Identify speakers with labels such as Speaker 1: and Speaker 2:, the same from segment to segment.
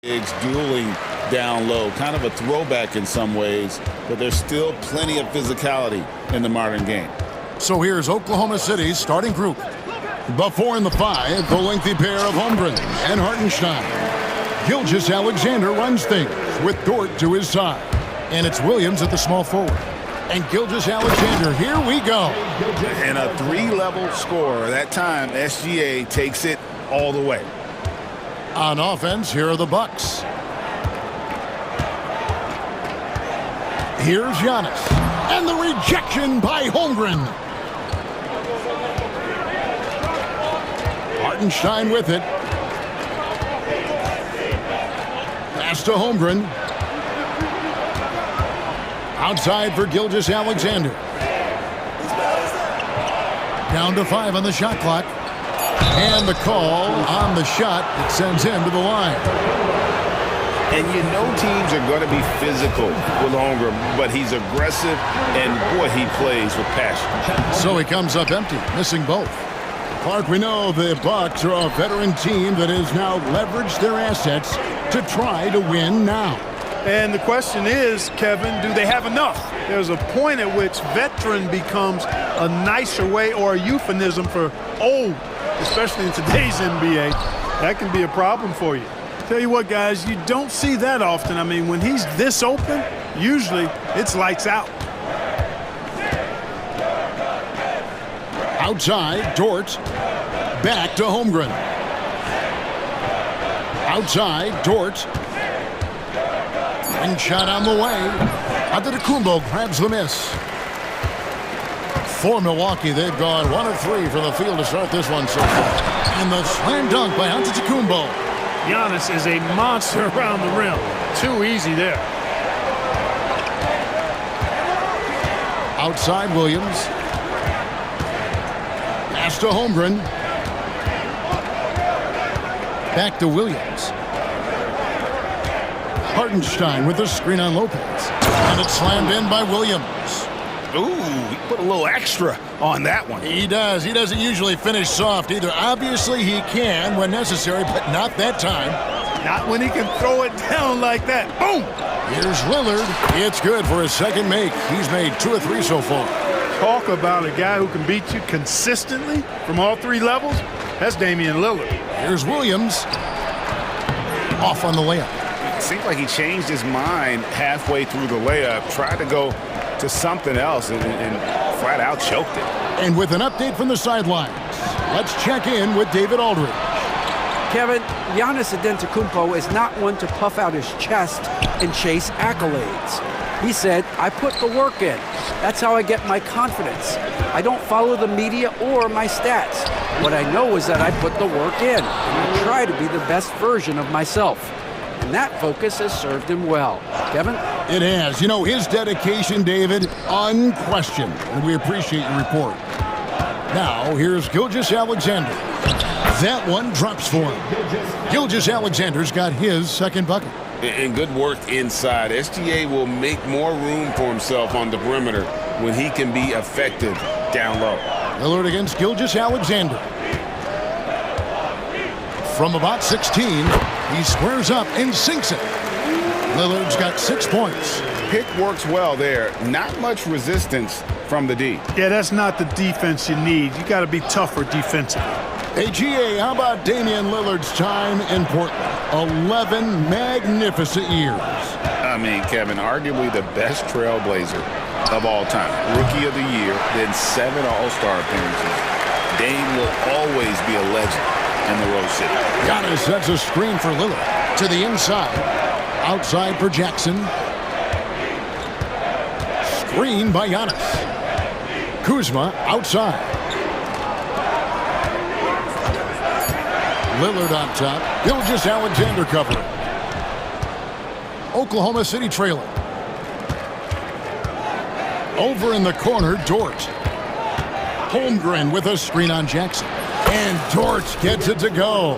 Speaker 1: Bigs dueling down low, kind of a throwback in some ways, but there's still plenty of physicality in the modern game.
Speaker 2: So here's Oklahoma City's starting group. Before in the five, the lengthy pair of Holmgren and Hartenstein. Gilgeous-Alexander runs things with Dort to his side. And it's Williams at the small forward. And Gilgeous-Alexander, here we go.
Speaker 1: And a three-level scorer. That time, SGA takes it all the way.
Speaker 2: On offense, here are the Bucks. Here's Giannis. And the rejection by Holmgren. Hartenstein with it. Pass to Holmgren. Outside for Gilgeous-Alexander. Down to 5 on the shot clock. And the call on the shot that sends him to the line.
Speaker 1: And you know teams are going to be physical with Holmgren, but he's aggressive, and boy, he plays with passion.
Speaker 2: So he comes up empty, missing both. Clark, we know the Bucks are a veteran team that has now leveraged their assets to try to win now.
Speaker 3: And the question is, Kevin, do they have enough? There's a point at which veteran becomes a nicer way or a euphemism for old, especially in today's NBA. That can be a problem for you. Tell you what, guys, you don't see that often. I mean, when he's this open, usually it's lights out.
Speaker 2: Outside, Dort. Back to Holmgren. Outside, Dort. And shot on the way. Antetokounmpo grabs the miss. For Milwaukee, they've gone 1 of 3 from the field to start this one so far. And the slam dunk by Antetokounmpo.
Speaker 3: Giannis is a monster around the rim. Too easy there.
Speaker 2: Outside, Williams. Pass to Holmgren. Back to Williams. Hartenstein with the screen on Lopez. And it's slammed in by Williams.
Speaker 1: Ooh, he put a little extra on that one.
Speaker 2: He does. He doesn't usually finish soft either. Obviously, he can when necessary, but not that time.
Speaker 3: Not when he can throw it down like that. Boom!
Speaker 2: Here's Lillard. It's good for his second make. He's made 2 of 3 so far.
Speaker 3: Talk about a guy who can beat you consistently from all 3 levels. That's Damian Lillard.
Speaker 2: Here's Williams. Off on the layup.
Speaker 1: It seemed like he changed his mind halfway through the layup, tried to go to something else and flat out choked it.
Speaker 2: And with an update from the sidelines, let's check in with David Aldridge.
Speaker 4: Kevin, Giannis Antetokounmpo is not one to puff out his chest and chase accolades. He said, I put the work in. That's how I get my confidence. I don't follow the media or my stats. What I know is that I put the work in, and I try to be the best version of myself. And that focus has served him well. Kevin?
Speaker 2: It has. You know, his dedication, David, unquestioned. And we appreciate your report. Now, here's Gilgeous-Alexander. That one drops for him. Gilgeous-Alexander's got his second bucket.
Speaker 1: And good work inside. SGA will make more room for himself on the perimeter when he can be effective down low.
Speaker 2: Lillard against Gilgeous-Alexander. From about 16, he squares up and sinks it. Lillard's got 6 points.
Speaker 1: Pick works well there. Not much resistance from the D.
Speaker 3: Yeah, that's not the defense you need. You got to be tougher defensively.
Speaker 2: Hey, GA, how about Damian Lillard's time in Portland? 11 magnificent years.
Speaker 1: I mean, Kevin, arguably the best trailblazer of all time. Rookie of the year, then 7 All-Star appearances. Dame will always be a legend in the Rose City.
Speaker 2: Giannis sets a screen for Lillard. To the inside. Outside for Jackson. Screen by Giannis. Kuzma outside. Lillard on top. Gilgeous-Alexander covering. Oklahoma City trailing. Over in the corner, Dort. Holmgren with a screen on Jackson. And Dort gets it to go.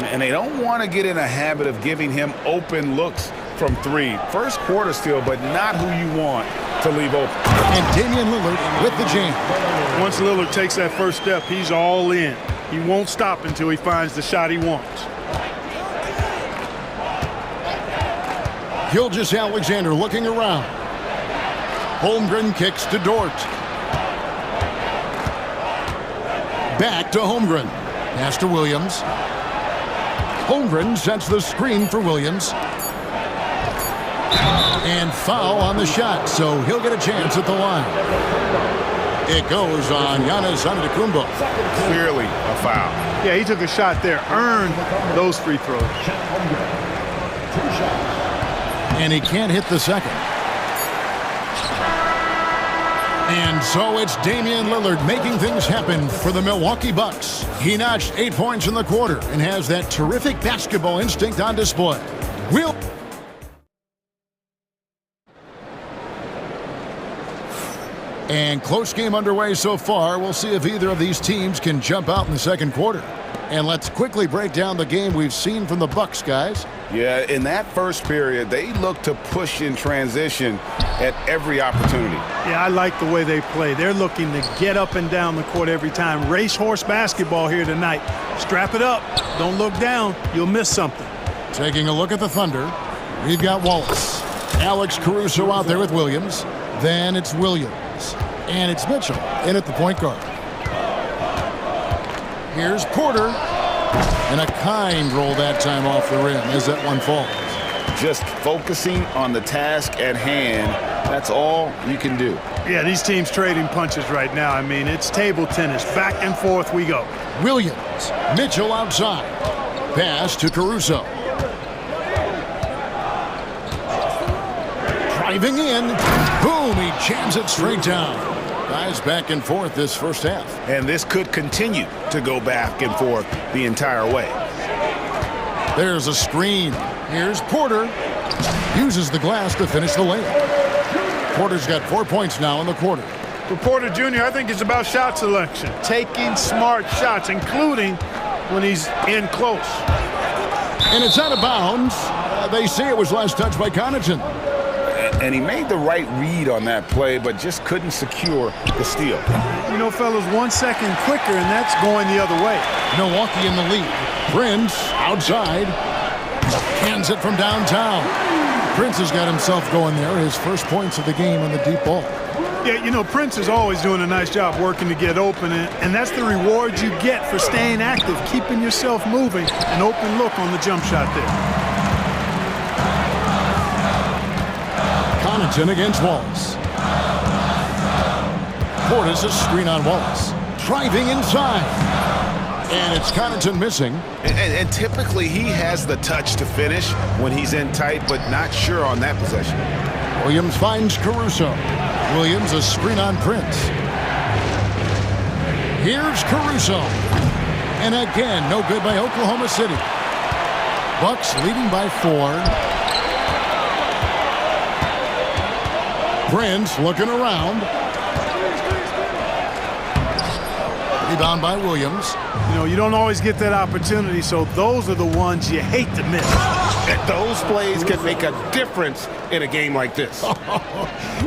Speaker 1: And they don't want to get in a habit of giving him open looks from 3. First quarter still, but not who you want to leave open.
Speaker 2: And Damian Lillard with the jam.
Speaker 3: Once Lillard takes that first step, he's all in. He won't stop until he finds the shot he wants.
Speaker 2: Gilgeous Alexander looking around. Holmgren kicks to Dort. Back to Holmgren. Pass to Williams. Holmgren sets the screen for Williams. And foul on the shot, so he'll get a chance at the line. It goes on Giannis Antetokounmpo.
Speaker 1: Clearly a foul.
Speaker 3: Yeah, he took a shot there, earned those free throws.
Speaker 2: And he can't hit the second. And so it's Damian Lillard making things happen for the Milwaukee Bucks. He notched 8 points in the quarter and has that terrific basketball instinct on display. And close game underway so far. We'll see if either of these teams can jump out in the second quarter. And let's quickly break down the game we've seen from the Bucks, guys.
Speaker 1: Yeah, in that first period, they looked to push in transition at every opportunity.
Speaker 3: Yeah, I like the way they play. They're looking to get up and down the court every time. Racehorse basketball here tonight. Strap it up. Don't look down. You'll miss something.
Speaker 2: Taking a look at the Thunder, we've got Wallace. Alex Caruso out there with Williams. Then it's Williams. And it's Mitchell in at the point guard. Here's Porter. And a kind roll that time off the rim as that one falls.
Speaker 1: Just focusing on the task at hand, that's all you can do.
Speaker 3: Yeah, these teams trading punches right now. I mean, it's table tennis. Back and forth we go.
Speaker 2: Williams. Mitchell outside. Pass to Caruso. Driving in. Boom, he jams it straight down. Guys back and forth this first half.
Speaker 1: And this could continue to go back and forth the entire way.
Speaker 2: There's a screen. Here's Porter. Uses the glass to finish the layup. Porter's got 4 points now in the quarter.
Speaker 3: For Porter Jr., I think it's about shot selection. Taking smart shots, including when he's in close.
Speaker 2: And it's out of bounds. They say it was last touched by Connaughton.
Speaker 1: And he made the right read on that play, but just couldn't secure the steal.
Speaker 3: You know, fellas, 1 second quicker, and that's going the other way.
Speaker 2: Milwaukee in the lead. Prince outside. Hands it from downtown. Prince has got himself going there. His first points of the game on the deep ball.
Speaker 3: Yeah, you know, Prince is always doing a nice job working to get open, and that's the reward you get for staying active, keeping yourself moving. An open look on the jump shot there.
Speaker 2: Connaughton against Wallace. Portis a screen on Wallace. Driving inside. And it's Connaughton missing.
Speaker 1: And typically he has the touch to finish when he's in tight, but not sure on that possession.
Speaker 2: Williams finds Caruso. Williams a screen on Prince. Here's Caruso. And again, no good by Oklahoma City. Bucks leading by 4. Prince looking around. Rebound by Williams.
Speaker 3: You know, you don't always get that opportunity, so those are the ones you hate to miss.
Speaker 1: And those plays can make a difference in a game like this.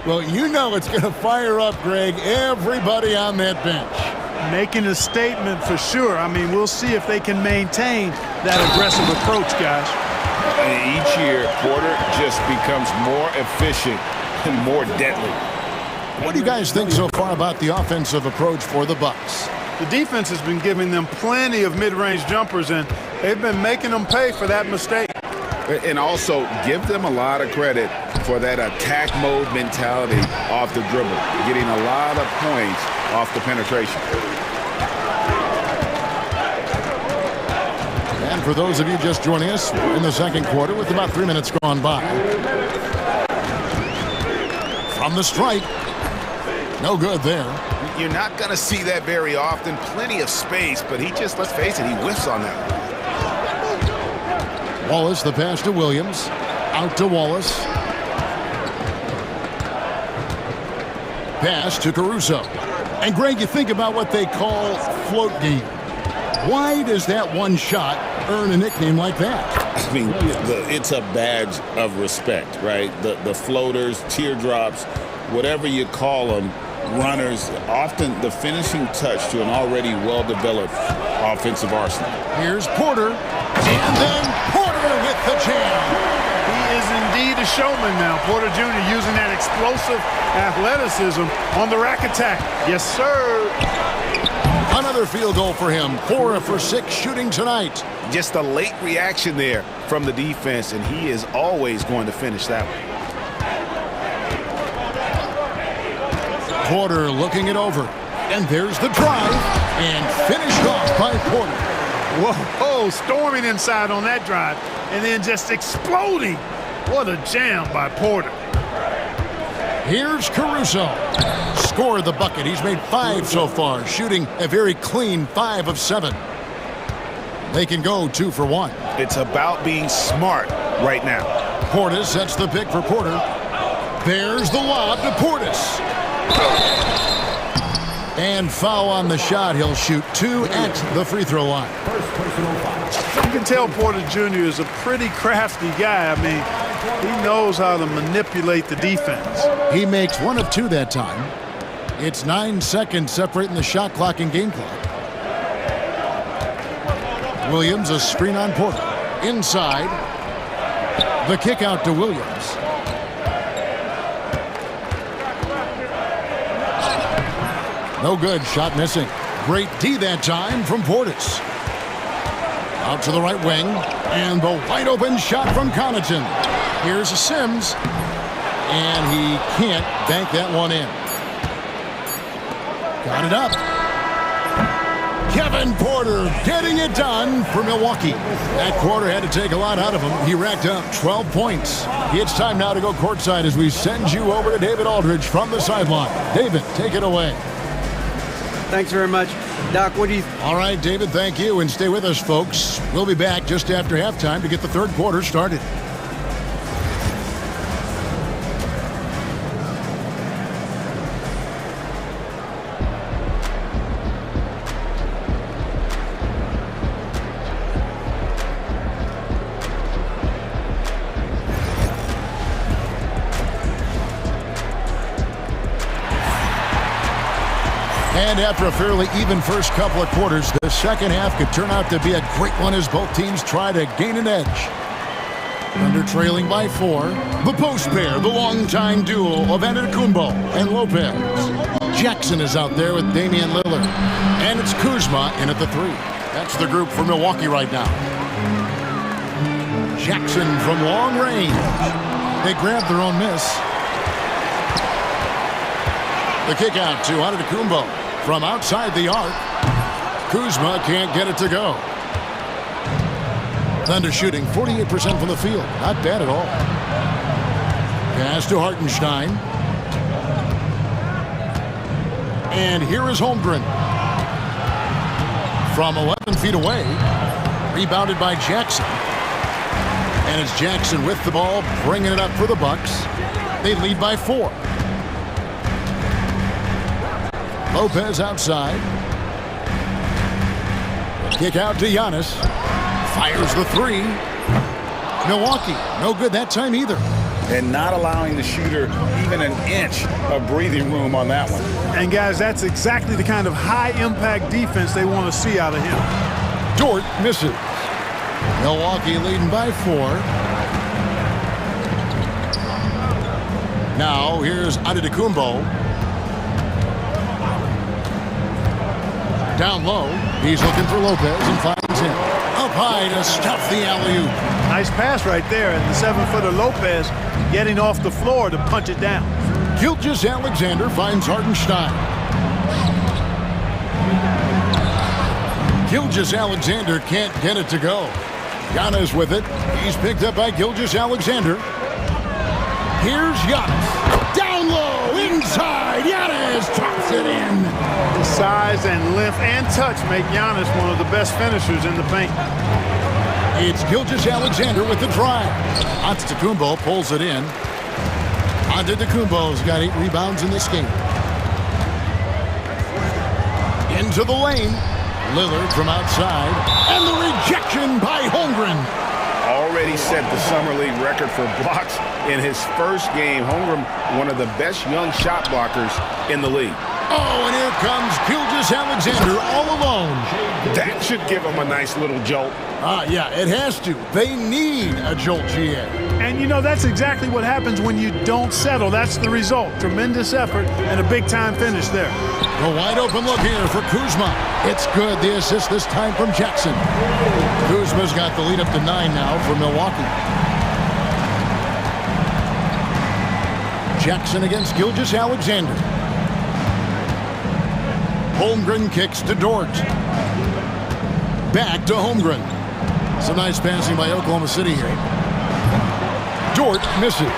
Speaker 2: Well, you know it's going to fire up, Greg, everybody on that bench.
Speaker 3: Making a statement for sure. I mean, we'll see if they can maintain that aggressive approach, guys.
Speaker 1: And each year, Porter just becomes more efficient and more deadly.
Speaker 2: What do you guys think so far about the offensive approach for the Bucks?
Speaker 3: The defense has been giving them plenty of mid-range jumpers, and they've been making them pay for that mistake.
Speaker 1: And also give them a lot of credit for that attack mode mentality off the dribble, getting a lot of points off the penetration.
Speaker 2: And for those of you just joining us, we're in the second quarter with about 3 minutes gone by. From the strike. No good there.
Speaker 1: You're not going to see that very often. Plenty of space, but he just, let's face it, he whiffs on that.
Speaker 2: Wallace, the pass to Williams. Out to Wallace. Pass to Caruso. And Greg, you think about what they call float game. Why does that one shot earn a nickname like that?
Speaker 1: I mean, it's a badge of respect, right? The floaters, teardrops, whatever you call them, runners, often the finishing touch to an already well-developed offensive arsenal.
Speaker 2: Here's Porter. And then Porter with the jam.
Speaker 3: He is indeed a showman now. Porter Jr. using that explosive athleticism on the rack attack. Yes, sir.
Speaker 2: Another field goal for him. 4 for 6 shooting tonight.
Speaker 5: Just a late reaction there from the defense, and he is always going to finish that way.
Speaker 2: Porter looking it over. And there's the drive. And finished off by Porter.
Speaker 3: Whoa, storming inside on that drive. And then just exploding. What a jam by Porter.
Speaker 2: Here's Caruso. Scored the bucket. He's made 5 so far, shooting a very clean 5 of 7. They can go 2 for 1.
Speaker 5: It's about being smart right now.
Speaker 2: Portis sets the pick for Porter. There's the lob to Portis. And foul on the shot. He'll shoot 2 at the free throw line.
Speaker 3: You can tell Porter Jr. is a pretty crafty guy. I mean, he knows how to manipulate the defense.
Speaker 2: He makes 1 of 2 that time. It's 9 seconds separating the shot clock and game clock. Williams, a screen on Porter. Inside. The kick out to Williams. No good. Shot missing. Great D that time from Portis. Out to the right wing. And the wide open shot from Connaughton. Here's Sims. And he can't bank that one in. Got it up. Kevin Porter getting it done for Milwaukee. That quarter had to take a lot out of him. He racked up 12 points. It's time now to go courtside as we send you over to David Aldridge from the sideline. David, take it away.
Speaker 4: Thanks very much. Doc, what do you...
Speaker 2: All right, David, thank you. And stay with us, folks. We'll be back just after halftime to get the third quarter started. And after a fairly even first couple of quarters, the second half could turn out to be a great one as both teams try to gain an edge. Thunder trailing by 4. The post pair, the longtime duo of Antetokounmpo and Lopez. Jackson is out there with Damian Lillard. And it's Kuzma in at the 3. That's the group for Milwaukee right now. Jackson from long range. They grabbed their own miss. The kick out to Antetokounmpo. From outside the arc, Kuzma can't get it to go. Thunder shooting 48% from the field. Not bad at all. Pass to Hartenstein. And here is Holmgren. From 11 feet away. Rebounded by Jackson. And it's Jackson with the ball, bringing it up for the Bucks. They lead by 4. Lopez outside. Kick out to Giannis. Fires the 3. Milwaukee, no good that time either.
Speaker 5: And not allowing the shooter even an inch of breathing room on that one.
Speaker 3: And guys, that's exactly the kind of high-impact defense they want to see out of him.
Speaker 2: Dort misses. Milwaukee leading by 4. Now here's Antetokounmpo. Down low, he's looking for Lopez and finds him. Up high to stuff the alley-oop.
Speaker 3: Nice pass right there, and the 7-footer Lopez getting off the floor to punch it down.
Speaker 2: Gilgeous Alexander finds Hartenstein. Gilgeous Alexander can't get it to go. Giannis with it. He's picked up by Gilgeous Alexander. Here's Giannis. Down low, inside. Giannis drops it in.
Speaker 3: The size and length and touch make Giannis one of the best finishers in the paint.
Speaker 2: It's Gilgeous Alexander with the drive. Antetokounmpo pulls it in. Antetokounmpo's got 8 rebounds in this game. Into the lane. Lillard from outside. And the rejection by Holmgren.
Speaker 5: Already set the Summer League record for blocks in his first game. Holmgren, one of the best young shot blockers in the league.
Speaker 2: Oh, and here comes Gilgeous Alexander all alone.
Speaker 5: That should give him a nice little jolt.
Speaker 2: Yeah, it has to. They need a jolt, GA.
Speaker 3: And, you know, that's exactly what happens when you don't settle. That's the result. Tremendous effort and a big-time finish there.
Speaker 2: A wide-open look here for Kuzma. It's good. The assist this time from Jackson. Kuzma's got the lead up to 9 now for Milwaukee. Jackson against Gilgeous-Alexander. Holmgren kicks to Dort. Back to Holmgren. Some nice passing by Oklahoma City here. Dort misses.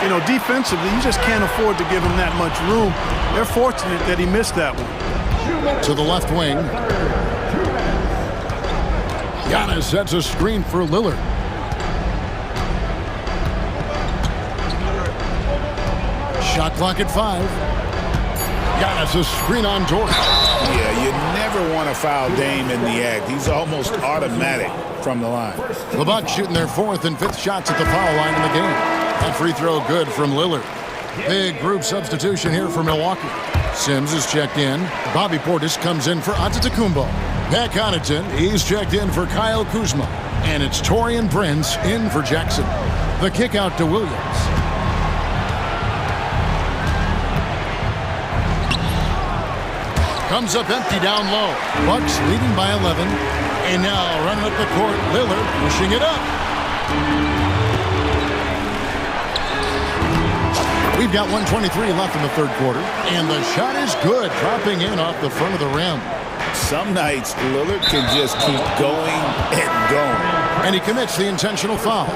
Speaker 3: You know, defensively, you just can't afford to give him that much room. They're fortunate that he missed that one.
Speaker 2: To the left wing. Giannis sets a screen for Lillard. Shot clock at 5. Giannis a screen on Dort.
Speaker 5: Yeah, you never want to foul Dame in the act. He's almost automatic from the line.
Speaker 2: The Bucks shooting their 4th and 5th shots at the foul line in the game. That free throw good from Lillard. Big group substitution here for Milwaukee. Sims is checked in. Bobby Portis comes in for Antetokounmpo. Pat Connaughton, he's checked in for Kyle Kuzma. And it's Taurean Prince in for Jackson. The kick out to Williams. Comes up empty down low. Bucks leading by 11. And now running up the court, Lillard pushing it up. We've got 1:23 left in the third quarter. And the shot is good, dropping in off the front of the rim.
Speaker 5: Some nights, Lillard can just keep going and going.
Speaker 2: And he commits the intentional foul.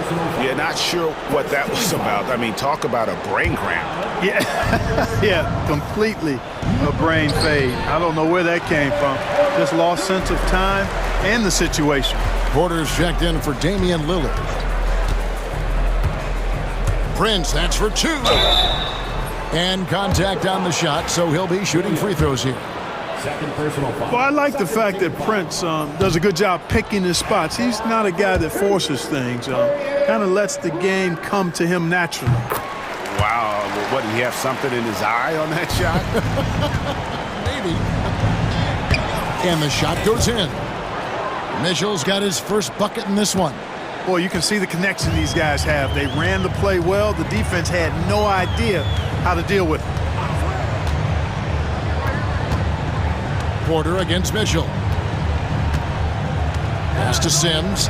Speaker 5: Yeah, not sure what that was about. I mean, talk about a brain cramp.
Speaker 3: Yeah, yeah, completely a brain fade. I don't know where that came from. Just lost sense of time and the situation.
Speaker 2: Porter's checked in for Damian Lillard. Prince, that's for 2. And contact on the shot, so he'll be shooting free throws here.
Speaker 6: Second personal foul.
Speaker 3: Well, I like the fact that Prince does a good job picking his spots. He's not a guy that forces things. Kind of lets the game come to him naturally.
Speaker 5: Wow, what, did he have something in his eye on that shot?
Speaker 2: Maybe. And the shot goes in. Mitchell's got his first bucket in this one.
Speaker 3: Boy, you can see the connection these guys have. They ran the play well. The defense had no idea how to deal with it.
Speaker 2: Porter against Mitchell. Pass to Sims.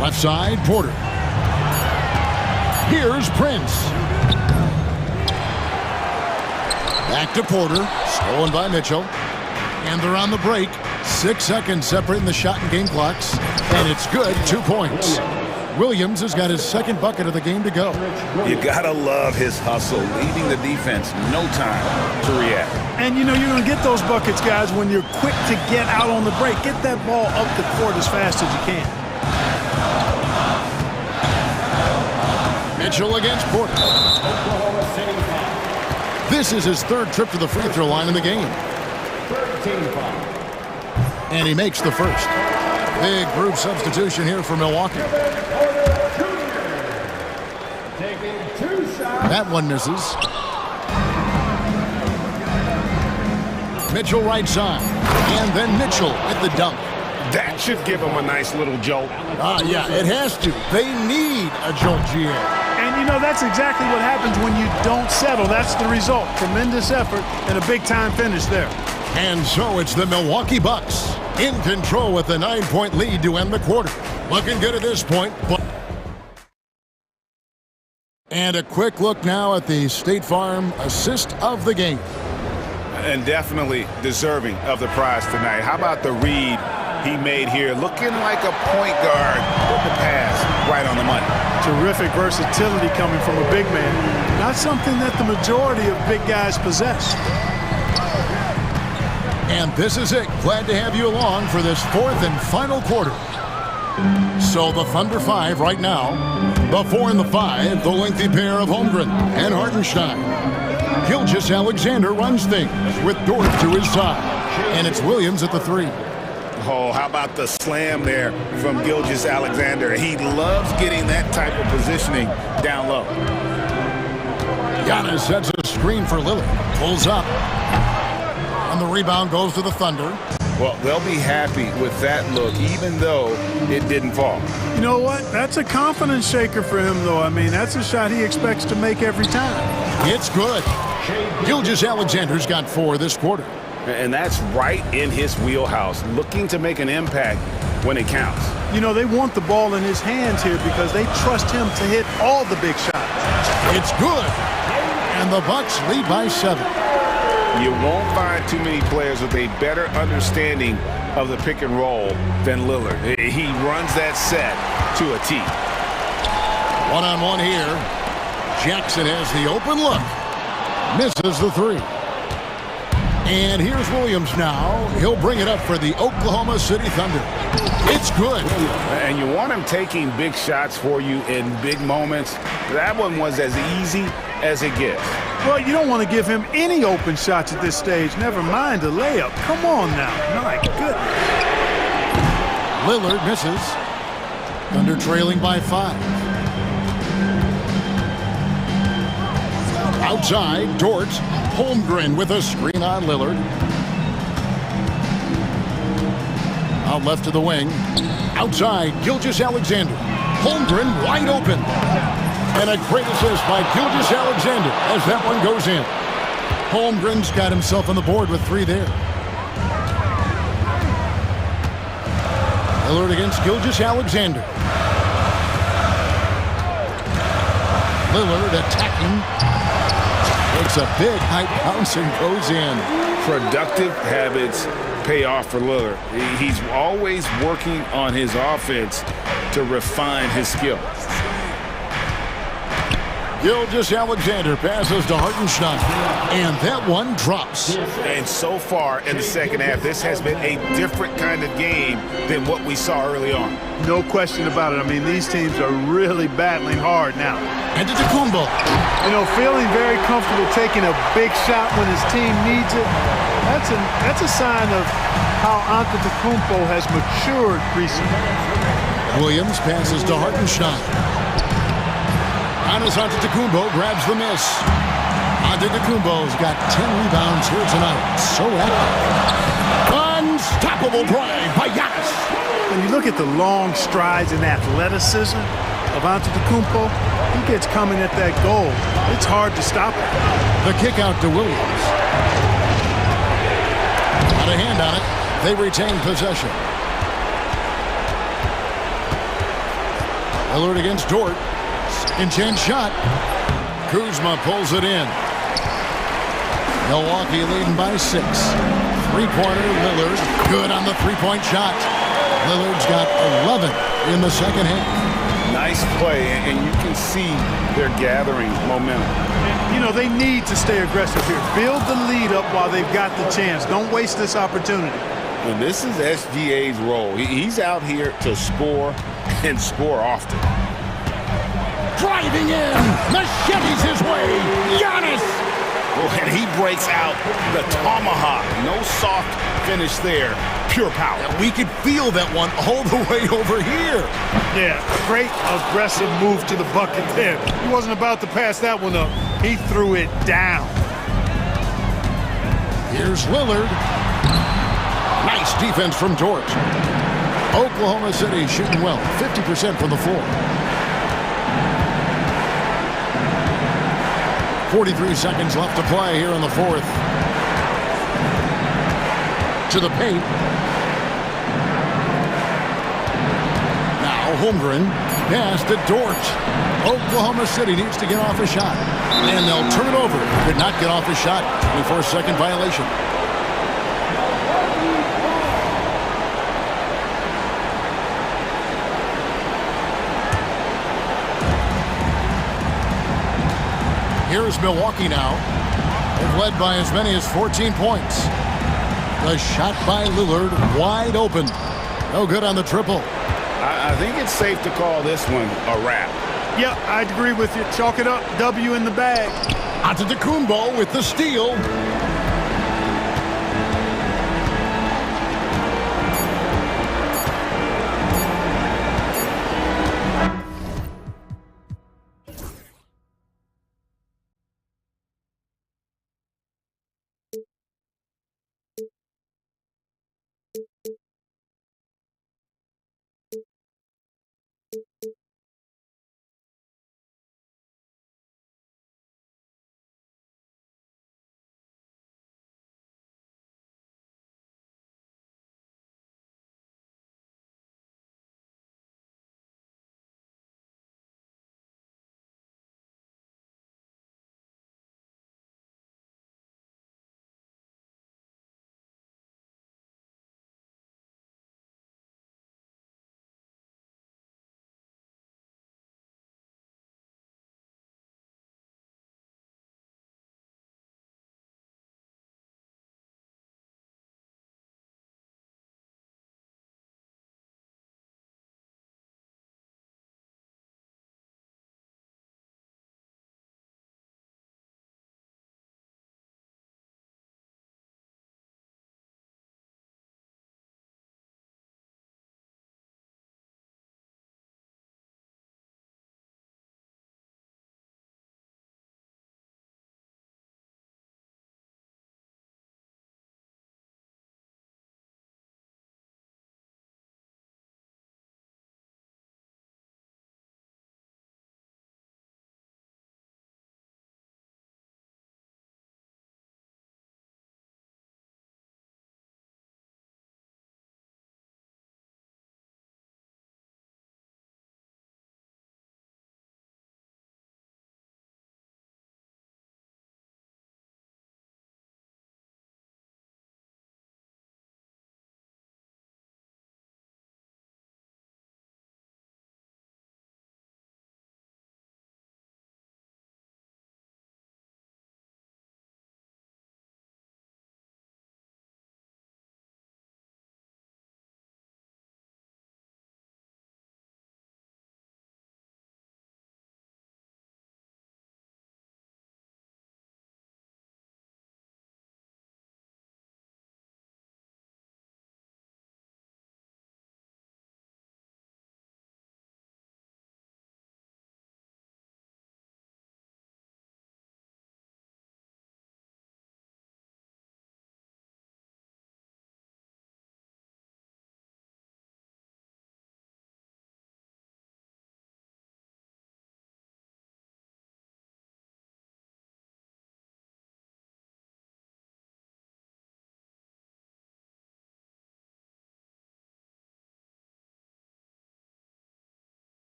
Speaker 2: Left side, Porter. Here's Prince. Back to Porter. Stolen by Mitchell. And they're on the break. 6 seconds separating the shot and game clocks. And it's good, 2 points. Williams has got his second bucket of the game to go.
Speaker 5: You gotta love his hustle, leading the defense, no time to react.
Speaker 3: And you know you're gonna get those buckets, guys, when you're quick to get out on the break. Get that ball up the court as fast as you can.
Speaker 2: Mitchell against Porter. This is his 3rd trip to the free throw line in the game. And he makes the first. Big group substitution here for Milwaukee. That one misses. Mitchell right side. And then Mitchell with the dunk.
Speaker 5: That should give him a nice little jolt.
Speaker 2: Yeah, it has to. They need a jolt, GA.
Speaker 3: And you know, that's exactly what happens when you don't settle. That's the result. Tremendous effort and a big-time finish there.
Speaker 2: And so it's the Milwaukee Bucks in control with a 9-point lead to end the quarter. Looking good at this point. And a quick look now at the State Farm assist of the game.
Speaker 5: And definitely deserving of the prize tonight. How about the read he made here? Looking like a point guard with the pass right on the money.
Speaker 3: Terrific versatility coming from a big man. Not something that the majority of big guys possess.
Speaker 2: And this is it. Glad to have you along for this 4th and final quarter. So the Thunder 5 right now. The 4 and the 5, the lengthy pair of Holmgren and Hartenstein. Gilgeous-Alexander runs things with Dort to his side. And it's Williams at the 3.
Speaker 5: Oh, how about the slam there from Gilgeous-Alexander? He loves getting that type of positioning down low.
Speaker 2: Giannis sets a screen for Lillard. Pulls up. And the rebound goes to the Thunder.
Speaker 5: Well, they'll be happy with that look, even though it didn't fall.
Speaker 3: You know what? That's a confidence shaker for him, though. I mean, that's a shot he expects to make every time.
Speaker 2: It's good. Gilgeous Alexander's got 4 this quarter.
Speaker 5: And that's right in his wheelhouse, looking to make an impact when it counts.
Speaker 3: You know, they want the ball in his hands here because they trust him to hit all the big shots.
Speaker 2: It's good. And the Bucks lead by 7.
Speaker 5: You won't find too many players with a better understanding of the pick and roll than Lillard. He runs that set to a T.
Speaker 2: One-on-one here. Jackson has the open look. Misses the 3. And here's Williams now. He'll bring it up for the Oklahoma City Thunder. It's good.
Speaker 5: And you want him taking big shots for you in big moments. That one was as easy as it gets.
Speaker 3: Well, you don't want to give him any open shots at this stage. Never mind a layup. Come on now. My goodness.
Speaker 2: Lillard misses. Thunder trailing by 5. Outside, Dort. Holmgren with a screen on Lillard. Out left to the wing. Outside, Gilgeous Alexander. Holmgren wide open. And a great assist by Gilgeous Alexander as that one goes in. Holmgren's got himself on the board with 3 there. Lillard against Gilgeous Alexander. Lillard attacking. Takes a big high bounce and goes in.
Speaker 5: Productive habits pay off for Lillard. He's always working on his offense to refine his skill.
Speaker 2: Gilgeous Alexander passes to Hartenstein, and that one drops.
Speaker 5: And so far in the second half, this has been a different kind of game than what we saw early on.
Speaker 3: No question about it. I mean, these teams are really battling hard now.
Speaker 2: Antetokounmpo.
Speaker 3: You know, feeling very comfortable taking a big shot when his team needs it. That's a sign of how Antetokounmpo has matured recently.
Speaker 2: Williams passes to Hartenstein. Giannis Antetokounmpo grabs the miss. Antetokounmpo's got 10 rebounds here tonight. So active. Unstoppable play by Giannis.
Speaker 3: When you look at the long strides and athleticism of Antetokounmpo, he gets coming at that goal. It's hard to stop him.
Speaker 2: The kick out to Williams. Got a hand on it. They retain possession. Lillard against Dort. Second chance shot. Kuzma pulls it in. Milwaukee leading by 6. Three-pointer, Lillard. Good on the three-point shot. Lillard's got 11 in the second half.
Speaker 5: Nice play, and you can see they're gathering momentum.
Speaker 3: You know, they need to stay aggressive here. Build the lead up while they've got the chance. Don't waste this opportunity.
Speaker 1: And this is SGA's role. He's out here to score and score often.
Speaker 2: Driving in. Machetes his way. Giannis.
Speaker 1: Oh, and he breaks out the tomahawk. No soft finish there. Pure power.
Speaker 2: We could feel that one all the way over here.
Speaker 3: Yeah, great aggressive move to the bucket there. He wasn't about to pass that one up. He threw it down.
Speaker 2: Here's Lillard. Nice defense from Dort. Oklahoma City shooting well. 50% from the floor. 43 seconds left to play here in the fourth. To the paint. Now Holmgren. Pass to Dort. Oklahoma City needs to get off a shot. And they'll turn it over. Could not get off a shot. 24-second violation. Here's Milwaukee now. They've led by as many as 14 points. The shot by Lillard, wide open. No good on the triple.
Speaker 5: I think it's safe to call this one a wrap.
Speaker 3: Yeah, I'd agree with you. Chalk it up. W in the bag.
Speaker 2: Antetokounmpo with the steal.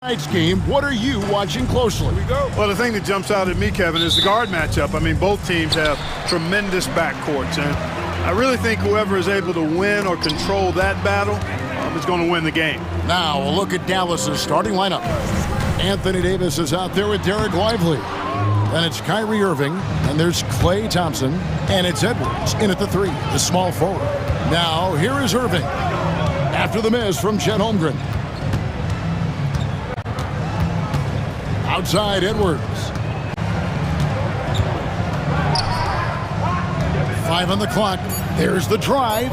Speaker 2: Tonight's game, what are you watching closely?
Speaker 3: Well, the thing that jumps out at me, Kevin, is the guard matchup. I mean, both teams have tremendous backcourts, and I really think whoever is able to win or control that battle is going to win the game.
Speaker 2: Now, we'll look at Dallas's starting lineup. Anthony Davis is out there with Derek Lively. Then it's Kyrie Irving, and there's Klay Thompson, and it's Edwards in at the 3, the small forward. Now, here is Irving. After the miss from Chet Holmgren. Outside Edwards. 5 on the clock. There's the drive.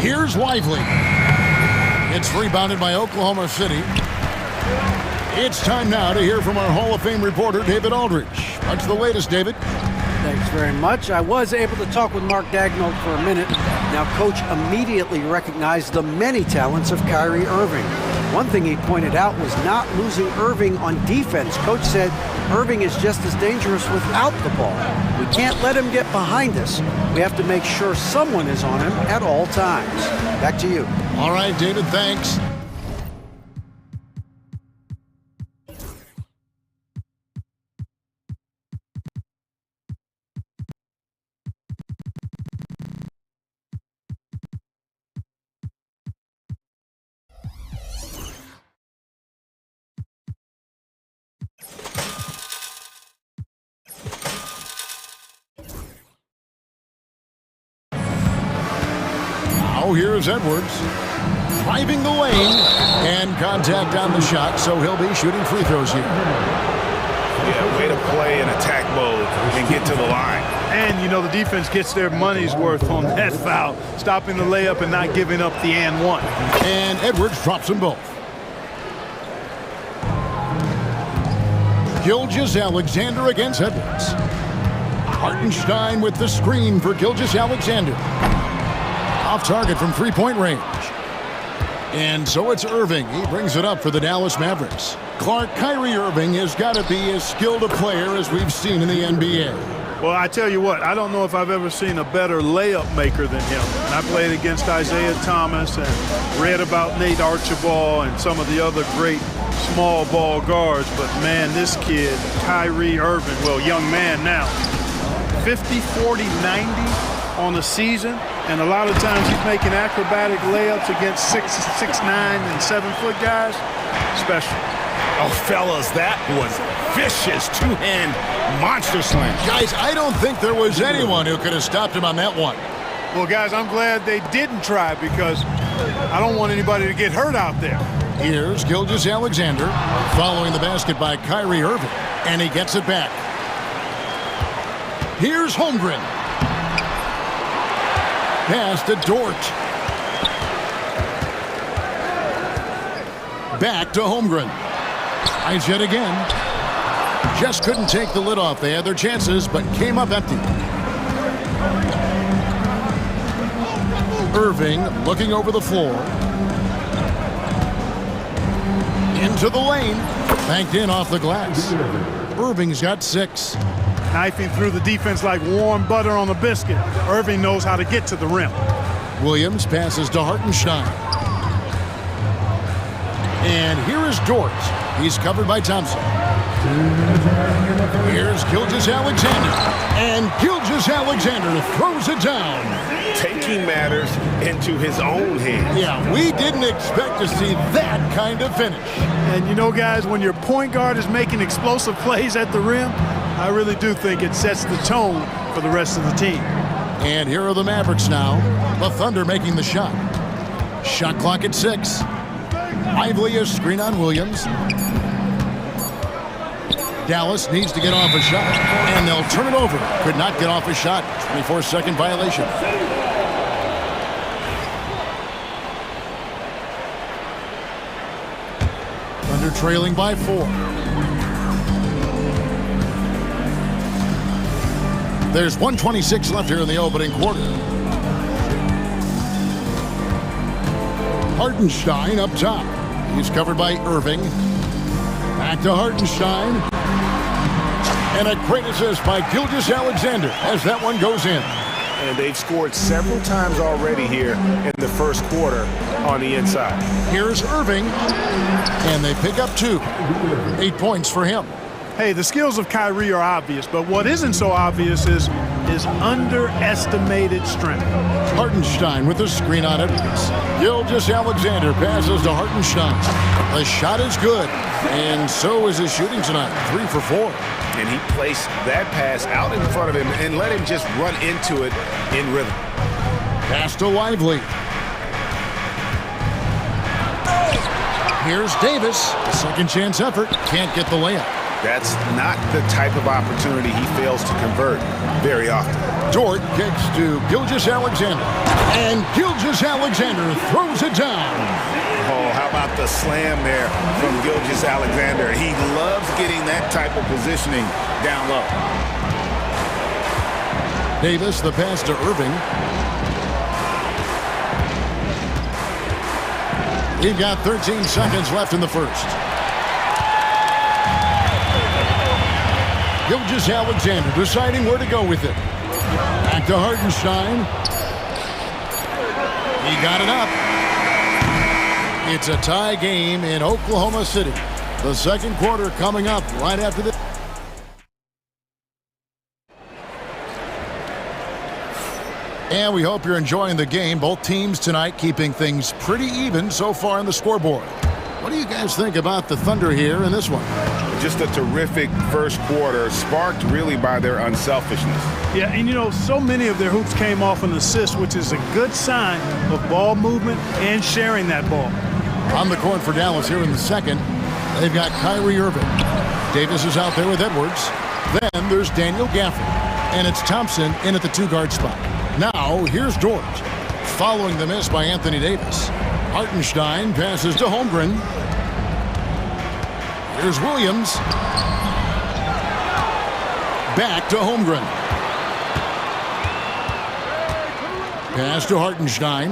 Speaker 2: Here's Lively. It's rebounded by Oklahoma City. It's time now to hear from our Hall of Fame reporter, David Aldridge. What's the latest, David?
Speaker 4: Thanks very much. I was able to talk with Mark Daigneault for a minute. Now, Coach immediately recognized the many talents of Kyrie Irving. One thing he pointed out was not losing Irving on defense. Coach said Irving is just as dangerous without the ball. We can't let him get behind us. We have to make sure someone is on him at all times. Back to you.
Speaker 2: All right, David, thanks. Now here's Edwards, driving the lane, and contact on the shot, so he'll be shooting free throws here.
Speaker 5: Yeah, way to play in attack mode and get to the line.
Speaker 3: And, you know, the defense gets their money's worth on that foul, stopping the layup and not giving up the and one.
Speaker 2: And Edwards drops them both. Gilgeous-Alexander against Edwards. Hartenstein with the screen for Gilgeous-Alexander. Off target from three-point range. And so it's Irving. He brings it up for the Dallas Mavericks. Clark, Kyrie Irving has got to be as skilled a player as we've seen in the NBA.
Speaker 3: Well, I tell you what, I don't know if I've ever seen a better layup maker than him. And I played against Isaiah Thomas and read about Nate Archibald and some of the other great small ball guards. But, man, this kid, Kyrie Irving, well, young man now, 50, 40, 90 on the season. And a lot of times he's making acrobatic layups against 6'9" and 7-foot guys. Special.
Speaker 1: Oh, fellas, that was vicious two-hand monster slam.
Speaker 2: Guys, I don't think there was anyone who could have stopped him on that one.
Speaker 3: Well, guys, I'm glad they didn't try because I don't want anybody to get hurt out there.
Speaker 2: Here's Gilgeous-Alexander following the basket by Kyrie Irving, and he gets it back. Here's Holmgren. Pass to Dort. Back to Holmgren. Tries yet again. Just couldn't take the lid off. They had their chances, but came up empty. Irving looking over the floor. Into the lane. Banked in off the glass. Irving's got 6.
Speaker 3: Knifing through the defense like warm butter on a biscuit. Irving knows how to get to the rim.
Speaker 2: Williams passes to Hartenstein. And here is Dort. He's covered by Thompson. Here's Gilgeous-Alexander. And Gilgeous-Alexander throws it down.
Speaker 1: Taking matters into his own hands.
Speaker 2: Yeah, we didn't expect to see that kind of finish.
Speaker 3: And you know, guys, when your point guard is making explosive plays at the rim, I really do think it sets the tone for the rest of the team.
Speaker 2: And here are the Mavericks now. The Thunder making the shot. Shot clock at 6. Lively a screen on Williams. Dallas needs to get off a shot, and they'll turn it over. Could not get off a shot. 24-second violation. Thunder trailing by 4. There's 1:26 left here in the opening quarter. Hartenstein up top. He's covered by Irving. Back to Hartenstein. And a great assist by Gilgeous-Alexander as that one goes in.
Speaker 5: And they've scored several times already here in the first quarter on the inside.
Speaker 2: Here's Irving, and they pick up 2. 8 points for him.
Speaker 3: Hey, the skills of Kyrie are obvious, but what isn't so obvious is his underestimated strength.
Speaker 2: Hartenstein with the screen on Edwards. Gilgeous-Alexander passes to Hartenstein. The shot is good, and so is his shooting tonight. 3 for 4.
Speaker 5: And he placed that pass out in front of him and let him just run into it in rhythm.
Speaker 2: Pass to Lively. Here's Davis. A second chance effort. Can't get the layup.
Speaker 5: That's not the type of opportunity he fails to convert very often.
Speaker 2: Dort kicks to Gilgeous-Alexander. And Gilgeous-Alexander throws it down.
Speaker 5: Oh, how about the slam there from Gilgeous-Alexander? He loves getting that type of positioning down low.
Speaker 2: Davis, the pass to Irving. We've got 13 seconds left in the first. Gilgeous-Alexander deciding where to go with it. Back to Hartenstein. He got it up. It's a tie game in Oklahoma City. The second quarter coming up right after this. And we hope you're enjoying the game. Both teams tonight keeping things pretty even so far on the scoreboard. What do you guys think about the Thunder here in this one?
Speaker 5: Just a terrific first quarter, sparked really by their unselfishness.
Speaker 3: Yeah, and you know, so many of their hoops came off an assist, which is a good sign of ball movement and sharing that ball.
Speaker 2: On the court for Dallas here in the second, they've got Kyrie Irving. Davis is out there with Edwards. Then there's Daniel Gafford. And it's Thompson in at the 2-guard spot. Now, here's Dort. Following the miss by Anthony Davis. Hartenstein passes to Holmgren. Here's Williams. Back to Holmgren. Pass to Hartenstein.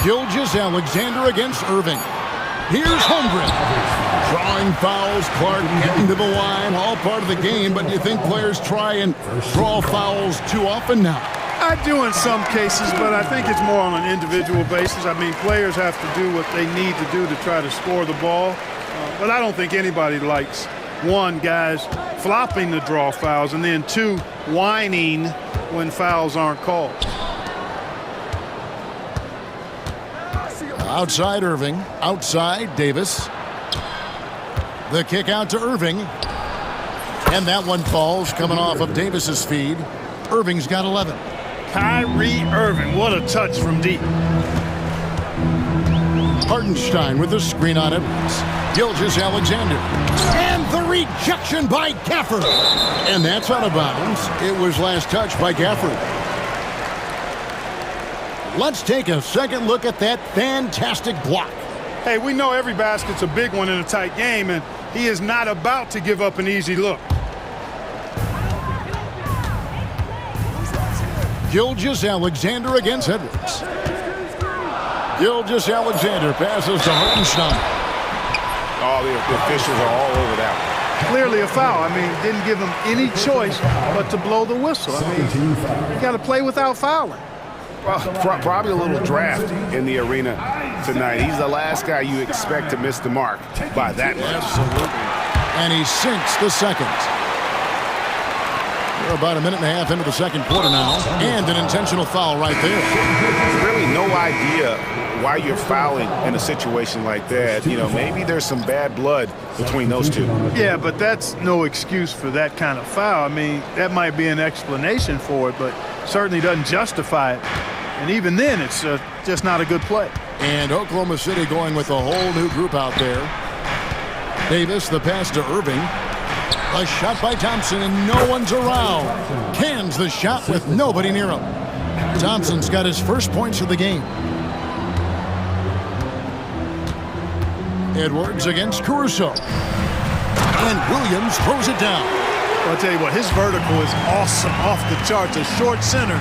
Speaker 2: Gilgeous-Alexander against Irving. Here's Holmgren. Drawing fouls, Clark getting to the line, all part of the game, but you think players try and draw fouls too often now?
Speaker 3: I do in some cases, but I think it's more on an individual basis. I mean, players have to do what they need to do to try to score the ball. But I don't think anybody likes, one, guys flopping to draw fouls, and then two, whining when fouls aren't called.
Speaker 2: Outside Irving, outside Davis. The kick out to Irving. And that one falls coming off of Davis's feed. Irving's got 11.
Speaker 3: Kyrie Irving, what a touch from deep.
Speaker 2: Hartenstein with the screen on Edwards. Gilgeous-Alexander. And the rejection by Gafford. And that's out of bounds. It was last touched by Gafford. Let's take a second look at that fantastic block.
Speaker 3: Hey, we know every basket's a big one in a tight game, and he is not about to give up an easy look.
Speaker 2: Gilgeous-Alexander against Edwards. Gilgeous-Alexander passes to Hartenstein.
Speaker 5: Oh, the officials are all over that one.
Speaker 3: Clearly a foul. I mean, didn't give him any choice but to blow the whistle. I mean, you got to play without fouling.
Speaker 5: Well, probably a little draft in the arena tonight. He's the last guy you expect to miss the mark by that much.
Speaker 2: Absolutely. And he sinks the second. We're about a minute and a half into the second quarter now. And an intentional foul right there.
Speaker 5: There's really no idea why you're fouling in a situation like that. You know, maybe there's some bad blood between those two.
Speaker 3: Yeah, but that's no excuse for that kind of foul. I mean, that might be an explanation for it, but certainly doesn't justify it. And even then, it's just not a good play.
Speaker 2: And Oklahoma City going with a whole new group out there. Davis, the pass to Irving. A shot by Thompson, and no one's around. Cans the shot with nobody near him. Thompson's got his first points of the game. Edwards against Caruso. And Williams throws it down.
Speaker 3: Well, I'll tell you what, his vertical is awesome, off the charts. A short center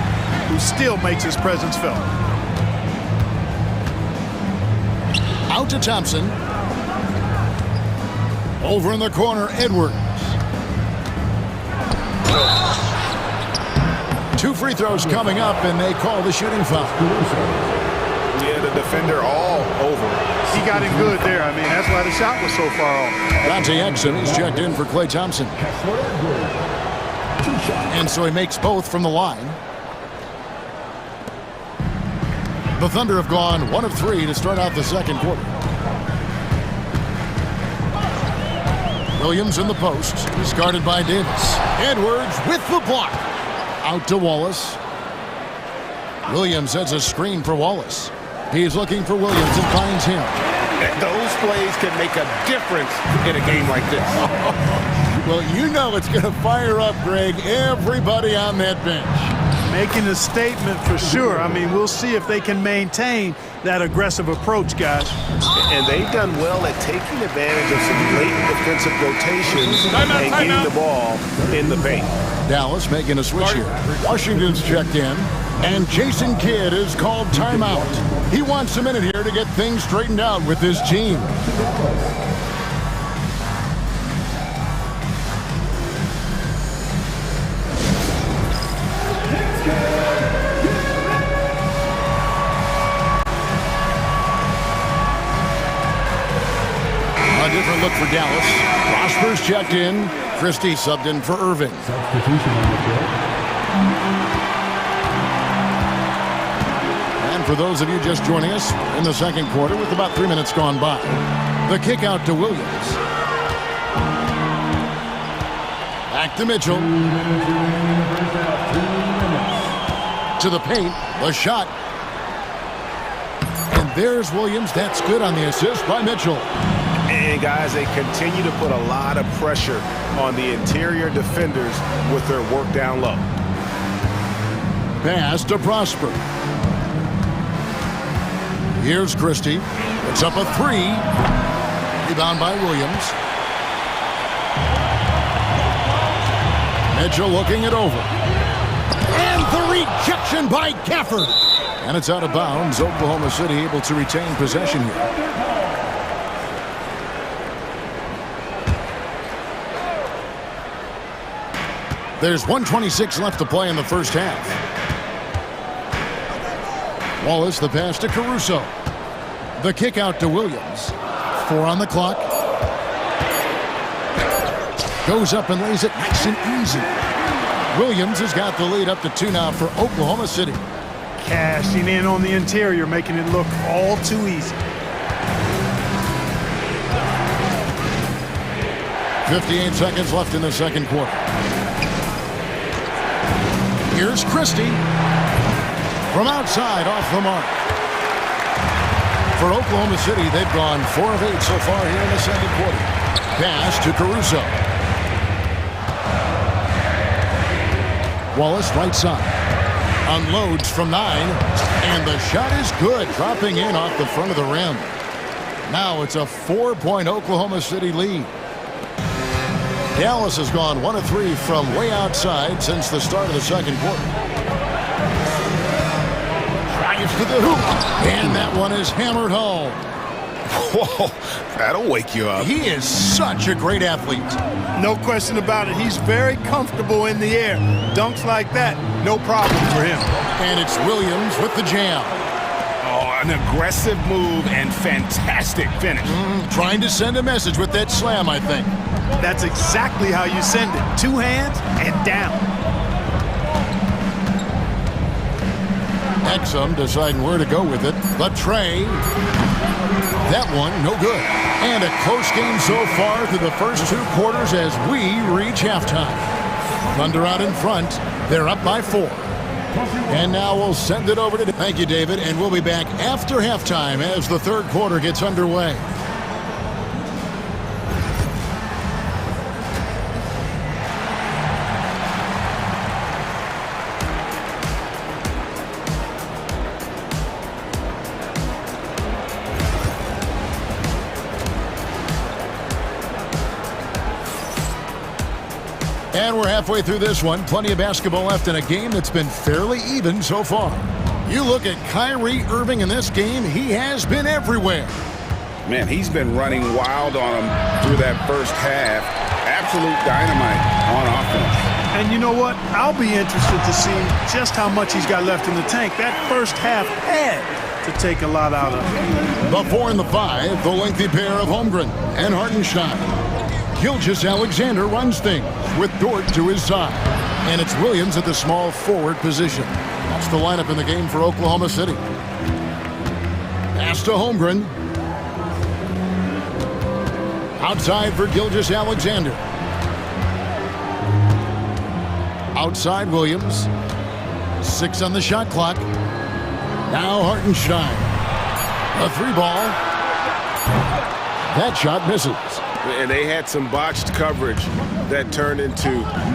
Speaker 3: who still makes his presence felt.
Speaker 2: Out to Thompson. Over in the corner, Edwards. 2 free throws coming up, and they call the shooting foul.
Speaker 5: Yeah, the defender all over.
Speaker 3: He got him good there. I mean, that's why the shot was so far off.
Speaker 2: Dante Exum is checked in for Klay Thompson. And so he makes both from the line. The Thunder have gone 1 of 3 to start out the second quarter. Williams in the post. He's guarded by Davis. Edwards with the block. Out to Wallace. Williams sets a screen for Wallace. He's looking for Williams and finds him.
Speaker 5: Those plays can make a difference in a game like this.
Speaker 2: Well, you know it's going to fire up, Greg, everybody on that bench.
Speaker 3: Making a statement for sure. I mean, we'll see if they can maintain that aggressive approach, guys.
Speaker 5: And they've done well at taking advantage of some late defensive rotations and getting the ball in the paint.
Speaker 2: Dallas making a switch here. Washington's checked in, and Jason Kidd is called timeout. He wants a minute here to get things straightened out with his team. A different look for Dallas. Prosper's checked in. Christie subbed in for Irving.
Speaker 6: Substitution on the field.
Speaker 2: And for those of you just joining us in the second quarter with about 3 minutes gone by, the kick out to Williams. Back to Mitchell. To the paint. The shot. And there's Williams. That's good on the assist by Mitchell.
Speaker 5: And guys, they continue to put a lot of pressure on the interior defenders with their work down low.
Speaker 2: Pass to Prosper. Here's Christie. It's up a 3. Rebound by Williams. Mitchell looking it over. And the rejection by Gafford. And it's out of bounds. Oklahoma City able to retain possession here. There's 1:26 left to play in the first half. Wallace, the pass to Caruso. The kick out to Williams. 4 on the clock. Goes up and lays it nice and easy. Williams has got the lead up to 2 now for Oklahoma City.
Speaker 3: Cashing in on the interior, making it look all too easy.
Speaker 2: 58 seconds left in the second quarter. Here's Christie. From outside, off the mark. For Oklahoma City, they've gone 4 of 8 so far here in the second quarter. Pass to Caruso. Wallace, right side. Unloads from 9. And the shot is good, dropping in off the front of the rim. Now it's a 4-point Oklahoma City lead. Dallas has gone 1 of 3 from way outside since the start of the second quarter. Drives to the hoop. And that one is hammered home.
Speaker 5: Whoa, that'll wake you up.
Speaker 2: He is such a great athlete.
Speaker 3: No question about it. He's very comfortable in the air. Dunks like that, no problem for him.
Speaker 2: And it's Williams with the jam.
Speaker 5: Oh, an aggressive move and fantastic finish.
Speaker 2: Trying to send a message with that slam, I think.
Speaker 3: That's exactly how you send it. 2 hands and down.
Speaker 2: Exum deciding where to go with it. The tray. That one, no good. And a close game so far through the first 2 quarters as we reach halftime. Thunder out in front. They're up by 4. And now we'll send it over to... Thank you, David. And we'll be back after halftime as the third quarter gets underway. And we're halfway through this one. Plenty of basketball left in a game that's been fairly even so far. You look at Kyrie Irving in this game, he has been everywhere.
Speaker 5: Man, he's been running wild on him through that first half. Absolute dynamite on offense.
Speaker 3: And you know what? I'll be interested to see just how much he's got left in the tank. That first half had to take a lot out of it.
Speaker 2: The 4 and the 5, the lengthy pair of Holmgren and Hartenstein. Gilgeous Alexander runs things with Dort to his side. And it's Williams at the small forward position. That's the lineup in the game for Oklahoma City. Pass to Holmgren. Outside for Gilgeous Alexander. Outside Williams. 6 on the shot clock. Now Hartenstein. A 3-ball. That shot misses.
Speaker 7: And they had some botched coverage that turned into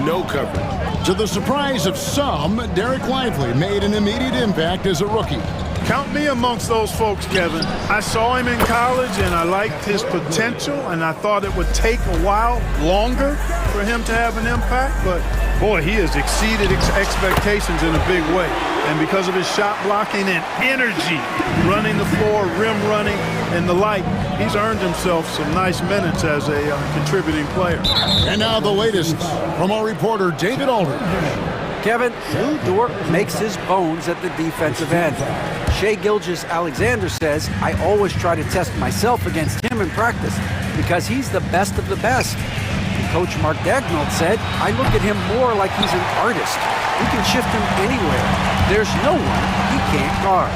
Speaker 7: no coverage.
Speaker 2: To the surprise of some, Derek Lively made an immediate impact as a rookie.
Speaker 3: Count me amongst those folks, Kevin. I saw him in college, and I liked his potential, and I thought it would take a while longer for him to have an impact. But, boy, he has exceeded expectations in a big way. And because of his shot blocking and energy, running the floor, rim running, and the like, he's earned himself some nice minutes as a contributing player.
Speaker 2: And now the latest from our reporter, David Alder.
Speaker 4: Kevin, Lou Dort makes his bones at the defensive end. Shai Gilgeous-Alexander says, I always try to test myself against him in practice because he's the best of the best. And Coach Mark Dagnall said, I look at him more like he's an artist. We can shift him anywhere. There's no one he can't guard.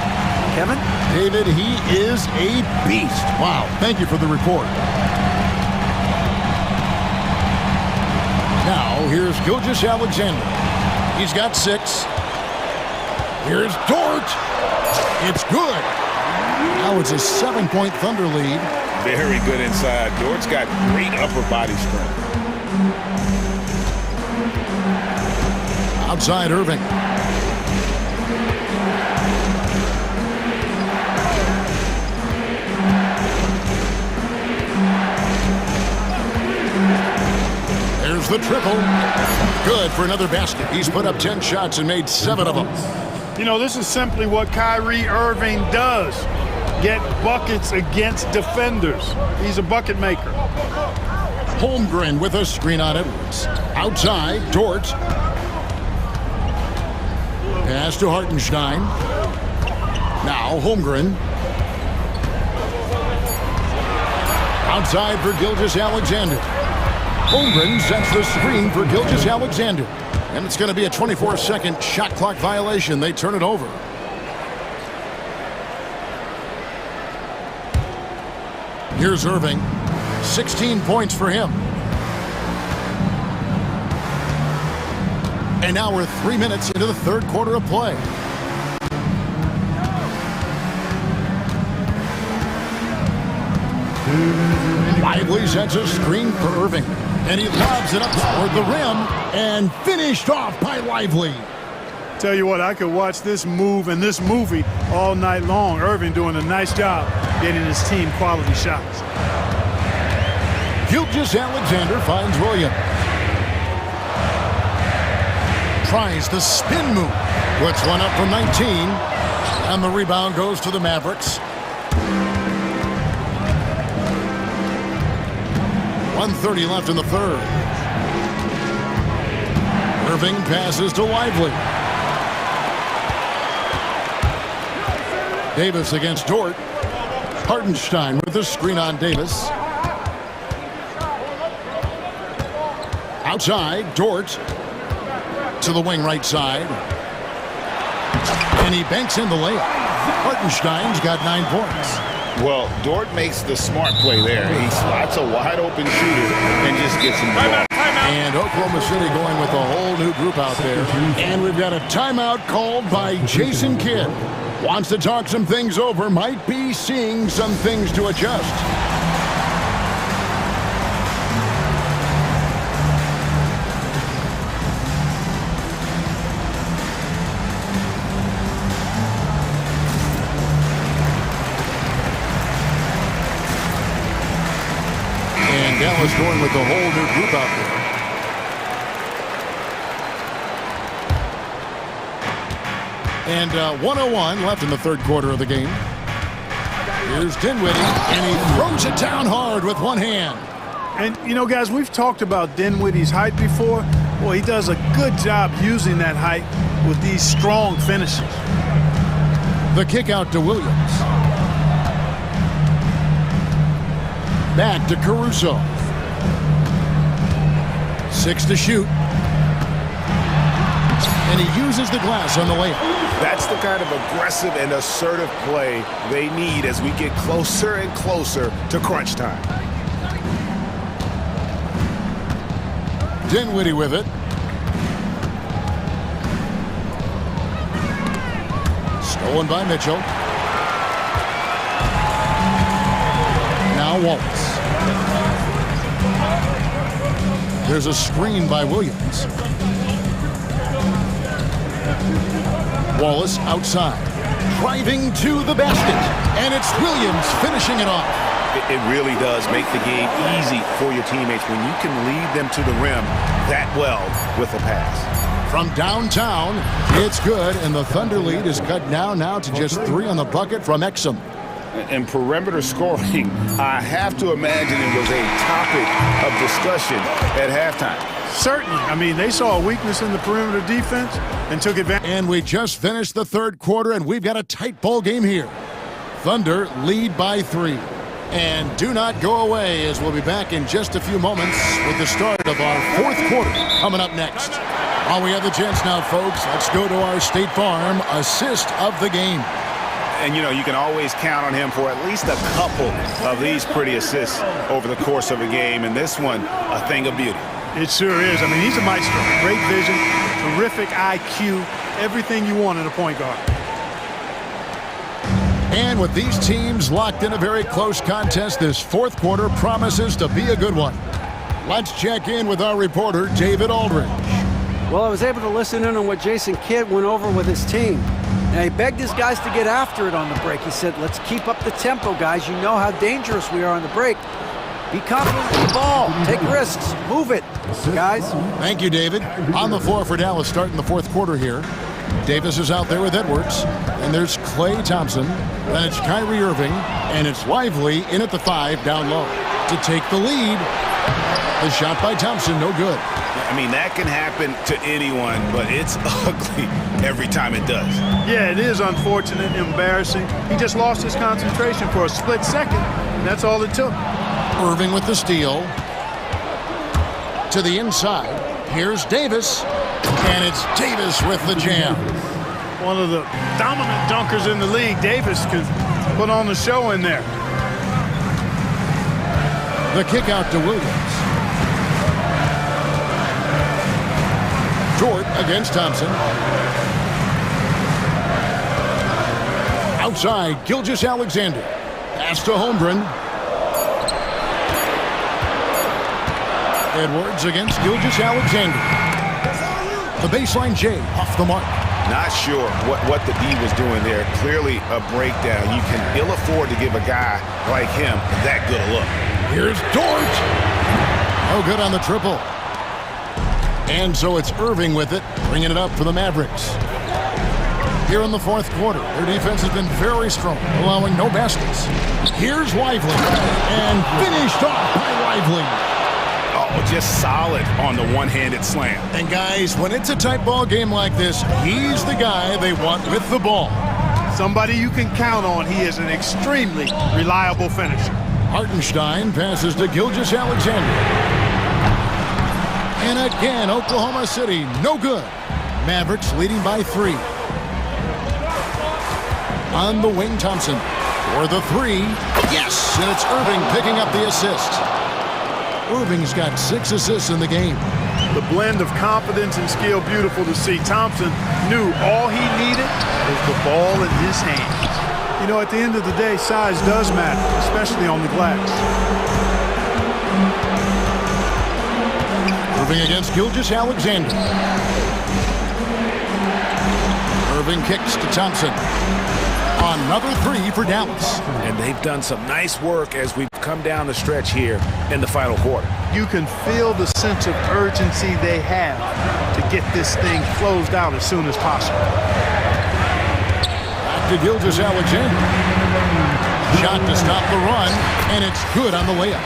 Speaker 4: Kevin?
Speaker 2: David, he is a beast. Wow, thank you for the report. Now, here's Gilgeous-Alexander. He's got 6. Here's Dort. It's good. Now it's a 7-point Thunder lead.
Speaker 5: Very good inside. Dort's got great upper body strength.
Speaker 2: Outside Irving. There's the triple. Good for another basket. He's put up 10 shots and made 7 of them.
Speaker 3: You know, this is simply what Kyrie Irving does. Get buckets against defenders. He's a bucket maker.
Speaker 2: Holmgren with a screen on Edwards. Outside, Dort. Pass to Hartenstein. Now Holmgren. Outside for Gilgeous-Alexander. Holmgren sets the screen for Gilgeous-Alexander. And it's going to be a 24-second shot clock violation. They turn it over. Here's Irving. 16 points for him. And now we're 3 minutes into the third quarter of play. Lively sets a screen for Irving. And he lobs it up toward the rim and finished off by Lively.
Speaker 3: Tell you what, I could watch this move and this movie all night long. Irving doing a nice job getting his team quality shots.
Speaker 2: Gilgeous-Alexander finds Williams. Tries the spin move. Puts one up from 19. And the rebound goes to the Mavericks. 1:30 left in the third. Irving passes to Lively. Davis against Dort. Hartenstein with the screen on Davis. Outside, Dort to the wing right side. And he banks in the layup. Hartenstein's got 9 points.
Speaker 5: Well, Dort makes the smart play there. He slots a wide-open shooter and just gets him going.
Speaker 2: And Oklahoma City going with a whole new group out there. And we've got a timeout called by Jason Kidd. Wants to talk some things over. Might be seeing some things to adjust. Dallas going with the whole new group out there. And 1:01 left in the third quarter of the game. Here's Dinwiddie, and he throws it down hard with one hand.
Speaker 3: And, you know, guys, we've talked about Dinwiddie's height before. Boy, he does a good job using that height with these strong finishes.
Speaker 2: The kick out to Williams. Back to Caruso. 6 to shoot. And he uses the glass on the layup.
Speaker 5: That's the kind of aggressive and assertive play they need as we get closer and closer to crunch time.
Speaker 2: Dinwiddie with it. Stolen by Mitchell. Now Wallace. There's a screen by Williams. Wallace outside. Driving to the basket. And it's Williams finishing it off.
Speaker 5: It really does make the game easy for your teammates when you can lead them to the rim that well with a pass.
Speaker 2: From downtown, it's good, and the Thunder lead is cut down now to just 3 on the bucket from Exum.
Speaker 5: And perimeter scoring, I have to imagine it was a topic of discussion at halftime.
Speaker 3: Certainly. I mean, they saw a weakness in the perimeter defense and took advantage.
Speaker 2: And we just finished the third quarter, and we've got a tight ball game here. Thunder lead by 3. And do not go away, as we'll be back in just a few moments with the start of our fourth quarter coming up next. While we have the chance now, folks, let's go to our State Farm assist of the game.
Speaker 5: And, you know, you can always count on him for at least a couple of these pretty assists over the course of a game. And this one, a thing of beauty.
Speaker 3: It sure is. I mean, he's a maestro. Great vision, terrific IQ, everything you want in a point guard.
Speaker 2: And with these teams locked in a very close contest, this fourth quarter promises to be a good one. Let's check in with our reporter, David Aldridge.
Speaker 4: Well, I was able to listen in on what Jason Kidd went over with his team. And he begged his guys to get after it on the break. He said, let's keep up the tempo, guys. You know how dangerous we are on the break. Be confident in the ball. Take risks. Move it, guys.
Speaker 2: Thank you, David. On the floor for Dallas starting the fourth quarter here. Davis is out there with Edwards. And there's Klay Thompson. Then it's Kyrie Irving. And it's Lively in at the 5 down low to take the lead. The shot by Thompson, no good.
Speaker 5: I mean, that can happen to anyone, but it's ugly every time it does.
Speaker 3: Yeah, it is unfortunate, embarrassing. He just lost his concentration for a split second, and that's all it took.
Speaker 2: Irving with the steal. To the inside. Here's Davis. And it's Davis with the jam.
Speaker 3: One of the dominant dunkers in the league. Davis could put on the show in there.
Speaker 2: The kick out to Williams. Dort against Thompson. Outside, Gilgeous-Alexander. Pass to Holmgren. Edwards against Gilgeous-Alexander. The baseline J off the mark.
Speaker 5: Not sure what the D was doing there. Clearly a breakdown. You can ill afford to give a guy like him that good a look.
Speaker 2: Here's Dort. No good on the triple. And so it's Irving with it, bringing it up for the Mavericks. Here in the fourth quarter, their defense has been very strong, allowing no baskets. Here's Lively, and finished off by Lively.
Speaker 5: Oh, just solid on the one-handed slam.
Speaker 2: And guys, when it's a tight ball game like this, he's the guy they want with the ball.
Speaker 3: Somebody you can count on. He is an extremely reliable finisher.
Speaker 2: Hartenstein passes to Gilgeous-Alexander. And again, Oklahoma City, no good. Mavericks leading by 3. On the wing, Thompson for the 3. Yes, and it's Irving picking up the assist. Irving's got 6 assists in the game.
Speaker 3: The blend of confidence and skill, beautiful to see. Thompson knew all he needed was the ball in his hands. You know, at the end of the day, size does matter, especially on the glass.
Speaker 2: Irving against Gilgeous-Alexander. Irving kicks to Thompson. Another 3 for Dallas.
Speaker 5: And they've done some nice work as we've come down the stretch here in the final quarter.
Speaker 3: You can feel the sense of urgency they have to get this thing closed out as soon as possible.
Speaker 2: Back to Gilgeous-Alexander. Shot to stop the run, and it's good on the layup.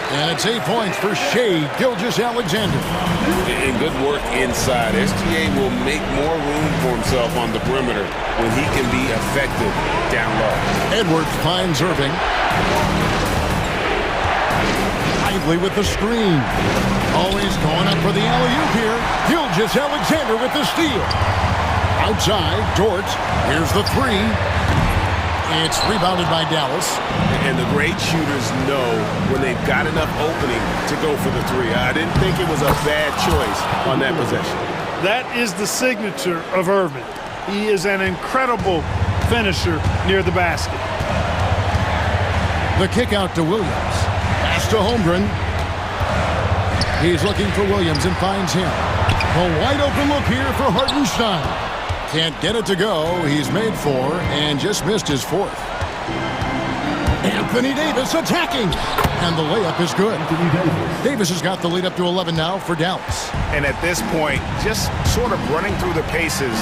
Speaker 2: And it's 8 points for Shea Gilgeous-Alexander.
Speaker 1: And good work inside. SGA will make more room for himself on the perimeter when he can be effective down low.
Speaker 2: Edwards finds Irving. Lively with the screen. Always going up for the alley-oop here. Gilgeous-Alexander with the steal. Outside, Dort. Here's the three. It's rebounded by Dallas.
Speaker 7: And the great shooters know when they've got enough opening to go for the three. I didn't think it was a bad choice on that possession.
Speaker 3: That is the signature of Irving. He is an incredible finisher near the basket.
Speaker 2: The kick out to Williams. Pass to Holmgren. He's looking for Williams and finds him. A wide open look here for Hartenstein. Can't get it to go. He's made four and just missed his fourth. Anthony Davis attacking. And the layup is good. Davis has got the lead up to 11 now for Dallas.
Speaker 5: And at this point, just sort of running through the paces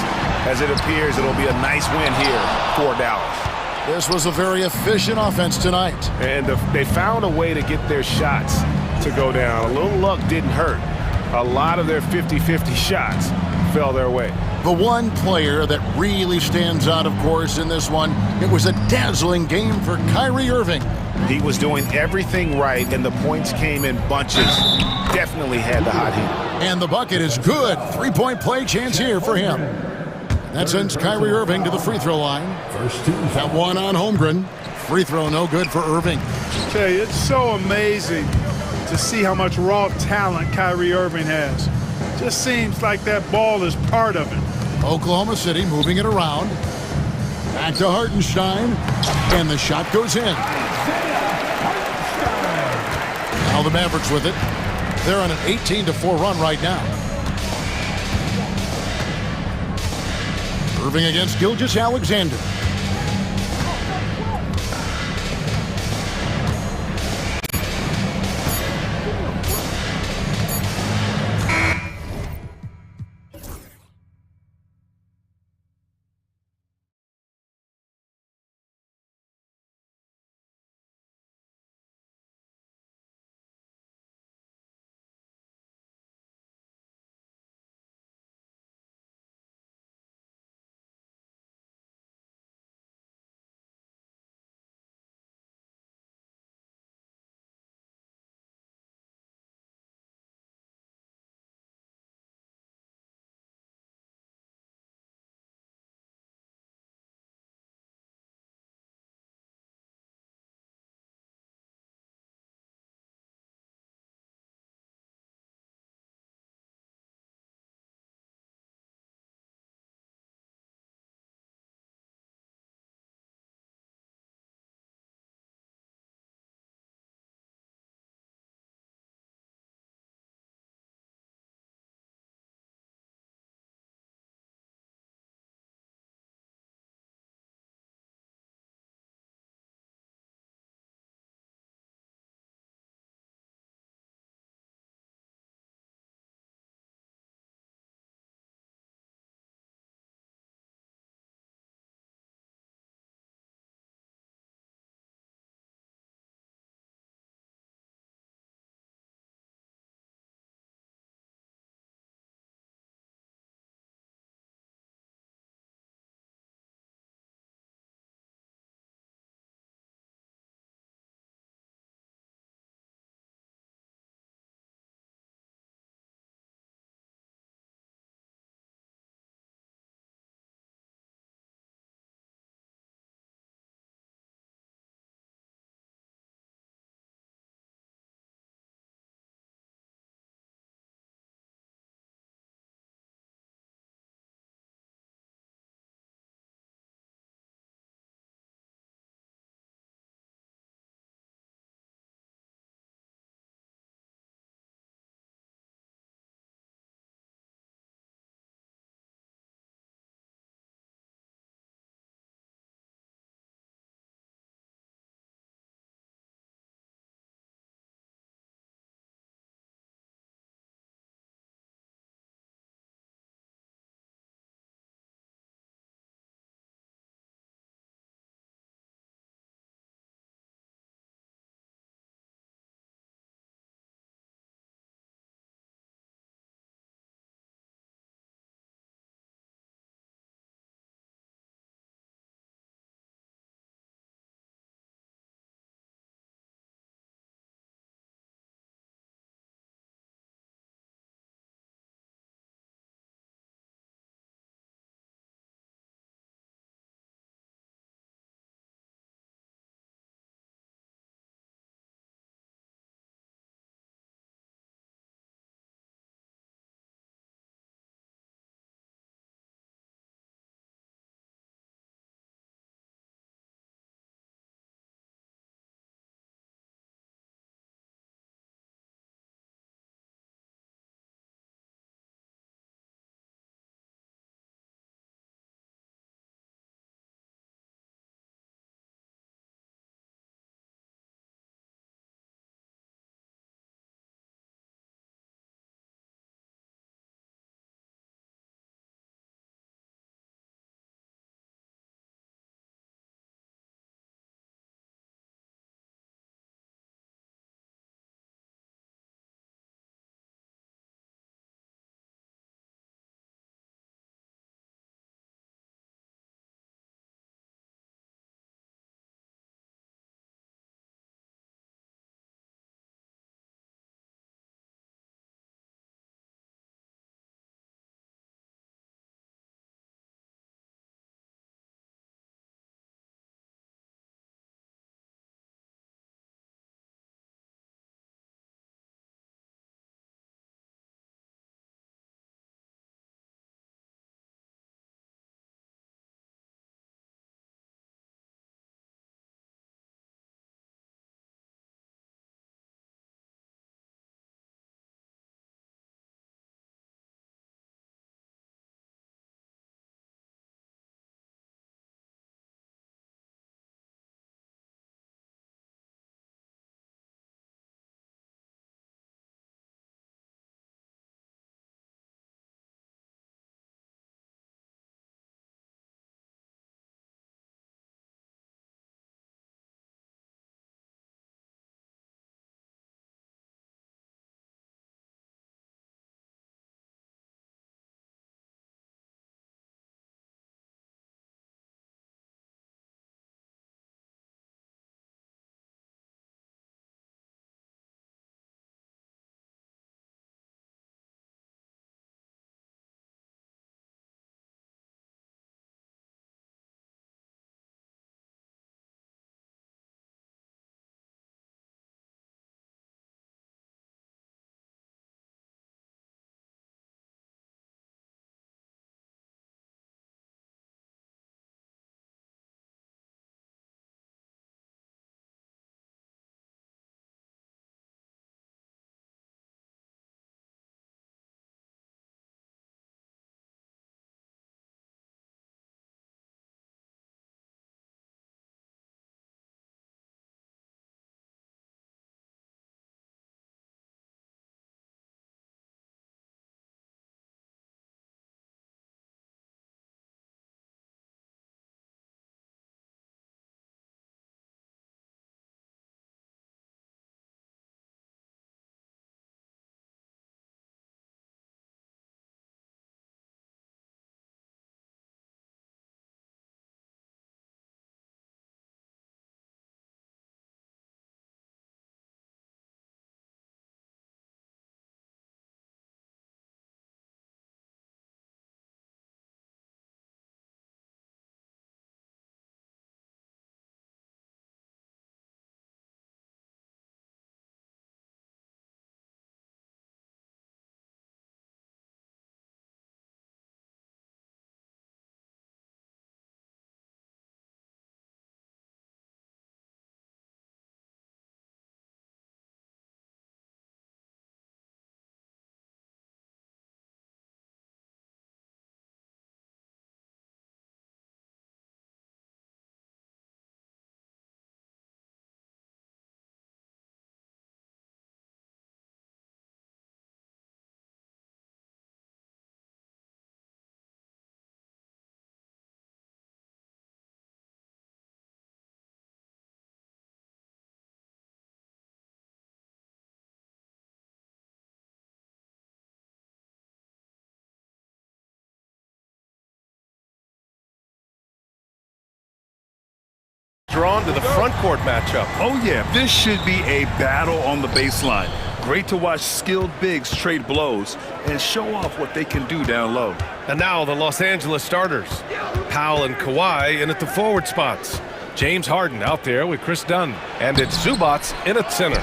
Speaker 5: as it appears it'll be a nice win here for Dallas.
Speaker 2: This was a very efficient offense tonight.
Speaker 7: And they found a way to get their shots to go down. A little luck didn't hurt. A lot of their 50-50 shots fell their way.
Speaker 2: The one player that really stands out, of course, in this one, it was a dazzling game for Kyrie Irving.
Speaker 5: He was doing everything right, and the points came in bunches. Definitely had the hot heat.
Speaker 2: And the bucket is good. Three-point play chance here for him. That sends Kyrie Irving to the free throw line. That one on Holmgren. Free throw no good for Irving.
Speaker 3: Okay, it's so amazing to see how much raw talent Kyrie Irving has. Just seems like that ball is part of it.
Speaker 2: Oklahoma City moving it around. Back to Hartenstein. And the shot goes in. Now the Mavericks with it. They're on an 18-4 run right now. Irving against Gilgeous-Alexander.
Speaker 7: drawn to the front court matchup.
Speaker 8: Oh, yeah, this should be a battle on the baseline. Great to watch skilled bigs trade blows and show off what they can do down low.
Speaker 7: And now the Los Angeles starters. Powell and Kawhi in at the forward spots. James Harden out there with Chris Dunn. And it's Zubats in at center.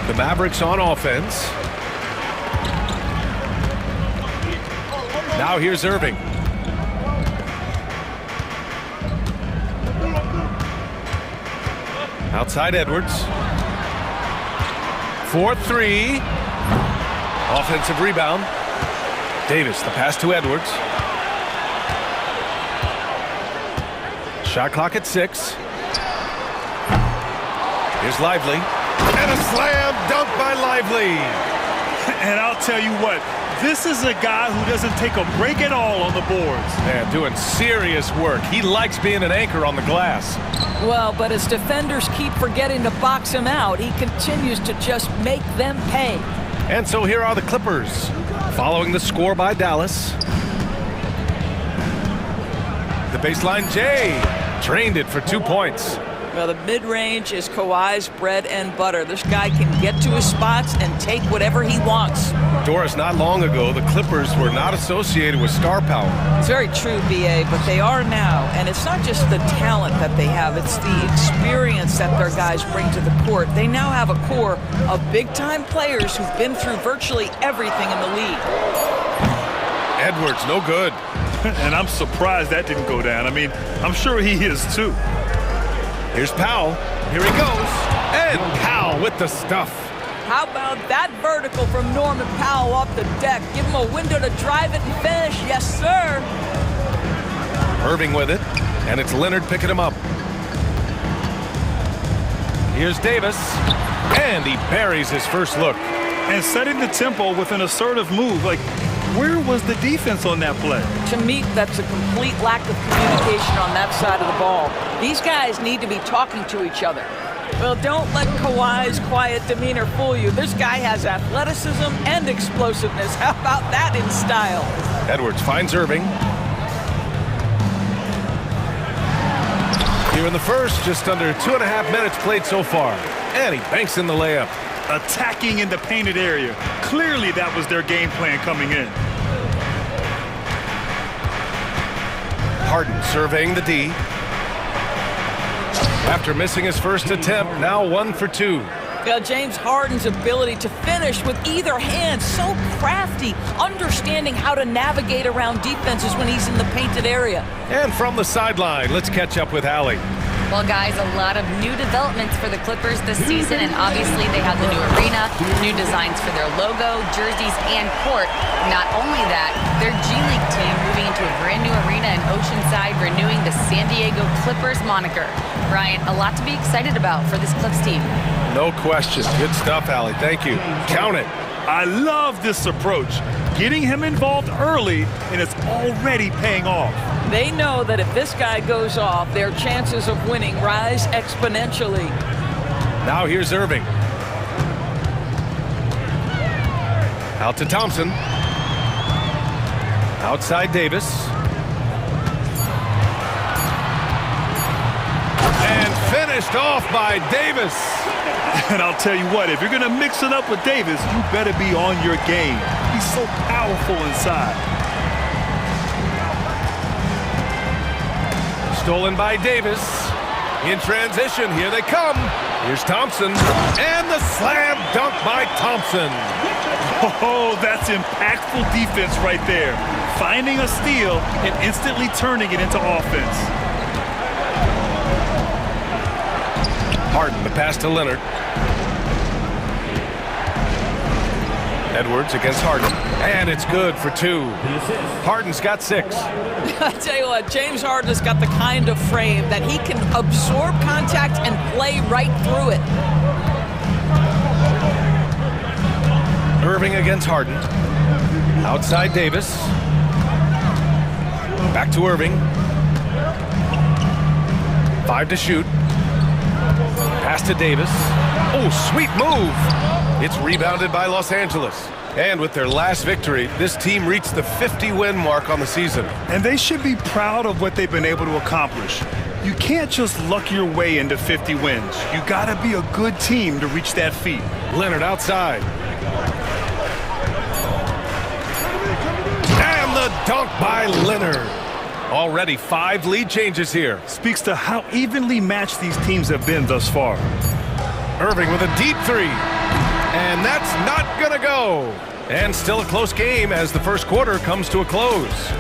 Speaker 7: The Mavericks on offense. Now here's Irving. Outside Edwards. 4-3. Offensive rebound. Davis, the pass to Edwards. Shot clock at 6. Here's Lively. And a slam dunk by Lively.
Speaker 3: And I'll tell you what, this is a guy who doesn't take a break at all on the boards.
Speaker 7: Yeah, doing serious work. He likes being an anchor on the glass.
Speaker 9: Well, but as defenders keep forgetting to box him out, he continues to just make them pay.
Speaker 7: And so here are the Clippers, following the score by Dallas. The baseline, Jay, drained it for 2 points.
Speaker 9: Well, the mid-range is Kawhi's bread and butter. This guy can get to his spots and take whatever he wants.
Speaker 7: Doris, not long ago, the Clippers were not associated with star power.
Speaker 9: It's very true, B.A., but they are now. And it's not just the talent that they have, it's the experience that their guys bring to the court. They now have a core of big-time players who've been through virtually everything in the league.
Speaker 7: Edwards, no good.
Speaker 3: And I'm surprised that didn't go down. I mean, I'm sure he is too.
Speaker 7: Here's Powell. Here he goes. And Powell with the stuff.
Speaker 9: How about that vertical from Norman Powell off the deck? Give him a window to drive it and finish. Yes, sir.
Speaker 7: Irving with it. And it's Leonard picking him up. Here's Davis. And he buries his first look.
Speaker 3: And setting the tempo with an assertive move. Like, where was the defense on that play?
Speaker 9: To me, that's a complete lack of communication on that side of the ball. These guys need to be talking to each other. Well, don't let Kawhi's quiet demeanor fool you. This guy has athleticism and explosiveness. How about that in style?
Speaker 7: Edwards finds Irving. Here in the first, just under 2.5 minutes played so far. And he banks in the layup.
Speaker 3: Attacking in the painted area. Clearly that was their game plan coming in.
Speaker 7: Harden surveying the D. After missing his first attempt, now 1 for 2.
Speaker 9: Now, James Harden's ability to finish with either hand, so crafty, understanding how to navigate around defenses when he's in the painted area.
Speaker 7: And from the sideline, let's catch up with Allie.
Speaker 10: Well, guys, a lot of new developments for the Clippers this season, and obviously they have the new arena, new designs for their logo, jerseys, and court. Not only that, their G League team moving into a brand new arena in Oceanside, renewing the San Diego Clippers moniker. Brian, a lot to be excited about for this Clips team.
Speaker 7: No question. Good stuff, Allie. Thank you. Count it.
Speaker 3: I love this approach. Getting him involved early, and it's already paying off.
Speaker 9: They know that if this guy goes off, their chances of winning rise exponentially.
Speaker 7: Now here's Irving. Out to Thompson. Outside Davis. And finished off by Davis.
Speaker 3: And I'll tell you what, if you're going to mix it up with Davis, you better be on your game. He's so powerful inside.
Speaker 7: Stolen by Davis. In transition, here they come. Here's Thompson. And the slam dunk by Thompson.
Speaker 3: Oh, that's impactful defense right there. Finding a steal and instantly turning it into offense.
Speaker 7: Harden, the pass to Leonard. Edwards against Harden. And it's good for 2. Harden's got 6.
Speaker 9: I tell you what, James Harden has got the kind of frame that he can absorb contact and play right through it.
Speaker 7: Irving against Harden. Outside Davis. Back to Irving. 5 to shoot. Pass to Davis. Oh, sweet move. It's rebounded by Los Angeles. And with their last victory, this team reached the 50-win mark on the season.
Speaker 3: And they should be proud of what they've been able to accomplish.
Speaker 8: You can't just luck your way into 50 wins. You gotta be a good team to reach that feat.
Speaker 7: Leonard outside. And the dunk by Leonard. Already 5 lead changes here.
Speaker 8: Speaks to how evenly matched these teams have been thus far.
Speaker 7: Irving with a deep 3. And that's not gonna go. And still a close game as the first quarter comes to a close.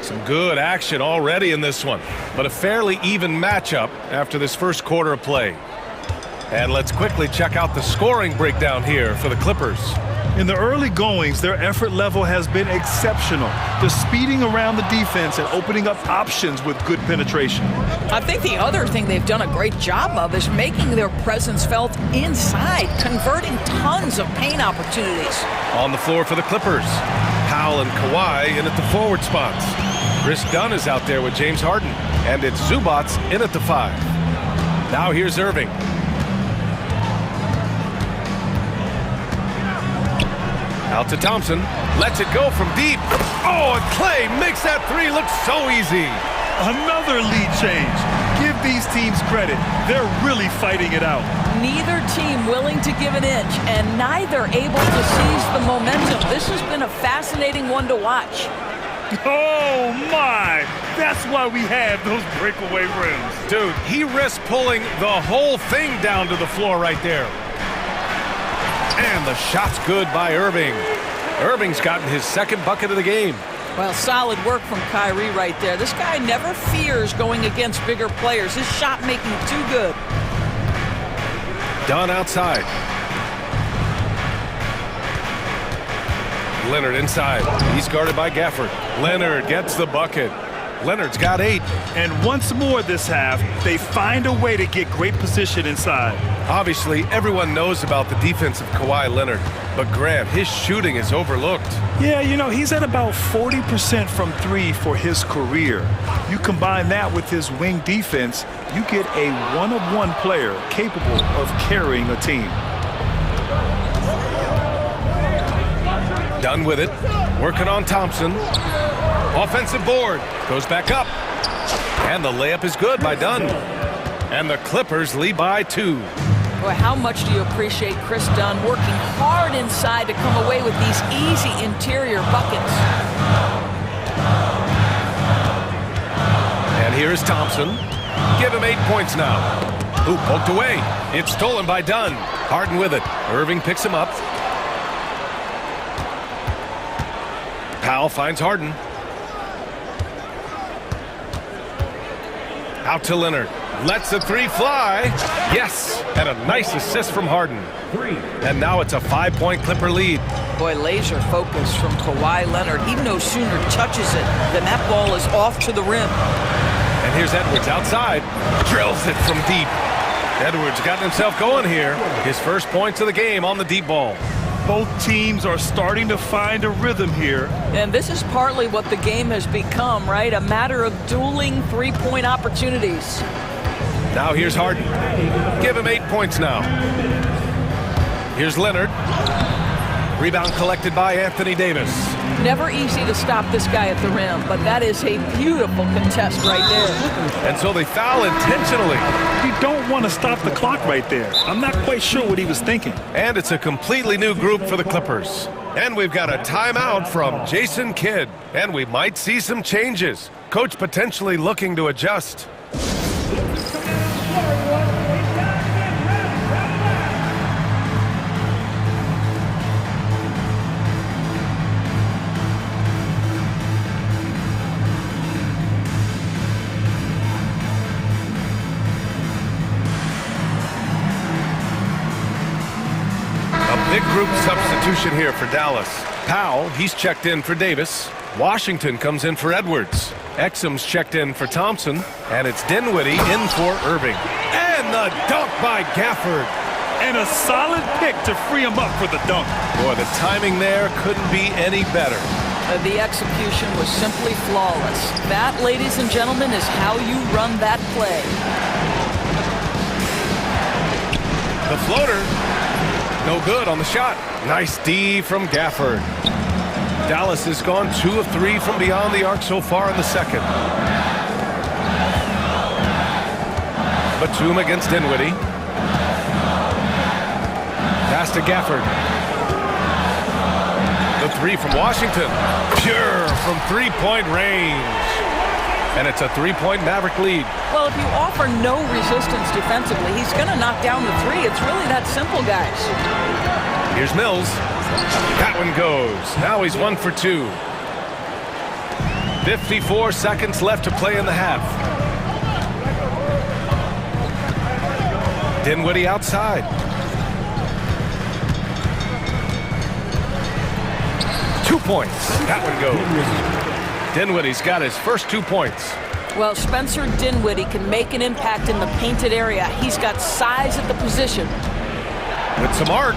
Speaker 7: Some good action already in this one, but a fairly even matchup after this first quarter of play. And let's quickly check out the scoring breakdown here for the Clippers.
Speaker 8: In the early goings, their effort level has been exceptional. They're speeding around the defense and opening up options with good penetration.
Speaker 9: I think the other thing they've done a great job of is making their presence felt inside, converting tons of paint opportunities.
Speaker 7: On the floor for the Clippers, Powell and Kawhi in at the forward spots. Chris Dunn is out there with James Harden, and it's Zubats in at the 5. Now here's Irving. Out to Thompson, lets it go from deep. Oh, and Clay makes that 3 look so easy.
Speaker 8: Another lead change. Give these teams credit. They're really fighting it out.
Speaker 9: Neither team willing to give an inch, and neither able to seize the momentum. This has been a fascinating one to watch.
Speaker 8: Oh, my! That's why we have those breakaway rims.
Speaker 7: Dude, he risked pulling the whole thing down to the floor right there. And the shot's good by Irving. Irving's gotten his 2nd bucket of the game.
Speaker 9: Well, solid work from Kyrie right there. This guy never fears going against bigger players. His shot making too good.
Speaker 7: Dunn outside. Leonard inside. He's guarded by Gafford. Leonard gets the bucket. Leonard's got 8.
Speaker 8: And once more this half, they find a way to get great position inside.
Speaker 7: Obviously, everyone knows about the defense of Kawhi Leonard, but Grant, his shooting is overlooked.
Speaker 8: Yeah, you know, he's at about 40% from 3 for his career. You combine that with his wing defense, you get a one-of-one player capable of carrying a team.
Speaker 7: Dunn with it, working on Thompson. Offensive board, goes back up. And the layup is good by Dunn. And the Clippers lead by 2.
Speaker 9: Boy, how much do you appreciate Chris Dunn working hard inside to come away with these easy interior buckets.
Speaker 7: And here's Thompson. Give him 8 points now. Ooh, poked away. It's stolen by Dunn. Harden with it. Irving picks him up. Powell finds Harden. Out to Leonard. Lets the 3 fly. Yes, and a nice assist from Harden. And now it's a 5-point Clipper lead.
Speaker 9: Boy, laser focus from Kawhi Leonard. He no sooner touches it than that ball is off to the rim.
Speaker 7: And here's Edwards outside. Drills it from deep. Edwards got himself going here. His first points of the game on the deep ball.
Speaker 8: Both teams are starting to find a rhythm here.
Speaker 9: And this is partly what the game has become, right? A matter of dueling 3-point opportunities.
Speaker 7: Now here's Harden. Give him 8 points now. Here's Leonard. Rebound collected by Anthony Davis.
Speaker 9: Never easy to stop this guy at the rim, but that is a beautiful contest right there.
Speaker 7: And so they foul intentionally.
Speaker 8: You don't want to stop the clock right there. I'm not quite sure what he was thinking.
Speaker 7: And it's a completely new group for the Clippers. And we've got a timeout from Jason Kidd. And we might see some changes. Coach potentially looking to adjust. Big group substitution here for Dallas. Powell, he's checked in for Davis. Washington comes in for Edwards. Exum's checked in for Thompson. And it's Dinwiddie in for Irving. And the dunk by Gafford.
Speaker 8: And a solid pick to free him up for the dunk.
Speaker 7: Boy, the timing there couldn't be any better.
Speaker 9: The execution was simply flawless. That, ladies and gentlemen, is how you run that play.
Speaker 7: The floater. No good on the shot. Nice D from Gafford. Dallas has gone 2 of 3 from beyond the arc so far in the second. Batum against Dinwiddie. Pass to Gafford. The 3 from Washington. Pure from three-point range. And it's a 3-point Maverick lead.
Speaker 9: Well, if you offer no resistance defensively, he's going to knock down the 3. It's really that simple, guys.
Speaker 7: Here's Mills. That one goes. Now he's 1 for 2. 54 seconds left to play in the half. Dinwiddie outside. 2 points. That one goes. Dinwiddie's got his first 2 points.
Speaker 9: Well, Spencer Dinwiddie can make an impact in the painted area. He's got size at the position.
Speaker 7: With some arc.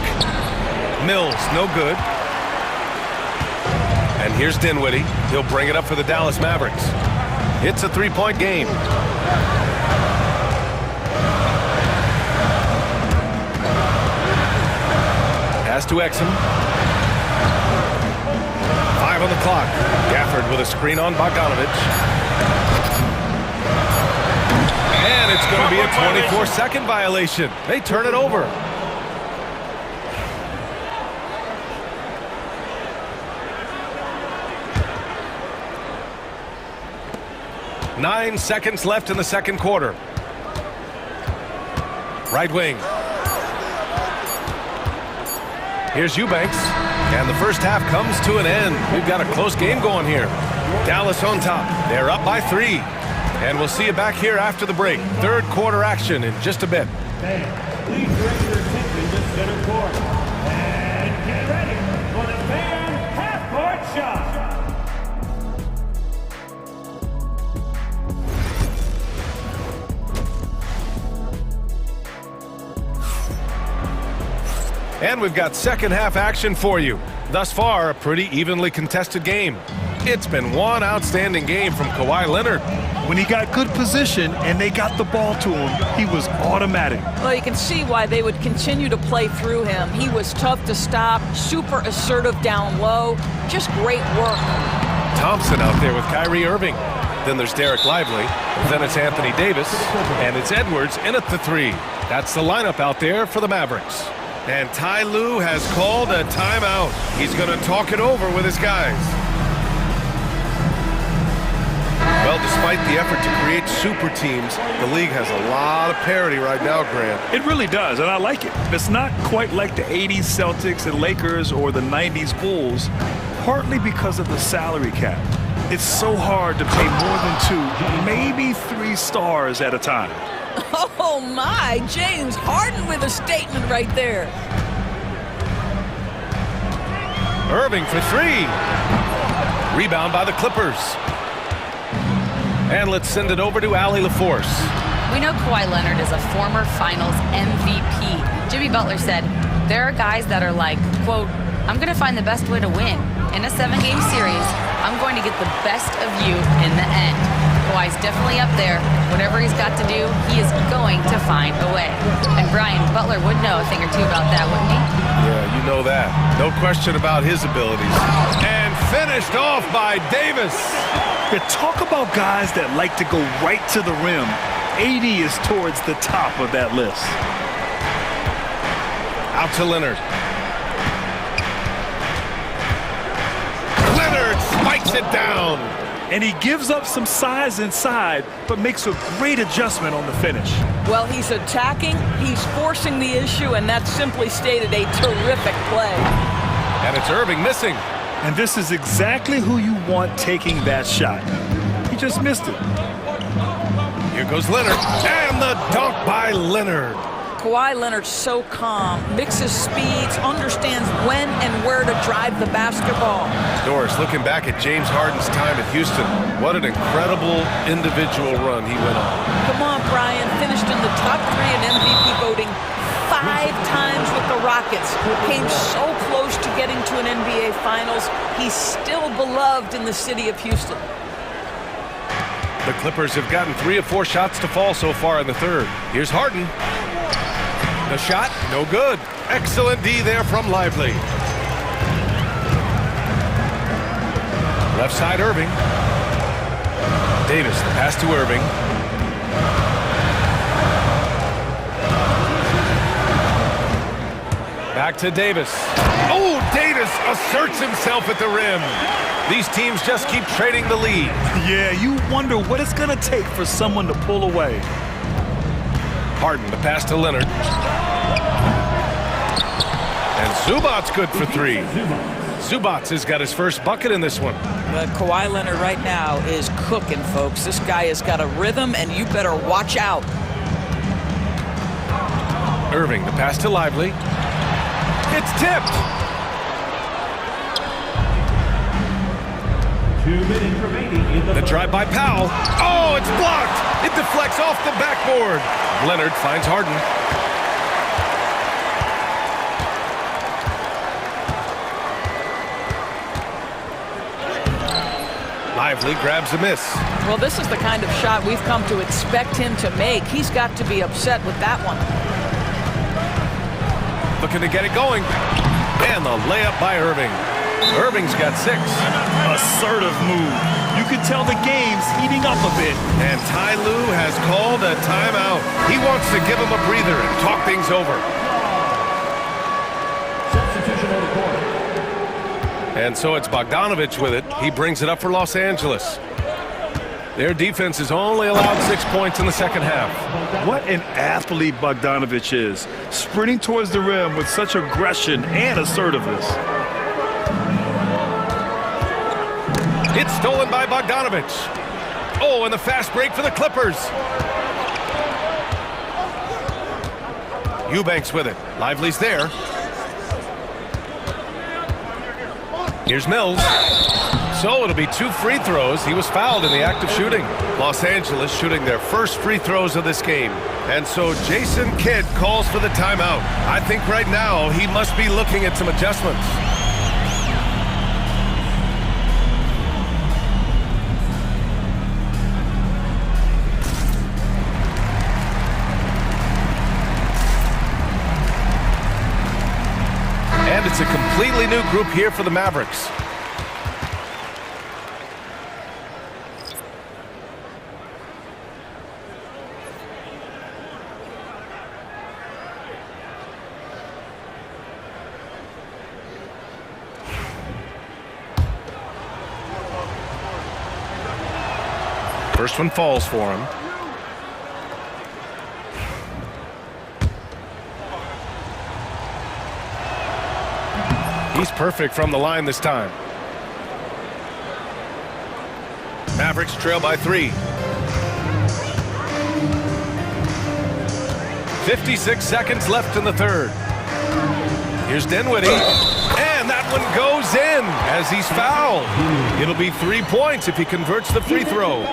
Speaker 7: Mills, no good. And here's Dinwiddie. He'll bring it up for the Dallas Mavericks. It's a 3-point game. Pass to Exum. 5 on the clock. Gafford with a screen on Bogdanovich. And it's going to be a 24-second violation. They turn it over. Nine seconds left in the second quarter. Right wing. Here's Eubanks. And the first half comes to an end. We've got a close game going here. Dallas on top. They're up by 3. And we'll see you back here after the break. Third quarter action in just a bit.
Speaker 6: Please direct your attention to center court. And get ready for the fan half-court shot.
Speaker 7: And we've got second half action for you. Thus far, a pretty evenly contested game. It's been one outstanding game from Kawhi Leonard.
Speaker 8: When he got good position and they got the ball to him, he was automatic.
Speaker 9: Well, you can see why they would continue to play through him. He was tough to stop, super assertive down low. Just great work.
Speaker 7: Thompson out there with Kyrie Irving. Then there's Derek Lively. Then it's Anthony Davis. And it's Edwards in at the 3. That's the lineup out there for the Mavericks. And Ty Lue has called a timeout. He's going to talk it over with his guys. Well, despite the effort to create super teams, the league has a lot of parity right now, Grant.
Speaker 8: It really does, and I like it. It's not quite like the 80s Celtics and Lakers or the 90s Bulls, partly because of the salary cap. It's so hard to pay more than 2, maybe 3 stars at a time.
Speaker 9: Oh, my. James Harden with a statement right there.
Speaker 7: Irving for 3. Rebound by the Clippers. And let's send it over to Allie LaForce.
Speaker 10: We know Kawhi Leonard is a former Finals MVP. Jimmy Butler said, there are guys that are like, quote, I'm going to find the best way to win. In a 7-game series, I'm going to get the best of you in the end. Kawhi's definitely up there. Whatever he's got to do, he is going to find a way. And Brian, Butler would know a thing or two about that, wouldn't he?
Speaker 7: Yeah, you know that. No question about his abilities. And finished off by Davis.
Speaker 8: Yeah, talk about guys that like to go right to the rim. AD is towards the top of that list.
Speaker 7: Out to Leonard. Leonard spikes it down.
Speaker 8: And he gives up some size inside, but makes a great adjustment on the finish.
Speaker 9: Well, he's attacking, he's forcing the issue, and that's simply stated a terrific play.
Speaker 7: And it's Irving missing.
Speaker 8: And this is exactly who you want taking that shot. He just missed it.
Speaker 7: Here goes Leonard. And the dunk by Leonard.
Speaker 9: Kawhi Leonard's so calm, mixes speeds, understands when and where to drive the basketball.
Speaker 7: Doris, looking back at James Harden's time at Houston, what an incredible individual run he went on.
Speaker 9: Come on, Brian. Finished in the top 3 in MVP voting 5 times with the Rockets. Came so close to getting to an NBA Finals. He's still beloved in the city of Houston.
Speaker 7: The Clippers have gotten 3 of 4 shots to fall so far in the third. Here's Harden. The shot, no good. Excellent D there from Lively. Left side, Irving. Davis, the pass to Irving. Back to Davis. Oh, Davis asserts himself at the rim. These teams just keep trading the lead.
Speaker 8: Yeah, you wonder what it's going to take for someone to pull away.
Speaker 7: Harden, the pass to Leonard. And Zubac's good for three. Zubac has got his first bucket in this one.
Speaker 9: Kawhi Leonard right now is cooking, folks. This guy has got a rhythm, and you better watch out.
Speaker 7: Irving, the pass to Lively. It's tipped.
Speaker 6: 2 minutes remaining in
Speaker 7: The drive by Powell. Oh, it's blocked. It deflects off the backboard. Leonard finds Harden. Lively grabs a miss.
Speaker 9: Well, this is the kind of shot we've come to expect him to make. He's got to be upset with that one.
Speaker 7: Looking to get it going. And the layup by Irving. Irving's got 6.
Speaker 8: Assertive move. You can tell the game's heating up a bit.
Speaker 7: And Ty Lue has called a timeout. He wants to give him a breather and talk things over.
Speaker 6: substitution on the court.
Speaker 7: And so it's Bogdanovich with it. He brings it up for Los Angeles. Their defense has only allowed 6 points in the second half.
Speaker 8: What an athlete Bogdanovich is, sprinting towards the rim with such aggression and assertiveness.
Speaker 7: It's stolen by Bogdanovich. Oh, and the fast break for the Clippers. Eubanks with it. Lively's there. Here's Mills. So it'll be 2 free throws. He was fouled in the act of shooting. Los Angeles shooting their first free throws of this game. And so Jason Kidd calls for the timeout. I think right now he must be looking at some adjustments. And it's a completely new group here for the Mavericks. First one falls for him. He's perfect from the line this time. Mavericks trail by 3. 56 seconds left in the third. Here's Dinwiddie. And that one goes in as he's fouled. It'll be 3 points if he converts the free throw.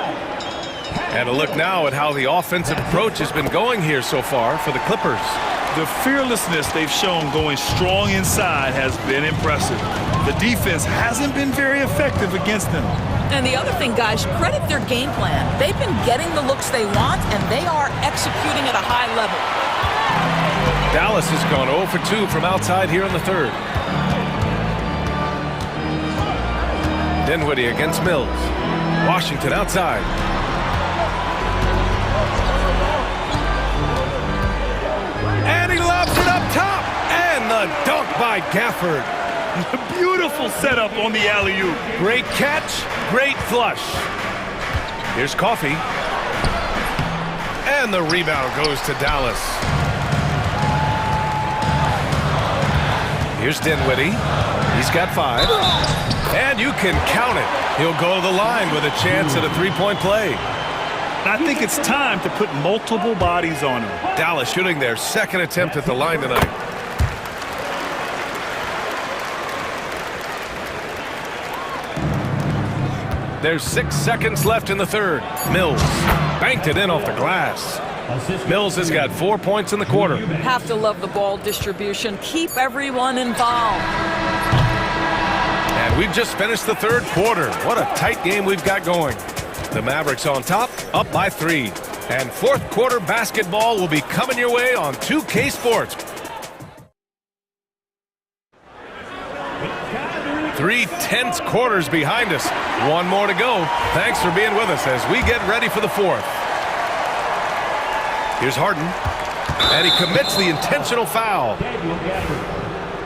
Speaker 7: And a look now at how the offensive approach has been going here so far for the Clippers.
Speaker 8: The fearlessness they've shown going strong inside has been impressive. The defense hasn't been very effective against them.
Speaker 9: And the other thing, guys, credit their game plan. They've been getting the looks they want, and they are executing at a high level.
Speaker 7: Dallas has gone 0 for 2 from outside here in the third. Dinwiddie against Mills. Washington outside. And he lobs it up top. And the dunk by Gafford.
Speaker 8: Beautiful setup on the alley-oop.
Speaker 7: Great catch, great flush. Here's Coffey. And the rebound goes to Dallas. Here's Dinwiddie. He's got 5. And you can count it. He'll go to the line with a chance at a 3-point play.
Speaker 8: I think it's time to put multiple bodies on him.
Speaker 7: Dallas shooting their second attempt at the line tonight. There's 6 seconds left in the third. Mills banked it in off the glass. Mills has got 4 points in the quarter.
Speaker 9: Have to love the ball distribution. Keep everyone involved.
Speaker 7: And we've just finished the third quarter. What a tight game we've got going. The Mavericks on top, up by 3. And fourth quarter basketball will be coming your way on 2K Sports. 3 tense quarters behind us. One more to go. Thanks for being with us as we get ready for the fourth. Here's Harden. And he commits the intentional foul.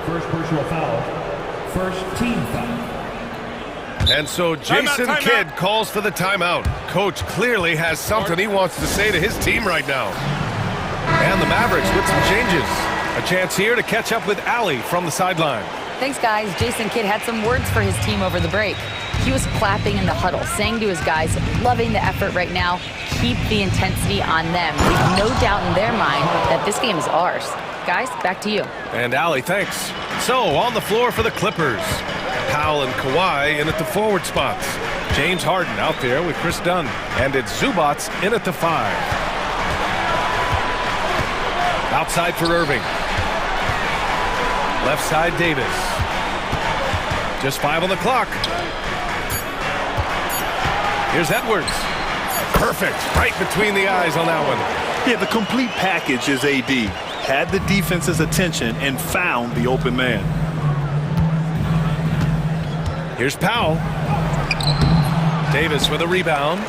Speaker 6: First personal foul. First team foul.
Speaker 7: And so Jason Kidd calls for the timeout. Coach clearly has something he wants to say to his team right now. And the Mavericks with some changes. A chance here to catch up with Allie from the sideline.
Speaker 10: Thanks, guys. Jason Kidd had some words for his team over the break. He was clapping in the huddle, saying to his guys, loving the effort right now, keep the intensity on them. Leave no doubt in their mind that this game is ours. Guys, back to you.
Speaker 7: And Allie, thanks. So, on the floor for the Clippers. Powell and Kawhi in at the forward spots. James Harden out there with Chris Dunn. And it's Zubats in at the 5. Outside for Irving. Left side, Davis. Just 5 on the clock. Here's Edwards. Perfect. Right between the eyes on that one.
Speaker 8: Yeah, the complete package is AD. Had the defense's attention and found the open man.
Speaker 7: Here's Powell. Davis with a rebound.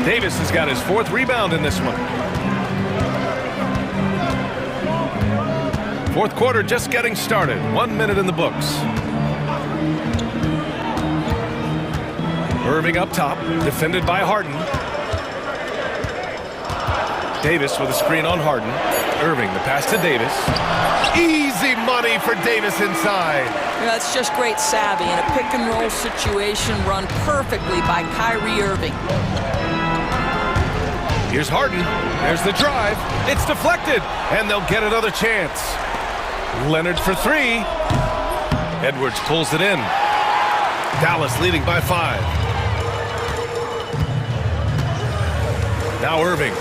Speaker 7: Davis has got his 4th rebound in this one. 4th quarter just getting started. 1 minute in the books. Irving up top, defended by Harden. Davis with a screen on Harden. Irving, the pass to Davis. Easy money for Davis inside.
Speaker 9: That's just great savvy in a pick-and-roll situation run perfectly by Kyrie Irving.
Speaker 7: Here's Harden. There's the drive. It's deflected, and they'll get another chance. Leonard for 3. Edwards pulls it in. Dallas leading by 5. Now Irving.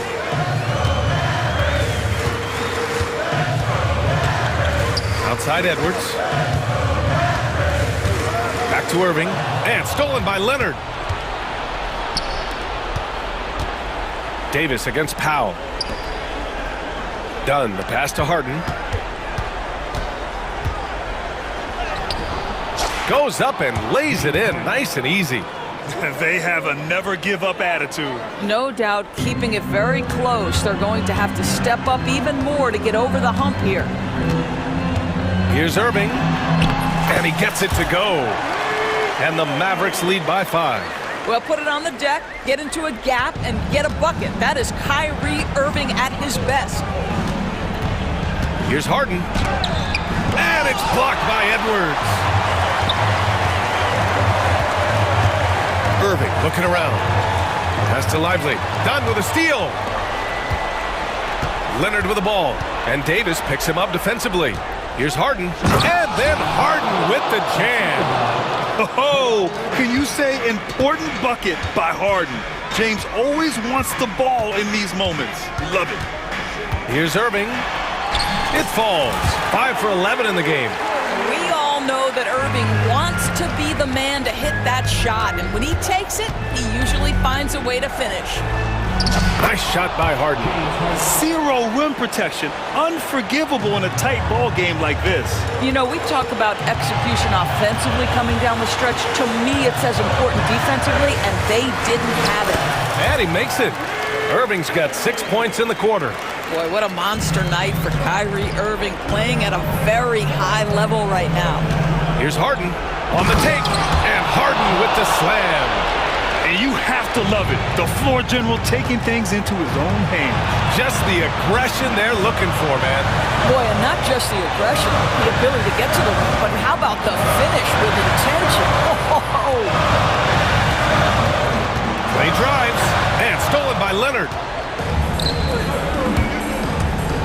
Speaker 7: Outside Edwards. Back to Irving. And stolen by Leonard. Davis against Powell. Dunn, the pass to Harden. Goes up and lays it in, nice and easy.
Speaker 8: They have a never-give-up attitude.
Speaker 9: No doubt, keeping it very close. They're going to have to step up even more to get over the hump here.
Speaker 7: Here's Irving, and he gets it to go. And the Mavericks lead by 5.
Speaker 9: Well, put it on the deck, get into a gap, and get a bucket. That is Kyrie Irving at his best.
Speaker 7: Here's Harden, and it's blocked by Edwards. Irving looking around. Pass to Lively. Dunn with a steal. Leonard with the ball. And Davis picks him up defensively. Here's Harden. And then Harden with the jam.
Speaker 8: Oh, can you say important bucket by Harden? James always wants the ball in these moments. Love it.
Speaker 7: Here's Irving. It falls. 5 for 11 in the game.
Speaker 9: We all know that Irving wants to be the man to hit that shot, and when he takes it, he usually finds a way to finish.
Speaker 7: Nice shot by Harden.
Speaker 8: 0 rim protection. Unforgivable in a tight ball game like this.
Speaker 9: You know, we talk about execution offensively coming down the stretch. To me, it's as important defensively, and they didn't have it.
Speaker 7: And he makes it. Irving's got 6 points in the quarter.
Speaker 9: Boy, what a monster night for Kyrie Irving, playing at a very high level right now.
Speaker 7: Here's Harden on the take, and Harden with the slam.
Speaker 8: And you have to love it. The floor general taking things into his own hands.
Speaker 7: Just the aggression they're looking for, man.
Speaker 9: Boy, and not just the aggression, the ability to get to the rim, but how about the finish with intention? Oh.
Speaker 7: Play drives, and stolen by Leonard.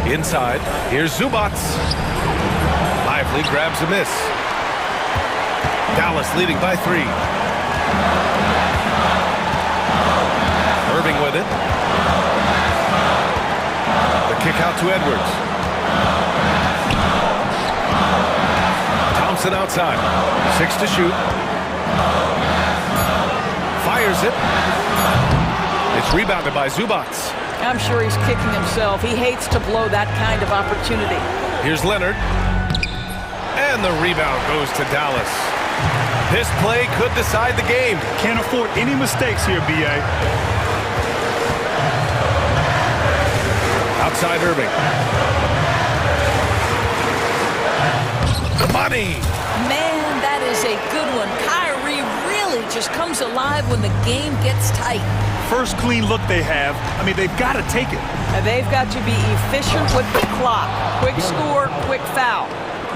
Speaker 7: Inside, here's Zubats. Lively grabs a miss. Dallas leading by 3. Irving with it. The kick out to Edwards. Thompson outside. 6 to shoot. Fires it. It's rebounded by Zubats.
Speaker 9: I'm sure he's kicking himself. He hates to blow that kind of opportunity.
Speaker 7: Here's Leonard. And the rebound goes to Dallas. This play could decide the game.
Speaker 8: Can't afford any mistakes here, B.A.
Speaker 7: Outside Irving. The money.
Speaker 9: Man, that is a good one. Kyrie really just comes alive when the game gets tight.
Speaker 8: First clean look they have. I mean, they've got to take it.
Speaker 9: And they've got to be efficient with the clock. Quick score, quick foul.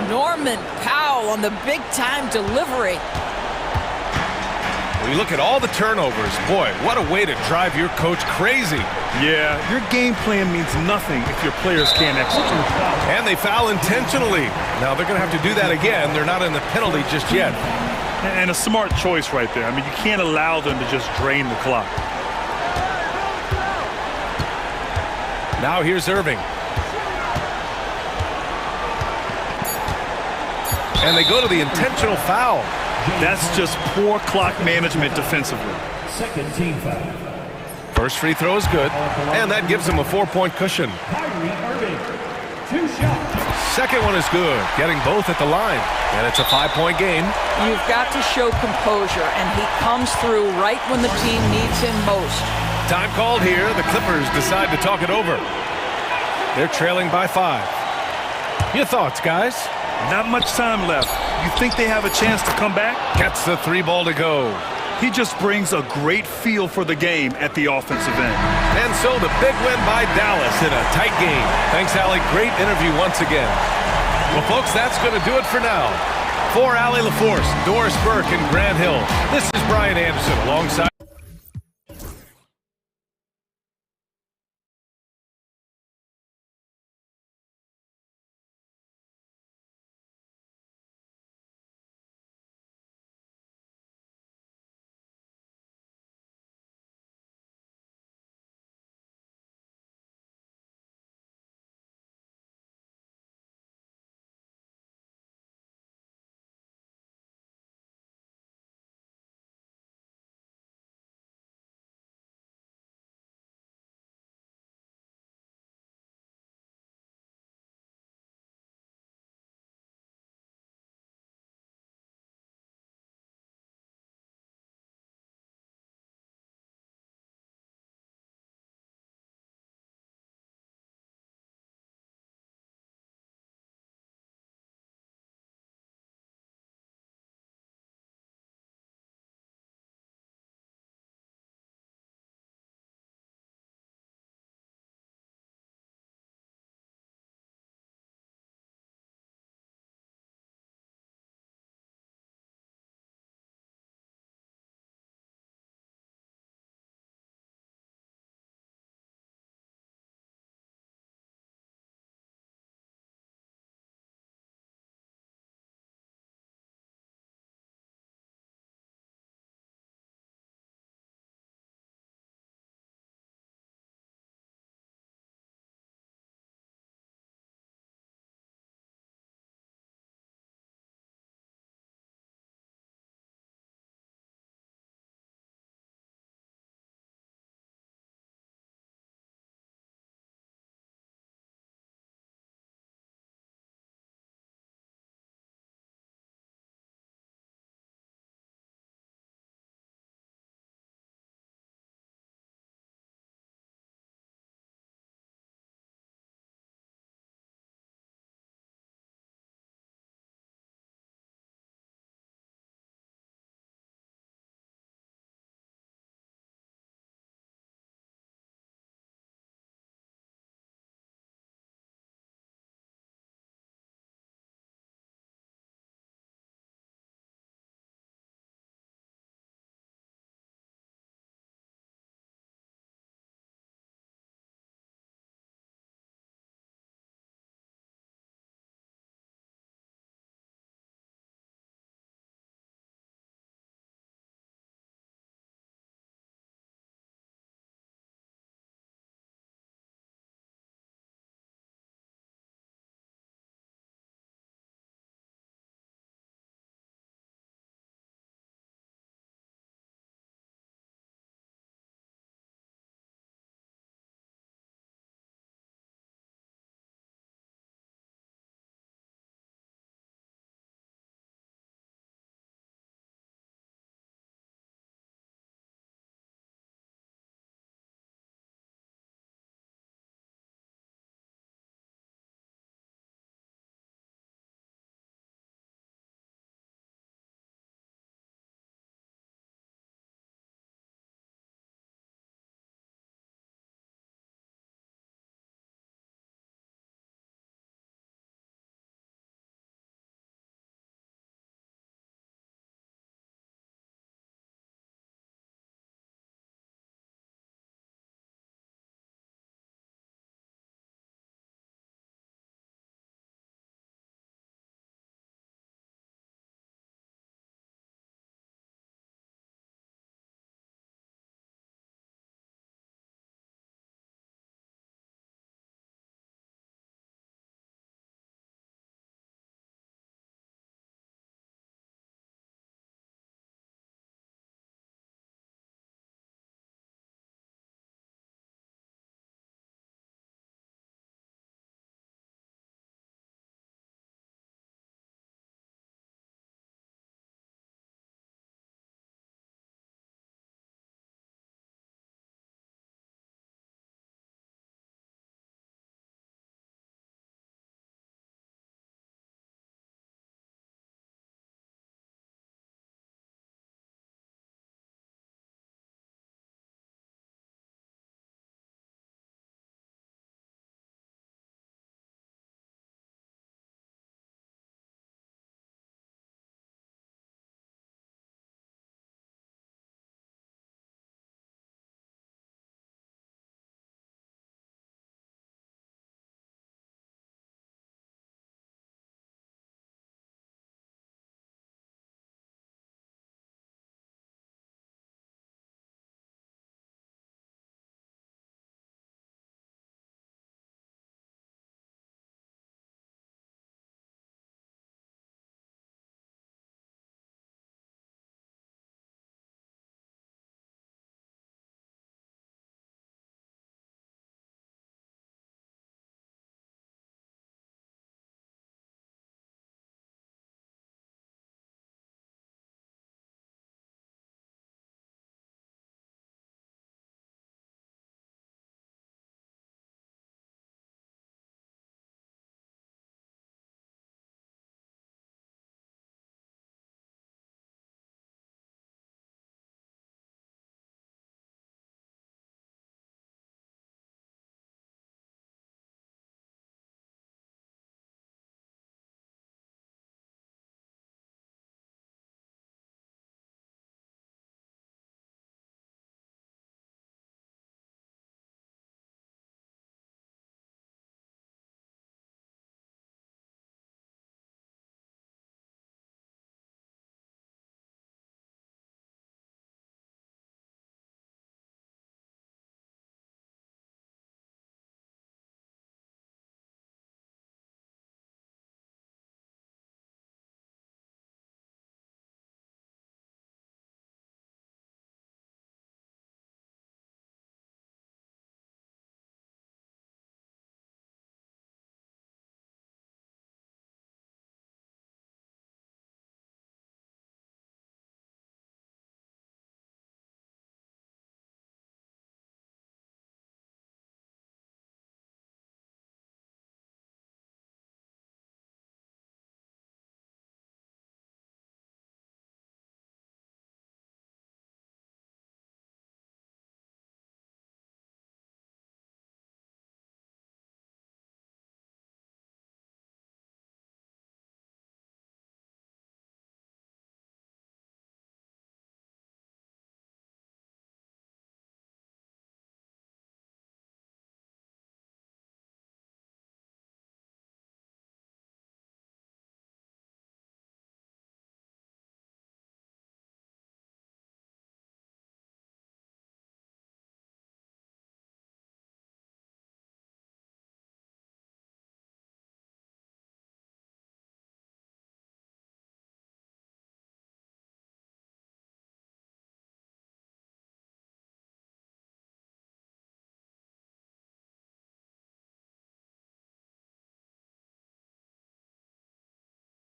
Speaker 9: Norman Powell on the big-time delivery.
Speaker 7: When you look at all the turnovers, boy, what a way to drive your coach crazy.
Speaker 8: Yeah, your game plan means nothing if your players can't execute.
Speaker 7: And they foul intentionally. Now they're going to have to do that again. They're not in the penalty just yet.
Speaker 8: And a smart choice right there. I mean, you can't allow them to just drain the clock.
Speaker 7: Now here's Irving. And they go to the intentional foul.
Speaker 8: That's just poor clock management defensively.
Speaker 6: Second team foul.
Speaker 7: First free throw is good, and that gives them a 4-point cushion.
Speaker 6: Kyrie Irving. 2 shots.
Speaker 7: Second one is good, getting both at the line. And it's a 5-point game.
Speaker 9: You've got to show composure, and he comes through right when the team needs him most.
Speaker 7: Time called here. The Clippers decide to talk it over. They're trailing by 5. Your thoughts, guys?
Speaker 8: Not much time left. You think they have a chance to come back?
Speaker 7: Gets the 3 ball to go.
Speaker 8: He just brings a great feel for the game at the offensive end.
Speaker 7: And so the big win by Dallas in a tight game. Thanks, Allie. Great interview once again. Well, folks, that's going to do it for now. For Allie LaForce, Doris Burke, and Grant Hill, this is Brian Anderson alongside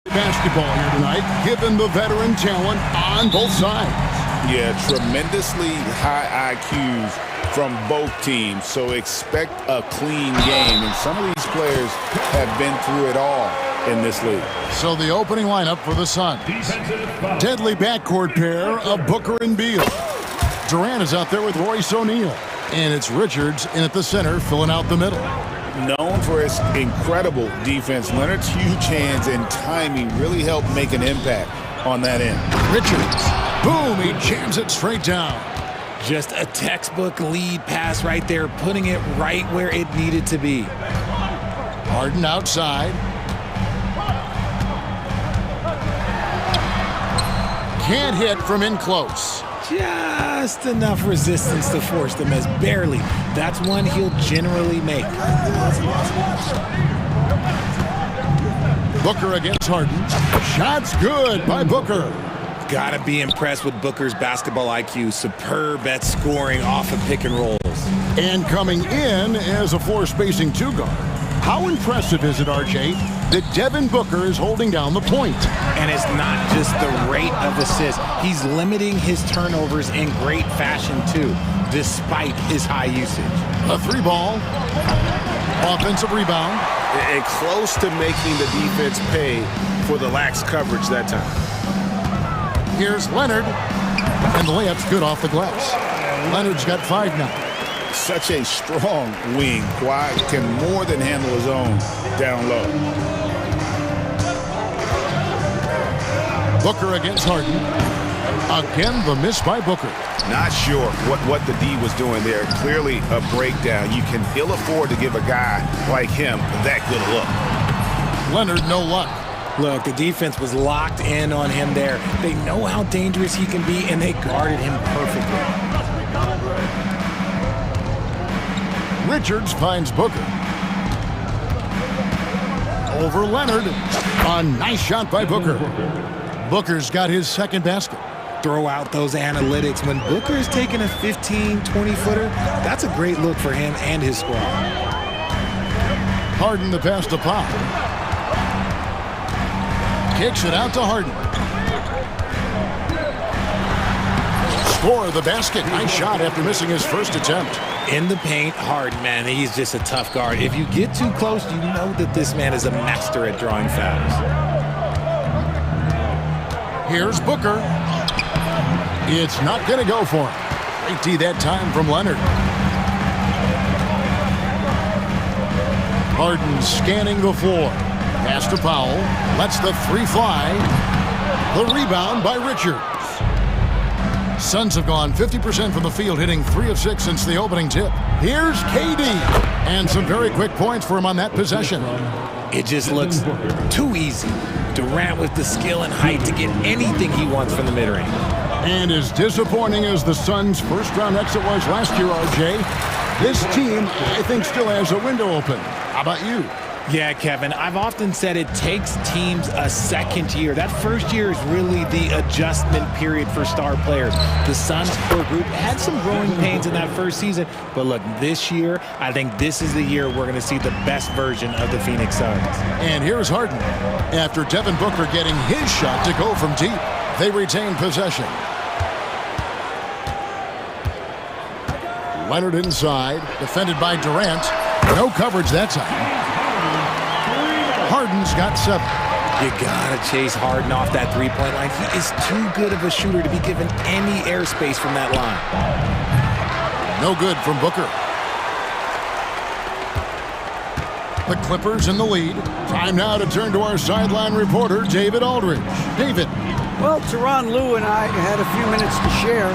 Speaker 2: Basketball here tonight, given the veteran talent on both sides.
Speaker 1: Yeah, tremendously high IQs from both teams, so expect a clean game. And some of these players have been through it all in this league.
Speaker 2: So the opening lineup for the Suns. Deadly backcourt pair of Booker and Beal. Durant is out there with Royce O'Neal. And it's Richards in at the center, filling out the middle.
Speaker 1: Known for his incredible defense, Leonard's huge hands and timing really helped make an impact on that end.
Speaker 2: Richards, boom, he jams it straight down.
Speaker 11: Just a textbook lead pass right there, putting it right where it needed to be.
Speaker 2: Harden outside. Can't hit from in close.
Speaker 11: Just enough resistance to force the miss, barely. That's one he'll generally make.
Speaker 2: Booker against Harden. Shot's good by Booker.
Speaker 11: Gotta be impressed with Booker's basketball IQ. Superb at scoring off of pick and rolls.
Speaker 2: And coming in as a floor spacing two guard. How impressive is it, RJ, that Devin Booker is holding down the point?
Speaker 11: And it's not just the rate of assists. He's limiting his turnovers in great fashion, too, despite his high usage.
Speaker 2: A three ball. Offensive rebound.
Speaker 5: And close to making the defense pay for the lax coverage that time.
Speaker 2: Here's Leonard. And the layup's good off the glass. Leonard's got 5 now.
Speaker 1: Such a strong wing. Kawhi can more than handle his own down low.
Speaker 2: Booker against Harden. Again, the miss by Booker.
Speaker 5: Not sure what the D was doing there. Clearly a breakdown. You can ill afford to give a guy like him that good a look.
Speaker 2: Leonard, no luck.
Speaker 11: Look, the defense was locked in on him there. They know how dangerous he can be, and they guarded him perfectly.
Speaker 2: Richards finds Booker. Over Leonard. A nice shot by Booker. Booker's got his second basket.
Speaker 11: Throw out those analytics. When Booker is taking a 15, 20-footer, that's a great look for him and his squad.
Speaker 2: Harden the pass to Pop. Kicks it out to Harden. Score the basket. Nice shot after missing his first attempt.
Speaker 11: In the paint, Harden, man, he's just a tough guard. If you get too close, you know that this man is a master at drawing fouls.
Speaker 2: Here's Booker. It's not going to go for him. Great D that time from Leonard. Harden scanning the floor. Pass to Powell. Lets the three fly. The rebound by Richards. Suns have gone 50% from the field, hitting 3 of 6 since the opening tip. Here's KD. And some very quick points for him on that possession.
Speaker 11: It just looks too easy. Durant with the skill and height to get anything he wants from the mid-range.
Speaker 2: And as disappointing as the Suns' first-round exit was last year, RJ, this team, I think, still has a window open. How about you?
Speaker 11: Yeah, Kevin, I've often said it takes teams a second year. That first year is really the adjustment period for star players. The Suns core group had some growing pains in that first season, but look, this year, I think this is the year we're going to see the best version of the Phoenix Suns.
Speaker 2: And here's Harden. After Devin Booker getting his shot to go from deep, they retain possession. Leonard inside, defended by Durant. No coverage that time. Harden's got 7.
Speaker 11: You gotta chase Harden off that three-point line. He is too good of a shooter to be given any airspace from that line.
Speaker 2: No good from Booker. The Clippers in the lead. Time now to turn to our sideline reporter, David Aldridge. David.
Speaker 4: Well, Tyronn Lue and I had a few minutes to share.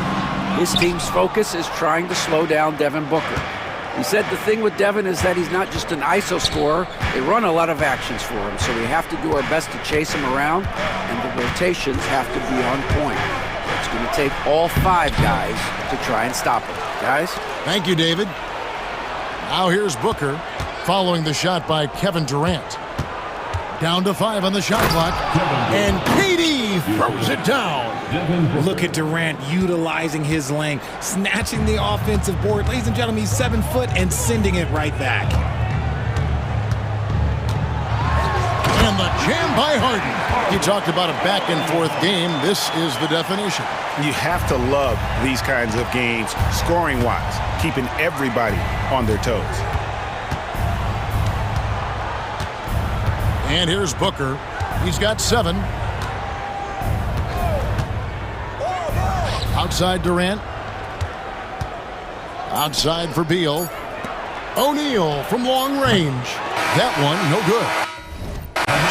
Speaker 4: His team's focus is trying to slow down Devin Booker. He said the thing with Devin is that he's not just an ISO scorer. They run a lot of actions for him, so we have to do our best to chase him around, and the rotations have to be on point. It's going to take all 5 guys to try and stop him. Guys?
Speaker 2: Thank you, David. Now here's Booker, following the shot by Kevin Durant. Down to 5 on the shot clock, and KD throws it down.
Speaker 11: Look at Durant utilizing his length, snatching the offensive board. Ladies and gentlemen, he's 7 foot and sending it right back.
Speaker 2: And the jam by Harden. You talked about a back-and-forth game. This is the definition.
Speaker 5: You have to love these kinds of games, scoring-wise, keeping everybody on their toes.
Speaker 2: And here's Booker. He's got 7. Outside Durant. Outside for Beal. O'Neal from long range. That one, no good.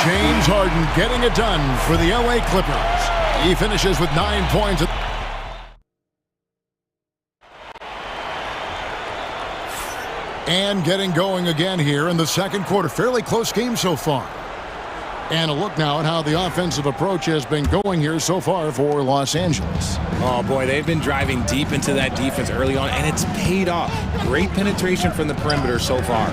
Speaker 2: James Harden getting it done for the LA Clippers. He finishes with 9 points. And getting going again here in the second quarter. Fairly close game so far. And a look now at how the offensive approach has been going here so far for Los Angeles.
Speaker 11: Oh, boy, they've been driving deep into that defense early on, and it's paid off. Great penetration from the perimeter so far.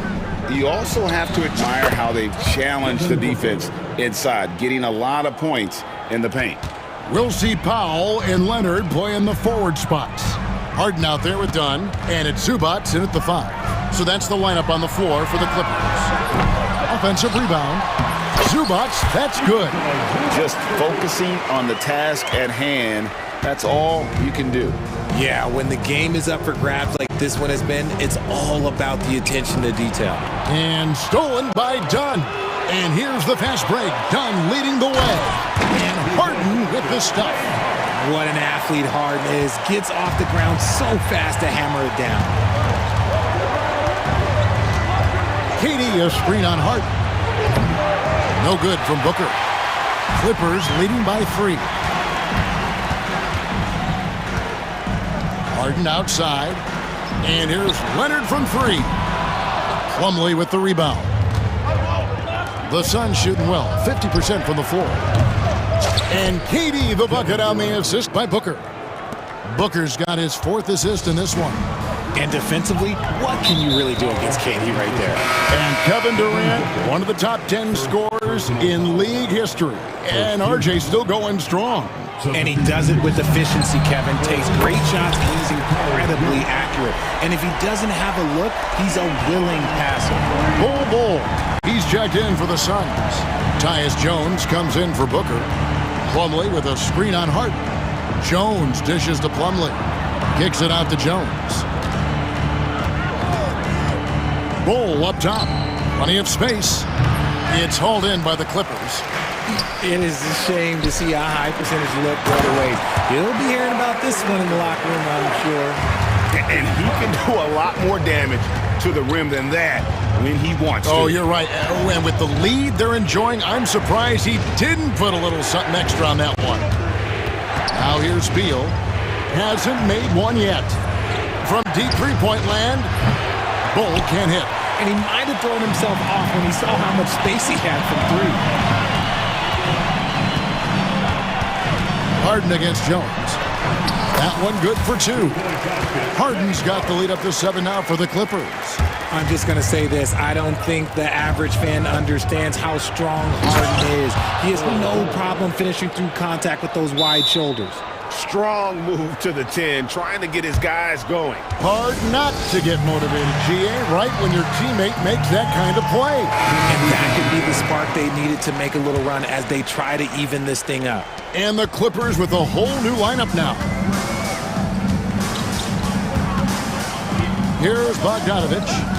Speaker 1: You also have to admire how they've challenged the defense inside, getting a lot of points in the paint.
Speaker 2: We'll see Powell and Leonard playing the forward spots. Harden out there with Dunn, and it's Zubac in at the 5. So that's the lineup on the floor for the Clippers. Offensive rebound. Zubac, that's good.
Speaker 1: Just focusing on the task at hand, that's all you can do.
Speaker 11: Yeah, when the game is up for grabs like this one has been, it's all about the attention to detail.
Speaker 2: And stolen by Dunn. And here's the fast break. Dunn leading the way. And Harden with the stuff.
Speaker 11: What an athlete Harden is. Gets off the ground so fast to hammer it down.
Speaker 2: KD a screen on Harden. No good from Booker. Clippers leading by 3. Harden outside. And here's Leonard from 3. Plumlee with the rebound. The Suns shooting well, 50% from the floor. And KD the bucket on the assist by Booker. Booker's got his 4th assist in this one.
Speaker 11: And defensively, what can you really do against KD right there?
Speaker 2: And Kevin Durant, one of the top 10 scorers in league history. And RJ still going strong.
Speaker 11: And he does it with efficiency, Kevin. Takes great shots and he's incredibly accurate. And if he doesn't have a look, he's a willing passer.
Speaker 2: Bull. He's checked in for the Suns. Tyus Jones comes in for Booker. Plumlee with a screen on Harden. Jones dishes to Plumlee. Kicks it out to Jones. Bull up top. Plenty of space. It's hauled in by the Clippers.
Speaker 11: It is a shame to see a high percentage look the other way. He'll be hearing about this one in the locker room, I'm sure.
Speaker 5: And he can do a lot more damage to the rim than that when he wants to.
Speaker 2: Oh, you're right. And with the lead they're enjoying, I'm surprised he didn't put a little something extra on that one. Now here's Beal. Hasn't made one yet. From deep three-point land, Bull can't hit.
Speaker 11: And he might have thrown himself off when he saw how much space he had from 3.
Speaker 2: Harden against Jones. That one good for 2. Harden's got the lead up to 7 now for the Clippers.
Speaker 11: I'm just going to say this. I don't think the average fan understands how strong Harden is. He has no problem finishing through contact with those wide shoulders.
Speaker 5: Strong move to the 10, trying to get his guys going.
Speaker 2: Hard not to get motivated, GA, right when your teammate makes that kind of play.
Speaker 11: And that could be the spark they needed to make a little run as they try to even this thing up.
Speaker 2: And the Clippers with a whole new lineup now. Here's Bogdanovich.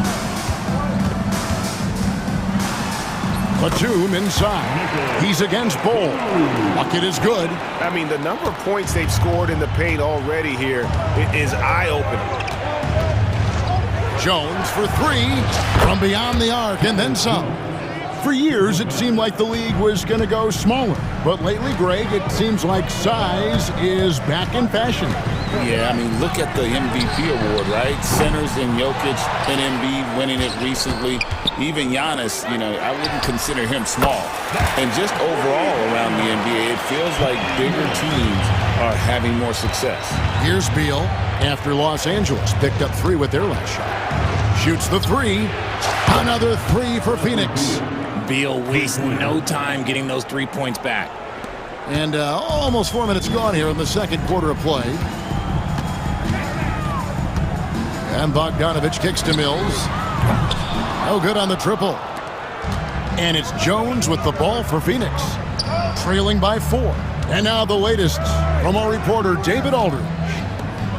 Speaker 2: Batum inside. He's against Bull. Bucket is good.
Speaker 5: I mean, the number of points they've scored in the paint already here is eye-opening.
Speaker 2: Jones for 3 from beyond the arc and then some. For years, it seemed like the league was going to go smaller. But lately, Greg, it seems like size is back in fashion.
Speaker 1: Yeah, I mean, look at the MVP award, right? Centers and Jokic and Embiid winning it recently. Even Giannis, I wouldn't consider him small. And just overall around the NBA, it feels like bigger teams are having more success.
Speaker 2: Here's Beal after Los Angeles picked up 3 with their last shot. Shoots the 3. Another 3 for Phoenix.
Speaker 11: Beal wastes no time getting those 3 points back.
Speaker 2: And almost 4 minutes gone here in the second quarter of play. And Bogdanovich kicks to Mills. No good on the triple. And it's Jones with the ball for Phoenix, trailing by 4. And now the latest from our reporter, David Aldridge.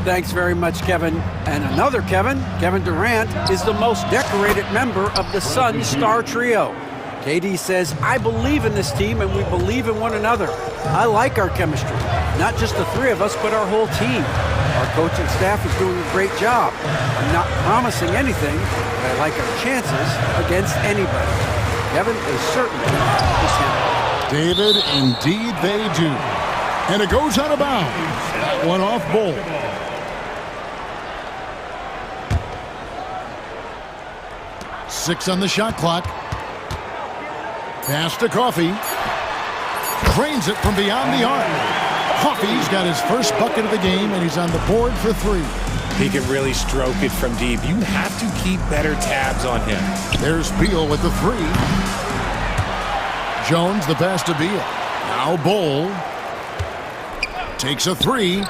Speaker 4: Thanks very much, Kevin. And another Kevin, Kevin Durant, is the most decorated member of the Suns star trio. KD says, I believe in this team and we believe in one another. I like our chemistry. Not just the three of us, but our whole team. Our coaching staff is doing a great job. I'm not promising anything, but I like our chances against anybody. Kevin is certainly his hand.
Speaker 2: David, indeed they do. And it goes out of bounds. That one off Bull. Six on the shot clock. Pass to Coffey. Drains it from beyond the arc. Coffey's got his first bucket of the game, and he's on the board for 3.
Speaker 11: He can really stroke it from deep. You have to keep better tabs on him.
Speaker 2: There's Beal with the 3. Jones the pass to Beal. Now Bull. Takes a 3.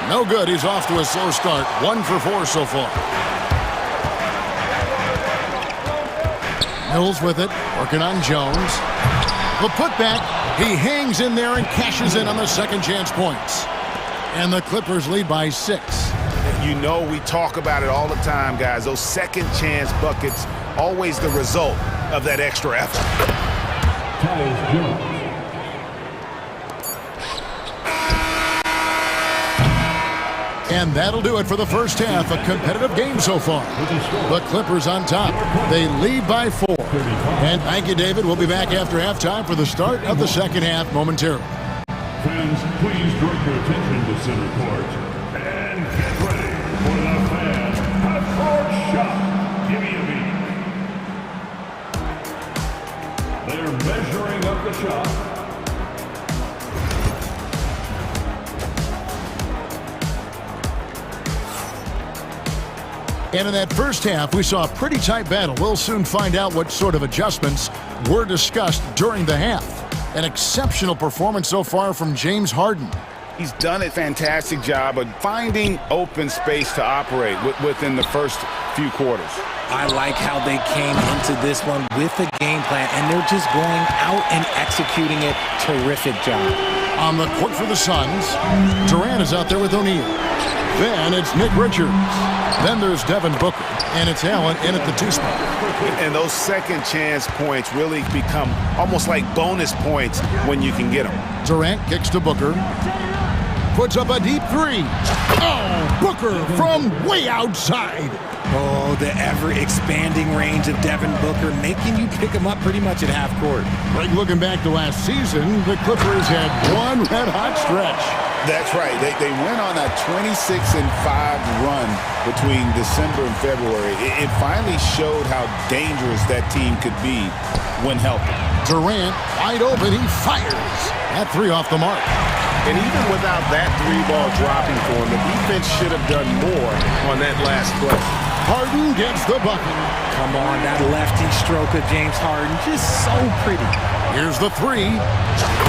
Speaker 2: No good. He's off to a slow start. 1 for 4 so far. Mills with it, working on Jones. The putback, he hangs in there and cashes in on the second chance points. And the Clippers lead by 6.
Speaker 5: You know we talk about it all the time, guys. Those second chance buckets, always the result of that extra effort.
Speaker 2: And that'll do it for the first half. A competitive game so far. The Clippers on top. They lead by 4. And thank you, David. We'll be back after halftime for the start of the second half momentarily.
Speaker 6: Fans, please direct your attention to center court. And get ready for the fan half-court shot. Give me a beat. They're measuring up the shot.
Speaker 2: And in that first half, we saw a pretty tight battle. We'll soon find out what sort of adjustments were discussed during the half. An exceptional performance so far from James Harden.
Speaker 5: He's done a fantastic job of finding open space to operate within the first few quarters.
Speaker 11: I like how they came into this one with a game plan, and they're just going out and executing it. Terrific job.
Speaker 2: On the court for the Suns, Durant is out there with O'Neal. Then it's Nick Richards. Then there's Devin Booker, and it's Allen in at the 2 spot.
Speaker 5: And those second chance points really become almost like bonus points when you can get them.
Speaker 2: Durant kicks to Booker. Puts up a deep 3. Oh, Booker from way outside.
Speaker 11: Oh, the ever-expanding range of Devin Booker, making you pick him up pretty much at half court.
Speaker 2: Greg, looking back to last season, the Clippers had one red-hot stretch.
Speaker 5: That's right. They went on a 26-5 run between December and February. It finally showed how dangerous that team could be when healthy.
Speaker 2: Durant, wide open, he fires. That 3 off the mark.
Speaker 5: And even without that 3-ball dropping for him, the defense should have done more on that last play.
Speaker 2: Harden gets the bucket.
Speaker 11: Come on, that lefty stroke of James Harden, just so pretty.
Speaker 2: Here's the 3.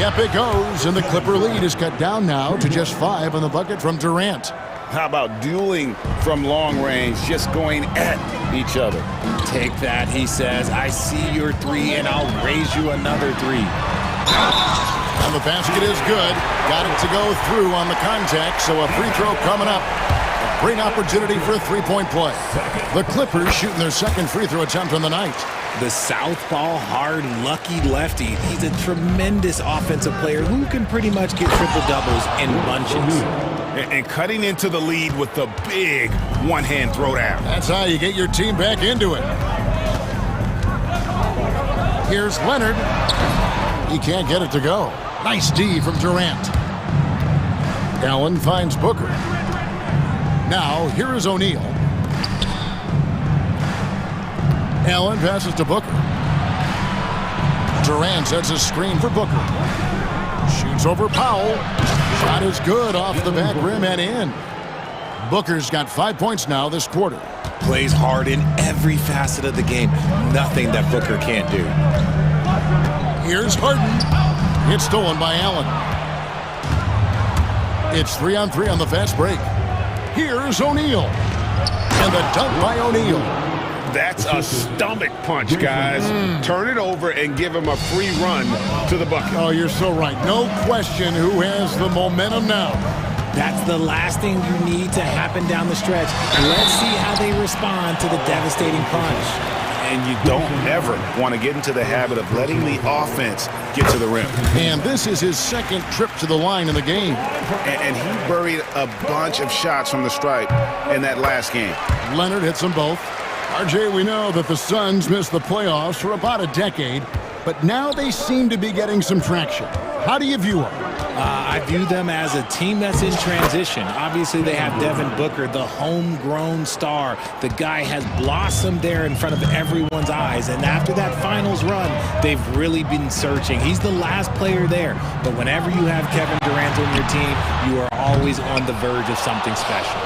Speaker 2: Yep, it goes, and the Clipper lead is cut down now to just 5 on the bucket from Durant.
Speaker 5: How about dueling from long range, just going at each other?
Speaker 11: Take that, he says. I see your 3, and I'll raise you another 3.
Speaker 2: And the basket is good. Got it to go through on the contact, so a free throw coming up. A great opportunity for a 3-point play. The Clippers shooting their second free throw attempt on the night.
Speaker 11: The southpaw, hard, lucky lefty. He's a tremendous offensive player who can pretty much get triple-doubles in bunches.
Speaker 5: And cutting into the lead with the big one-hand throwdown.
Speaker 2: That's how you get your team back into it. Here's Leonard. He can't get it to go. Nice D from Durant. Allen finds Booker. Now, here is O'Neal. Allen passes to Booker. Durant sets a screen for Booker. Shoots over Powell. Shot is good off the back rim and in. Booker's got 5 points now this quarter.
Speaker 11: Plays hard in every facet of the game. Nothing that Booker can't do.
Speaker 2: Here's Harden. It's stolen by Allen. It's 3-on-3 on the fast break. Here's O'Neal. And the dunk by O'Neal.
Speaker 5: That's a stomach punch, guys. Turn it over and give him a free run to the bucket.
Speaker 2: Oh, you're so right. No question who has the momentum now.
Speaker 11: That's the last thing you need to happen down the stretch. Let's see how they respond to the devastating punch.
Speaker 5: And you don't ever want to get into the habit of letting the offense get to the rim.
Speaker 2: And this is his second trip to the line in the game.
Speaker 5: And he buried a bunch of shots from the stripe in that last game.
Speaker 2: Leonard hits them both. RJ, we know that the Suns missed the playoffs for about a decade, but now they seem to be getting some traction. How do you view them?
Speaker 11: I view them as a team that's in transition. Obviously, they have Devin Booker, the homegrown star. The guy has blossomed there in front of everyone's eyes. And after that finals run, they've really been searching. He's the last player there. But whenever you have Kevin Durant on your team, you are always on the verge of something special.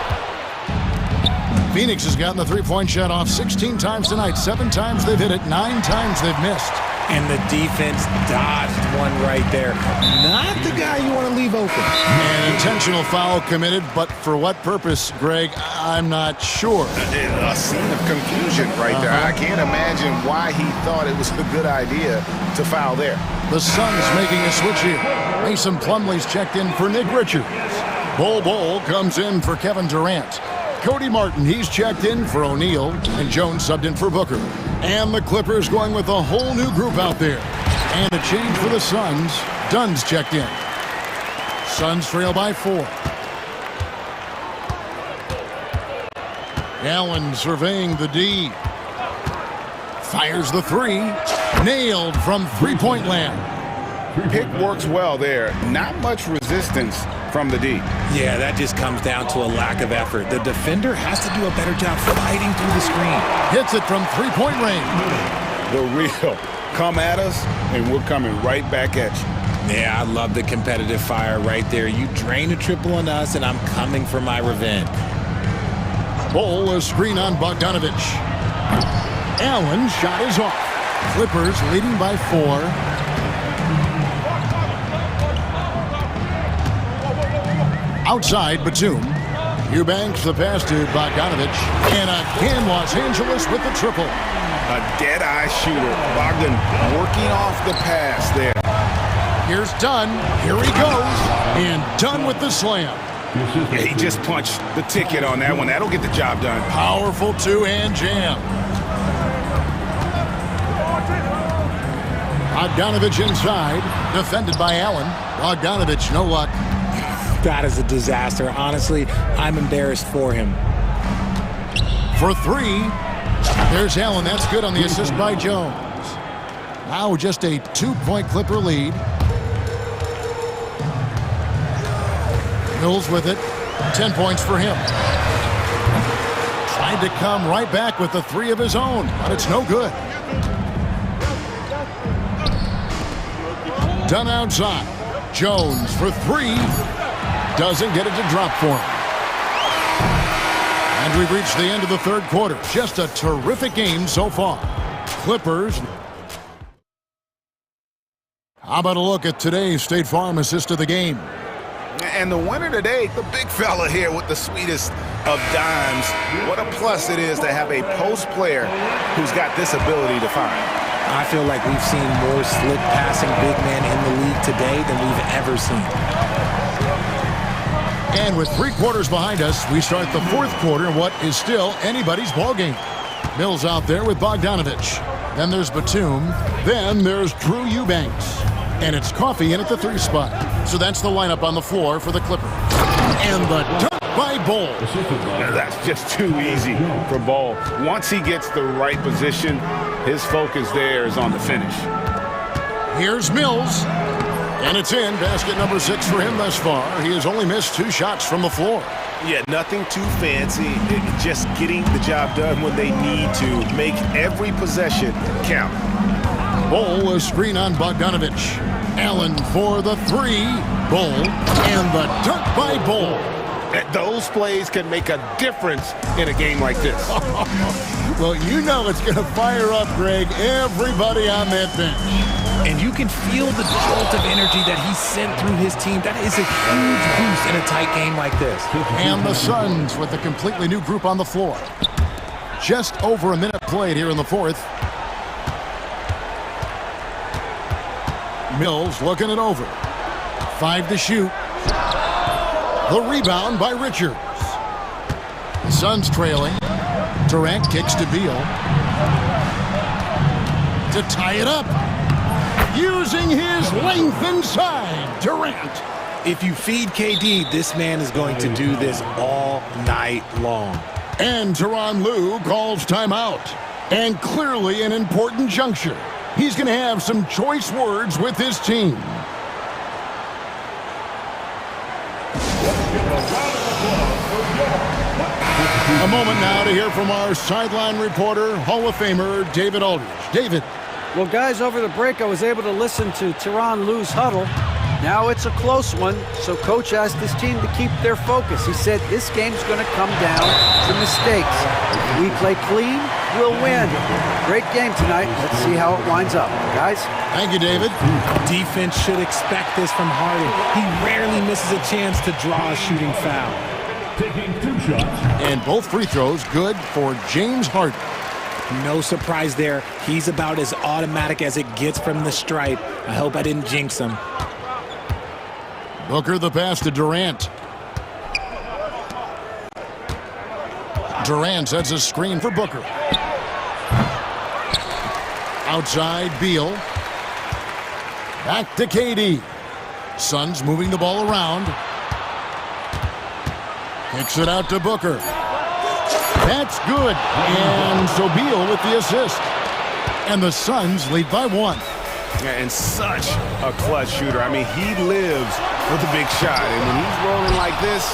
Speaker 2: Phoenix has gotten the three-point shot off 16 times tonight. 7 times they've hit it, 9 times they've missed.
Speaker 11: And the defense dodged one right there. Not the guy you want to leave open.
Speaker 2: An intentional foul committed, but for what purpose, Greg? I'm not sure.
Speaker 5: A scene of confusion right there. I can't imagine why he thought it was a good idea to foul there.
Speaker 2: The Suns making a switch here. Mason Plumlee's checked in for Nick Richards. Bol comes in for Kevin Durant. Cody Martin, he's checked in for O'Neal, and Jones subbed in for Booker. And the Clippers going with a whole new group out there. And a change for the Suns. Dunn's checked in. Suns trail by 4. Allen surveying the D. Fires the 3. Nailed from three-point land.
Speaker 5: Pick works well there. Not much resistance from the D.
Speaker 11: Yeah, that just comes down to a lack of effort. The defender has to do a better job fighting through the screen.
Speaker 2: Hits it from three-point range.
Speaker 5: The real come at us, and we're coming right back at you.
Speaker 11: Yeah, I love the competitive fire right there. You drain a triple on us, and I'm coming for my revenge.
Speaker 2: Bol, a screen on Bogdanovich. Allen shot is off. Clippers leading by 4. Outside, Batum. Eubanks the pass to Bogdanovich. And again, Los Angeles with the triple.
Speaker 5: A dead-eye shooter. Bogdan working off the pass there.
Speaker 2: Here's Dunn. Here he goes. And Dunn with the slam.
Speaker 5: Yeah, he just punched the ticket on that one. That'll get the job done.
Speaker 2: Powerful two-hand jam. Bogdanovich inside. Defended by Allen. Bogdanovich, no luck.
Speaker 11: That is a disaster. Honestly, I'm embarrassed for him.
Speaker 2: For 3, there's Allen. That's good on the assist by Jones. Now just a 2-point Clipper lead. Mills with it. 10 points for him. Tried to come right back with the 3 of his own, but it's no good. Done outside. Jones for 3. Doesn't get it to drop for him. And we've reached the end of the third quarter. Just a terrific game so far. Clippers. How about a look at today's State Farm assist of the game?
Speaker 5: And the winner today, the big fella here with the sweetest of dimes. What a plus it is to have a post player who's got this ability to find.
Speaker 11: I feel like we've seen more slick passing big men in the league today than we've ever seen.
Speaker 2: And with 3 quarters behind us, we start the fourth quarter in what is still anybody's ballgame. Mills out there with Bogdanovich. Then there's Batum. Then there's Drew Eubanks. And it's Coffey in at the 3 spot. So that's the lineup on the floor for the Clippers. And the dunk by Bol.
Speaker 5: That's just too easy for Bol. Once he gets the right position, his focus there is on the finish.
Speaker 2: Here's Mills. And it's in. Basket number 6 for him thus far. He has only missed 2 shots from the floor.
Speaker 5: Yeah, nothing too fancy. Just getting the job done when they need to. Make every possession count.
Speaker 2: Bol, a screen on Bogdanovich. Allen for the 3. Bol. And the dunk by Bol.
Speaker 5: Those plays can make a difference in a game like this.
Speaker 2: Well, you know it's going to fire up, Greg, everybody on that bench.
Speaker 11: And you can feel the jolt of energy that he sent through his team. That is a huge boost in a tight game like this.
Speaker 2: And the Suns with a completely new group on the floor. just over a minute played here in the fourth. Mills looking it over. 5 to shoot. The rebound by Richards. The Suns trailing. Durant kicks to Beal. To tie it up. Using his length inside. Durant.
Speaker 11: If you feed KD, this man is going to do this all night long.
Speaker 2: And Tyronn Lue calls timeout. And clearly an important juncture. He's going to have some choice words with his team. A moment now to hear from our sideline reporter, Hall of Famer David Aldridge. David.
Speaker 4: Well, guys, over the break, I was able to listen to Tyronn Lue's huddle. Now it's a close one, so Coach asked his team to keep their focus. He said this game's going to come down to mistakes. If we play clean, we'll win. Great game tonight. Let's see how it winds up. Guys?
Speaker 2: Thank you, David.
Speaker 11: Defense should expect this from Harden. He rarely misses a chance to draw a shooting foul.
Speaker 6: Taking 2 shots.
Speaker 2: And both free throws good for James Harden.
Speaker 11: No surprise there. He's about as automatic as it gets from the stripe. I hope I didn't jinx him.
Speaker 2: Booker the pass to Durant. Durant sets a screen for Booker. Outside, Beal. Back to KD. Suns moving the ball around. Kicks it out to Booker. That's good. And so Beal with the assist. And the Suns lead by 1.
Speaker 5: Yeah, and such a clutch shooter. I mean, he lives with a big shot. And when he's rolling like this,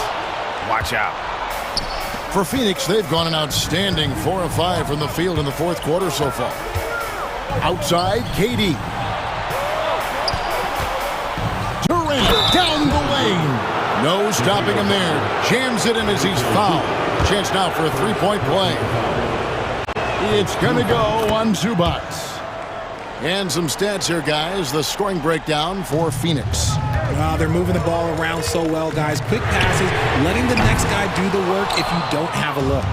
Speaker 5: watch out.
Speaker 2: For Phoenix, they've gone an outstanding 4 of 5 from the field in the fourth quarter so far. Outside, KD. Durant down the lane. No stopping him there. Jams it in as he's fouled. Chance now for a three-point play. It's going to go on Zubac. And some stats here, guys. The scoring breakdown for Phoenix.
Speaker 11: They're moving the ball around so well, guys. Quick passes, letting the next guy do the work if you don't have a look.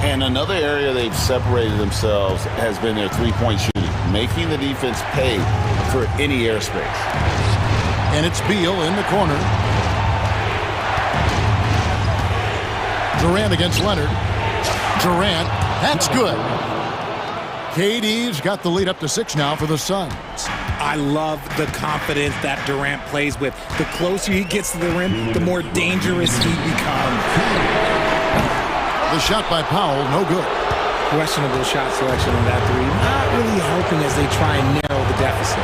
Speaker 1: And another area they've separated themselves has been their three-point shooting, making the defense pay for any airspace.
Speaker 2: And it's Beal in the corner. Durant against Leonard. Durant, that's good. KD's got the lead up to 6 now for the Suns.
Speaker 11: I love the confidence that Durant plays with. The closer he gets to the rim, the more dangerous he becomes.
Speaker 2: The shot by Powell, no good.
Speaker 11: Questionable shot selection on that three. Not really helping as they try and narrow the deficit.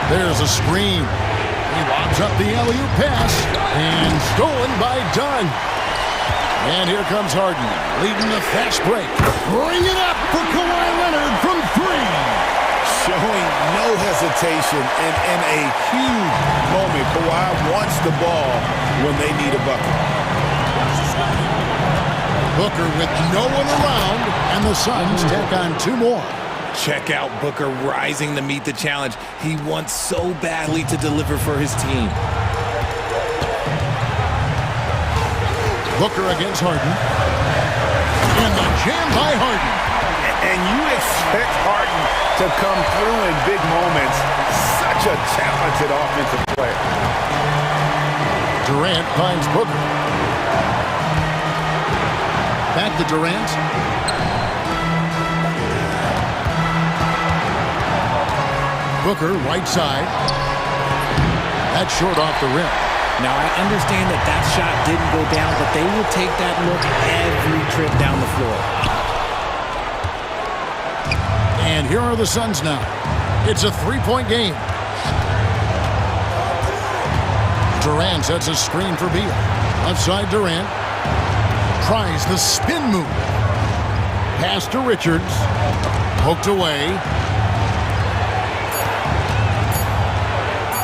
Speaker 2: There's a screen. He lobs up the alley-oop pass. And stolen by Dunn. And here comes Harden, leading the fast break. Bring it up for Kawhi Leonard from 3.
Speaker 5: Showing no hesitation and in a huge moment. Kawhi wants the ball when they need a bucket.
Speaker 2: Booker with no one around, and the Suns tack on 2 more.
Speaker 11: Check out Booker rising to meet the challenge. He wants so badly to deliver for his team.
Speaker 2: Booker against Harden. And the jam by Harden.
Speaker 5: And you expect Harden to come through in big moments. Such a talented offensive player.
Speaker 2: Durant finds Booker. Back to Durant. Booker, right side. That's short off the rim.
Speaker 11: Now, I understand that that shot didn't go down, but they will take that look every trip down the floor.
Speaker 2: And here are the Suns now. It's a 3-point game. Durant sets a screen for Beal. Left side, Durant. Tries the spin move. Pass to Richards. Poked away.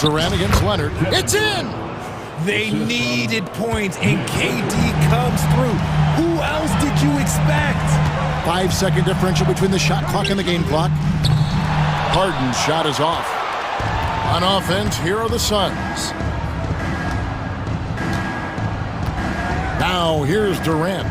Speaker 2: Durant against Leonard. It's in!
Speaker 11: They needed points, and KD comes through. Who else did you expect?
Speaker 2: 5-second differential between the shot clock and the game clock. Harden's shot is off. On offense, here are the Suns. Now, here's Durant.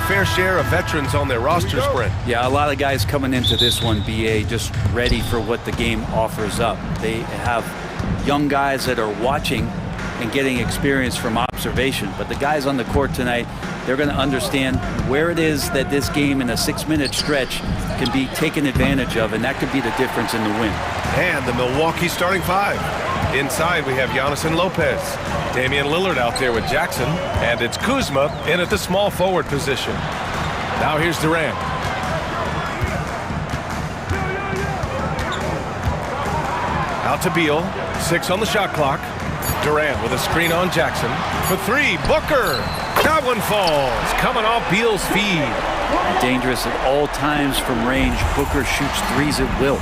Speaker 7: fair share of veterans on their rosters, Brent.
Speaker 4: Yeah, a lot of guys coming into this one, BA, just ready for what the game offers up. They have young guys that are watching and getting experience from observation. But the guys on the court tonight, they're going to understand where it is that this game in a 6-minute stretch can be taken advantage of, and that could be the difference in the win.
Speaker 7: And the Milwaukee starting five. Inside, we have Giannis and Lopez. Damian Lillard out there with Jackson. And it's Kuzma in at the small forward position. Now here's Durant. Out to Beal. 6 on the shot clock. Durant with a screen on Jackson. For 3, Booker. That one falls. Coming off Beal's feed.
Speaker 4: Dangerous at all times from range. Booker shoots threes at will.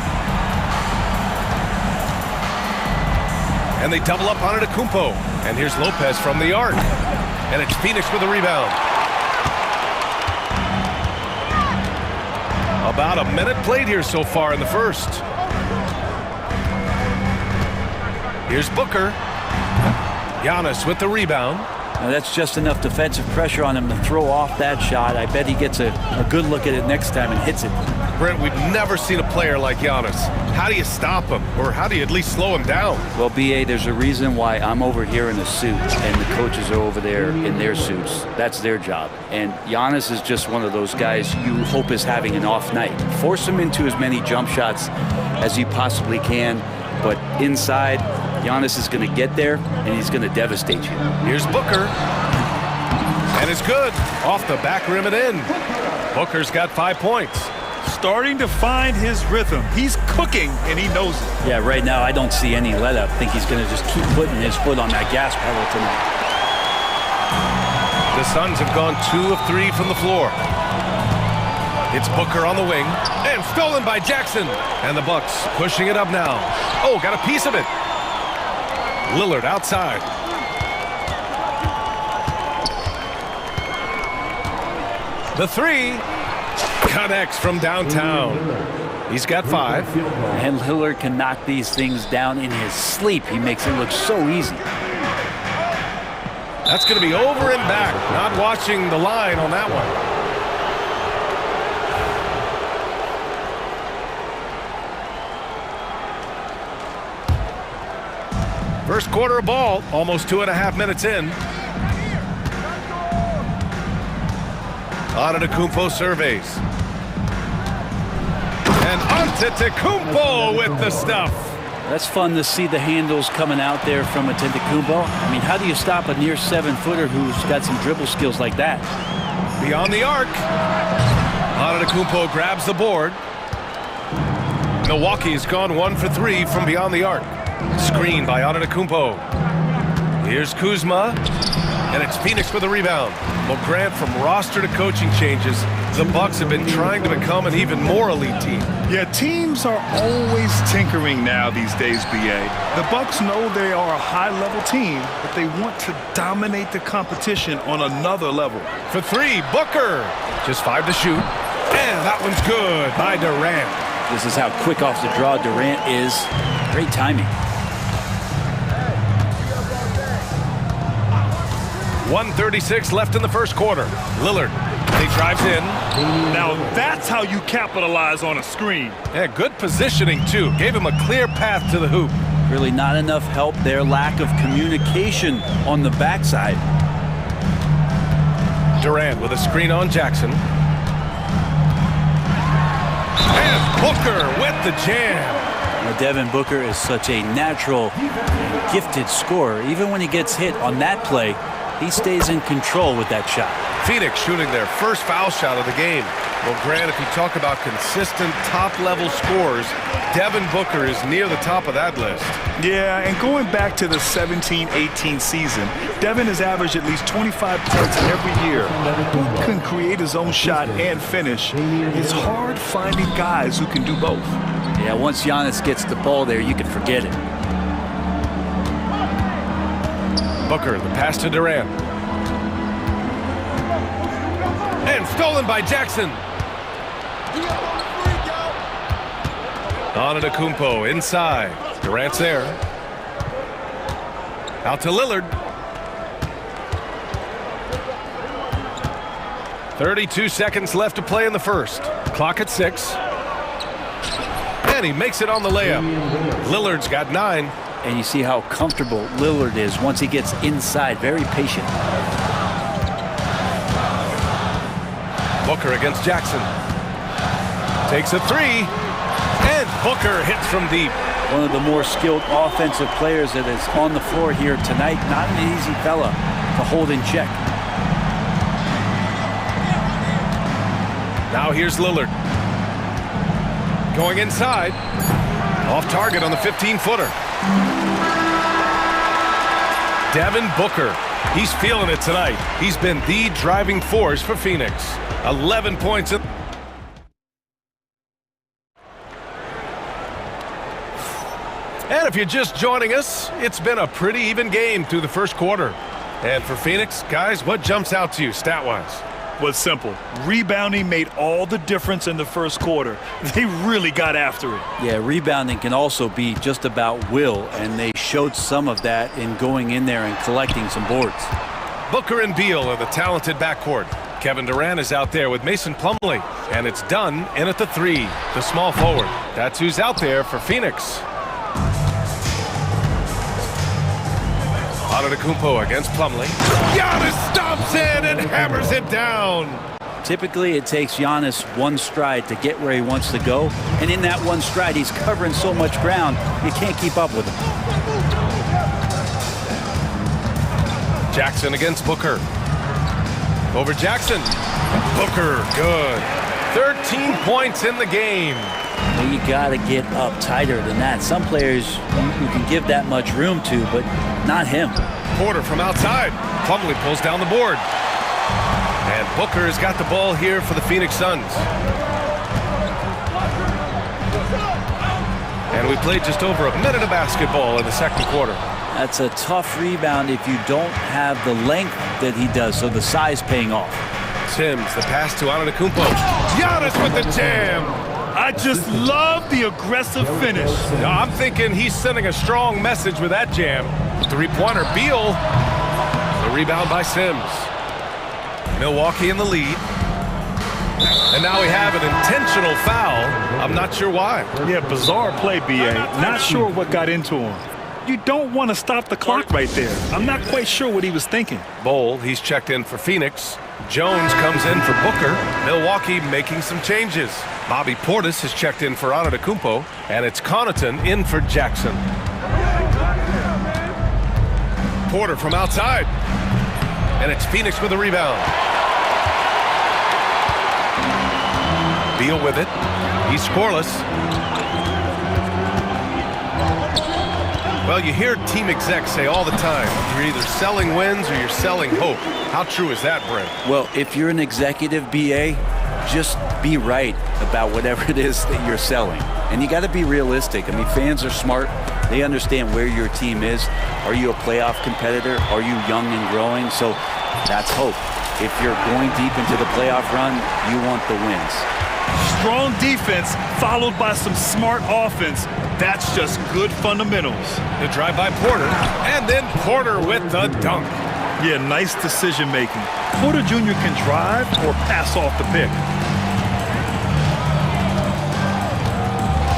Speaker 7: And they double up on Antetokounmpo. And here's Lopez from the arc. And it's Phoenix with a rebound. About a minute played here so far in the first. Here's Booker. Giannis with the rebound.
Speaker 4: Now that's just enough defensive pressure on him to throw off that shot. I bet he gets a good look at it next time and hits it.
Speaker 7: Brent, we've never seen a player like Giannis. How do you stop him? Or how do you at least slow him down?
Speaker 4: Well, BA, there's a reason why I'm over here in a suit and the coaches are over there in their suits. That's their job. And Giannis is just one of those guys you hope is having an off night. Force him into as many jump shots as you possibly can, but inside, Giannis is going to get there, and he's going to devastate you.
Speaker 7: Here's Booker. And it's good. Off the back rim and in. Booker's got 5 points.
Speaker 8: Starting to find his rhythm. He's cooking, and he knows it.
Speaker 4: Yeah, right now I don't see any let-up. I think he's going to just keep putting his foot on that gas pedal tonight.
Speaker 7: The Suns have gone 2 of 3 from the floor. It's Booker on the wing. And stolen by Jackson. And the Bucks pushing it up now. Oh, got a piece of it. Lillard outside. The 3 connects from downtown. He's got 5.
Speaker 4: And Lillard can knock these things down in his sleep. He makes it look so easy.
Speaker 7: That's going to be over and back. Not watching the line on that one. First quarter of ball, almost 2.5 minutes in. Antetokounmpo surveys. And Antetokounmpo with the stuff.
Speaker 4: That's fun to see the handles coming out there from Antetokounmpo. I mean, how do you stop a near 7-footer who's got some dribble skills like that?
Speaker 7: Beyond the arc. Antetokounmpo grabs the board. Milwaukee's gone 1 for 3 from beyond the arc. Screen by Antetokounmpo. Here's Kuzma. And it's Phoenix with a rebound. Well, Grant, from roster to coaching changes, the Bucks have been trying to become an even more elite team.
Speaker 8: Yeah, teams are always tinkering now these days, BA. The Bucks know they are a high-level team, but they want to dominate the competition on another level.
Speaker 7: For 3, Booker. Just 5 to shoot. And that one's good by Durant.
Speaker 4: This is how quick off the draw Durant is. Great timing.
Speaker 7: 1:36 left in the first quarter. Lillard, he drives in.
Speaker 8: Now that's how you capitalize on a screen.
Speaker 7: Yeah, good positioning too. Gave him a clear path to the hoop.
Speaker 4: Really not enough help there. Lack of communication on the backside.
Speaker 7: Durant with a screen on Jackson. And Booker with the jam.
Speaker 4: Well, Devin Booker is such a natural, gifted scorer. Even when he gets hit on that play, he stays in control with that shot.
Speaker 7: Phoenix shooting their first foul shot of the game. Well, Grant, if you talk about consistent top-level scores, Devin Booker is near the top of that list.
Speaker 8: Yeah, and going back to the 17-18 season, Devin has averaged at least 25 points every year. Book can create his own shot and finish. It's hard finding guys who can do both.
Speaker 4: Yeah, once Giannis gets the ball there, you can forget it.
Speaker 7: Booker, the pass to Durant. And stolen by Jackson. Antetokounmpo inside. Durant's there. Out to Lillard. 32 seconds left to play in the first. Clock at 6. And he makes it on the layup. Lillard's got 9.
Speaker 12: And you see how comfortable Lillard is once he gets inside. Very patient.
Speaker 7: Booker against Jackson. Takes a 3. And Booker hits from deep.
Speaker 12: One of the more skilled offensive players that is on the floor here tonight. Not an easy fella to hold in check.
Speaker 7: Now here's Lillard. Going inside. Off target on the 15-footer. Devin Booker. He's feeling it tonight. He's been the driving force for Phoenix. 11 points. And if you're just joining us, it's been a pretty even game through the first quarter. And for Phoenix, guys, what jumps out to you stat-wise?
Speaker 8: Well, it's simple. Rebounding made all the difference in the first quarter. They really got after it.
Speaker 12: Yeah, rebounding can also be just about will, and they showed some of that in going in there and collecting some boards.
Speaker 7: Booker and Beal are the talented backcourt. Kevin Durant is out there with Mason Plumlee, and it's Dunn in at the 3, the small forward. That's who's out there for Phoenix. Antetokounmpo against Plumlee. Giannis stomps in and hammers it down.
Speaker 12: Typically, it takes Giannis one stride to get where he wants to go. And in that one stride, he's covering so much ground, you can't keep up with him.
Speaker 7: Jackson against Booker. Over Jackson. Booker, good. 13 points in the game.
Speaker 12: Well, you got to get up tighter than that. Some players you can give that much room to, but not him.
Speaker 7: Porter from outside. Plumlee pulls down the board. And Booker has got the ball here for the Phoenix Suns. And we played just over a minute of basketball in the second quarter.
Speaker 12: That's a tough rebound if you don't have the length that he does, so the size paying off.
Speaker 7: Sims, the pass to Antetokounmpo. Giannis with the jam.
Speaker 8: I just love the aggressive finish.
Speaker 7: Now, I'm thinking he's sending a strong message with that jam. Three-pointer, Beal. The rebound by Sims. Milwaukee in the lead. And now we have an intentional foul. I'm not sure why.
Speaker 8: Yeah, bizarre play, B.A. Not sure what got into him. You don't want to stop the clock right there. I'm not quite sure what he was thinking.
Speaker 7: Bol, he's checked in for Phoenix. Jones comes in for Booker. Milwaukee making some changes. Bobby Portis has checked in for Antetokounmpo, and it's Connaughton in for Jackson. Porter from outside, and it's Phoenix with a rebound. Beal with it. He's scoreless. Well, you hear team execs say all the time, you're either selling wins or you're selling hope. How true is that, Brent?
Speaker 12: Well, if you're an executive BA, just be right about whatever it is that you're selling. And you got to be realistic. I mean, fans are smart. They understand where your team is. Are you a playoff competitor? Are you young and growing? So that's hope. If you're going deep into the playoff run, you want the wins.
Speaker 8: Strong defense followed by some smart offense. That's just good fundamentals.
Speaker 7: The drive by Porter, and then Porter with the dunk.
Speaker 8: Yeah, nice decision making. Porter Jr. can drive or pass off the pick.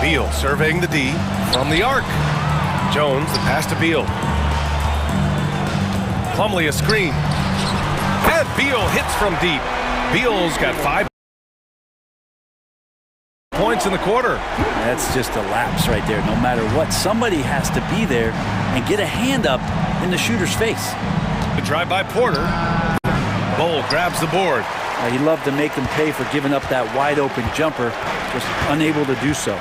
Speaker 7: Beal surveying the D from the arc. Jones, the pass to Beal. Plumlee a screen. And Beal hits from deep. Beal's got 5 points in the quarter.
Speaker 12: That's just a lapse right there. No matter what, somebody has to be there and get a hand up in the shooter's face.
Speaker 7: The drive by Porter. Bol grabs the board.
Speaker 12: He'd love to make him pay for giving up that wide open jumper, just unable to do so.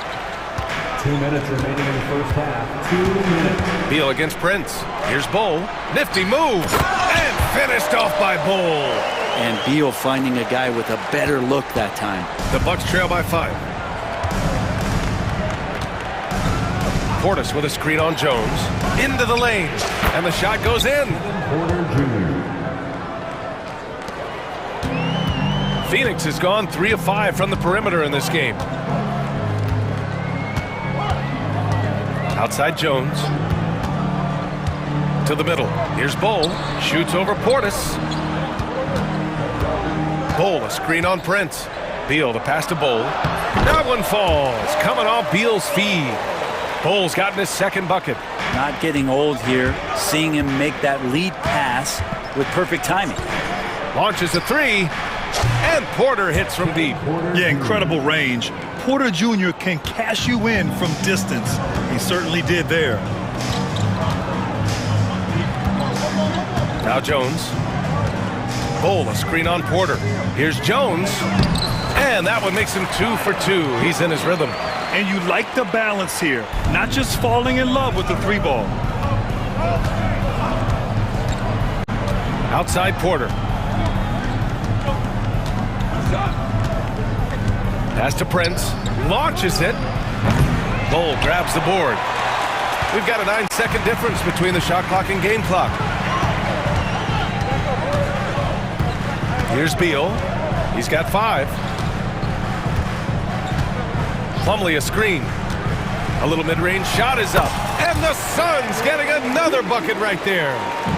Speaker 6: 2 minutes remaining in the first half. 2 minutes.
Speaker 7: Beal against Prince. Here's Bol. Nifty move. And finished off by Bol.
Speaker 12: And Beal finding a guy with a better look that time.
Speaker 7: The Bucks trail by 5. Portis with a screen on Jones. Into the lane. And the shot goes in.
Speaker 6: Porter Jr.
Speaker 7: Phoenix has gone 3 of 5 from the perimeter in this game. Outside Jones. To the middle. Here's Bol. Shoots over Portis. Bowl, a screen on Prince. Beal, the pass to Bowl. That one falls, coming off Beal's feed. Bowl's gotten his second bucket.
Speaker 12: Not getting old here, seeing him make that lead pass with perfect timing.
Speaker 7: Launches a three, and Porter hits from deep.
Speaker 8: Yeah, incredible range. Porter Jr. can cash you in from distance. He certainly did there.
Speaker 7: Now Jones. Bowl, a screen on Porter. Here's Jones. And that one makes him 2 for 2. He's in his rhythm.
Speaker 8: And you like the balance here. Not just falling in love with the three ball.
Speaker 7: Outside Porter. Pass to Prince. Launches it. Bowl grabs the board. We've got a 9-second difference between the shot clock and game clock. Here's Beal. He's got 5. Plumlee a screen. A little mid-range shot is up. And the Suns getting another bucket right there.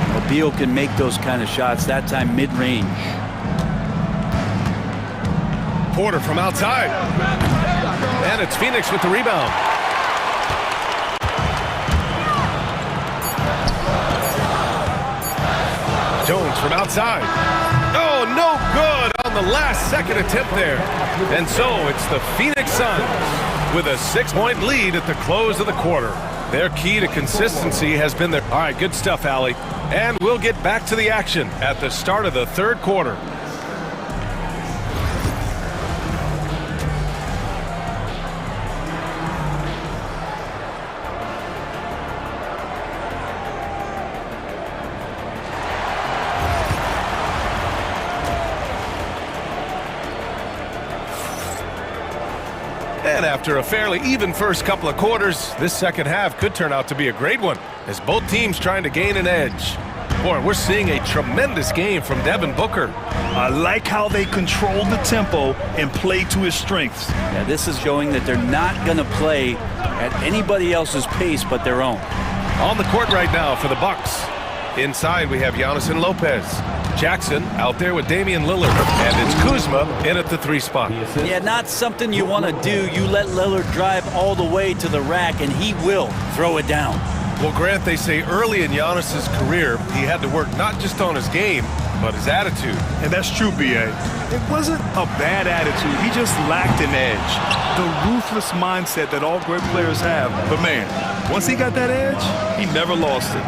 Speaker 12: Well, Beal can make those kind of shots, that time mid-range.
Speaker 7: Porter from outside. And it's Phoenix with the rebound. Jones from outside. Oh, no good on the last second attempt there. And so it's the Phoenix Suns with a 6-point lead at the close of the quarter. Their key to consistency has been their... All right, good stuff, Allie. And we'll get back to the action at the start of the third quarter. And after a fairly even first couple of quarters, this second half could turn out to be a great one as both teams trying to gain an edge. Boy, we're seeing a tremendous game from Devin Booker.
Speaker 8: I like how they control the tempo and play to his strengths.
Speaker 12: Yeah, this is showing that they're not going to play at anybody else's pace but their own.
Speaker 7: On the court right now for the Bucks. Inside we have Giannis and Lopez. Jackson out there with Damian Lillard. And it's Kuzma in at the 3 spot.
Speaker 12: Yeah, not something you want to do. You let Lillard drive all the way to the rack, and he will throw it down.
Speaker 7: Well, Grant, they say early in Giannis's career, he had to work not just on his game, but his attitude.
Speaker 8: And that's true, B.A. It wasn't a bad attitude. He just lacked an edge. The ruthless mindset that all great players have. But, man, once he got that edge, he never lost it.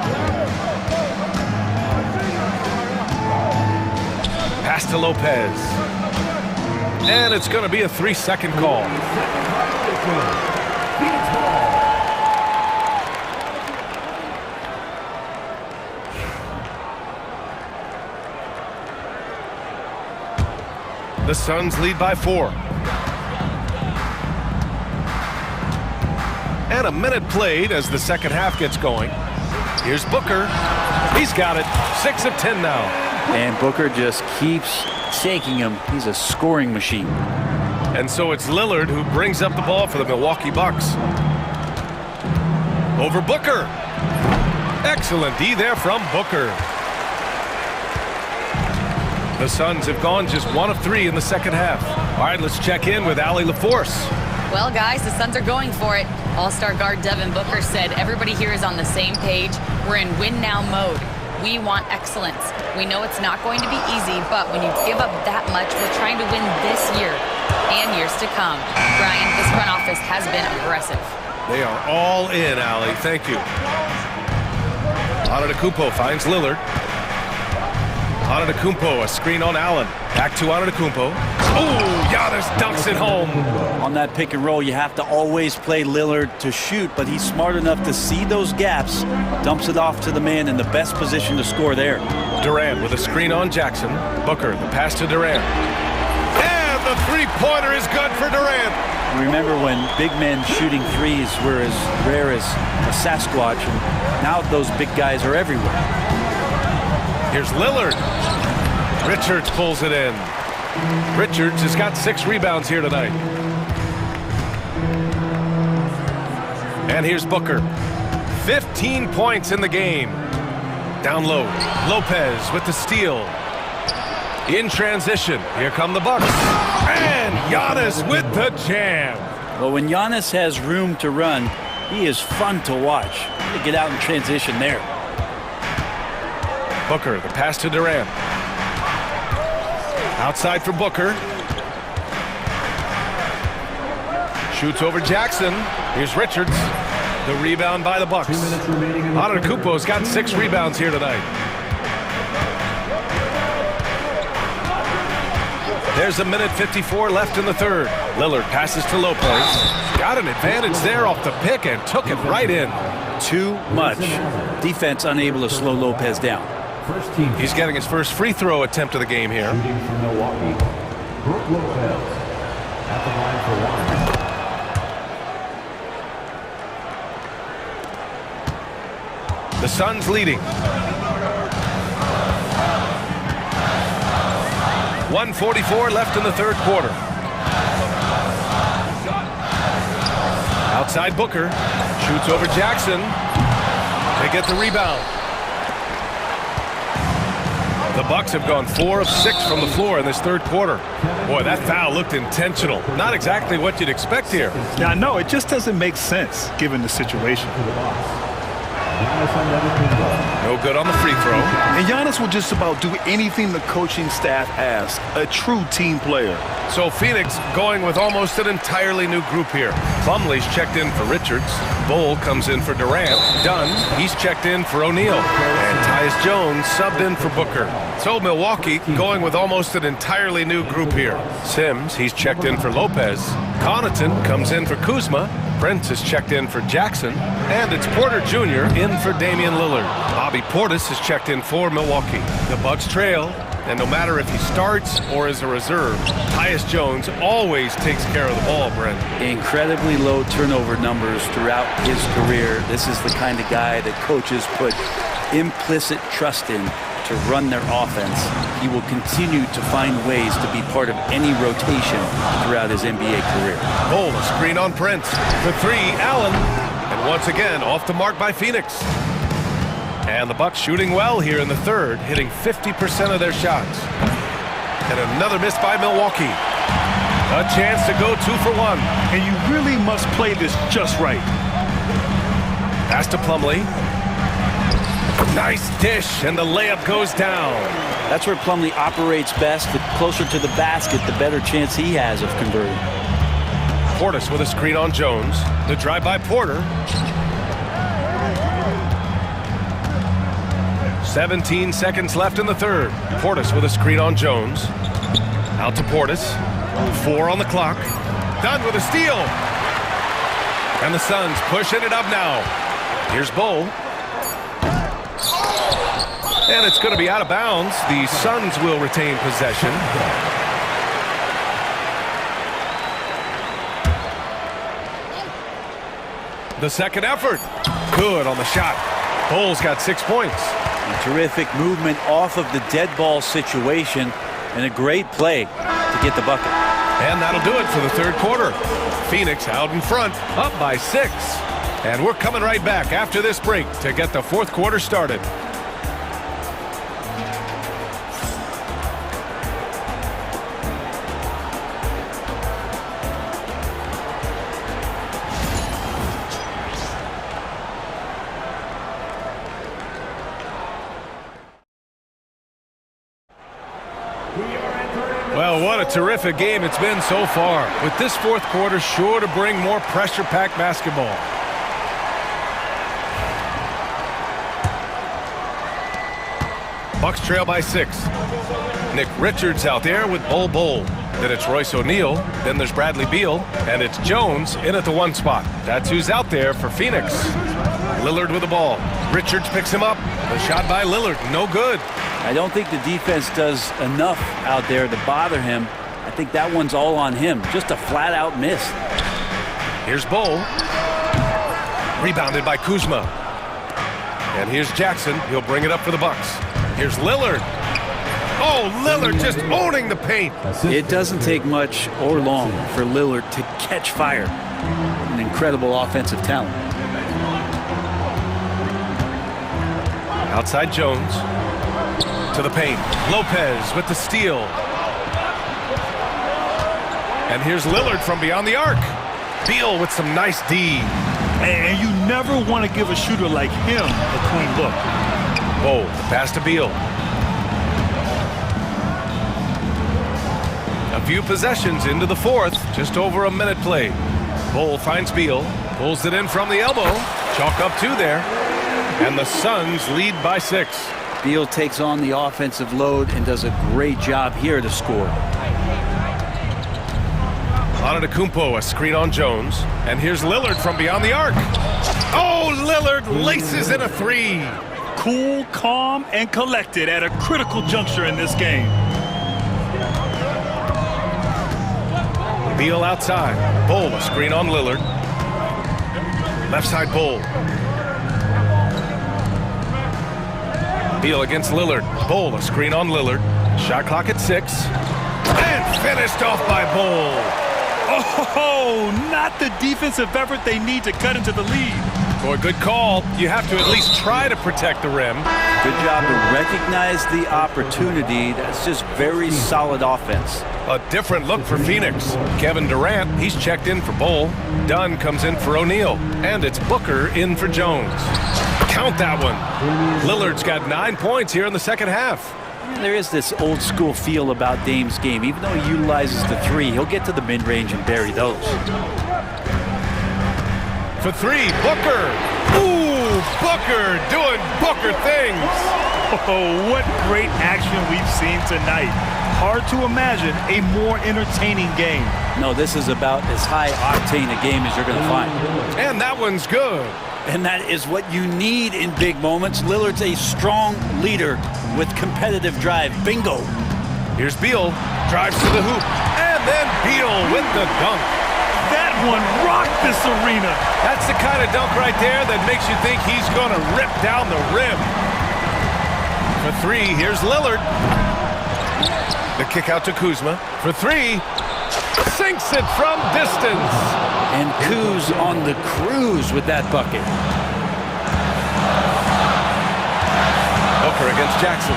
Speaker 7: Pass to Lopez. And it's going to be a 3-second call. The Suns lead by 4. And a minute played as the second half gets going. Here's Booker. He's got it. 6 of 10 now.
Speaker 12: And Booker just keeps shaking him. He's a scoring machine.
Speaker 7: And so it's Lillard who brings up the ball for the Milwaukee Bucks. Over Booker. Excellent D there from Booker. The Suns have gone just 1 of 3 in the second half. All right, let's check in with Allie LaForce.
Speaker 10: Well, guys, the Suns are going for it. All-star guard Devin Booker said everybody here is on the same page. We're in win-now mode. We want excellence. We know it's not going to be easy, but when you give up that much, we're trying to win this year and years to come. Brian, this front office has been aggressive.
Speaker 7: They are all in, Allie. Thank you. Antetokounmpo finds Lillard. Antetokounmpo, a screen on Allen. Back to Antetokounmpo. Oh, Giannis dunks it home.
Speaker 12: On that pick and roll, you have to always play Lillard to shoot, but he's smart enough to see those gaps, dumps it off to the man in the best position to score there.
Speaker 7: Durant with a screen on Jackson. Booker, the pass to Durant. And the three-pointer is good for Durant.
Speaker 12: Remember when big men shooting threes were as rare as a Sasquatch, and now those big guys are everywhere.
Speaker 7: Here's Lillard. Richards pulls it in. Richards has got 6 rebounds here tonight. And here's Booker. 15 points in the game. Down low. Lopez with the steal. In transition, here come the Bucks. And Giannis with the jam.
Speaker 12: Well, when Giannis has room to run, he is fun to watch. To get out in transition there.
Speaker 7: Booker, the pass to Durant. Outside for Booker. Shoots over Jackson. Here's Richards. The rebound by the Bucks. Antetokounmpo's got 6 rebounds here tonight. There's a minute 54 left in the third. Lillard passes to Lopez. Got an advantage there off the pick and took it right in.
Speaker 12: Too much. Defense unable to slow Lopez down.
Speaker 7: He's getting his first free throw attempt of the game here.
Speaker 6: Shooting from Milwaukee, Brook Lopez at the line for one.
Speaker 7: The Suns leading. 1:44 left in the third quarter. Outside Booker. Shoots over Jackson. They get the rebound. The Bucks have gone 4 of 6 from the floor in this third quarter. Boy, that foul looked intentional. Not exactly what you'd expect here.
Speaker 8: Yeah, I know. It just doesn't make sense given the situation.
Speaker 7: No good on the free throw.
Speaker 8: And Giannis will just about do anything the coaching staff asks. A true team player.
Speaker 7: So Phoenix going with almost an entirely new group here. Plumlee's checked in for Richards. Bull comes in for Durant. Dunn, he's checked in for O'Neal. And Tyus Jones subbed in for Booker. So Milwaukee going with almost an entirely new group here. Sims, he's checked in for Lopez. Connaughton comes in for Kuzma. Prince is checked in for Jackson. And it's Porter Jr. in for Damian Lillard. Bobby Portis is checked in for Milwaukee. The Bucks trail, and no matter if he starts or is a reserve, Tyus Jones always takes care of the ball, Brent.
Speaker 12: Incredibly low turnover numbers throughout his career. This is the kind of guy that coaches put implicit trust in to run their offense. He will continue to find ways to be part of any rotation throughout his NBA career.
Speaker 7: Bull, a screen on Prince. For 3, Allen. And once again, off the mark by Phoenix. And the Bucks shooting well here in the third, hitting 50% of their shots. And another miss by Milwaukee. A chance to go 2 for 1.
Speaker 8: And you really must play this just right.
Speaker 7: Pass to Plumlee. Nice dish, and the layup goes down.
Speaker 12: That's where Plumlee operates best. The closer to the basket, the better chance he has of converting.
Speaker 7: Portis with a screen on Jones. The drive by Porter. 17 seconds left in the third. Portis with a screen on Jones. Out to Portis. 4 on the clock. Dunn with a steal. And the Suns pushing it up now. Here's Bull. And it's going to be out of bounds. The Suns will retain possession. The second effort. Good on the shot. Bull's got 6 points.
Speaker 12: A terrific movement off of the dead ball situation and a great play to get the bucket.
Speaker 7: And that'll do it for the third quarter. Phoenix out in front, up by 6. And we're coming right back after this break to get the fourth quarter started. Well, what a terrific game it's been so far. With this fourth quarter sure to bring more pressure-packed basketball. Bucks trail by 6. Nick Richards out there with Bull. Then it's Royce O'Neal. Then there's Bradley Beal. And it's Jones in at the 1 spot. That's who's out there for Phoenix. Lillard with the ball. Richards picks him up. The shot by Lillard, no good.
Speaker 12: I don't think the defense does enough out there to bother him. I think that one's all on him. Just a flat-out miss.
Speaker 7: Here's Bull. Rebounded by Kuzma. And here's Jackson. He'll bring it up for the Bucks. Here's Lillard. Oh, Lillard just owning the paint.
Speaker 12: It doesn't take much or long for Lillard to catch fire. An incredible offensive talent.
Speaker 7: Outside Jones. To To the paint. Lopez with the steal. And here's Lillard from beyond the arc. Beal with some nice D.
Speaker 8: And you never want to give a shooter like him a clean look.
Speaker 7: Oh, the pass to Beal. A few possessions into the fourth. Just over a minute played. Bol finds Beal. Pulls it in from the elbow. Chalk up 2 there. And the Suns lead by 6.
Speaker 12: Beal takes on the offensive load and does a great job here to score.
Speaker 7: Antetokounmpo, a screen on Jones. And here's Lillard from beyond the arc. Oh, Lillard laces in a 3.
Speaker 8: Cool, calm, and collected at a critical juncture in this game.
Speaker 7: Beal outside. Bol, a screen on Lillard. Left side Bol. Beal against Lillard. Bol, a screen on Lillard. Shot clock at 6. And finished off by Bol.
Speaker 8: Oh, not the defensive effort they need to cut into the lead.
Speaker 7: Boy, good call. You have to at least try to protect the rim.
Speaker 12: Good job to recognize the opportunity. That's just very solid offense.
Speaker 7: A different look for Phoenix. Kevin Durant, he's checked in for Bol. Dunn comes in for O'Neal. And it's Booker in for Jones. Count that one. Lillard's got 9 points here in the second half.
Speaker 12: There is this old school feel about Dame's game. Even though he utilizes the 3, he'll get to the mid-range and bury those.
Speaker 7: For 3, Booker. Ooh, Booker doing Booker things.
Speaker 8: Oh, what great action we've seen tonight. Hard to imagine a more entertaining game.
Speaker 12: No, this is about as high-octane a game as you're going to find.
Speaker 7: And that one's good.
Speaker 12: And that is what you need in big moments. Lillard's a strong leader with competitive drive. Bingo.
Speaker 7: Here's Beal. Drives to the hoop. And then Beal with the dunk.
Speaker 8: That one rocked this arena.
Speaker 7: That's the kind of dunk right there that makes you think he's going to rip down the rim. For 3, here's Lillard. The kick out to Kuzma. For 3, sinks it from distance.
Speaker 12: And Kuz on the cruise with that bucket.
Speaker 7: Booker against Jackson.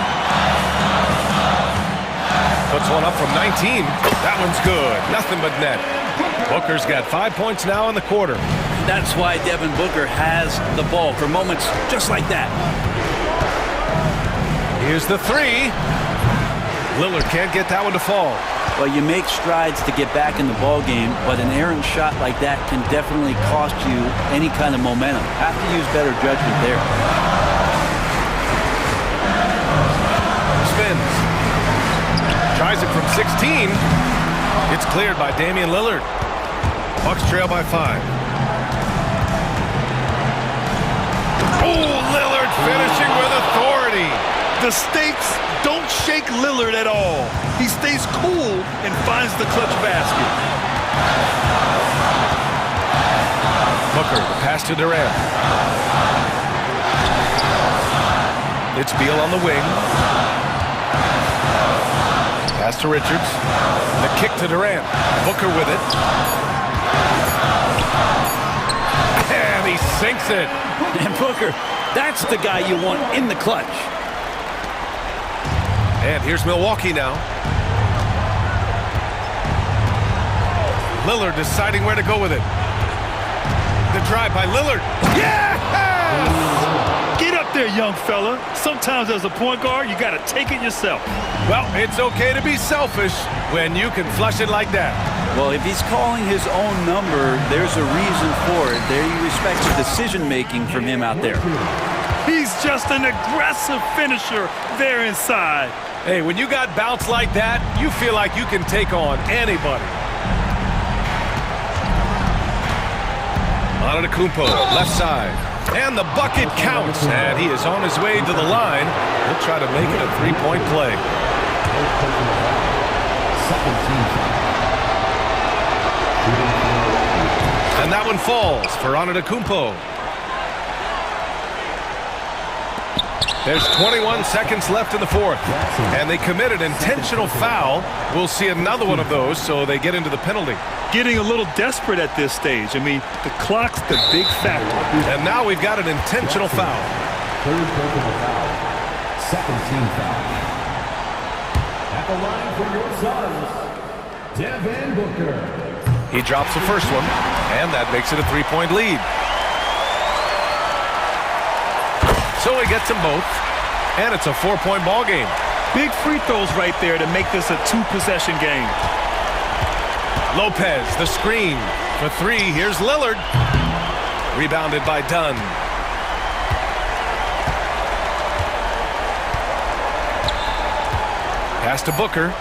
Speaker 7: Puts one up from 19. That one's good. Nothing but net. Booker's got 5 points now in the quarter.
Speaker 12: That's why Devin Booker has the ball for moments just like that.
Speaker 7: Here's the 3. Lillard can't get that one to fall.
Speaker 12: Well, you make strides to get back in the ball game, but an errant shot like that can definitely cost you any kind of momentum. Have to use better judgment there.
Speaker 7: Spins. Tries it from 16. It's cleared by Damian Lillard. Bucks trail by 5. Oh, Lillard finishing with authority.
Speaker 8: The stakes don't shake Lillard at all. He stays cool and finds the clutch basket.
Speaker 7: Booker, the pass to Durant. It's Beal on the wing. Pass to Richards. The kick to Durant. Booker with it. And he sinks it.
Speaker 12: And Booker, that's the guy you want in the clutch.
Speaker 7: And here's Milwaukee now. Lillard deciding where to go with it. The drive by Lillard. Yes!
Speaker 8: Get up there, young fella. Sometimes as a point guard, you got to take it yourself.
Speaker 7: Well, it's okay to be selfish when you can flush it like that.
Speaker 12: Well, if he's calling his own number, there's a reason for it. There you respect the decision-making from him out there.
Speaker 8: He's just an aggressive finisher there inside.
Speaker 7: Hey, when you got bounce like that, you feel like you can take on anybody. Antetokounmpo, left side. And the bucket counts. And he is on his way to the line. He'll try to make it a three-point play. And that one falls for Antetokounmpo. There's 21 seconds left in the fourth. And they committed intentional foul. We'll see another one of those, so they get into the penalty.
Speaker 8: Getting a little desperate at this stage. I mean, the clock's the big factor.
Speaker 7: And now we've got an intentional foul.
Speaker 13: Third personal foul. Second team foul.
Speaker 6: the line for your Suns, Devin Booker.
Speaker 7: He drops the first one, and that makes it a 3-point lead. So he gets them both, and it's a 4-point ball game.
Speaker 8: Big free throws right there to make this a 2-possession game.
Speaker 7: Lopez, the screen for 3. Here's Lillard. Rebounded by Dunn. Pass to Booker.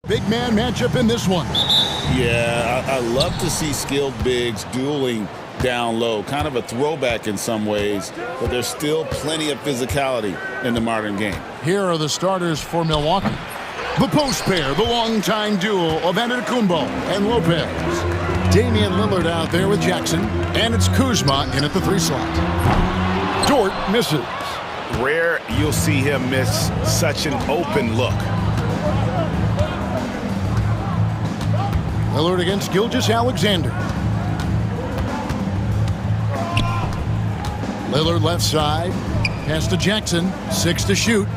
Speaker 2: Big man matchup in this one.
Speaker 1: Yeah, I love to see skilled bigs dueling down low. Kind of a throwback in some ways, but there's still plenty of physicality in the modern game.
Speaker 2: Here are the starters for Milwaukee. The post pair, the longtime duo of Antetokounmpo and Lopez. Damian Lillard out there with Jackson, and it's Kuzma in at the 3 slot. Dort misses.
Speaker 5: Rare you'll see him miss such an open look.
Speaker 2: Lillard against Gilgeous-Alexander. Lillard left side. Pass to Jackson. 6 to shoot.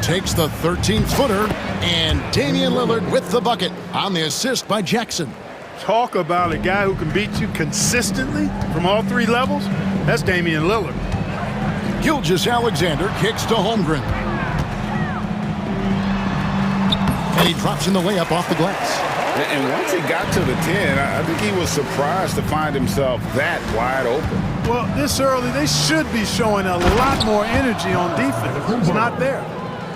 Speaker 2: Takes the 13-footer. And Damian Lillard with the bucket on the assist by Jackson.
Speaker 3: Talk about a guy who can beat you consistently from all 3 levels. That's Damian Lillard.
Speaker 2: Gilgeous-Alexander kicks to Holmgren. And he drops in the layup off the glass.
Speaker 5: And once he got to the 10, I think he was surprised to find himself that wide open.
Speaker 3: Well, this early, they should be showing a lot more energy on defense. It's not there.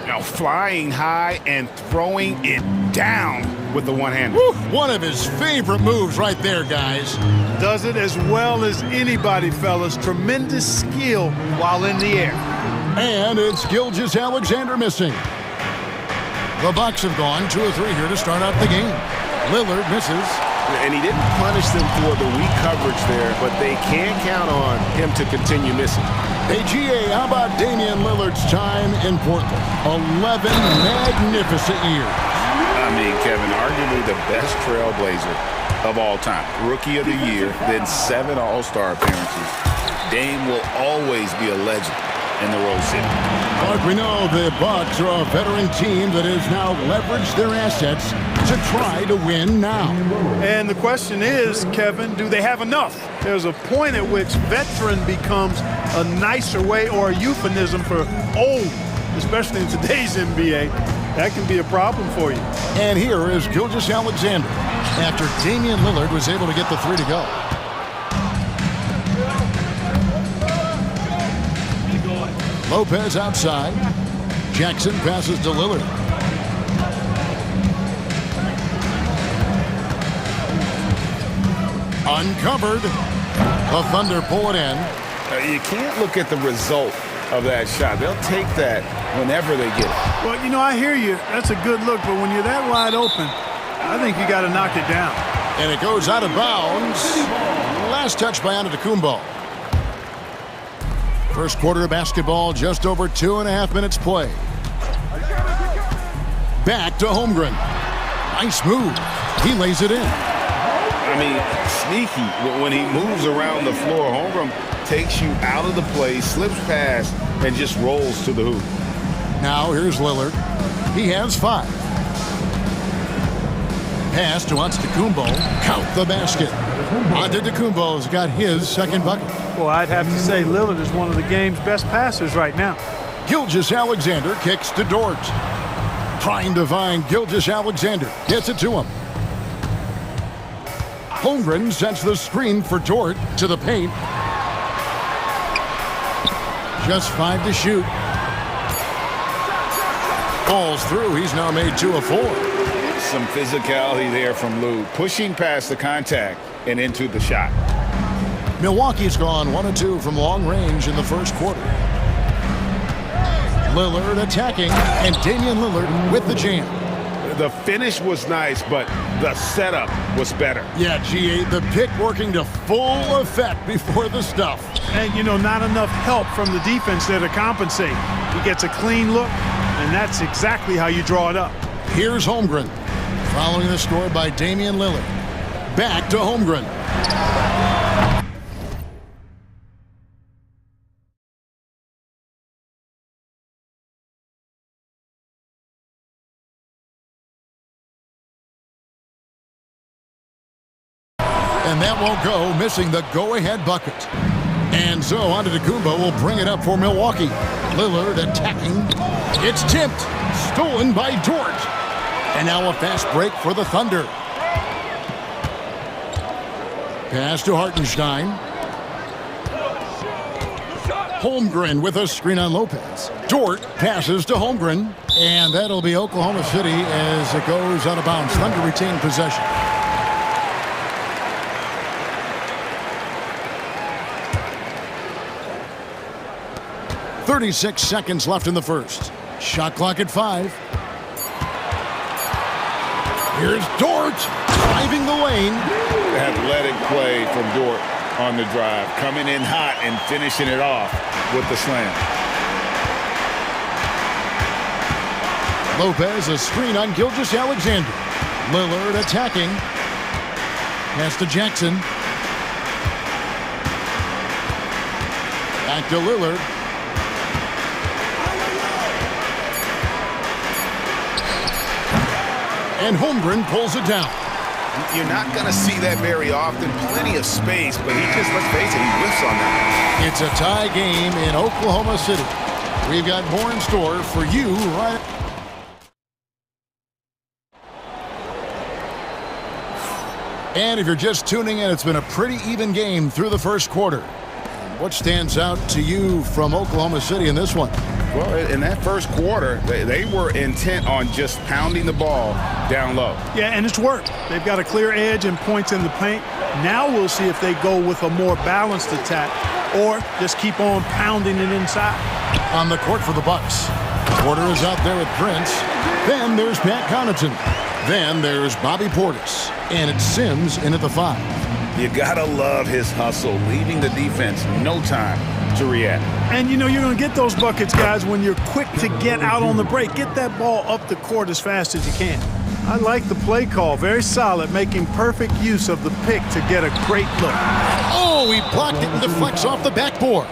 Speaker 5: Now flying high and throwing it down with the one-hander.
Speaker 2: One of his favorite moves right there, guys.
Speaker 3: Does it as well as anybody, fellas. Tremendous skill while in the air.
Speaker 2: And it's Gilgeous-Alexander missing. The Bucks have gone 2 of 3 here to start out the game. Lillard misses.
Speaker 5: And he didn't punish them for the weak coverage there, but they can count on him to continue missing.
Speaker 2: Hey, GA, how about Damian Lillard's time in Portland? 11 magnificent years.
Speaker 5: I mean, Kevin, arguably the best trailblazer of all time. Rookie of the year, then 7 All-Star appearances. Dame will always be a legend in the Rose City.
Speaker 2: But we know the Bucks are a veteran team that has now leveraged their assets to try to win now.
Speaker 3: And the question is, Kevin, do they have enough? There's a point at which veteran becomes a nicer way or a euphemism for old, especially in today's NBA. That can be a problem for you.
Speaker 2: And here is Gilgeous-Alexander after Damian Lillard was able to get the 3 to go. Lopez outside. Jackson passes to Lillard. Uncovered. The Thunder pull it in.
Speaker 5: You can't look at the result of that shot. They'll take that whenever they get it.
Speaker 3: Well, you know, I hear you. That's a good look, but when you're that wide open, I think you got to knock it down.
Speaker 2: And it goes out of bounds. Last touch by Antetokounmpo. First quarter of basketball, just over 2.5 minutes play. Back to Holmgren. Nice move. He lays it in.
Speaker 5: I mean, sneaky. When he moves around the floor, Holmgren takes you out of the play, slips past, and just rolls to the hoop.
Speaker 2: Now here's Lillard. He has 5. Pass to Antetokounmpo. Count the basket. Antetokounmpo's got his second bucket.
Speaker 3: Well, I'd have to say Lillard is one of the game's best passers right now.
Speaker 2: Gilgeous-Alexander kicks to Dort. Trying to find Gilgeous-Alexander. Gets it to him. Holmgren sets the screen for Dort to the paint. Just 5 to shoot. Falls through. He's now made 2 of 4.
Speaker 5: Some physicality there from Lou, pushing past the contact and into the shot.
Speaker 2: Milwaukee's gone 1 of 2 from long range in the first quarter. Lillard attacking, and Damian Lillard with the jam.
Speaker 5: The finish was nice, but the setup was better.
Speaker 2: Yeah, GA, the pick working to full effect before the stuff.
Speaker 3: And, you know, not enough help from the defense there to compensate. He gets a clean look, and that's exactly how you draw it up.
Speaker 2: Here's Holmgren, following the score by Damian Lillard. Back to Holmgren. And that won't go, missing the go-ahead bucket. And so Antetokounmpo will bring it up for Milwaukee. Lillard attacking. It's tipped. Stolen by Dort. And now a fast break for the Thunder. Pass to Hartenstein. Holmgren with a screen on Lopez. Dort passes to Holmgren, and that'll be Oklahoma City as it goes out of bounds. Thunder retain possession. "36 seconds left in the first. Shot clock at 5. Here's Dort driving the lane.
Speaker 1: Athletic play from Dort on the drive, coming in hot and finishing it off with the slam.
Speaker 2: Lopez, a screen on Gilgeous-Alexander. Lillard attacking. Pass to Jackson. Back to Lillard. And Holmgren pulls it down.
Speaker 5: You're not going to see that very often. Plenty of space, but he just, let's face it, he whiffs on that.
Speaker 2: It's a tie game in Oklahoma City. We've got more in store for you right. And if you're just tuning in, it's been a pretty even game through the first quarter. What stands out to you from Oklahoma City in this one?
Speaker 5: Well, in that first quarter, they were intent on just pounding the ball down low.
Speaker 3: Yeah, and it's worked. They've got a clear edge and points in the paint. Now we'll see if they go with a more balanced attack or just keep on pounding it inside.
Speaker 2: On the court for the Bucks. Porter is out there with Prince. Then there's Pat Connaughton. Then there's Bobby Portis. And it's Sims in at the 5.
Speaker 5: You gotta love his hustle, leaving the defense no time to react.
Speaker 3: And you know you're going to get those buckets, guys, when you're quick to get out on the break. Get that ball up the court as fast as you can. I like the play call. Very solid, making perfect use of the pick to get a great look.
Speaker 2: Oh, he blocked it and deflects off the backboard.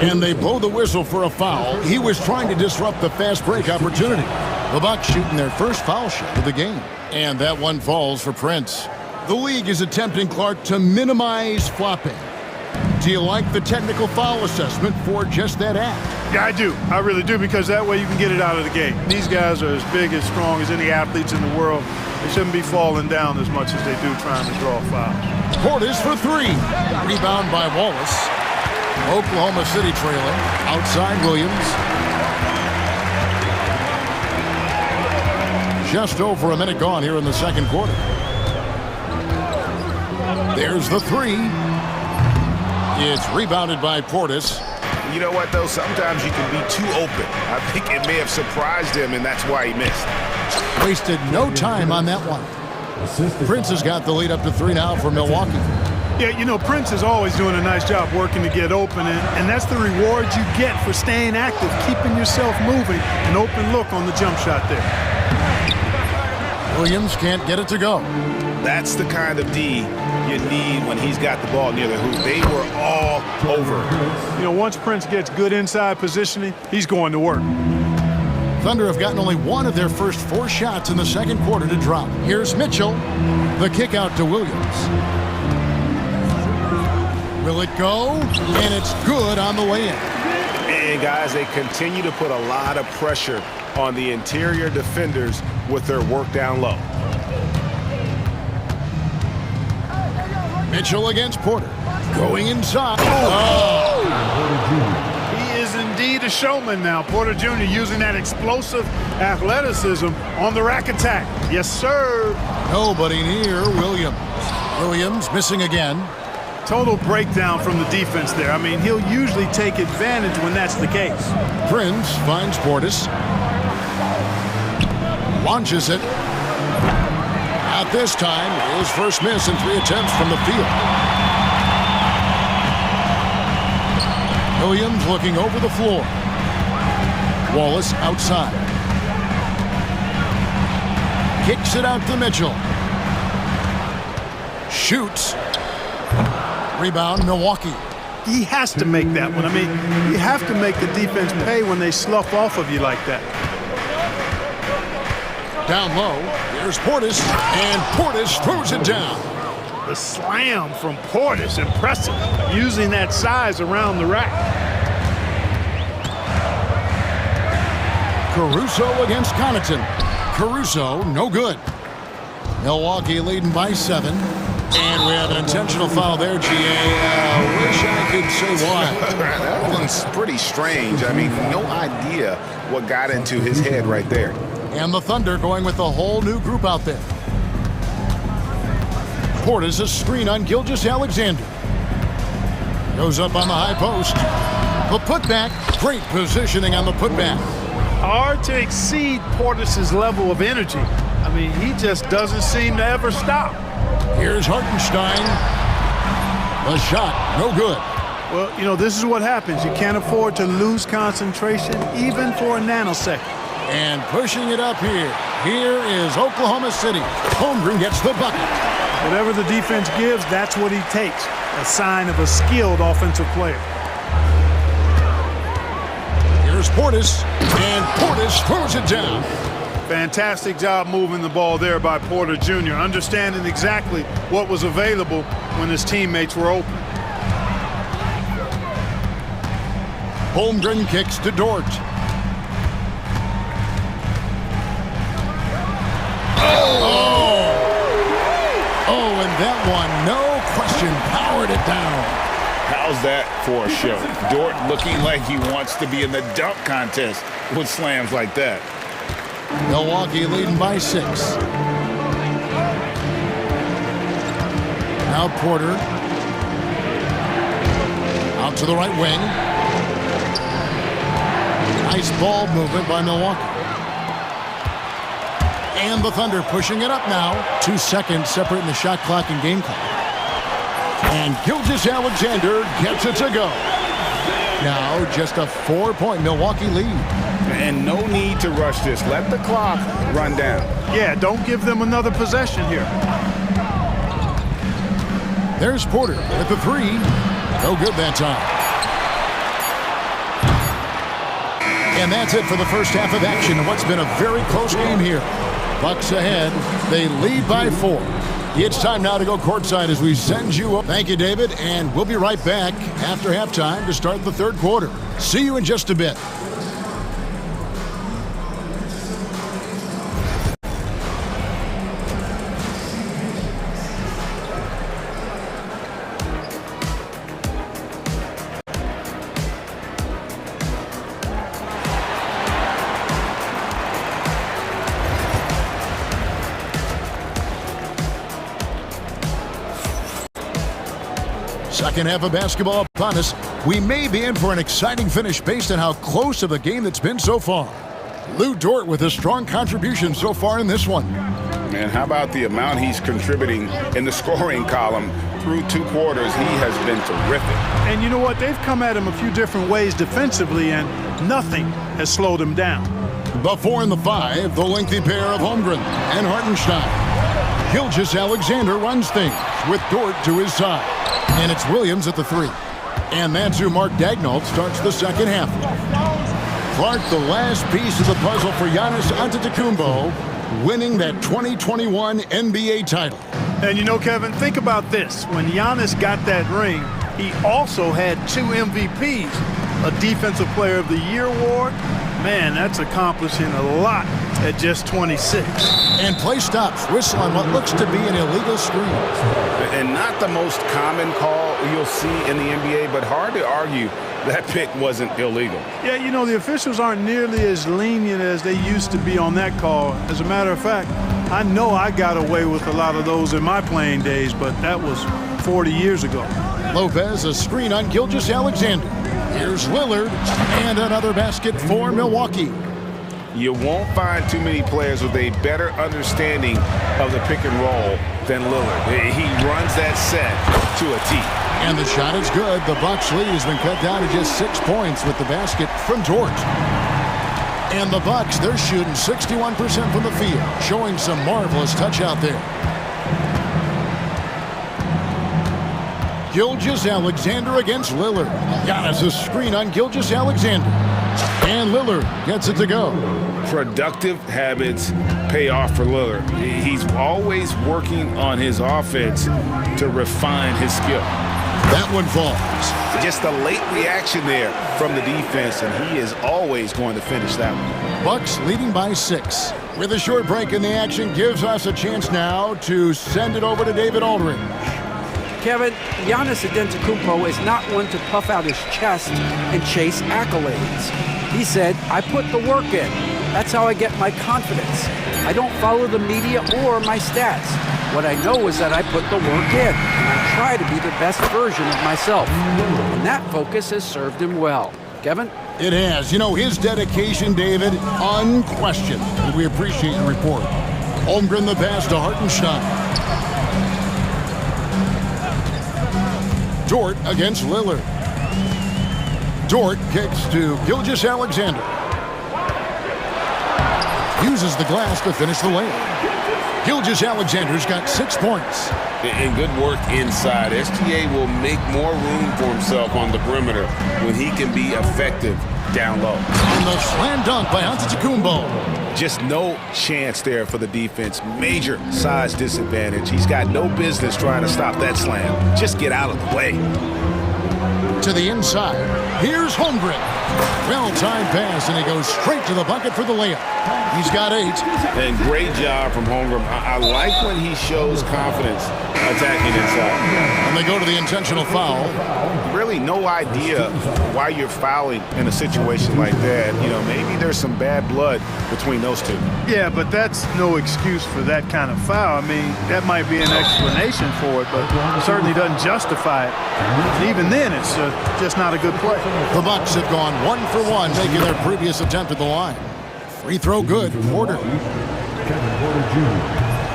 Speaker 2: And they blow the whistle for a foul. He was trying to disrupt the fast break opportunity. The Bucks shooting their first foul shot of the game. And that one falls for Prince. The league is attempting, Clark, to minimize flopping. Do you like the technical foul assessment for just that act?
Speaker 3: Yeah, I do. I really do, because that way you can get it out of the game. These guys are as big and strong as any athletes in the world. They shouldn't be falling down as much as they do trying to draw fouls.
Speaker 2: Portis for 3. Rebound by Wallace. Oklahoma City trailing. Outside Williams. Just over a minute gone here in the second quarter. There's the 3. It's rebounded by Portis.
Speaker 5: You know what, though? Sometimes you can be too open. I think it may have surprised him, and that's why he missed.
Speaker 2: Wasted no time on that one. Prince has got the lead up to 3 now for Milwaukee.
Speaker 3: Yeah, you know, Prince is always doing a nice job working to get open, and that's the reward you get for staying active, keeping yourself moving, an open look on the jump shot there.
Speaker 2: Williams can't get it to go.
Speaker 5: That's the kind of D you need when he's got the ball near the hoop. They were all over.
Speaker 3: You know, once Prince gets good inside positioning, he's going to work.
Speaker 2: Thunder have gotten only one of their first 4 shots in the second quarter to drop. Here's Mitchell. The kick out to Williams. Will it go? And it's good on the way in.
Speaker 5: And guys, they continue to put a lot of pressure on the interior defenders with their work down low.
Speaker 2: Mitchell against Porter. Going inside. Oh!
Speaker 3: He is indeed a showman now. Porter Jr. using that explosive athleticism on the rack attack. Yes, sir.
Speaker 2: Nobody near Williams. Williams missing again.
Speaker 3: Total breakdown from the defense there. I mean, he'll usually take advantage when that's the case.
Speaker 2: Prince finds Portis. Launches it. Not this time. His first miss in 3 attempts from the field. Williams looking over the floor. Wallace outside. Kicks it out to Mitchell. Shoots. Rebound, Milwaukee.
Speaker 3: He has to make that one. I mean, you have to make the defense pay when they slough off of you like that.
Speaker 2: Down low, there's Portis, and Portis throws it down.
Speaker 3: The slam from Portis, impressive, using that size around the rack.
Speaker 2: Caruso against Connaughton. Caruso, no good. Milwaukee leading by 7. And we have an intentional foul there, GA. Wish I could say why.
Speaker 5: That one's pretty strange. I mean, no idea what got into his head right there.
Speaker 2: And the Thunder going with a whole new group out there. Portis a screen on Gilgeous-Alexander. Goes up on the high post. The putback. Great positioning on the putback.
Speaker 3: Hard to exceed Portis' level of energy. I mean, he just doesn't seem to ever stop.
Speaker 2: Here's Hartenstein. The shot, no good.
Speaker 3: Well, you know, this is what happens. You can't afford to lose concentration even for a nanosecond.
Speaker 2: And pushing it up here. Here is Oklahoma City. Holmgren gets the bucket.
Speaker 3: Whatever the defense gives, that's what he takes. A sign of a skilled offensive player.
Speaker 2: Here's Portis. And Portis throws it down.
Speaker 3: Fantastic job moving the ball there by Porter Jr., understanding exactly what was available when his teammates were open.
Speaker 2: Holmgren kicks to Dort. Oh, and that one, no question, powered it down.
Speaker 1: How's that for a show? Dort looking like he wants to be in the dunk contest with slams like that.
Speaker 2: Milwaukee leading by 6. Now Porter. Out to the right wing. Nice ball movement by Milwaukee. And the Thunder pushing it up now. 2 seconds separating the shot clock and game clock. And Gilgeous-Alexander gets it to go. Now just a 4-point Milwaukee lead.
Speaker 5: And no need to rush this. Let the clock run down.
Speaker 3: Yeah, don't give them another possession here.
Speaker 2: There's Porter at the 3. No good that time. And that's it for the first half of action in what's been a very close game here. Bucks ahead. They lead by 4. It's time now to go courtside as we send you up. Thank you, David. And we'll be right back after halftime to start the third quarter. See you in just a bit. Second half of basketball upon us. We may be in for an exciting finish based on how close of a game it's been so far. Lou Dort with a strong contribution so far in this one.
Speaker 5: And how about the amount he's contributing in the scoring column through 2 quarters? He has been terrific.
Speaker 3: And you know what? They've come at him a few different ways defensively, and nothing has slowed him down.
Speaker 2: The 4 and the 5, the lengthy pair of Holmgren and Hartenstein. Gilgeous-Alexander runs things with Dort to his side. And it's Williams at the 3. And that's who Mark Daignault starts the second half. Clark, the last piece of the puzzle for Giannis Antetokounmpo, winning that 2021 NBA title.
Speaker 3: And you know, Kevin, think about this. When Giannis got that ring, he also had 2 MVPs, a Defensive Player of the Year award. Man, that's accomplishing a lot at just 26.
Speaker 2: And play stops, whistle on what looks to be an illegal screen.
Speaker 5: And not the most common call you'll see in the NBA, but hard to argue that pick wasn't illegal.
Speaker 3: Yeah, you know, the officials aren't nearly as lenient as they used to be on that call. As a matter of fact, I know I got away with a lot of those in my playing days, but that was 40 years ago.
Speaker 2: Lopez, a screen on Gilgeous-Alexander. Here's Lillard, and another basket for Milwaukee.
Speaker 5: You won't find too many players with a better understanding of the pick and roll than Lillard. He runs that set to a T.
Speaker 2: And the shot is good. The Bucks lead has been cut down to just 6 points with the basket from Dort. And the Bucks, they're shooting 61% from the field, showing some marvelous touch out there. Gilgeous-Alexander against Lillard. Giannis a screen on Gilgeous-Alexander. And Lillard gets it to go.
Speaker 5: Productive habits pay off for Lillard. He's always working on his offense to refine his skill.
Speaker 2: That one falls.
Speaker 5: Just a late reaction there from the defense, and he is always going to finish that one.
Speaker 2: Bucks leading by 6. With a short break in the action gives us a chance now to send it over to David Aldridge.
Speaker 4: Kevin, Giannis Antetokounmpo is not one to puff out his chest and chase accolades. He said, I put the work in. That's how I get my confidence. I don't follow the media or my stats. What I know is that I put the work in, and I try to be the best version of myself. And that focus has served him well. Kevin?
Speaker 2: It has. You know, his dedication, David, unquestioned. And we appreciate your report. Holmgren the pass to Hartenstein. Dort against Lillard. Dort kicks to Gilgeous-Alexander. Uses the glass to finish the layup. Gilgeous-Alexander's got 6 points.
Speaker 1: And good work inside. SGA will make more room for himself on the perimeter when he can be effective down low.
Speaker 2: And the slam dunk by Antetokounmpo.
Speaker 5: Just no chance there for the defense. Major size disadvantage. He's got no business trying to stop that slam. Just get out of the way.
Speaker 2: To the inside. Here's Holmgren. Well-timed pass, and he goes straight to the bucket for the layup. He's got 8.
Speaker 1: And great job from Holmgren. I like when he shows confidence attacking inside.
Speaker 2: And they go to the intentional foul.
Speaker 5: Really no idea why you're fouling in a situation like that. You know, maybe there's some bad blood between those two.
Speaker 3: Yeah, but that's no excuse for that kind of foul. I mean, that might be an explanation for it, but it certainly doesn't justify it. And even then, it's just not a good play.
Speaker 2: The Bucks have gone 1 for 1, making their previous attempt at the line. Free throw good. Porter.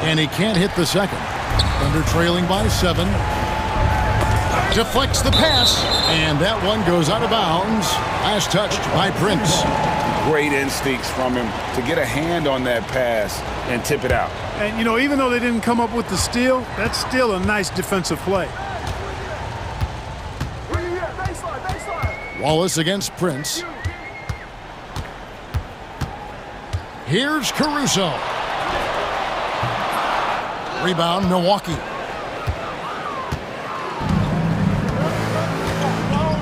Speaker 2: And he can't hit the second. Thunder trailing by 7. Deflects the pass, and that one goes out of bounds. Last touched by Prince.
Speaker 5: Great instincts from him to get a hand on that pass and tip it out.
Speaker 3: And, you know, even though they didn't come up with the steal, that's still a nice defensive play.
Speaker 2: Wallace against Prince. Here's Caruso. Rebound, Milwaukee.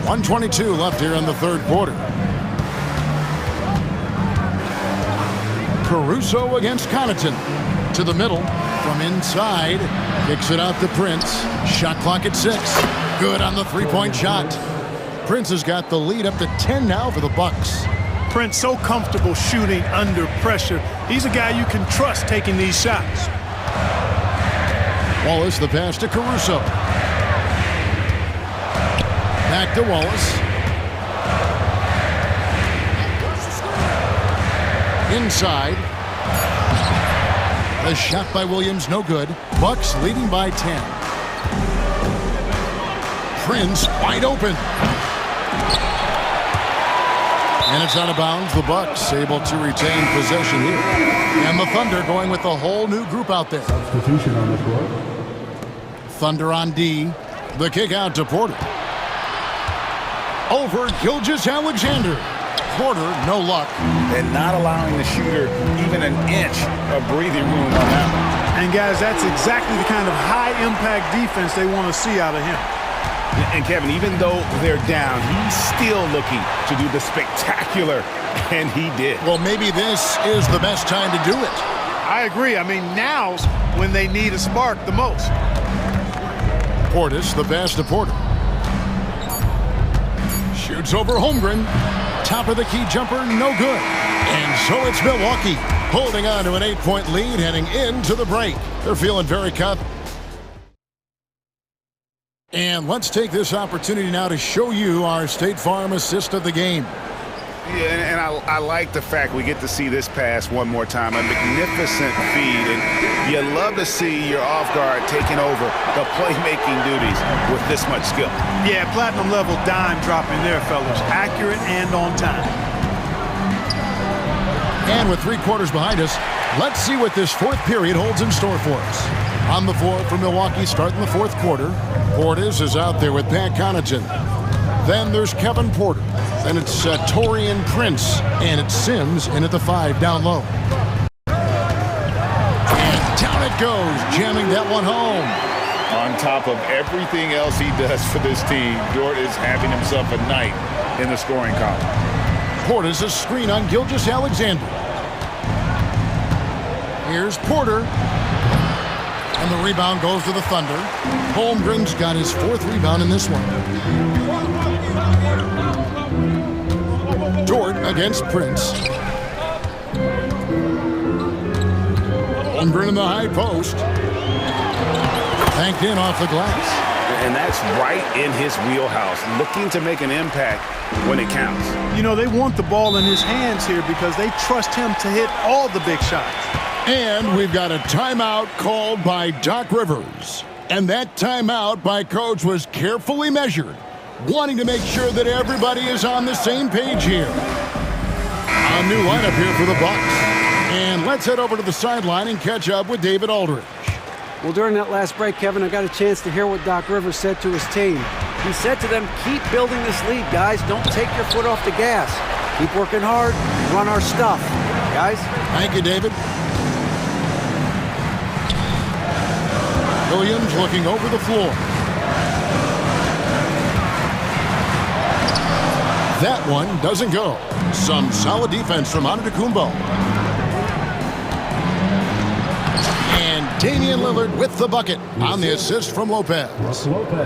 Speaker 2: 1:22 left here in the third quarter. Caruso against Connaughton. To the middle, from inside. Kicks it out to Prince. Shot clock at 6. Good on the three-point shot. Prince has got the lead up to 10 now for the Bucks.
Speaker 3: Prince so comfortable shooting under pressure. He's a guy you can trust taking these shots.
Speaker 2: Wallace the pass to Caruso. Back to Wallace. Inside. The shot by Williams, no good. Bucks leading by 10. Prince wide open. And it's out of bounds. The Bucks able to retain possession here. And the Thunder going with a whole new group out there.
Speaker 6: Substitution on the court.
Speaker 2: Thunder on D. The kick out to Porter. Over Gilgeous-Alexander. Porter, no luck.
Speaker 5: And not allowing the shooter even an inch of breathing room on that one.
Speaker 3: And guys, that's exactly the kind of high-impact defense they want to see out of him.
Speaker 5: And Kevin, even though they're down, he's still looking to do the spectacular, and he did.
Speaker 2: Well, maybe this is the best time to do it.
Speaker 3: I agree. I mean, now's when they need a spark the most.
Speaker 2: Portis, the pass to Porter. Shoots over Holmgren. Top of the key jumper, no good. And so it's Milwaukee holding on to an 8-point lead heading into the break. They're feeling very confident. And let's take this opportunity now to show you our State Farm assist of the game.
Speaker 5: Yeah, and I like the fact we get to see this pass one more time. A magnificent feed, and you love to see your off guard taking over the playmaking duties with this much skill.
Speaker 3: Yeah, platinum level dime dropping there, fellas. Accurate and on time.
Speaker 2: And with 3 quarters behind us, let's see what this fourth period holds in store for us. On the floor for Milwaukee starting the fourth quarter. Portis is out there with Pat Connaughton. Then there's Kevin Porter. Then it's Taurean Prince. And it's Sims in at the 5 down low. And down it goes, jamming that one home.
Speaker 1: On top of everything else he does for this team, Dort is having himself a night in the scoring column.
Speaker 2: Portis a screen on Gilgeous-Alexander. Here's Porter. And the rebound goes to the Thunder. Holmgren's got his 4th rebound in this one. Dort against Prince. Holmgren in the high post. Banked in off the glass.
Speaker 5: And that's right in his wheelhouse, looking to make an impact when it counts.
Speaker 3: You know, they want the ball in his hands here because they trust him to hit all the big shots.
Speaker 2: And we've got a timeout called by Doc Rivers. And that timeout by Coach was carefully measured, wanting to make sure that everybody is on the same page here. A new lineup here for the Bucks. And let's head over to the sideline and catch up with David Aldridge.
Speaker 4: Well, during that last break, Kevin, I got a chance to hear what Doc Rivers said to his team. He said to them, keep building this lead, guys. Don't take your foot off the gas. Keep working hard, run our stuff. Guys?
Speaker 2: Thank you, David. Williams looking over the floor. That one doesn't go. Some solid defense from Antetokounmpo. And Damian Lillard with the bucket on the assist from Lopez.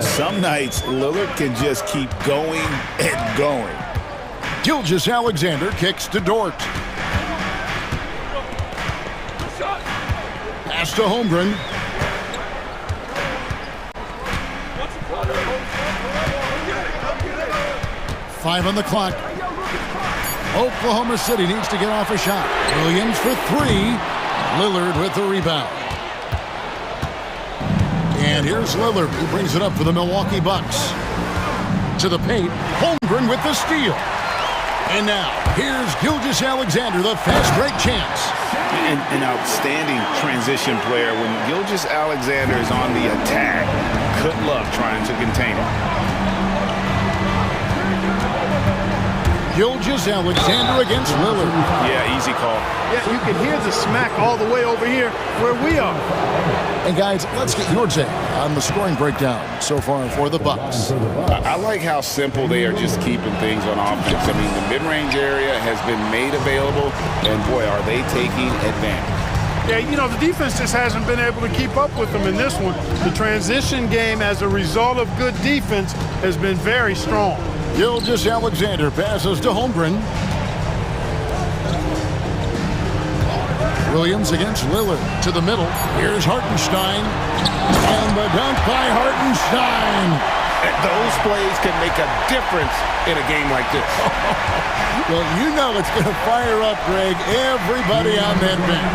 Speaker 1: Some nights, Lillard can just keep going and going.
Speaker 2: Gilgeous-Alexander kicks to Dort. Pass to Holmgren. Five on the clock. Oklahoma City needs to get off a shot. Williams for 3. Lillard with the rebound. And here's Lillard, who brings it up for the Milwaukee Bucks. To the paint, Holmgren with the steal. And now, here's Gilgeous-Alexander, the fast break chance.
Speaker 5: An outstanding transition player. When Gilgeous-Alexander is on the attack, good luck trying to contain him.
Speaker 2: Gilgeous-Alexander against Lillard.
Speaker 5: Yeah, easy call.
Speaker 3: Yeah, you can hear the smack all the way over here where we are.
Speaker 2: And guys, let's get your take on the scoring breakdown so far for the Bucks.
Speaker 5: I like how simple they are just keeping things on offense. I mean, the mid-range area has been made available, and boy, are they taking advantage.
Speaker 3: Yeah, you know, the defense just hasn't been able to keep up with them in this one. The transition game, as a result of good defense, has been very strong.
Speaker 2: Gilgeous-Alexander passes to Holmgren. Williams against Lillard to the middle. Here's Hartenstein. And the dunk by Hartenstein.
Speaker 5: Those plays can make a difference in a game like this.
Speaker 2: Well, you know it's going to fire up, Greg, everybody on that bench.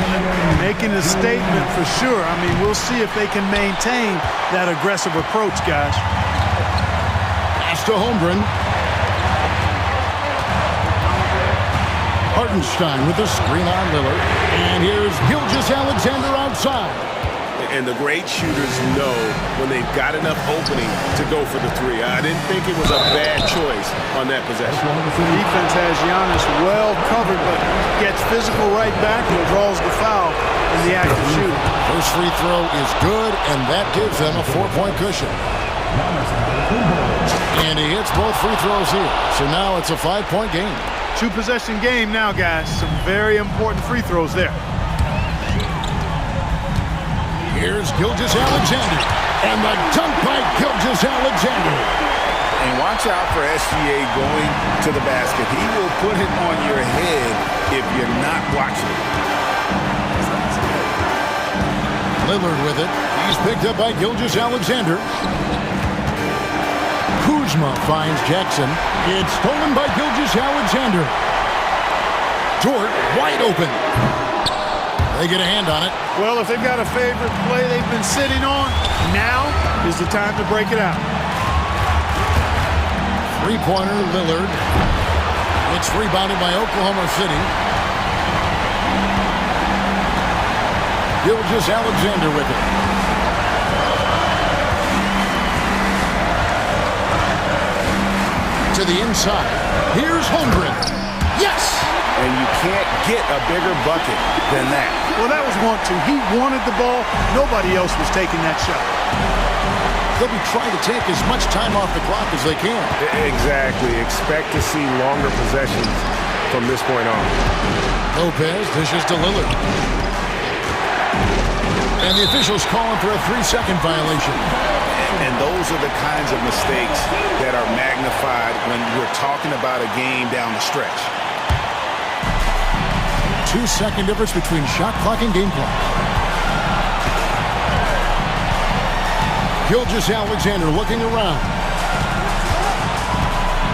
Speaker 3: Making a statement for sure. I mean, we'll see if they can maintain that aggressive approach, guys.
Speaker 2: Pass to Holmgren. Hartenstein with the screen on Lillard. And here's Gilgeous-Alexander outside.
Speaker 5: And the great shooters know when they've got enough opening to go for the 3. I didn't think it was a bad choice on that possession.
Speaker 3: The defense has Giannis well covered, but gets physical right back and draws the foul in the act of shooting.
Speaker 2: First free throw is good, and that gives them a 4-point cushion. And he hits both free throws here. So now it's a 5-point game.
Speaker 3: 2-possession game now, guys. Some very important free throws there.
Speaker 2: Here's Gilgeous-Alexander. And the dunk by Gilgeous-Alexander.
Speaker 5: And watch out for SGA going to the basket. He will put it on your head if you're not watching it.
Speaker 2: Lillard with it. He's picked up by Gilgeous-Alexander. Kuzma finds Jackson. It's stolen by Gilgeous-Alexander. Dort wide open. They get a hand on it.
Speaker 3: Well, if they've got a favorite play they've been sitting on, now is the time to break it out.
Speaker 2: Three-pointer, Lillard. It's rebounded by Oklahoma City. Gilgeous-Alexander with it. To the inside. Here's Holmgren. Yes!
Speaker 5: And you can't get a bigger bucket than that.
Speaker 3: Well, that was 1-2. He wanted the ball. Nobody else was taking that shot.
Speaker 2: They'll be trying to take as much time off the clock as they can.
Speaker 5: Exactly. Expect to see longer possessions from this point on.
Speaker 2: Lopez dishes to Lillard. And the officials calling for a 3-second violation.
Speaker 5: And those are the kinds of mistakes that are magnified when we're talking about a game down the stretch.
Speaker 2: 2-second difference between shot clock and game clock. Gilgeous Alexander looking around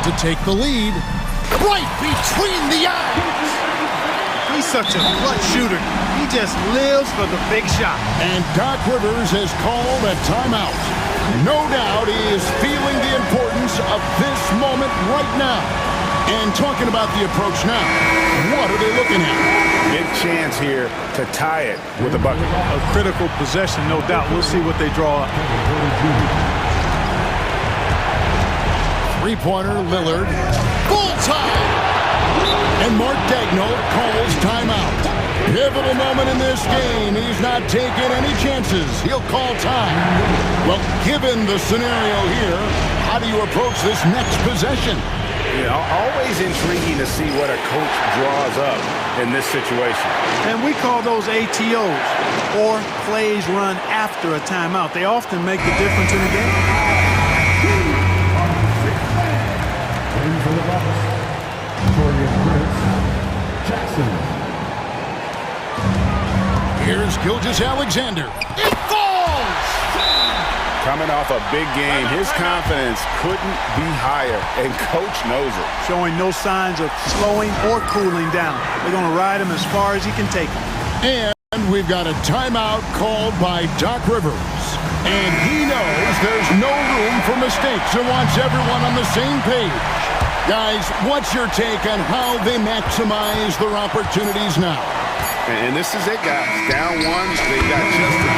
Speaker 2: to take the lead. Right between the eyes.
Speaker 3: He's such a clutch shooter. He just lives for the big shot.
Speaker 2: And Doc Rivers has called a timeout. No doubt he is feeling the importance of this moment right now. And talking about the approach now, what are they looking at?
Speaker 5: Big chance here to tie it with a bucket.
Speaker 3: A critical possession, no doubt. We'll see what they draw up.
Speaker 2: Three-pointer, Lillard. Full time! And Mark Daigneault calls timeout. Pivotal moment in this game. He's not taking any chances. He'll call time. Well, given the scenario here, how do you approach this next possession?
Speaker 5: Yeah, always intriguing to see what a coach draws up in this situation.
Speaker 3: And we call those ATOs, or plays run after a timeout. They often make the difference in a game.
Speaker 2: Here's Gilgeous Alexander. It falls!
Speaker 5: Coming off a big game, his confidence couldn't be higher, and coach knows it.
Speaker 3: Showing no signs of slowing or cooling down. They're going to ride him as far as he can take him.
Speaker 2: And we've got a timeout called by Doc Rivers. And he knows there's no room for mistakes and wants everyone on the same page. Guys, what's your take on how they maximize their opportunities now?
Speaker 5: And this is it, guys. Down one, they got just the...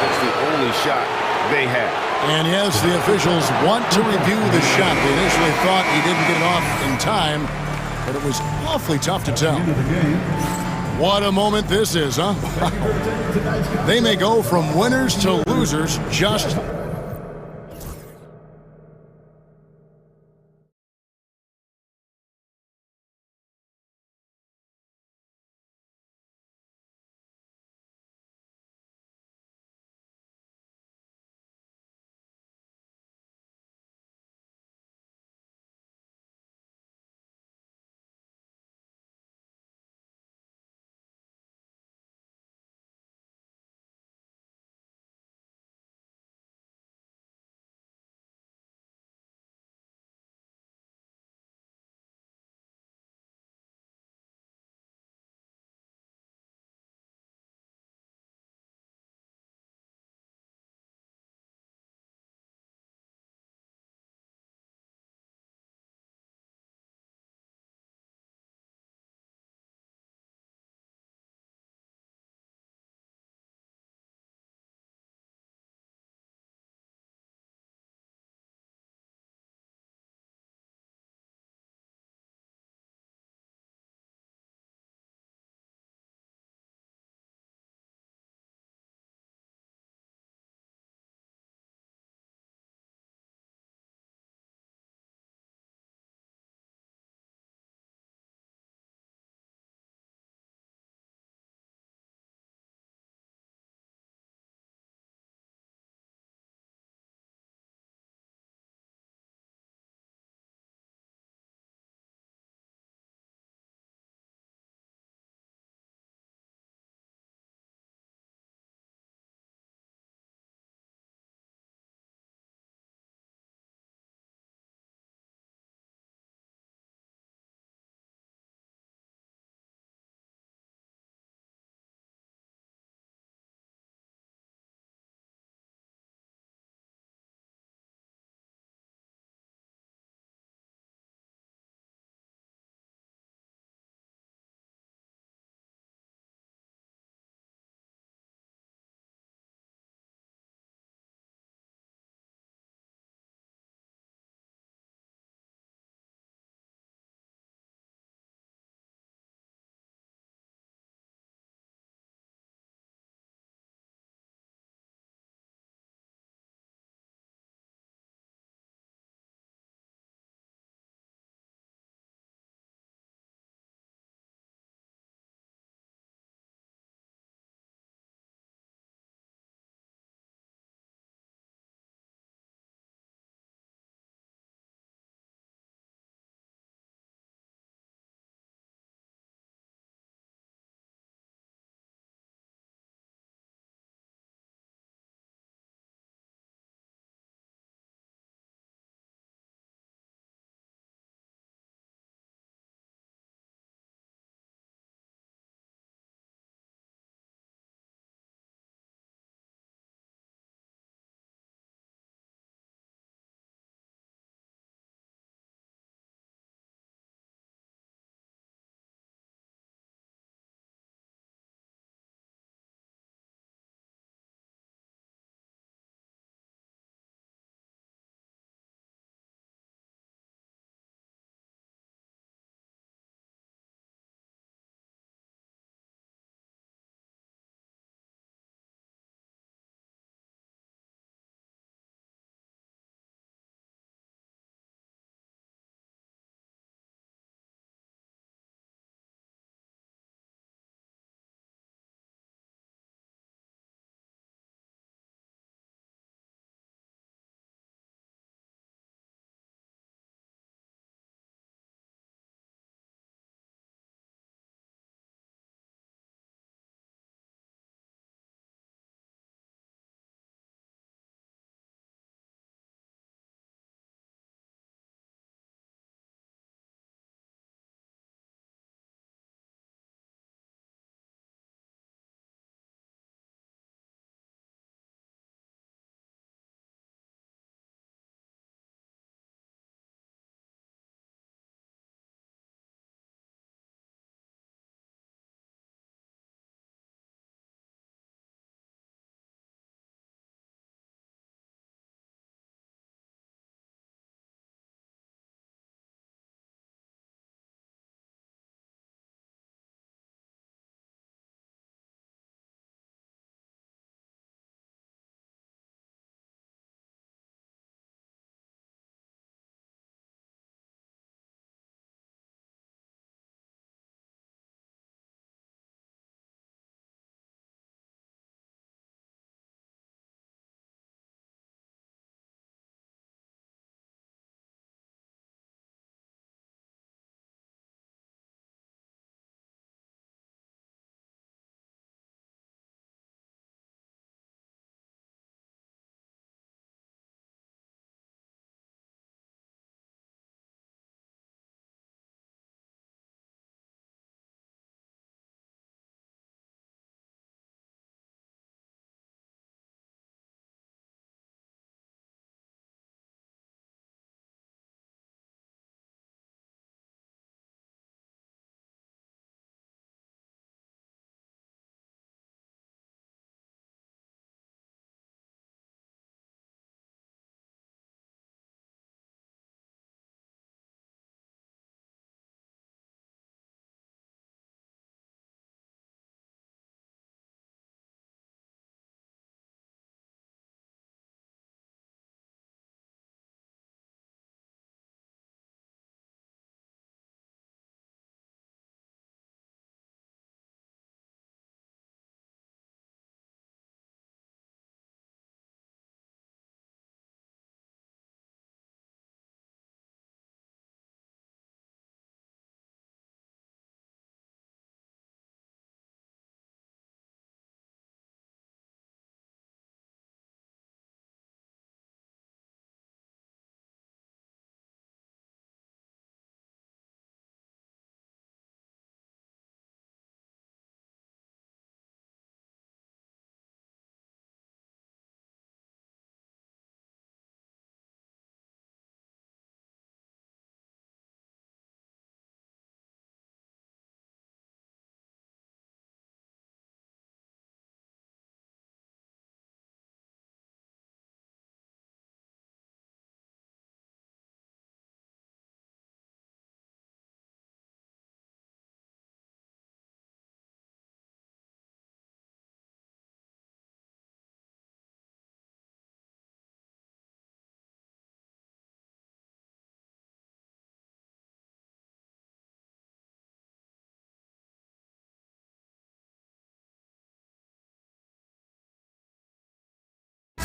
Speaker 5: It's the only shot they had.
Speaker 2: And yes, the officials want to review the shot. They initially thought he didn't get it off in time, but it was awfully tough to tell. What a moment this is, huh? They may go from winners to losers just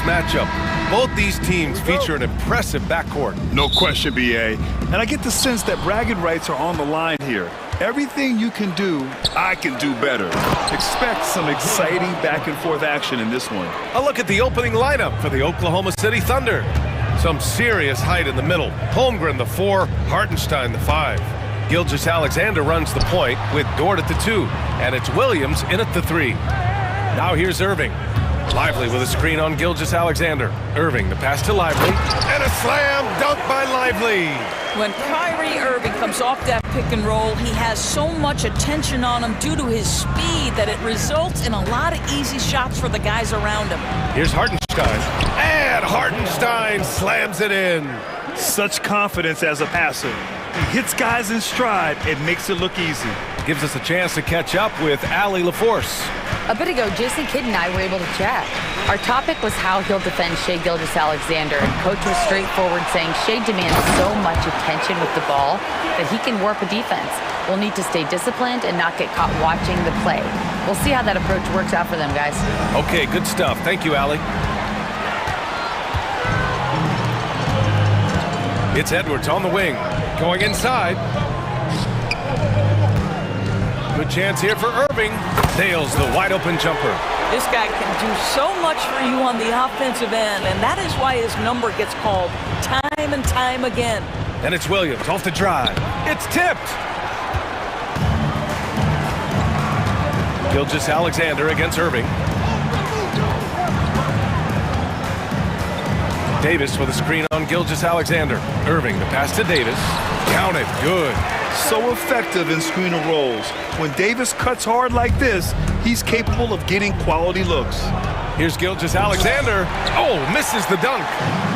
Speaker 7: matchup. Both these teams feature an impressive backcourt.
Speaker 8: No question, BA. And I get the sense that bragging rights are on the line here. Everything you can do, I can do better. Expect some exciting back-and-forth action in this one.
Speaker 7: A look at the opening lineup for the Oklahoma City Thunder. Some serious height in the middle. Holmgren, the 4, Hartenstein, the 5. Gilgeous-Alexander runs the point with Dort at the 2, and it's Williams in at the 3. Now here's Irving. Lively with a screen on Gilgeous-Alexander. Irving, the pass to Lively, and a slam dunk by Lively.
Speaker 9: When Kyrie Irving comes off that pick and roll, he has so much attention on him due to his speed that it results in a lot of easy shots for the guys around him.
Speaker 7: Here's Hartenstein, and Hartenstein slams it in.
Speaker 8: Such confidence as a passer. He hits guys in stride. It makes it look easy.
Speaker 7: Gives us a chance to catch up with Allie LaForce.
Speaker 10: A bit ago, Jason Kidd and I were able to chat. Our topic was how he'll defend Shai Gilgeous-Alexander, and Coach was straightforward, saying Shai demands so much attention with the ball that he can warp a defense. We'll need to stay disciplined and not get caught watching the play. We'll see how that approach works out for them, guys.
Speaker 7: Okay, good stuff. Thank you, Allie. It's Edwards on the wing, going inside. Good chance here for Irving. Nails the wide-open jumper.
Speaker 9: This guy can do so much for you on the offensive end, and that is why his number gets called time and time again.
Speaker 7: And it's Williams off the drive. It's tipped. Gilgeous-Alexander against Irving. Davis with a screen on Gilgeous-Alexander. Irving, the pass to Davis. Counted, good.
Speaker 8: So effective in screen and rolls. When Davis cuts hard like this, he's capable of getting quality looks.
Speaker 7: Here's Gilgeous-Alexander. Oh, misses the dunk.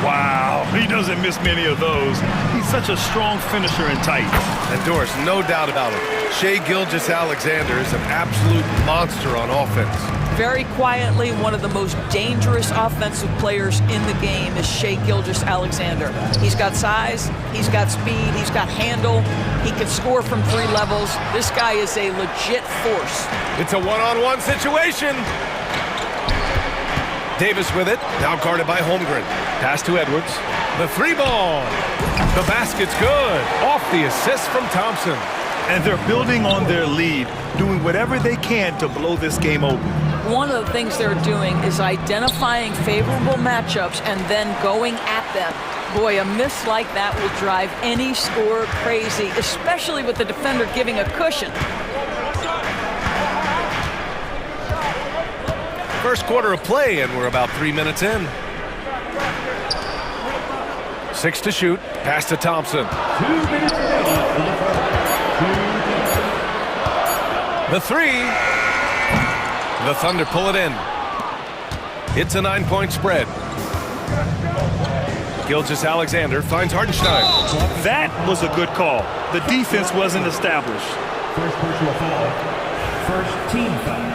Speaker 8: Wow, he doesn't miss many of those. He's such a strong finisher in tight.
Speaker 7: And Doris, no doubt about it, Shai Gilgeous-Alexander is an absolute monster on offense.
Speaker 9: Very quietly, one of the most dangerous offensive players in the game is Shai Gilgeous-Alexander. He's got size, he's got speed, he's got handle, he can score from 3 levels. This guy is a legit force.
Speaker 7: It's a one-on-one situation. Davis with it, now guarded by Holmgren. Pass to Edwards. The 3 ball. The basket's good. Off the assist from Thompson.
Speaker 8: And they're building on their lead, doing whatever they can to blow this game open.
Speaker 9: One of the things they're doing is identifying favorable matchups and then going at them. Boy, a miss like that will drive any scorer crazy, especially with the defender giving a cushion.
Speaker 7: First quarter of play, and we're about 3 minutes in. 6 to shoot. Pass to Thompson. The 3. The Thunder pull it in. It's a 9-point spread. Gilgeous-Alexander finds Hartenstein.
Speaker 8: That was a good call. The defense wasn't established.
Speaker 6: First personal foul. First team foul.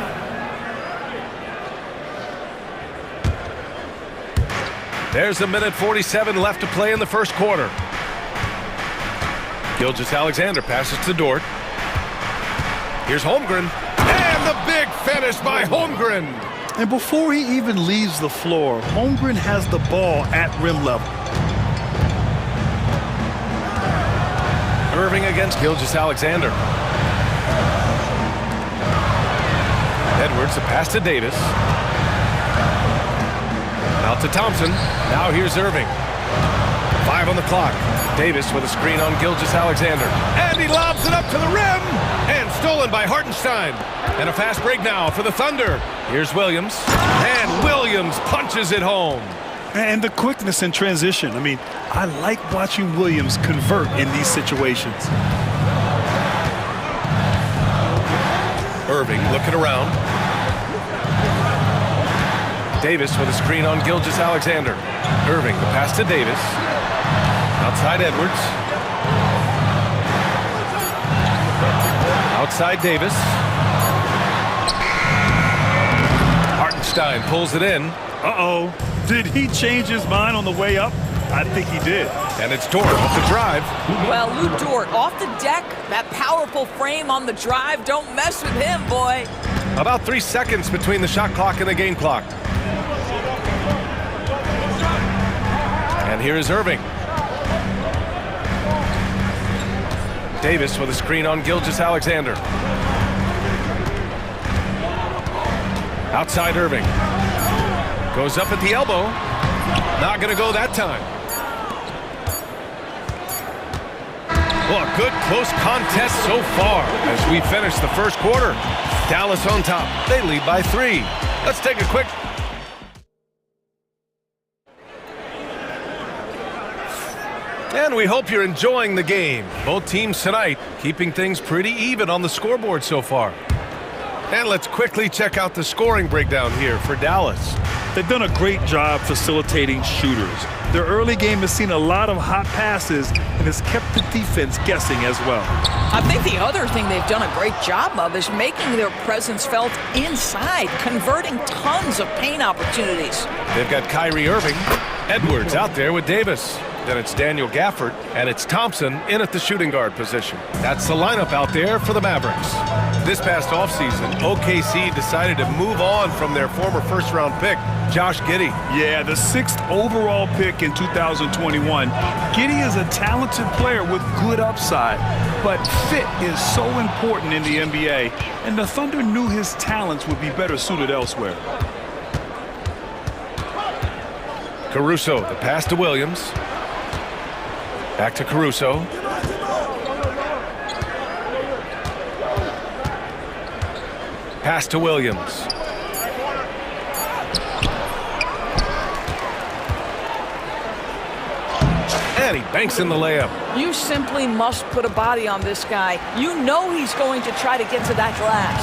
Speaker 7: There's a minute 47 left to play in the first quarter. Gilgeous-Alexander passes to Dort. Here's Holmgren. And the big finish by Holmgren.
Speaker 8: And before he even leaves the floor, Holmgren has the ball at rim level.
Speaker 7: Irving against Gilgeous-Alexander. Edwards, a pass to Davis. Out to Thompson. Now here's Irving. 5 on the clock. Davis with a screen on Gilgeous-Alexander. And he lobs it up to the rim. And stolen by Hartenstein. And a fast break now for the Thunder. Here's Williams. And Williams punches it home.
Speaker 8: And the quickness in transition. I mean, I like watching Williams convert in these situations.
Speaker 7: Irving looking around. Davis with a screen on Gilgeous-Alexander. Irving, the pass to Davis. Outside Edwards. Outside Davis. Hartenstein pulls it in.
Speaker 8: Uh-oh. Did he change his mind on the way up? I think he did.
Speaker 7: And it's Dort off the drive.
Speaker 9: Well, Lou Dort off the deck. That powerful frame on the drive. Don't mess with him, boy.
Speaker 7: About 3 seconds between the shot clock and the game clock. And here is Irving. Davis with a screen on Gilgeous-Alexander. Outside Irving. Goes up at the elbow. Not going to go that time. Well, a good close contest so far as we finish the first quarter. Dallas on top. They lead by 3. Let's take a quick... And we hope you're enjoying the game. Both teams tonight keeping things pretty even on the scoreboard so far. And let's quickly check out the scoring breakdown here for Dallas.
Speaker 8: They've done a great job facilitating shooters. Their early game has seen a lot of hot passes and has kept the defense guessing as well.
Speaker 9: I think the other thing they've done a great job of is making their presence felt inside, converting tons of paint opportunities.
Speaker 7: They've got Kyrie Irving, Edwards out there with Davis. Then it's Daniel Gafford, and it's Thompson in at the shooting guard position. That's the lineup out there for the Mavericks. This past offseason, OKC decided to move on from their former first-round pick, Josh Giddey.
Speaker 8: Yeah, the 6th overall pick in 2021. Giddey is a talented player with good upside, but fit is so important in the NBA, and the Thunder knew his talents would be better suited elsewhere.
Speaker 7: Caruso, the pass to Williams. Back to Caruso. Pass to Williams. And he banks in the layup.
Speaker 9: You simply must put a body on this guy. You know he's going to try to get to that glass.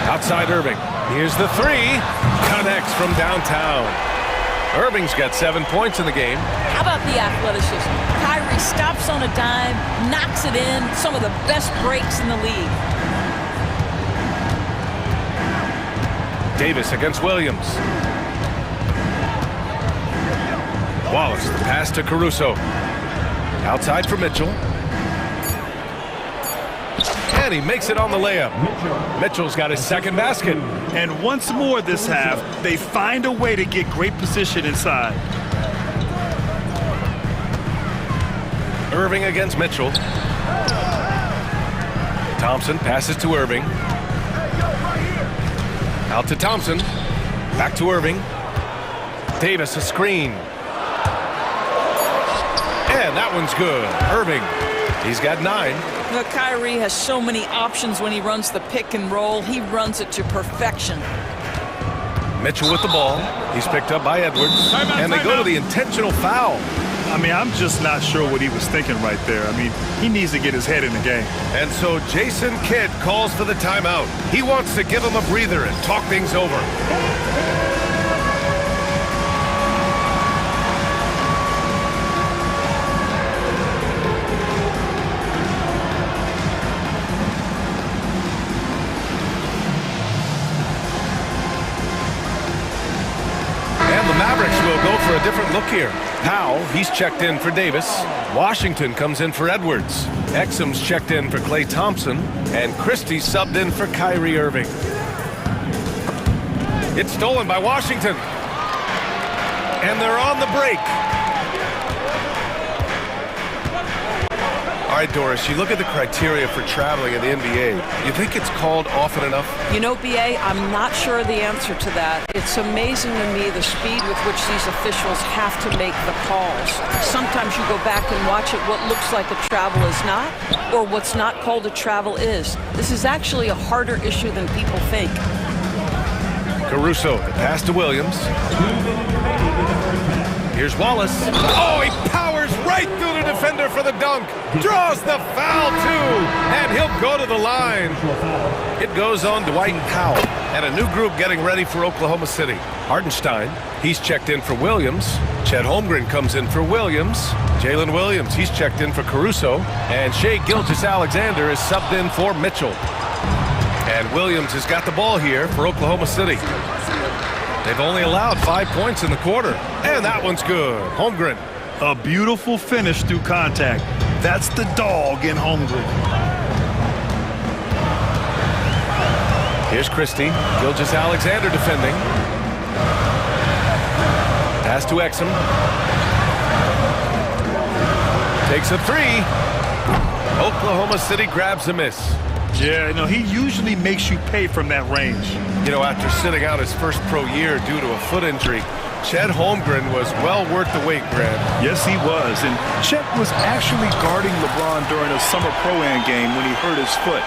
Speaker 7: Outside Irving. Here's the 3. Connects from downtown. Irving's got 7 points in the game.
Speaker 9: How about the athleticism? Kyrie stops on a dime, knocks it in, some of the best breaks in the league.
Speaker 7: Davis against Williams. Wallace, the pass to Caruso. Outside for Mitchell. And he makes it on the layup. Mitchell's got his second basket.
Speaker 8: And once more this half, they find a way to get great position inside.
Speaker 7: Irving against Mitchell. Thompson passes to Irving. Out to Thompson. Back to Irving. Davis a screen. And that one's good. Irving, he's got 9.
Speaker 9: Kyrie has so many options when he runs the pick and roll. He runs it to perfection.
Speaker 7: Mitchell with the ball. He's picked up by Edwards. And they go to the intentional foul.
Speaker 8: I mean, I'm just not sure what he was thinking right there. I mean, he needs to get his head in the game.
Speaker 7: And so Jason Kidd calls for the timeout. He wants to give him a breather and talk things over. Go for a different look here. Powell, he's checked in for Davis. Washington comes in for Edwards. Exum's checked in for Klay Thompson. And Christie subbed in for Kyrie Irving. It's stolen by Washington. And they're on the break. All right, Doris, you look at the criteria for traveling in the NBA. You think it's called often enough?
Speaker 9: You know, B.A., I'm not sure the answer to that. It's amazing to me the speed with which these officials have to make the calls. Sometimes you go back and watch it, what looks like a travel is not, or what's not called a travel is. This is actually a harder issue than people think.
Speaker 7: Caruso, the pass to Williams. Here's Wallace. Oh, he powers right through the defender for the dunk. Draws the foul, too. And he'll go to the line. It goes on Dwight Powell. And a new group getting ready for Oklahoma City. Hartenstein, he's checked in for Williams. Chet Holmgren comes in for Williams. Jalen Williams, he's checked in for Caruso. And Shai Gilgeous-Alexander is subbed in for Mitchell. And Williams has got the ball here for Oklahoma City. They've only allowed 5 points in the quarter. And that one's good. Holmgren.
Speaker 8: A beautiful finish through contact. That's the dog in Holmgren.
Speaker 7: Here's Christie. Gilgeous-Alexander defending. Pass to Exum. Takes a three. Oklahoma City grabs a miss.
Speaker 8: Yeah, he usually makes you pay from that range.
Speaker 7: After sitting out his first pro year due to a foot injury, Chet Holmgren was well worth the wait, Grant.
Speaker 8: Yes, he was. And Chet was actually guarding LeBron during a summer pro-am game when he hurt his foot.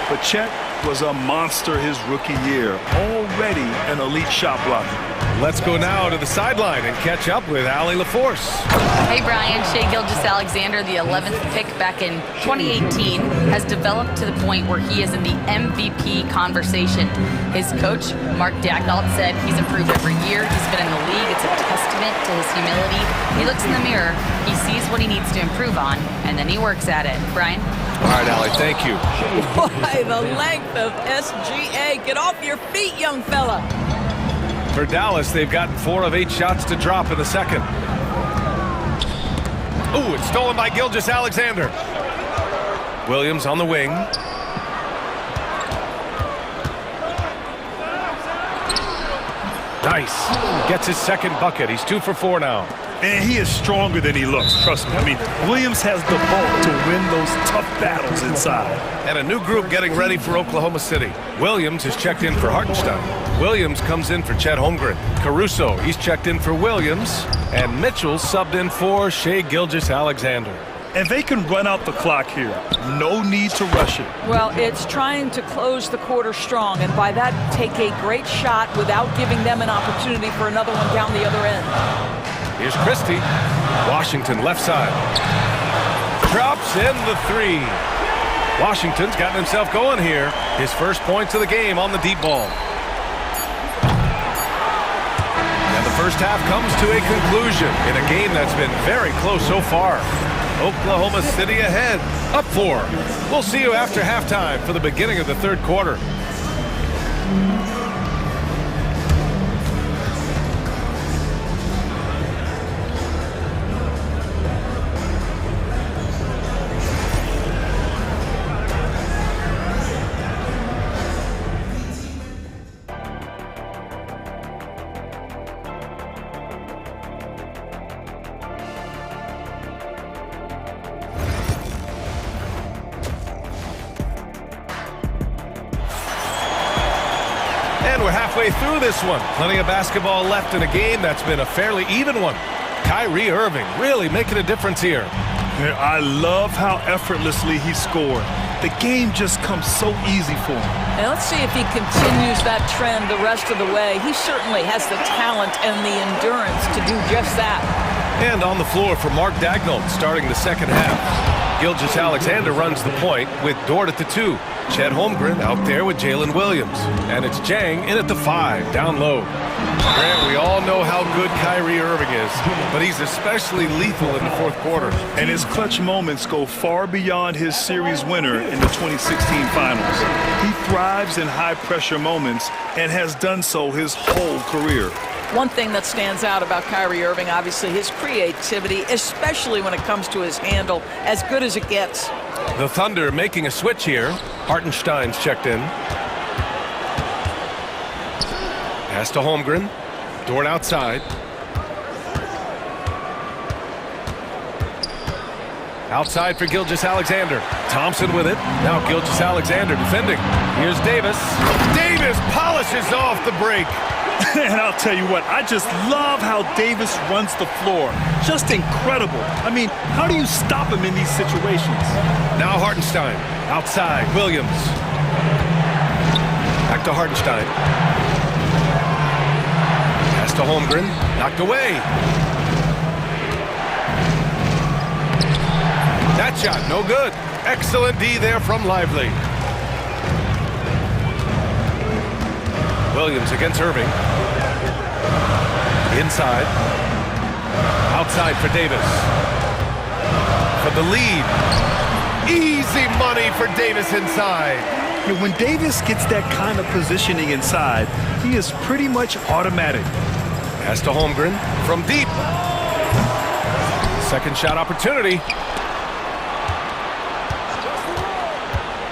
Speaker 8: But Chet was a monster his rookie year, already an elite shot blocker.
Speaker 7: Let's go now to the sideline and catch up with Allie LaForce.
Speaker 10: Hey, Brian. Shai Gilgeous-Alexander, the 11th pick back in 2018, has developed to the point where he is in the MVP conversation. His coach, Mark Daignault, said he's improved every year. He's been in the league. It's a testament to his humility. He looks in the mirror, he sees what he needs to improve on, and then he works at it. Brian?
Speaker 7: All right, Allie, thank you.
Speaker 9: Boy, the length of SGA. Get off your feet, young fella.
Speaker 7: For Dallas, they've gotten 4 of 8 shots to drop in the second. Ooh, it's stolen by Gilgeous-Alexander. Williams on the wing. Nice. Gets his second bucket. He's 2 for 4 now.
Speaker 8: And he is stronger than he looks, trust me. I mean, Williams has the bulk to win those tough battles inside.
Speaker 7: And a new group getting ready for Oklahoma City. Williams is checked in for Hartenstein. Williams comes in for Chet Holmgren. Caruso, he's checked in for Williams. And Mitchell subbed in for Shai Gilgeous-Alexander.
Speaker 8: And they can run out the clock here. No need to rush it.
Speaker 9: Well, it's trying to close the quarter strong, and by that, take a great shot without giving them an opportunity for another one down the other end.
Speaker 7: Here's Christie. Washington left side. Drops in the 3. Washington's gotten himself going here. His first points of the game on the deep ball. And the first half comes to a conclusion in a game that's been very close so far. Oklahoma City ahead, up 4. We'll see you after halftime for the beginning of the third quarter. And we're halfway through this one. Plenty of basketball left in a game that's been a fairly even one. Kyrie Irving really making a difference here.
Speaker 8: I love how effortlessly he scored. The game just comes so easy for him.
Speaker 9: And let's see if he continues that trend the rest of the way. He certainly has the talent and the endurance to do just that.
Speaker 7: And on the floor for Mark Daignault starting the second half. Gilgeous-Alexander runs the point with Dort at the 2. Chet Holmgren out there with Jalen Williams. And it's Jang in at the 5, down low. Grant, we all know how good Kyrie Irving is, but he's especially lethal in the fourth quarter.
Speaker 8: And his clutch moments go far beyond his series winner in the 2016 finals. He thrives in high-pressure moments and has done so his whole career.
Speaker 9: One thing that stands out about Kyrie Irving, obviously, his creativity, especially when it comes to his handle, as good as it gets.
Speaker 7: The Thunder making a switch here. Hartenstein's checked in. Pass to Holmgren. Dort outside. Outside for Gilgeous-Alexander. Thompson with it. Now Gilgeous-Alexander defending. Here's Davis. Davis polishes off the break.
Speaker 8: And I'll tell you what, I just love how Davis runs the floor. Just incredible. I mean, how do you stop him in these situations?
Speaker 7: Now Hartenstein. Outside. Williams. Back to Hartenstein. Pass to Holmgren. Knocked away. That shot, no good. Excellent D there from Lively. Williams against Irving. Inside. Outside for Davis. For the lead. Easy money for Davis inside.
Speaker 8: You know, when Davis gets that kind of positioning inside, he is pretty much automatic.
Speaker 7: Pass to Holmgren from deep. Second shot opportunity.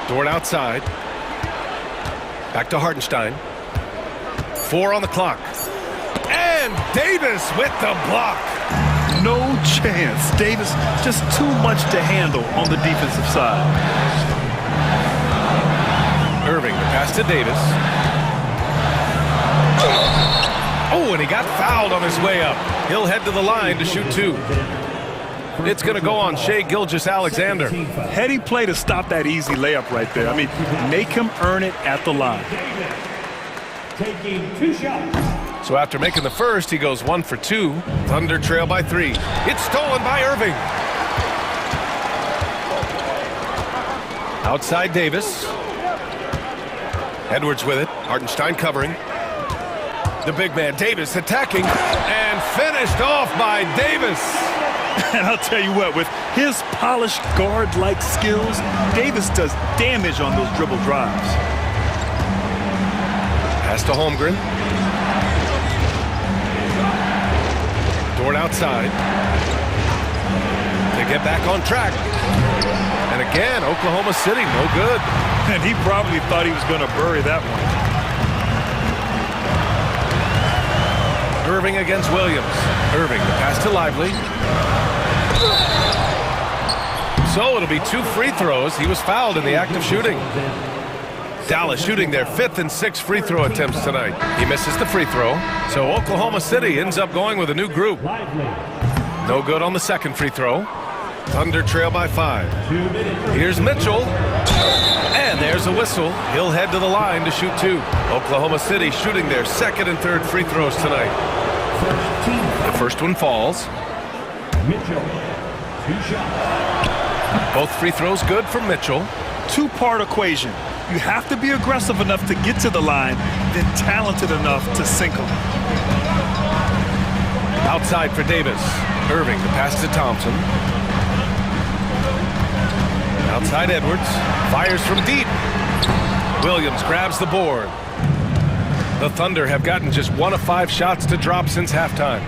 Speaker 7: Dort outside. Back to Hartenstein. 4 on the clock. And And Davis with the block.
Speaker 8: No chance. Davis just too much to handle on the defensive side.
Speaker 7: Irving, the pass to Davis. Oh, and he got fouled on his way up. He'll head to the line to shoot two. It's going to go on Shai Gilgeous-Alexander.
Speaker 8: Heady play to stop that easy layup right there. I mean, make him earn it at the line.
Speaker 6: Taking 2 shots.
Speaker 7: So after making the first, he goes 1 for 2. Thunder trail by 3. It's stolen by Irving. Outside Davis. Edwards with it. Hartenstein covering. The big man Davis attacking and finished off by Davis.
Speaker 8: And I'll tell you what, with his polished guard-like skills, Davis does damage on those dribble drives.
Speaker 7: Pass to Holmgren. Dort outside. They get back on track. And again, Oklahoma City, no good.
Speaker 8: And he probably thought he was going to bury that one.
Speaker 7: Irving against Williams. Irving, the pass to Lively. So it'll be 2 free throws. He was fouled in the act of shooting. Dallas shooting their 5th and 6th free throw attempts tonight. He misses the free throw. So Oklahoma City ends up going with a new group. No good on the 2nd free throw. Thunder trail by 5. Here's Mitchell. And there's a whistle. He'll head to the line to shoot 2. Oklahoma City shooting their 2nd and 3rd free throws tonight. The first one falls.
Speaker 6: Mitchell, 2 shots.
Speaker 7: Both free throws good for Mitchell.
Speaker 8: 2-part equation. You have to be aggressive enough to get to the line, then talented enough to sink them.
Speaker 7: Outside for Davis. Irving, the pass to Thompson. Outside Edwards. Fires from deep. Williams grabs the board. The Thunder have gotten just 1 of 5 shots to drop since halftime.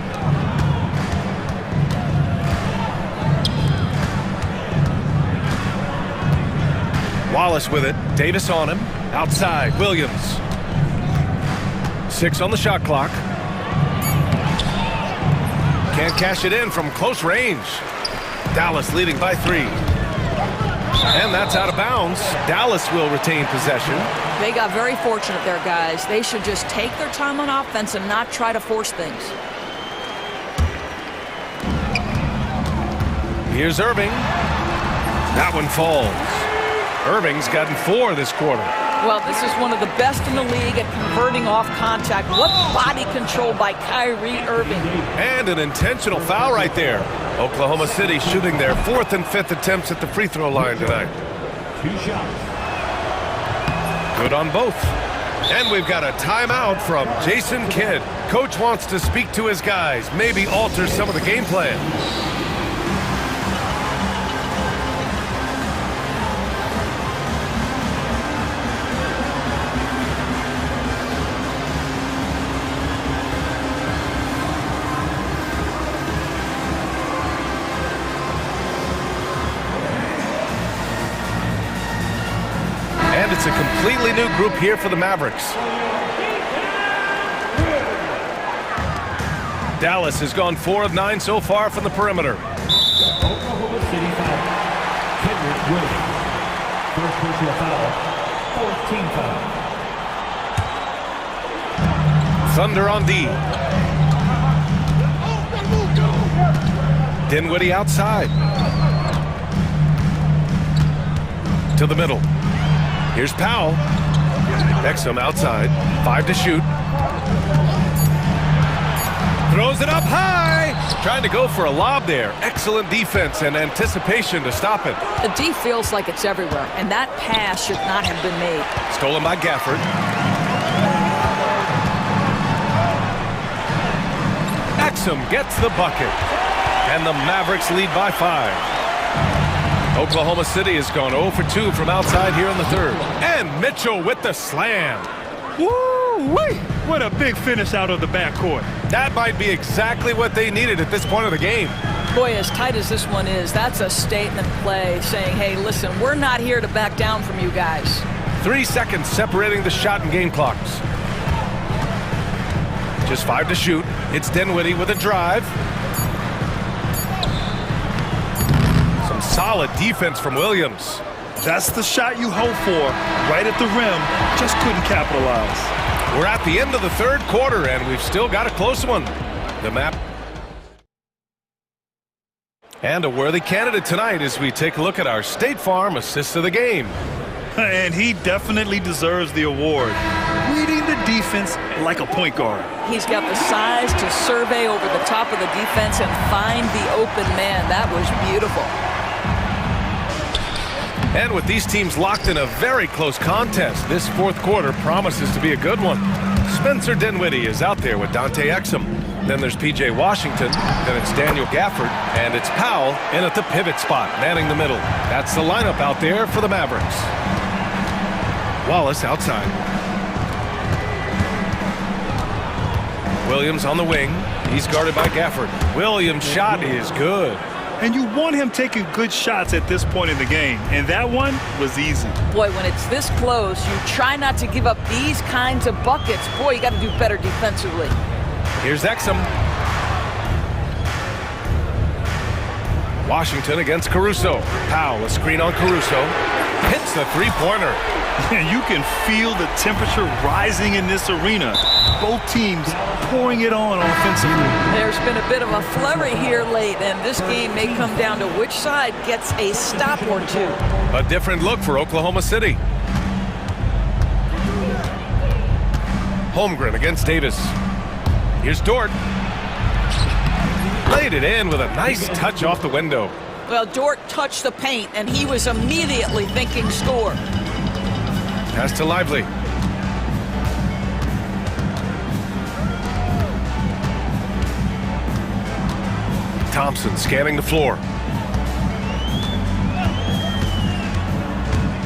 Speaker 7: Wallace with it. Davis on him. Outside. Williams. 6 on the shot clock. Can't cash it in from close range. Dallas leading by 3. And that's out of bounds. Dallas will retain possession.
Speaker 9: They got very fortunate there, guys. They should just take their time on offense and not try to force things.
Speaker 7: Here's Irving. That one falls. Irving's gotten 4 this quarter.
Speaker 9: Well, this is one of the best in the league at converting off contact. What body control by Kyrie Irving.
Speaker 7: And an intentional foul right there. Oklahoma City shooting their 4th and 5th attempts at the free throw line tonight.
Speaker 6: 2 shots.
Speaker 7: Good on both. And we've got a timeout from Jason Kidd. Coach wants to speak to his guys, maybe alter some of the game plan. It's a completely new group here for the Mavericks. Dallas has gone 4 of 9 so far from the perimeter.
Speaker 6: Oklahoma City foul. Kendrick Williams. First personal foul. 4th team foul.
Speaker 7: Thunder on D. Dinwiddie outside. To the middle. Here's Powell. Exum outside. 5 to shoot. Throws it up high. Trying to go for a lob there. Excellent defense and anticipation to stop it.
Speaker 9: The D feels like it's everywhere, and that pass should not have been made.
Speaker 7: Stolen by Gafford. Exum gets the bucket. And the Mavericks lead by 5. Oklahoma City has gone 0 for 2 from outside here in the 3rd. And Mitchell with the slam.
Speaker 8: Woo-wee! What a big finish out of the backcourt.
Speaker 7: That might be exactly what they needed at this point of the game.
Speaker 9: Boy, as tight as this one is, that's a statement play saying, hey, listen, we're not here to back down from you guys.
Speaker 7: 3 seconds separating the shot and game clocks. Just 5 to shoot. It's Dinwiddie with a drive. Some solid defense from Williams.
Speaker 8: That's the shot you hope for, right at the rim. Just couldn't capitalize.
Speaker 7: We're at the end of the third quarter, and we've still got a close one. The map. And a worthy candidate tonight as we take a look at our State Farm assist of the game.
Speaker 8: And he definitely deserves the award. Reading the defense like a point guard.
Speaker 9: He's got the size to survey over the top of the defense and find the open man. That was beautiful.
Speaker 7: And with these teams locked in a very close contest, this fourth quarter promises to be a good one. Spencer Dinwiddie is out there with Dante Exum. Then there's P.J. Washington, then it's Daniel Gafford, and it's Powell in at the pivot spot, manning the middle. That's the lineup out there for the Mavericks. Wallace outside. Williams on the wing. He's guarded by Gafford. Williams' shot is good.
Speaker 8: And you want him taking good shots at this point in the game, and that one was easy.
Speaker 9: Boy, when it's this close, you try not to give up these kinds of buckets. Boy, you got to do better defensively.
Speaker 7: Here's Exum. Washington against Caruso. Powell, a screen on Caruso. Hits the three-pointer.
Speaker 8: And you can feel the temperature rising in this arena. Both teams pouring it on offensively.
Speaker 9: There's been a bit of a flurry here late, and this game may come down to which side gets a stop or two.
Speaker 7: A different look for Oklahoma City. Holmgren against Davis. Here's Dort. Laid it in with a nice touch off the window.
Speaker 9: Well, Dort touched the paint, and he was immediately thinking score.
Speaker 7: Pass to Lively. Thompson scanning the floor.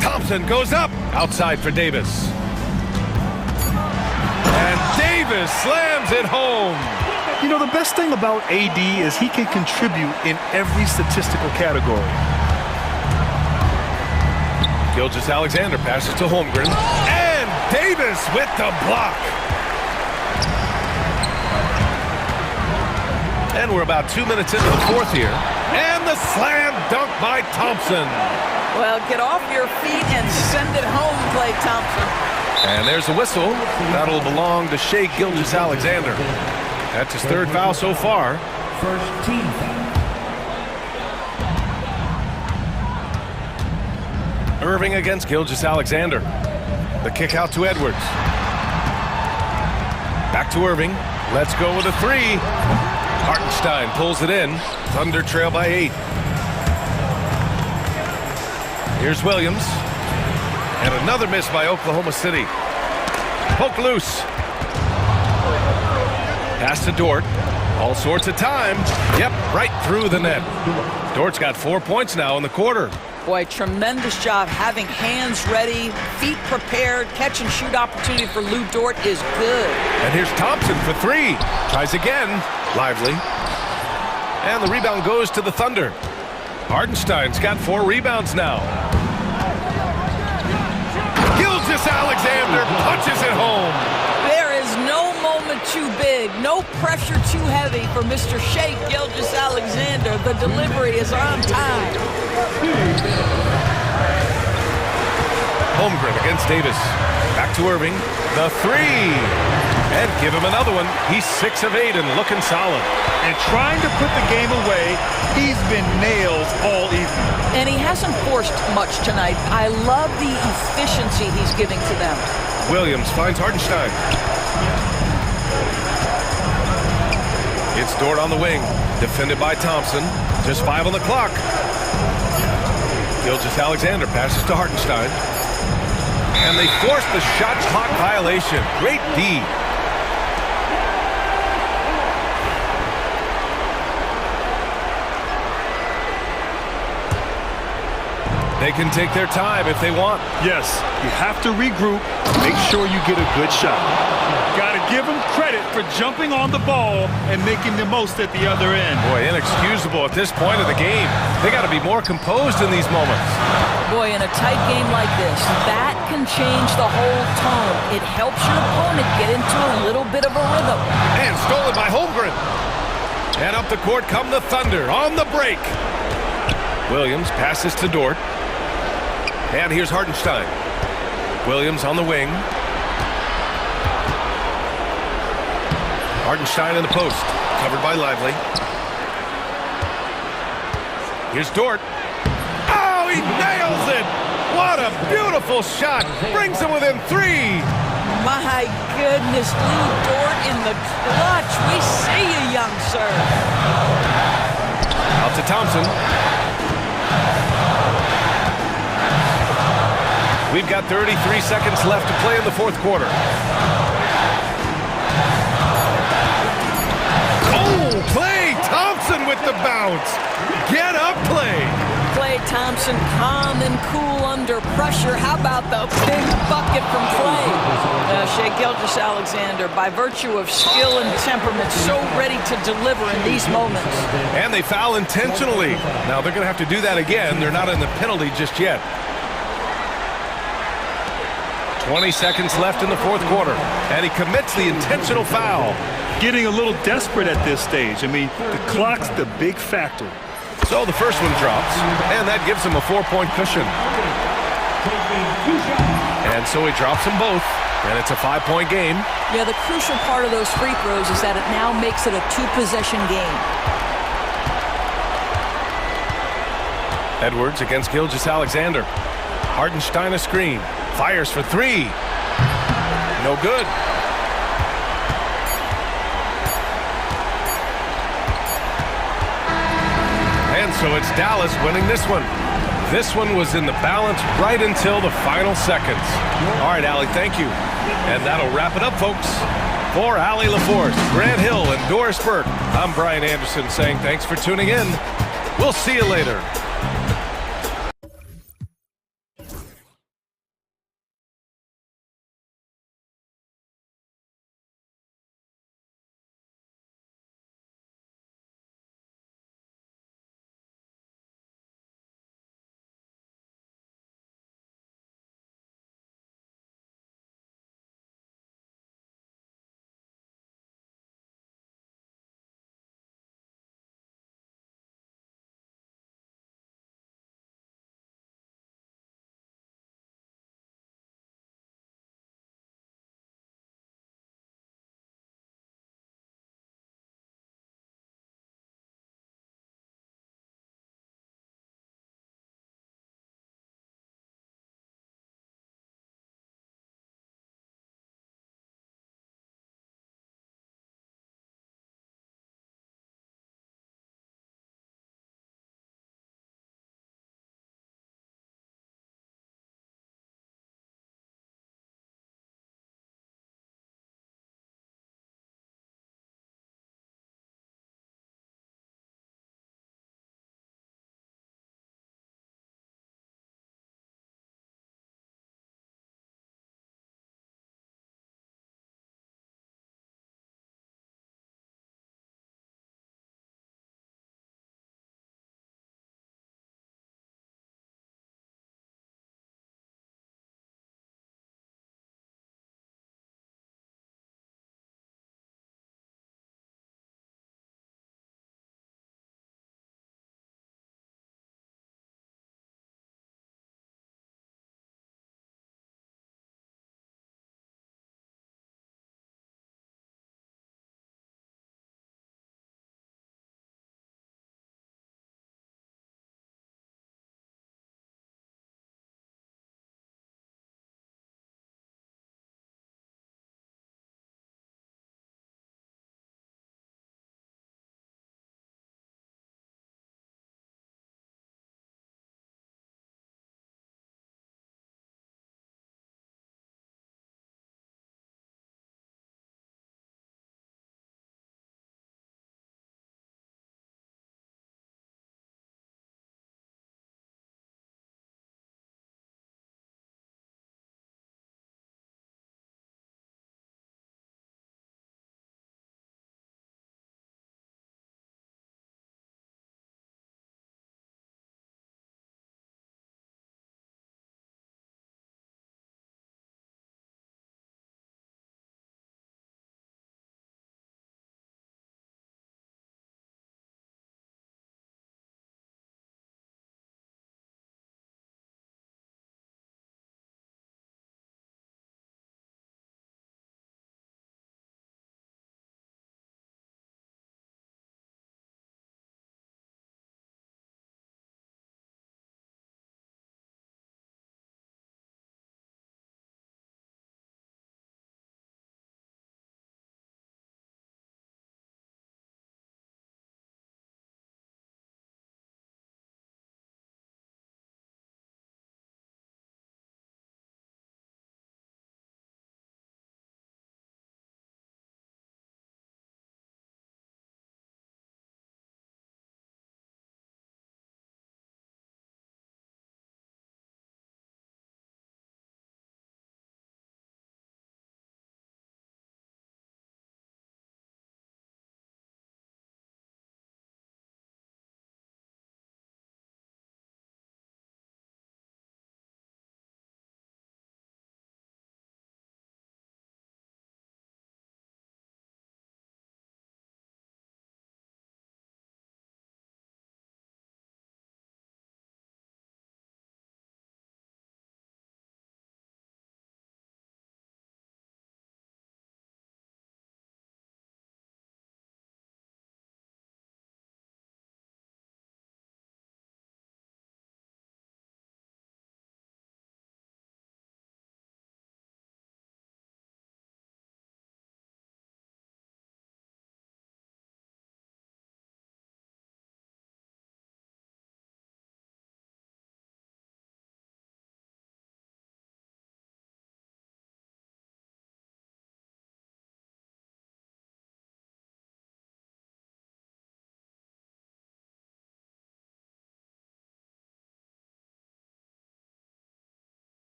Speaker 7: Thompson goes up. Outside for Davis. And Davis slams it home.
Speaker 8: You know, the best thing about AD is he can contribute in every statistical category.
Speaker 7: Gilgeous-Alexander passes to Holmgren. And Davis with the block. And we're about 2 minutes into the fourth here. And the slam dunk by Thompson.
Speaker 9: Well, get off your feet and send it home, Klay Thompson.
Speaker 7: And there's a whistle. That'll belong to Shai Gilgeous-Alexander. That's his third foul so far.
Speaker 6: First team foul.
Speaker 7: Irving against Gilgeous-Alexander. The kick out to Edwards. Back to Irving. Let's go with a three. Hartenstein pulls it in. Thunder trail by 8. Here's Williams. And another miss by Oklahoma City. Poke loose. Pass to Dort. All sorts of time. Yep, right through the net. Dort's got 4 points now in the quarter.
Speaker 9: Boy, tremendous job having hands ready, feet prepared. Catch and shoot opportunity for Lou Dort is good.
Speaker 7: And here's Thompson for 3. Tries again. Lively. And the rebound goes to the Thunder. Hartenstein's got 4 rebounds now. Gilgeous-Alexander punches it home.
Speaker 9: There is no moment too big, no pressure too heavy for Mr. Shai Gilgeous-Alexander. The delivery is on time.
Speaker 7: Holmgren against Davis. Back to Irving. The 3. And give him another one. He's 6 of 8 and looking solid.
Speaker 8: And trying to put the game away, he's been nails all evening.
Speaker 9: And he hasn't forced much tonight. I love the efficiency he's giving to them.
Speaker 7: Williams finds Hartenstein. It's Dort on the wing. Defended by Thompson. Just 5 on the clock. Gilgeous-Alexander passes to Hartenstein. And they force the shot clock violation. Great D. They can take their time if they want.
Speaker 8: Yes, you have to regroup, make sure you get a good shot. Got to give them credit for jumping on the ball and making the most at the other end.
Speaker 7: Boy, inexcusable at this point of the game. They got to be more composed in these moments.
Speaker 9: Boy, in a tight game like this, that can change the whole tone. It helps your opponent get into a little bit of a rhythm.
Speaker 7: And stolen by Holmgren. And up the court come the Thunder on the break. Williams passes to Dort. And here's Hartenstein. Williams on the wing. Hartenstein in the post, covered by Lively. Here's Dort. Oh, he nails it! What a beautiful shot! Brings him within 3.
Speaker 9: My goodness, Lou Dort in the clutch. We see you, young sir.
Speaker 7: Out to Thompson. We've got 33 seconds left to play in the fourth quarter. Klay Thompson with the bounce. Get up, Klay.
Speaker 9: Klay Thompson, calm and cool under pressure. How about the big bucket from Klay? Shai Gilgeous-Alexander, by virtue of skill and temperament, so ready to deliver in these moments.
Speaker 7: And they foul intentionally. Now they're going to have to do that again. They're not in the penalty just yet. 20 seconds left in the fourth quarter. And he commits the intentional foul.
Speaker 8: Getting a little desperate at this stage. I mean, the clock's the big factor.
Speaker 7: So the first one drops, and that gives him a 4-point cushion. And so he drops them both, and it's a 5-point game.
Speaker 9: Yeah, the crucial part of those free throws is that it now makes it a 2-possession game.
Speaker 7: Edwards against Gilgeous-Alexander. Hartenstein a screen. Fires for 3. No good. And so it's Dallas winning this one. This one was in the balance right until the final seconds. All right, Allie, thank you. And that'll wrap it up, folks. For Allie LaForce, Grant Hill, and Doris Burke, I'm Brian Anderson saying thanks for tuning in. We'll see you later.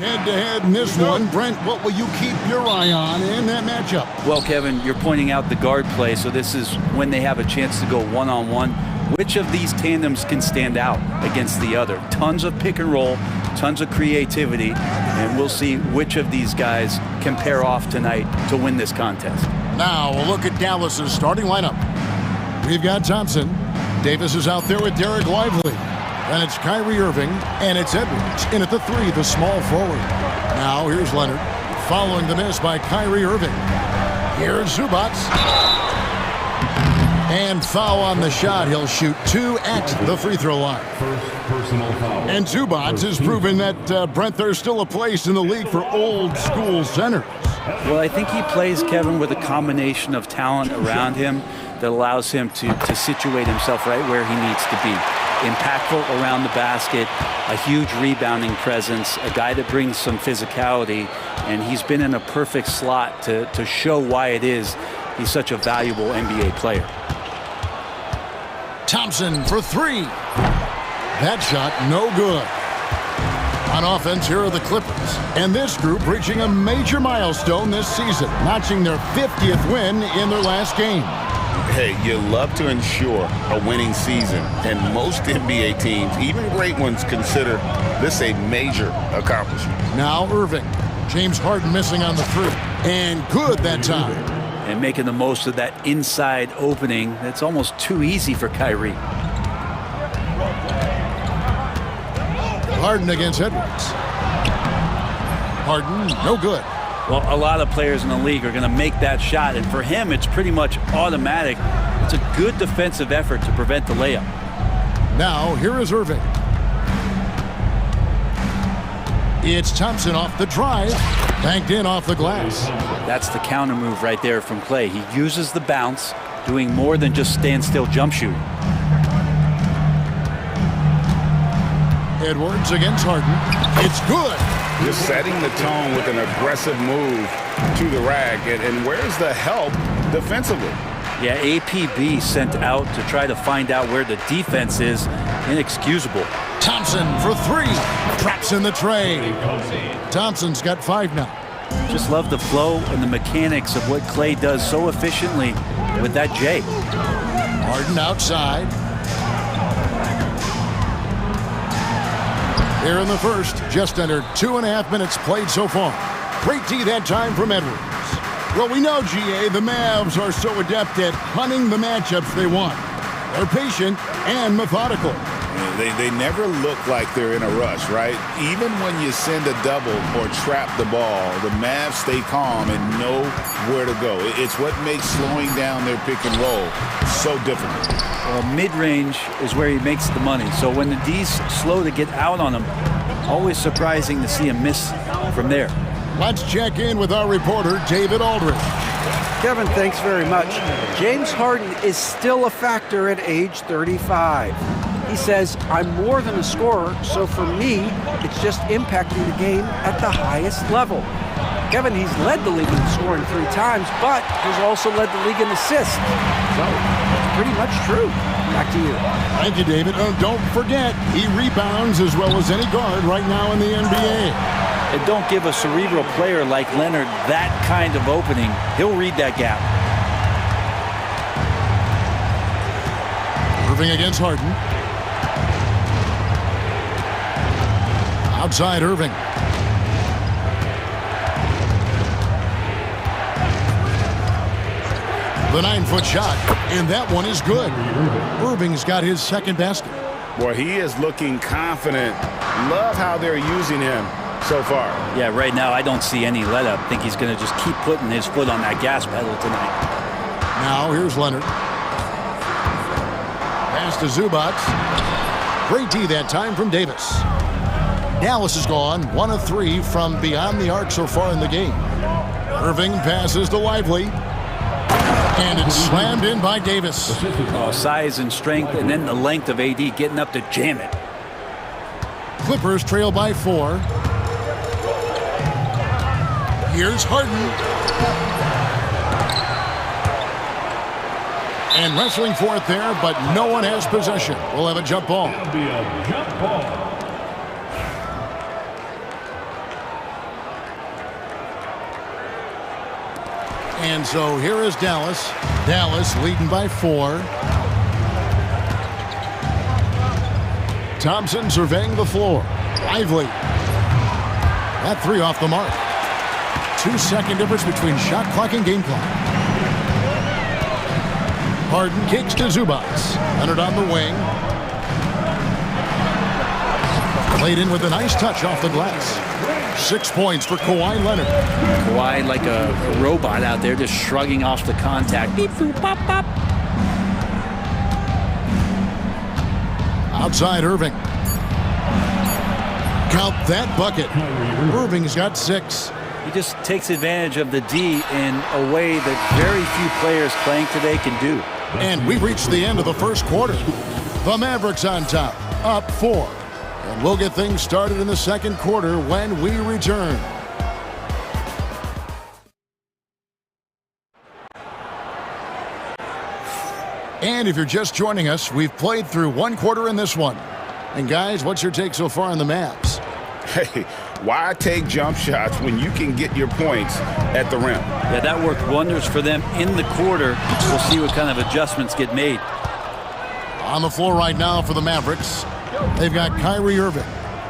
Speaker 2: Head-to-head in this one. Brent, what will you keep your eye on in that matchup?
Speaker 12: Well, Kevin, you're pointing out the guard play, so this is when they have a chance to go one-on-one. Which of these tandems can stand out against the other? Tons of pick and roll, tons of creativity, and we'll see which of these guys can pair off tonight to win this contest.
Speaker 2: Now, a look at Dallas's starting lineup. We've got Thompson. Davis is out there with Derek Lively. And it's Kyrie Irving, and it's Edwards in at the 3, the small forward. Now here's Leonard, following the miss by Kyrie Irving. Here's Zubac. And foul on the shot. He'll shoot 2 at the free throw line. And Zubac has proven that, Brent, there's still a place in the league for old school centers.
Speaker 12: Well, I think he plays, Kevin, with a combination of talent around him that allows him to situate himself right where he needs to be. Impactful around the basket, a huge rebounding presence, a guy that brings some physicality, and he's been in a perfect slot to show why it is he's such a valuable NBA player.
Speaker 2: Thompson for 3. That shot no good. On offense, here are the Clippers. And this group reaching a major milestone this season, notching their 50th win in their last game.
Speaker 1: Hey, you love to ensure a winning season, and most NBA teams, even great ones, consider this a major accomplishment.
Speaker 2: Now Irving. James Harden missing on the 3. And good that time.
Speaker 12: And making the most of that inside opening. That's almost too easy for Kyrie.
Speaker 2: Harden against Edwards. Harden, no good.
Speaker 12: Well, a lot of players in the league are going to make that shot, and for him, it's pretty much automatic. It's a good defensive effort to prevent the layup.
Speaker 2: Now, here is Irving. It's Thompson off the drive, banked in off the glass.
Speaker 12: That's the counter move right there from Clay. He uses the bounce, doing more than just standstill jump shooting.
Speaker 2: Edwards against Harden. It's good.
Speaker 5: Just setting the tone with an aggressive move to the rack. And where's the help defensively?
Speaker 12: Yeah, APB sent out to try to find out where the defense is. Inexcusable.
Speaker 2: Thompson for 3. Traps in the tray. Thompson's got 5 now.
Speaker 12: Just love the flow and the mechanics of what Clay does so efficiently with that J.
Speaker 2: Harden outside. Here in the first, just under 2.5 minutes played so far. Great D that time from Edwards. Well, we know, GA, the Mavs are so adept at hunting the matchups they want. They're patient and methodical.
Speaker 5: They never look like they're in a rush, right? Even when you send a double or trap the ball, the Mavs stay calm and know where to go. It's what makes slowing down their pick and roll so difficult.
Speaker 12: Well, mid-range is where he makes the money. So when the D's slow to get out on him, always surprising to see him miss from there.
Speaker 2: Let's check in with our reporter, David Aldridge.
Speaker 4: Kevin, thanks very much. James Harden is still a factor at age 35. He says, I'm more than a scorer, so for me, it's just impacting the game at the highest level. Kevin, he's led the league in scoring 3 times, but he's also led the league in assists. So, it's pretty much true. Back to you.
Speaker 2: Thank you, David. Don't forget, he rebounds as well as any guard right now in the NBA.
Speaker 12: And don't give a cerebral player like Leonard that kind of opening. He'll read that gap.
Speaker 2: Irving against Harden. Outside Irving. The 9-foot shot, and that one is good. Irving's got his second basket.
Speaker 5: Boy, he is looking confident. Love how they're using him so far.
Speaker 12: Yeah, right now I don't see any let up. I think he's going to just keep putting his foot on that gas pedal tonight.
Speaker 2: Now here's Leonard. Pass to Zubac. Great D that time from Davis. Dallas has gone 1 of 3 from beyond the arc so far in the game. Irving passes to Lively. And it's slammed in by Davis.
Speaker 12: Oh, size and strength, and then the length of AD getting up to jam it.
Speaker 2: Clippers trail by 4. Here's Harden. And wrestling for it there, but no one has possession. We'll have a jump ball.
Speaker 6: It'll be a jump ball.
Speaker 2: And so here is Dallas. Dallas leading by 4. Thompson surveying the floor. Lively. That 3 off the mark. 2-second difference between shot clock and game clock. Harden kicks to Zubats. Leonard on the wing. Played in with a nice touch off the glass. 6 points for Kawhi Leonard.
Speaker 12: Kawhi like a robot out there just shrugging off the contact. Beep, boop, pop, pop.
Speaker 2: Outside Irving. Count that bucket. Irving's got 6.
Speaker 12: He just takes advantage of the D in a way that very few players playing today can do.
Speaker 2: And we've reached the end of the first quarter. The Mavericks on top, up 4. And we'll get things started in the second quarter when we return. And if you're just joining us, we've played through 1 quarter in this one. And guys, what's your take so far on the Mavs?
Speaker 5: Hey, why take jump shots when you can get your points at the rim?
Speaker 12: Yeah, that worked wonders for them in the quarter. We'll see what kind of adjustments get made.
Speaker 2: On the floor right now for the Mavericks, they've got Kyrie Irving.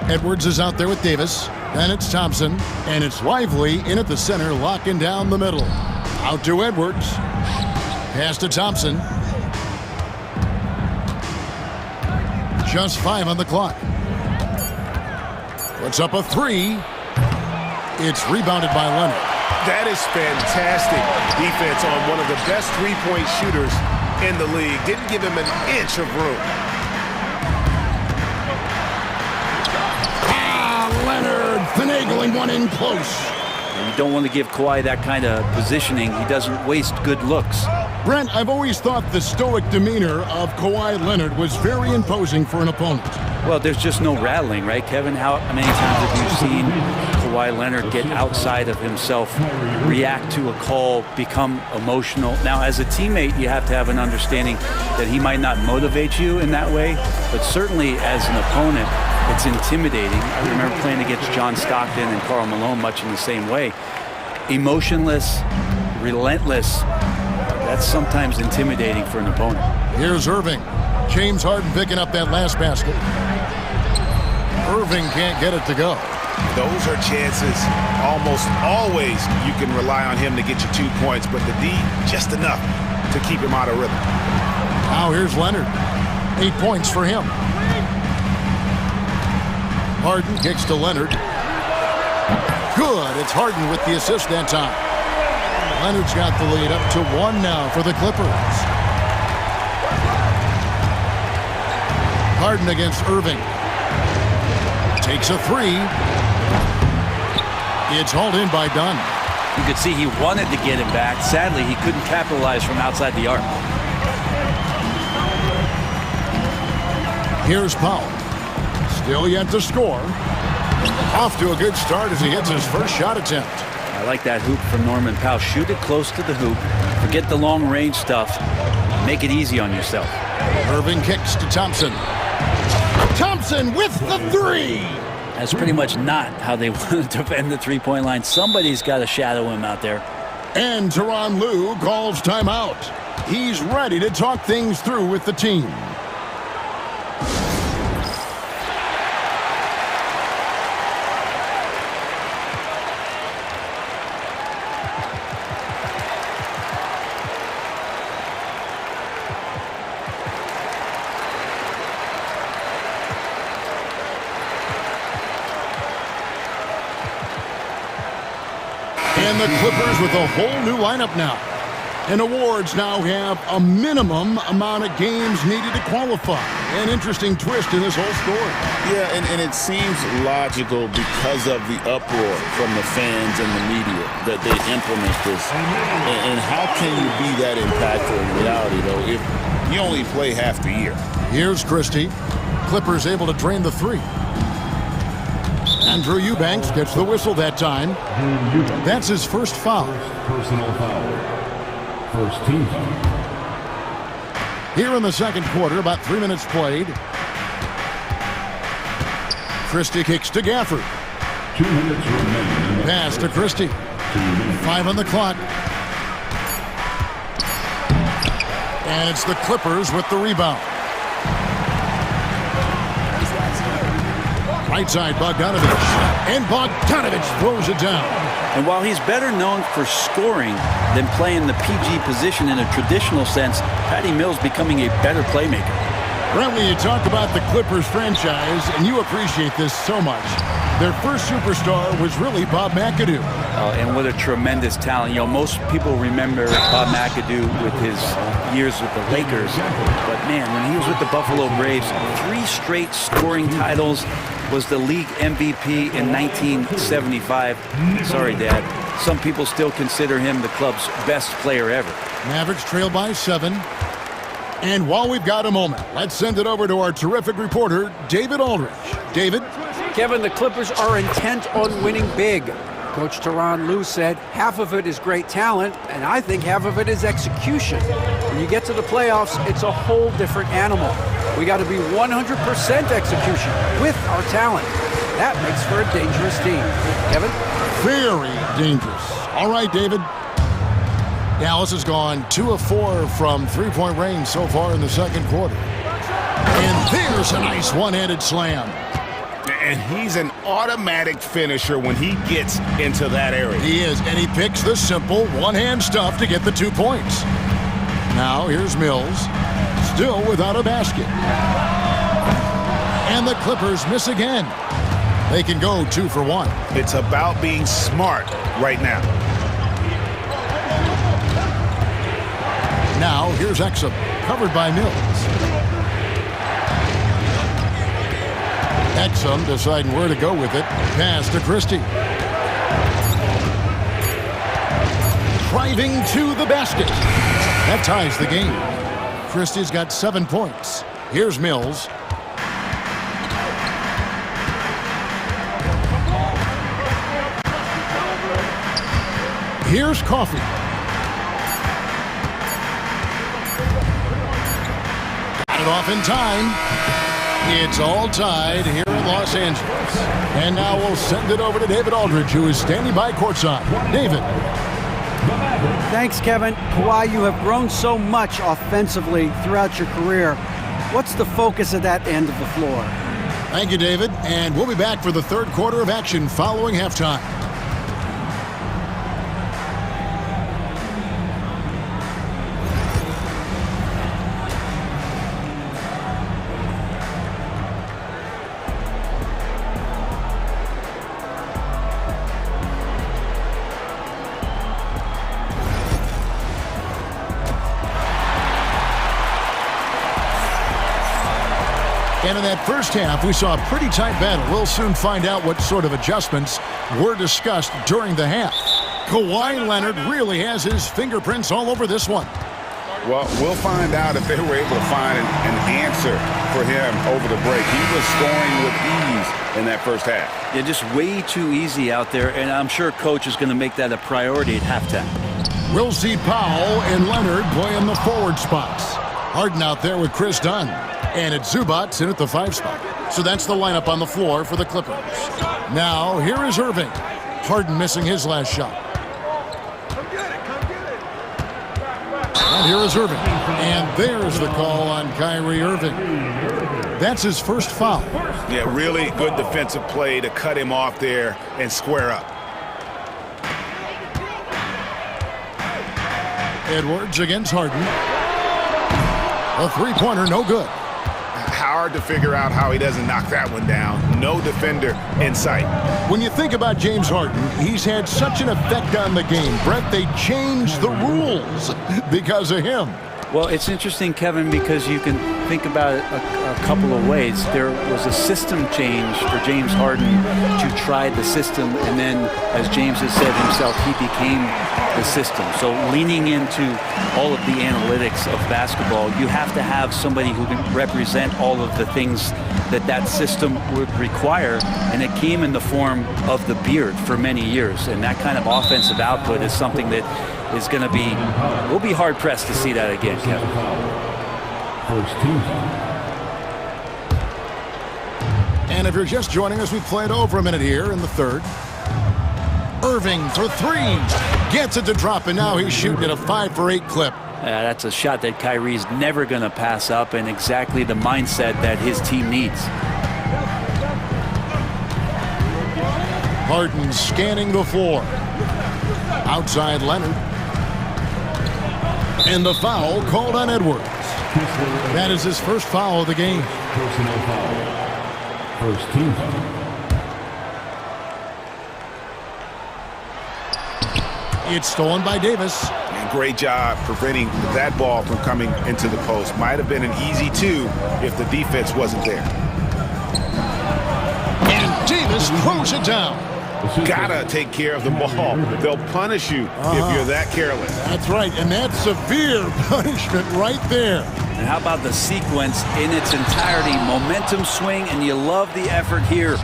Speaker 2: Edwards is out there with Davis. Then it's Thompson. And it's Lively in at the center, locking down the middle. Out to Edwards. Pass to Thompson. Just 5 on the clock. Puts up a 3. It's rebounded by Leonard.
Speaker 13: That is fantastic defense on one of the best three-point shooters in the league. Didn't give him an inch of room.
Speaker 2: Leonard finagling one in close.
Speaker 12: And you don't want to give Kawhi that kind of positioning. He doesn't waste good looks.
Speaker 2: Brent, I've always thought the stoic demeanor of Kawhi Leonard was very imposing for an opponent.
Speaker 12: Well, there's just no rattling, right, Kevin? How many times have you seen Kawhi Leonard get outside of himself, react to a call, become emotional? Now, as a teammate, you have to have an understanding that he might not motivate you in that way, but certainly as an opponent, it's intimidating. I remember playing against John Stockton and Karl Malone much in the same way. Emotionless, relentless, that's sometimes intimidating for an opponent.
Speaker 2: Here's Irving. James Harden picking up that last basket. Irving can't get it to go.
Speaker 13: Those are chances. Almost always you can rely on him to get you 2 points, but the D, just enough to keep him out of rhythm.
Speaker 2: Now here's Leonard. 8 points for him. Harden kicks to Leonard. Good. It's Harden with the assist that time. Leonard's got the lead up to 1 now for the Clippers. Harden against Irving. Takes a 3. It's hauled in by Dunn.
Speaker 12: You could see he wanted to get him back. Sadly, he couldn't capitalize from outside the arc.
Speaker 2: Here's Powell. Still yet to score. Off to a good start as he hits his first shot attempt.
Speaker 12: I like that hoop from Norman Powell. Shoot it close to the hoop. Forget the long range stuff. Make it easy on yourself.
Speaker 2: Irving kicks to Thompson. Thompson with the 3.
Speaker 12: That's pretty much not how they want to defend the three-point line. Somebody's got to shadow him out there.
Speaker 2: And Tyronn Lue calls timeout. He's ready to talk things through with the team. And the Clippers with a whole new lineup now. And awards now have a minimum amount of games needed to qualify. An interesting twist in this whole story.
Speaker 1: Yeah, and it seems logical because of the uproar from the fans and the media that they implement this. And how can you be that impactful in reality, though, if you only play half the year?
Speaker 2: Here's Christie. Clippers able to drain the 3. Andrew Eubanks gets the whistle that time. That's his first foul.
Speaker 6: Personal foul. First team foul.
Speaker 2: Here in the second quarter, about 3 minutes played. Christie kicks to Gafford.
Speaker 6: 2 minutes remaining.
Speaker 2: Pass to Christie. 5 on the clock. And it's the Clippers with the rebound. Right side, Bogdanovich. And Bogdanovich throws it down.
Speaker 12: And while he's better known for scoring than playing the PG position in a traditional sense, Patty Mills becoming a better playmaker.
Speaker 2: Bradley, you talk about the Clippers franchise, and you appreciate this so much. Their first superstar was really Bob McAdoo.
Speaker 12: And what a tremendous talent. You know, most people remember Bob McAdoo with his years with the Lakers. But, man, when he was with the Buffalo Braves, 3 straight scoring titles, was the league MVP in 1975. Sorry, Dad. Some people still consider him the club's best player ever.
Speaker 2: Mavericks trail by 7. And while we've got a moment, let's send it over to our terrific reporter, David Aldridge. David?
Speaker 4: Kevin, the Clippers are intent on winning big. Coach Tyronn Lue said half of it is great talent, and I think half of it is execution. When you get to the playoffs, it's a whole different animal. We got to be 100% execution with our talent. That makes for a dangerous team. Kevin?
Speaker 2: Very dangerous. All right, David. Dallas has gone 2 of 4 from three-point range so far in the second quarter. And there's a nice one-handed slam.
Speaker 13: And he's an automatic finisher when he gets into that area.
Speaker 2: He is, and he picks the simple one-hand stuff to get the 2 points. Now here's Mills, still without a basket. And the Clippers miss again. They can go 2 for 1.
Speaker 13: It's about being smart right now.
Speaker 2: Now here's Exum, covered by Mills. Exum deciding where to go with it. Pass to Christie. Driving to the basket. That ties the game. Christie's got 7 points. Here's Mills. Here's Coffey. Got it off in time. It's all tied here in Los Angeles. And now we'll send it over to David Aldridge, who is standing by courtside. David.
Speaker 4: Thanks, Kevin. Kawhi, you have grown so much offensively throughout your career. What's the focus of that end of the floor?
Speaker 2: Thank you, David. And we'll be back for the third quarter of action following halftime. And in that first half, we saw a pretty tight battle. We'll soon find out what sort of adjustments were discussed during the half. Kawhi Leonard really has his fingerprints all over this one.
Speaker 5: Well, we'll find out if they were able to find an answer for him over the break. He was scoring with ease in that first half.
Speaker 12: Yeah, just way too easy out there, and I'm sure Coach is going to make that a priority at halftime.
Speaker 2: We'll see Powell and Leonard play in the forward spots. Harden out there with Chris Dunn. And it's Zubac in at the 5 spot. So that's the lineup on the floor for the Clippers. Now, here is Irving. Harden missing his last shot. And here is Irving. And there's the call on Kyrie Irving. That's his first foul.
Speaker 13: Yeah, really good defensive play to cut him off there and square up.
Speaker 2: Edwards against Harden. A three-pointer, no good.
Speaker 13: Hard to figure out how he doesn't knock that one down. No defender in sight.
Speaker 2: When you think about James Harden, he's had such an effect on the game. Brett, they changed the rules because of him.
Speaker 12: Well, it's interesting, Kevin, because you can think about it a couple of ways. There was a system change for James Harden to try the system, and then, as James has said himself, he became the system. So leaning into all of the analytics of basketball, you have to have somebody who can represent all of the things that system would require, and it came in the form of the beard for many years. And that kind of offensive output is something that is going to be, we'll be hard-pressed to see that again, Kevin.
Speaker 2: And if you're just joining us, we've played over a minute here in the third. Irving for 3. Gets it to drop, and now he's shooting at a 5 for 8 clip.
Speaker 12: That's a shot that Kyrie's never going to pass up, and exactly the mindset that his team needs.
Speaker 2: Harden scanning the floor. Outside Leonard. And the foul called on Edwards. That is his first foul of the game.
Speaker 6: Personal foul. First team foul.
Speaker 2: It's stolen by Davis.
Speaker 13: And great job preventing that ball from coming into the post. Might have been an easy two if the defense wasn't there.
Speaker 2: And Davis throws it down.
Speaker 13: Gotta take care of the ball. They'll punish you if you're that careless.
Speaker 2: That's right, and that's severe punishment right there.
Speaker 12: And how about the sequence in its entirety? Momentum swing, and you love the effort here.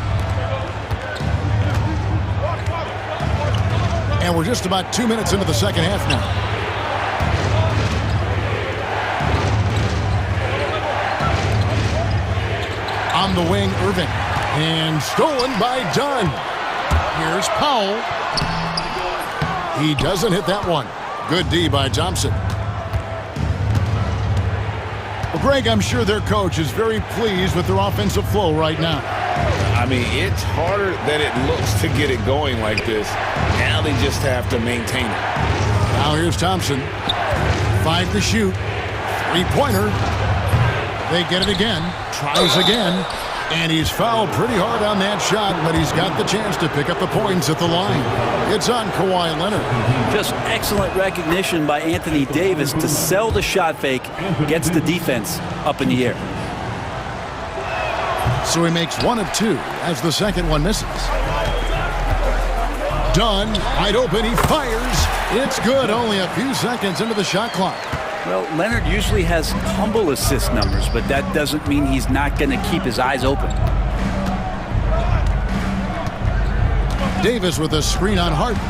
Speaker 2: And we're just about 2 minutes into the second half now. On the wing, Irving. And stolen by Dunn. Here's Powell. He doesn't hit that one. Good D by Thompson. Well, Greg, I'm sure their coach is very pleased with their offensive flow right now.
Speaker 1: I mean, it's harder than it looks to get it going like this. Now they just have to maintain it.
Speaker 2: Now here's Thompson. 5 to shoot. Three-pointer. They get it again. Tries again. And he's fouled pretty hard on that shot, but he's got the chance to pick up the points at the line. It's on Kawhi Leonard.
Speaker 12: Just excellent recognition by Anthony Davis to sell the shot fake, gets the defense up in the air.
Speaker 2: So he makes 1 of 2 as the second one misses. Dunn, wide open, he fires. It's good, only a few seconds into the shot clock.
Speaker 12: Well, Leonard usually has humble assist numbers, but that doesn't mean he's not going to keep his eyes open.
Speaker 2: Davis with a screen on Harden.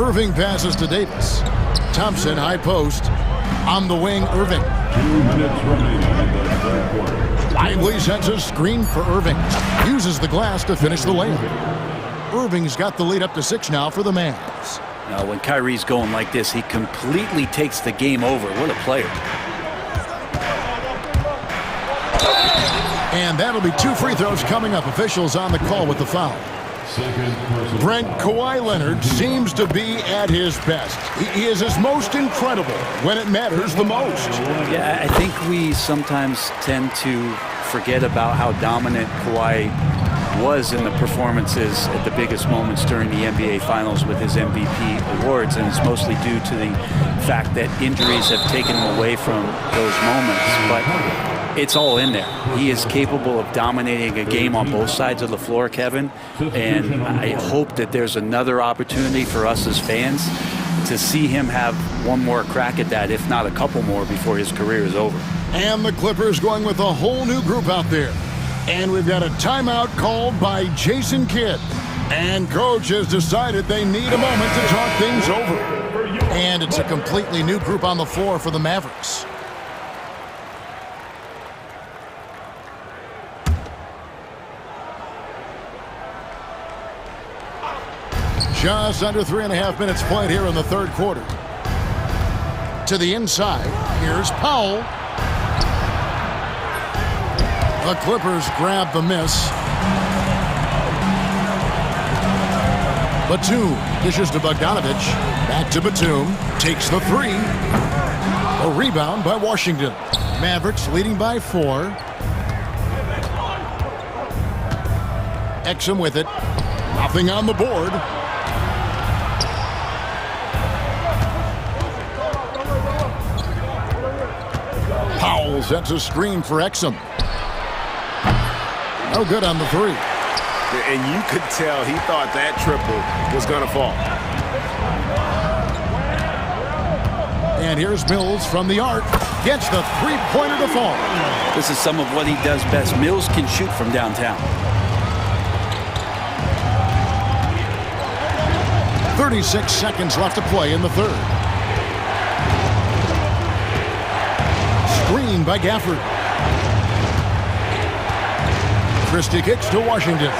Speaker 2: Irving passes to Davis. Thompson, high post. On the wing, Irving.
Speaker 6: 2 minutes remaining in the third quarter.
Speaker 2: Lively sets a screen for Irving. Uses the glass to finish the layup. Irving's got the lead up to 6 now for the Mavs.
Speaker 12: Now, when Kyrie's going like this, he completely takes the game over. What a player.
Speaker 2: And that'll be 2 free throws coming up. Officials on the call with the foul. Brent, Kawhi Leonard seems to be at his best. He is his most incredible when it matters the most.
Speaker 12: Yeah, I think we sometimes tend to forget about how dominant Kawhi was in the performances at the biggest moments during the NBA Finals with his MVP awards, and it's mostly due to the fact that injuries have taken him away from those moments. But it's all in there. He is capable of dominating a game on both sides of the floor, Kevin, and I hope that there's another opportunity for us as fans to see him have one more crack at that, if not a couple more, before his career is over.
Speaker 2: And the Clippers going with a whole new group out there. And we've got a timeout called by Jason Kidd. And coach has decided they need a moment to talk things over. And it's a completely new group on the floor for the Mavericks. Just under 3.5 minutes played here in the third quarter. To the inside, here's Powell. The Clippers grab the miss. Batum dishes to Bogdanovich. Back to Batum. Takes the 3. A rebound by Washington. Mavericks leading by 4. Exum with it. Nothing on the board. Powell sets a screen for Exum. No good on the 3.
Speaker 13: And you could tell he thought that triple was going to fall.
Speaker 2: And here's Mills from the arc. Gets the three-pointer to fall.
Speaker 12: This is some of what he does best. Mills can shoot from downtown.
Speaker 2: 36 seconds left to play in the third. Screen by Gafford. Christie kicks to Washington.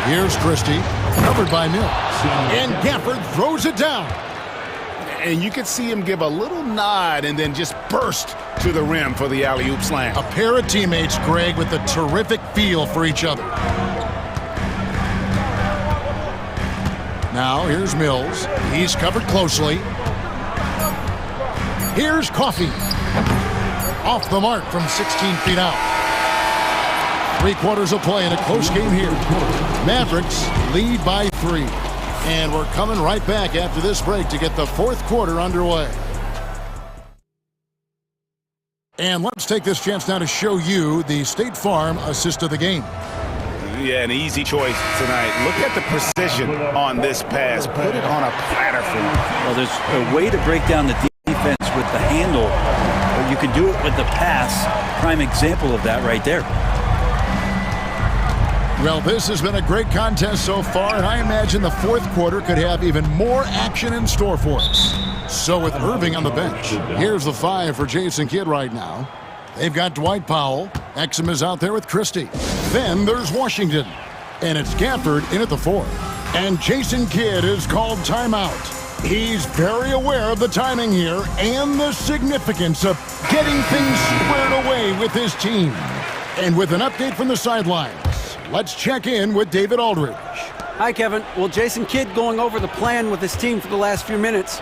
Speaker 2: Here's Christie, covered by Mills. And Gafford throws it down.
Speaker 13: And you could see him give a little nod and then just burst to the rim for the alley-oop slam.
Speaker 2: A pair of teammates, Greg, with a terrific feel for each other. Now, here's Mills. He's covered closely. Here's Coffey. Off the mark from 16 feet out. 3/4 of play in a close game here. Mavericks lead by 3. And we're coming right back after this break to get the 4th quarter underway. And let's take this chance now to show you the State Farm assist of the game.
Speaker 13: Yeah, an easy choice tonight. Look at the precision on this pass. Put it on a platter for him.
Speaker 12: Well, there's a way to break down the defense with the handle, but you can do it with the pass. Prime example of that right there.
Speaker 2: Well, this has been a great contest so far, and I imagine the 4th quarter could have even more action in store for us. So with Irving on the bench, here's the 5 for Jason Kidd right now. They've got Dwight Powell. Exum is out there with Christie. Then there's Washington, and it's Gafford in at the 4. And Jason Kidd is called timeout. He's very aware of the timing here and the significance of getting things squared away with his team. And with an update from the sidelines, let's check in with David Aldridge.
Speaker 4: Hi, Kevin. Well, Jason Kidd going over the plan with his team for the last few minutes.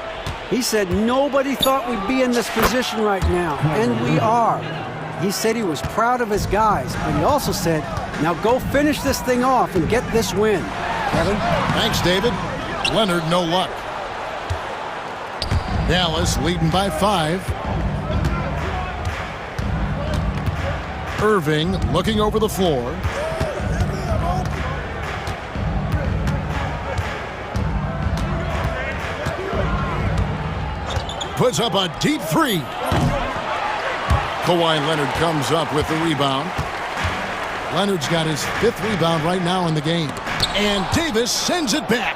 Speaker 4: He said nobody thought we'd be in this position right now, and we are. He said he was proud of his guys, but he also said, now go finish this thing off and get this win. Kevin?
Speaker 2: Thanks, David. Leonard, no luck. Dallas leading by 5. Irving looking over the floor. Puts up a deep 3. Kawhi Leonard comes up with the rebound. Leonard's got his 5th rebound right now in the game. And Davis sends it back.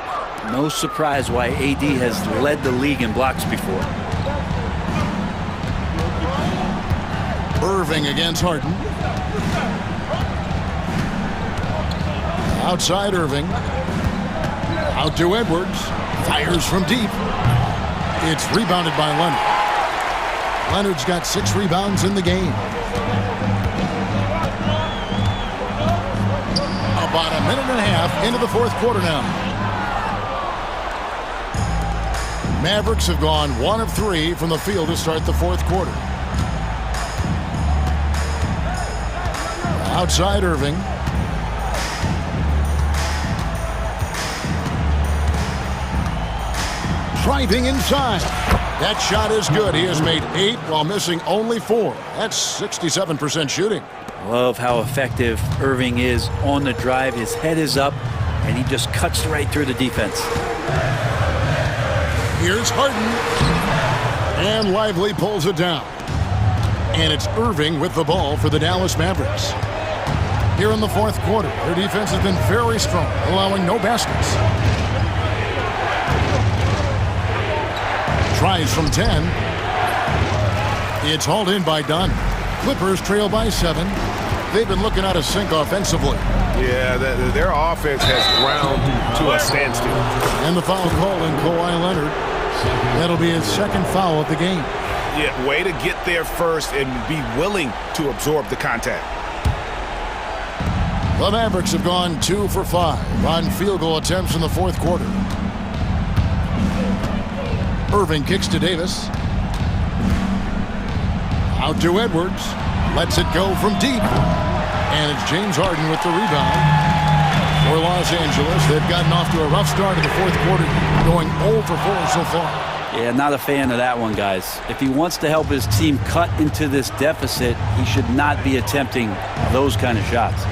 Speaker 12: No surprise why AD has led the league in blocks before.
Speaker 2: Irving against Harden. Outside Irving. Out to Edwards. Fires from deep. It's rebounded by Leonard. Leonard's got 6 rebounds in the game. About a minute and a half into the 4th quarter now. Mavericks have gone 1 of 3 from the field to start the 4th quarter. Outside Irving. Driving inside. That shot is good. He has made 8 while missing only 4. That's 67% shooting.
Speaker 12: Love how effective Irving is on the drive. His head is up, and he just cuts right through the defense.
Speaker 2: Here's Harden. And Lively pulls it down. And it's Irving with the ball for the Dallas Mavericks. Here in the 4th quarter, their defense has been very strong, allowing no baskets. Tries from 10. It's hauled in by Dunn. Clippers trail by 7. They've been looking out of sync offensively.
Speaker 13: Yeah, their offense has ground to a standstill.
Speaker 2: And the foul call in Kawhi Leonard. That'll be his 2nd foul of the game.
Speaker 13: Yeah, way to get there first and be willing to absorb the contact.
Speaker 2: The Mavericks have gone 2 for 5 on field goal attempts in the 4th quarter. Irving kicks to Davis. Out to Edwards. Lets it go from deep. And it's James Harden with the rebound. For Los Angeles, they've gotten off to a rough start in the 4th quarter, going 0 for 4 so far.
Speaker 12: Yeah, not a fan of that one, guys. If he wants to help his team cut into this deficit, he should not be attempting those kind of shots.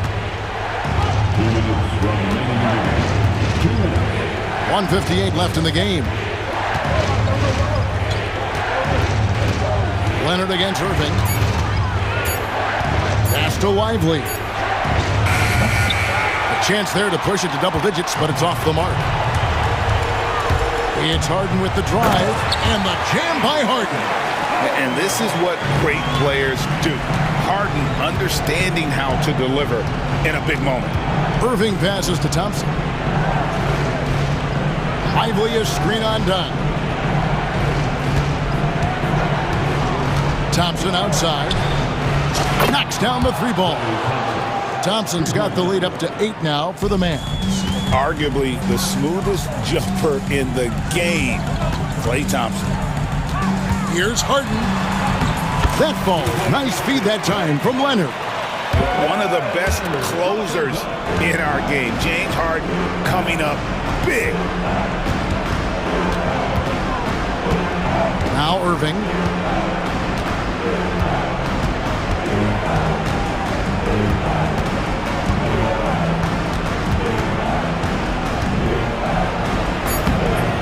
Speaker 2: 1:58 left in the game. Leonard against Irving. Pass to Lively. A chance there to push it to double digits, but it's off the mark. It's Harden with the drive, and the jam by Harden.
Speaker 13: And this is what great players do. Harden understanding how to deliver in a big moment.
Speaker 2: Irving passes to Thompson. liveliest screen on dime. Thompson outside. Knocks down the three ball. Thompson's got the lead up to 8 now for the Mavs.
Speaker 13: Arguably the smoothest jumper in the game, Klay Thompson.
Speaker 2: Here's Harden. That falls. Nice feed that time from Leonard.
Speaker 13: One of the best closers in our game. James Harden coming up big.
Speaker 2: Now Irving.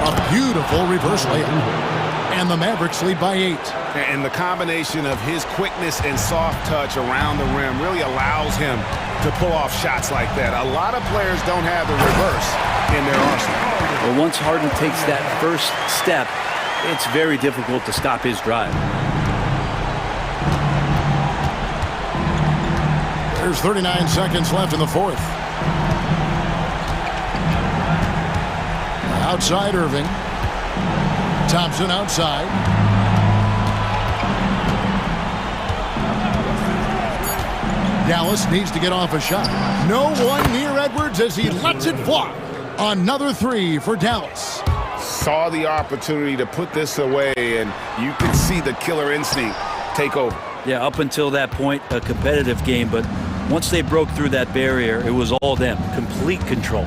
Speaker 2: A beautiful reverse layup. And the Mavericks lead by 8.
Speaker 13: And the combination of his quickness and soft touch around the rim really allows him to pull off shots like that. A lot of players don't have the reverse in their arsenal.
Speaker 12: Well, once Harden takes that first step, it's very difficult to stop his drive.
Speaker 2: There's 39 seconds left in the fourth. Outside Irving. Thompson outside. Dallas needs to get off a shot. No one near Edwards as he lets it fly. Another three for Dallas.
Speaker 13: Saw the opportunity to put this away, and you can see the killer instinct take over.
Speaker 12: Yeah, up until that point, a competitive game, but once they broke through that barrier, it was all them. Complete control.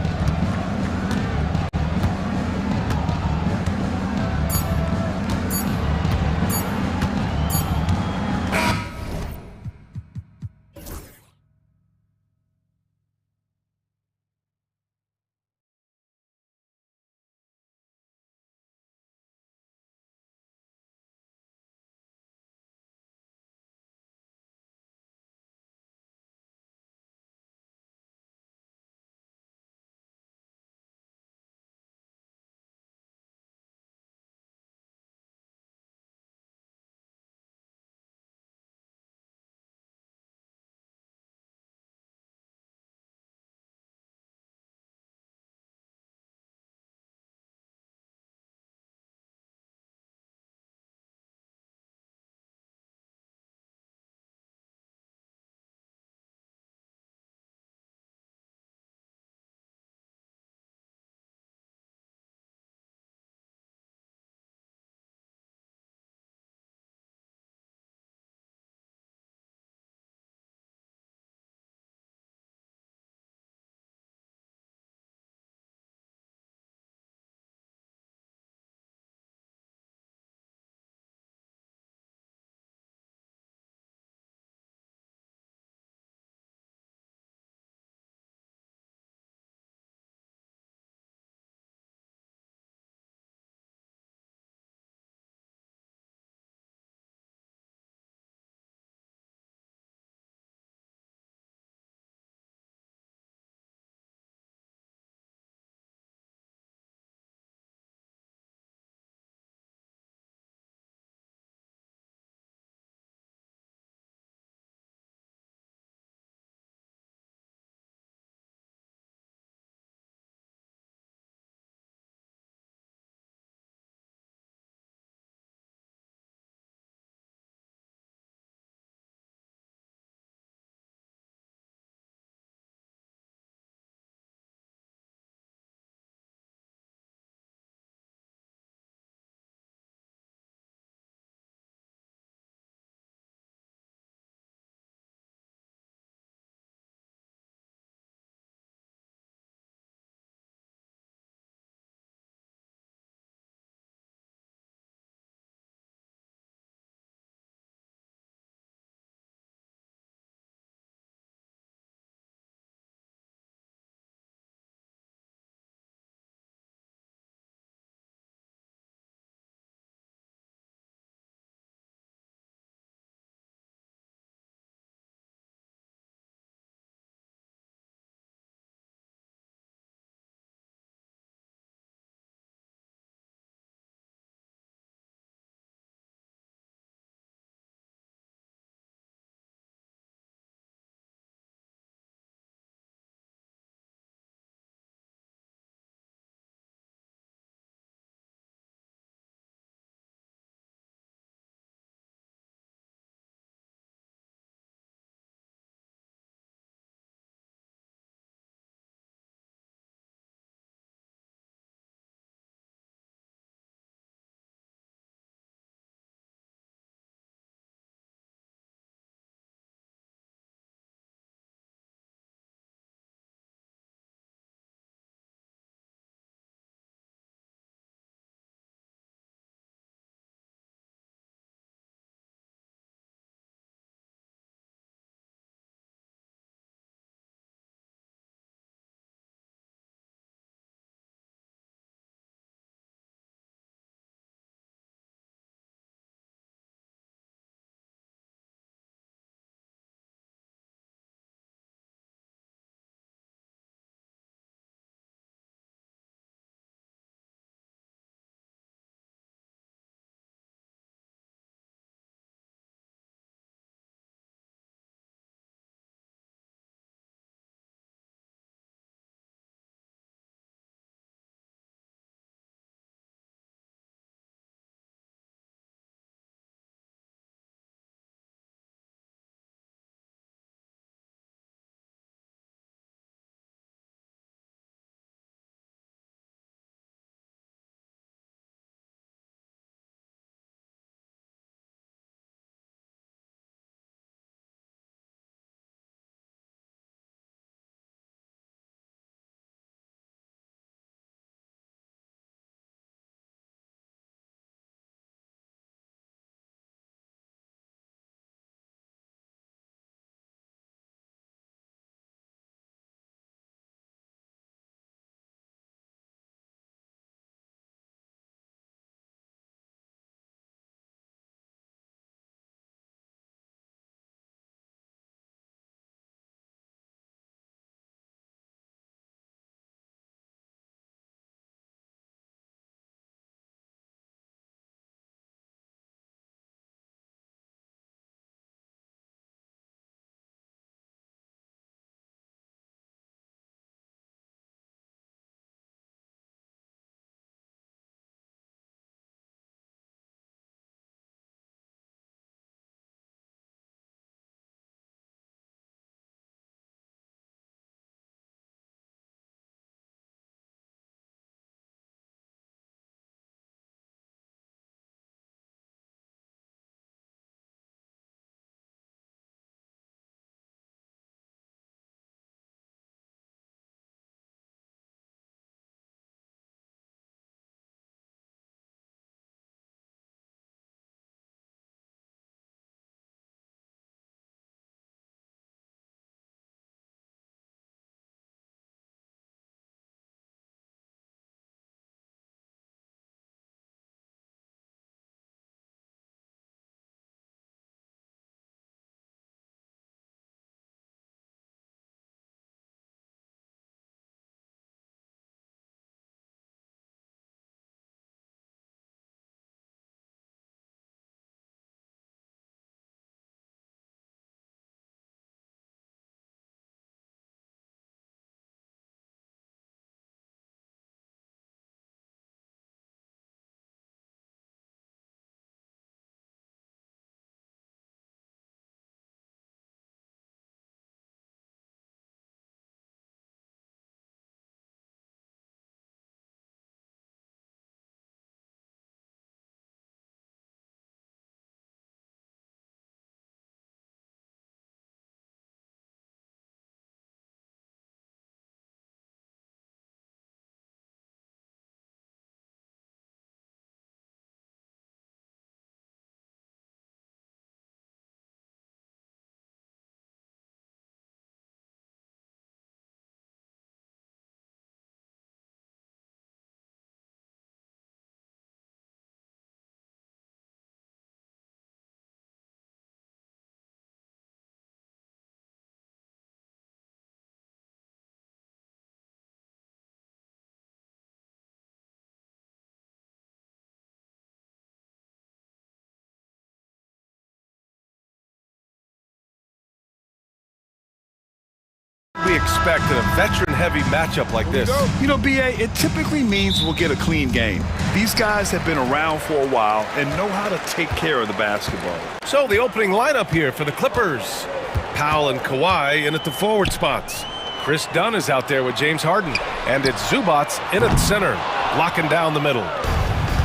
Speaker 7: we expect in a veteran-heavy matchup like this?
Speaker 8: You know, B.A., it typically means we'll get a clean game. These guys have been around for a while and know how to take care of the basketball.
Speaker 7: So the opening lineup here for the Clippers. Powell and Kawhi in at the forward spots. Chris Dunn is out there with James Harden. And it's Zubac in at center, locking down the middle.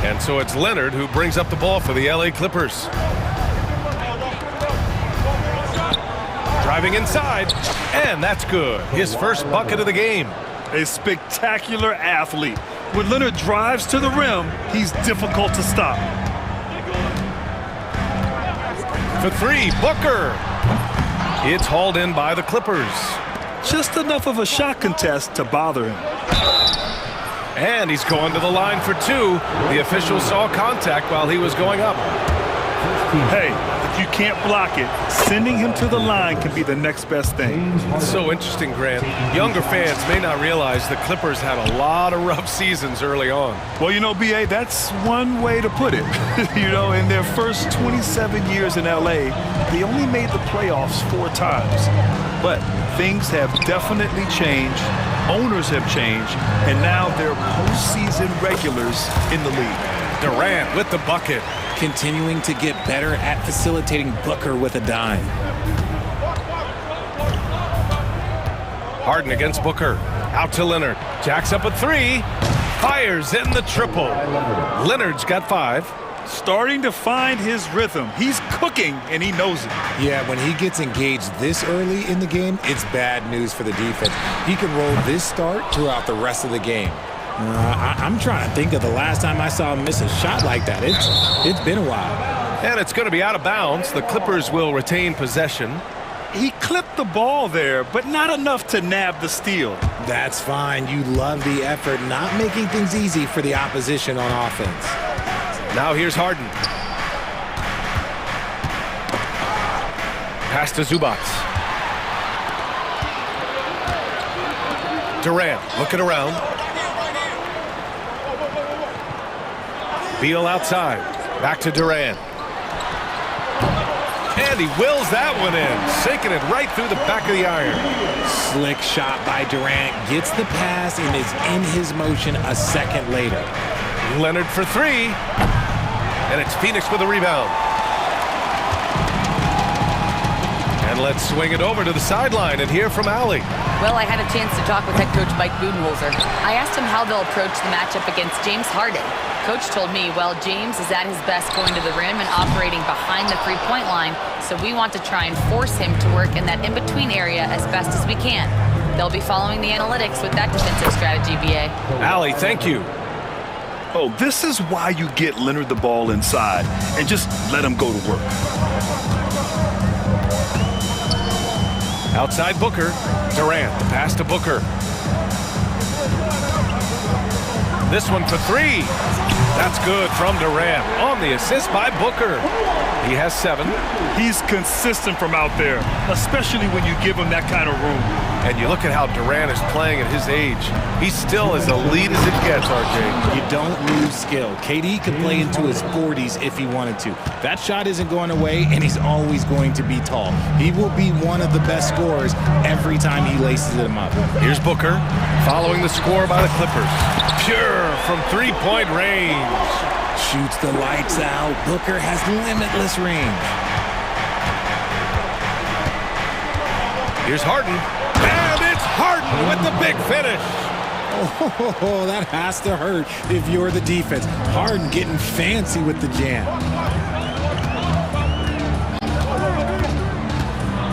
Speaker 7: And so it's Leonard who brings up the ball for the LA Clippers. Driving inside, and that's good. His first bucket of the game.
Speaker 8: A spectacular athlete. When Leonard drives to the rim, he's difficult to stop.
Speaker 7: For three, Booker. It's hauled in by the Clippers.
Speaker 8: Just enough of a shot contest to bother him.
Speaker 7: And he's going to the line for two. The official saw contact while he was going up.
Speaker 8: Hey, if you can't block it, sending him to the line can be the next best thing.
Speaker 7: It's so interesting, Grant. Younger fans may not realize the Clippers had a lot of rough seasons early on.
Speaker 8: Well, you know, B.A., that's one way to put it. You know, in their first 27 years in L.A., they only made the playoffs 4 times. But things have definitely changed. Owners have changed, and now they're postseason regulars in the league.
Speaker 7: Durant with the bucket.
Speaker 11: Continuing to get better at facilitating Booker with a dime.
Speaker 7: Harden against Booker. Out to Leonard. Jacks up a three. Fires in the triple. Leonard's got 5.
Speaker 8: Starting to find his rhythm. He's cooking, and he knows it.
Speaker 11: Yeah, when he gets engaged this early in the game, it's bad news for the defense. He can roll this start throughout the rest of the game. I'm trying to think of the last time I saw him miss a shot like that. It's been a while.
Speaker 7: And it's going to be out of bounds. The Clippers will retain possession.
Speaker 8: He clipped the ball there, but not enough to nab the steal.
Speaker 11: That's fine. You love the effort, not making things easy for the opposition on offense.
Speaker 7: Now here's Harden. Pass to Zubac. Durant looking around. Beal outside. Back to Durant. And he wills that one in, sinking it right through the back of the iron.
Speaker 11: Slick shot by Durant. Gets the pass and is in his motion a second later.
Speaker 7: Leonard for 3. And it's Phoenix with a rebound. And let's swing it over to the sideline and hear from Allie.
Speaker 10: Well, I had a chance to talk with head coach Mike Budenholzer. I asked him how they'll approach the matchup against James Harden. Coach told me, well, James is at his best going to the rim and operating behind the three-point line, so we want to try and force him to work in that in-between area as best as we can. They'll be following the analytics with that defensive strategy, BA.
Speaker 7: Allie, thank you.
Speaker 8: Oh, this is why you get Leonard the ball inside and just let him go to work.
Speaker 7: Outside Booker. Durant, the pass to Booker. This one for 3. That's good from Durant on the assist by Booker. He has 7.
Speaker 8: He's consistent from out there, especially when you give him that kind of room.
Speaker 7: And you look at how Durant is playing at his age. He's still as elite as it gets, RJ.
Speaker 11: You don't lose skill. KD can play into his 40s if he wanted to. That shot isn't going away, and he's always going to be tall. He will be one of the best scorers every time he laces them up.
Speaker 7: Here's Booker following the score by the Clippers. Pure from three-point range.
Speaker 11: Shoots the lights out. Booker has limitless range.
Speaker 7: Here's Harden. And it's Harden with the big finish.
Speaker 11: Oh, that has to hurt if you're the defense. Harden getting fancy with the jam.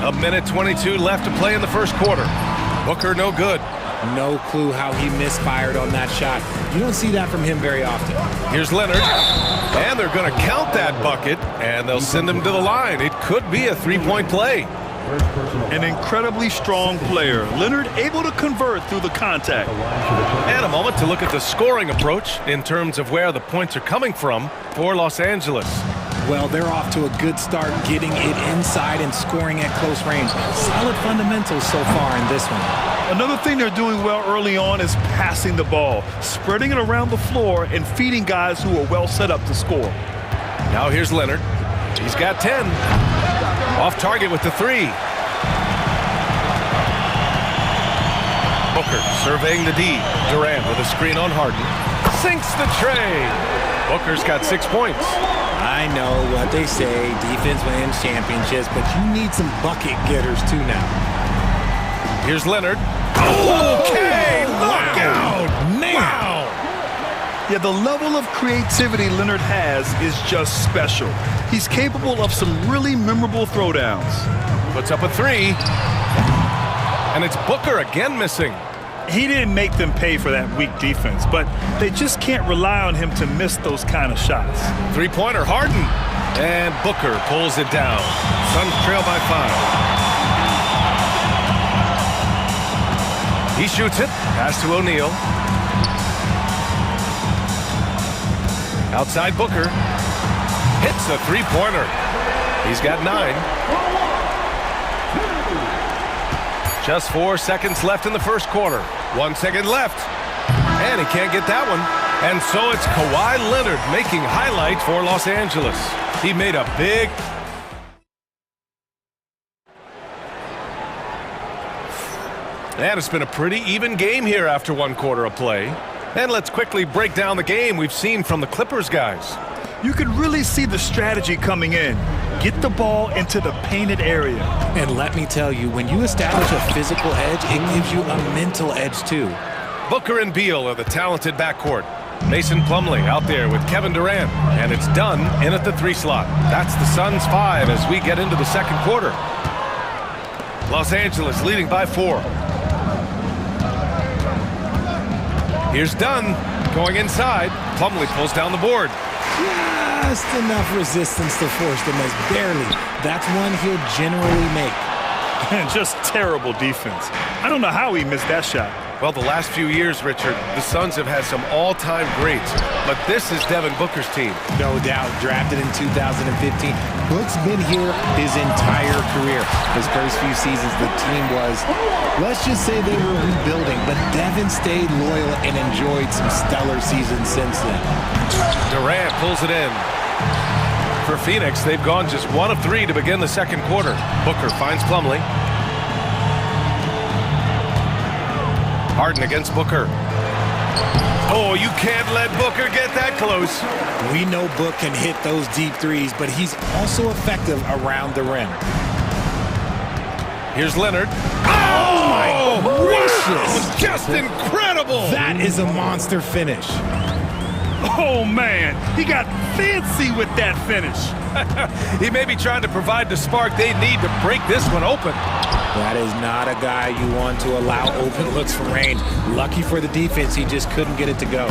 Speaker 7: A minute 22 left to play in the first quarter. Booker no good.
Speaker 11: No clue how he misfired on that shot. You don't see that from him very often.
Speaker 7: Here's Leonard. And they're going to count that bucket, and they'll send him to the line. It could be a three-point play.
Speaker 8: An incredibly strong player. Leonard able to convert through the contact.
Speaker 7: And a moment to look at the scoring approach in terms of where the points are coming from for Los Angeles.
Speaker 11: Well, they're off to a good start getting it inside and scoring at close range. Solid fundamentals so far in this one.
Speaker 8: Another thing they're doing well early on is passing the ball, spreading it around the floor and feeding guys who are well set up to score.
Speaker 7: Now here's Leonard. He's got 10. Off target with the 3. Booker surveying the D. Durant with a screen on Harden. Sinks the tray. Booker's got 6 points.
Speaker 11: I know what they say, defense wins championships, but you need some bucket getters too now.
Speaker 7: Here's Leonard. Okay, look out!
Speaker 11: Man!
Speaker 7: Wow!
Speaker 8: Yeah, the level of creativity Leonard has is just special. He's capable of some really memorable throwdowns.
Speaker 7: Puts up a 3. And it's Booker again missing.
Speaker 8: He didn't make them pay for that weak defense, but they just can't rely on him to miss those kind of shots.
Speaker 7: Three-pointer, Harden. And Booker pulls it down. Suns trail by 5. He shoots it. Pass to O'Neal. Outside Booker. Hits a three-pointer. He's got 9. Just 4 seconds left in the first quarter. 1 second left. And he can't get that one. And so it's Kawhi Leonard making highlights for Los Angeles. He made a big... And it's been a pretty even game here after 1 quarter of play. And let's quickly break down the game we've seen from the Clippers guys.
Speaker 8: You could really see the strategy coming in. Get the ball into the painted area.
Speaker 11: And let me tell you, when you establish a physical edge, it gives you a mental edge too.
Speaker 7: Booker and Beal are the talented backcourt. Mason Plumlee out there with Kevin Durant. And it's done in at the 3 slot. That's the Suns 5 as we get into the second quarter. Los Angeles leading by 4. Here's Dunn going inside. Plumlee pulls down the board.
Speaker 11: Just enough resistance to force the miss. Barely. That's one he'll generally make.
Speaker 8: Just terrible defense. I don't know how he missed that shot.
Speaker 7: Well, the last few years, Richard, the Suns have had some all-time greats, but this is Devin Booker's team.
Speaker 11: No doubt, drafted in 2015. Book's been here his entire career. His first few seasons, the team was, let's just say they were rebuilding, but Devin stayed loyal and enjoyed some stellar seasons since then.
Speaker 7: Durant pulls it in. For Phoenix, they've gone just 1 of 3 to begin the second quarter. Booker finds Plumlee. Harden against Booker. Oh, you can't let Booker get that close.
Speaker 11: We know Book can hit those deep threes, but he's also effective around the rim.
Speaker 7: Here's Leonard.
Speaker 11: Oh my gracious!
Speaker 7: Just incredible!
Speaker 11: That is a monster finish.
Speaker 8: Oh, man. He got fancy with that finish.
Speaker 7: He may be trying to provide the spark they need to break this one open.
Speaker 11: That is not a guy you want to allow open looks from range. Lucky for the defense, he just couldn't get it to go.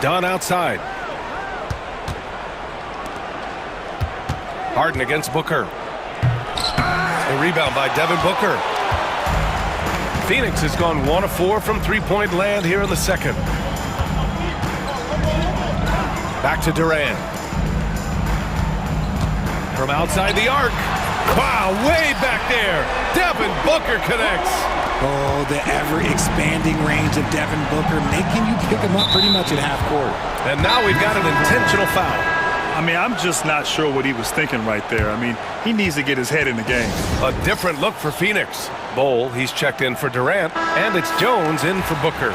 Speaker 7: Dunn outside. Harden against Booker. A rebound by Devin Booker. Phoenix has gone 1 of 4 from three-point land here in the second. Back to Durant. From outside the arc. Wow, way back there. Devin Booker connects.
Speaker 11: Oh, the ever-expanding range of Devin Booker, making you pick him up pretty much at half court.
Speaker 7: And now we've got an intentional foul.
Speaker 8: I mean, I'm just not sure what he was thinking right there. I mean, he needs to get his head in the game.
Speaker 7: A different look for Phoenix. Bol, he's checked in for Durant, and it's Jones in for Booker.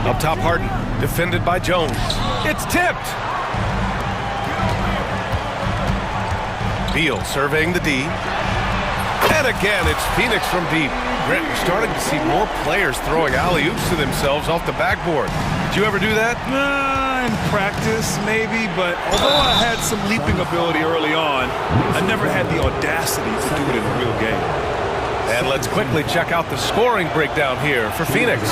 Speaker 7: Up top, Harden, defended by Jones. It's tipped. Beal surveying the D. And again, it's Phoenix from deep. Grant, we're starting to see more players throwing alley-oops to themselves off the backboard. Did you ever do that?
Speaker 8: In practice, maybe, but although I had some leaping ability early on, I never had the audacity to do it in a real game.
Speaker 7: And let's quickly check out the scoring breakdown here for Phoenix.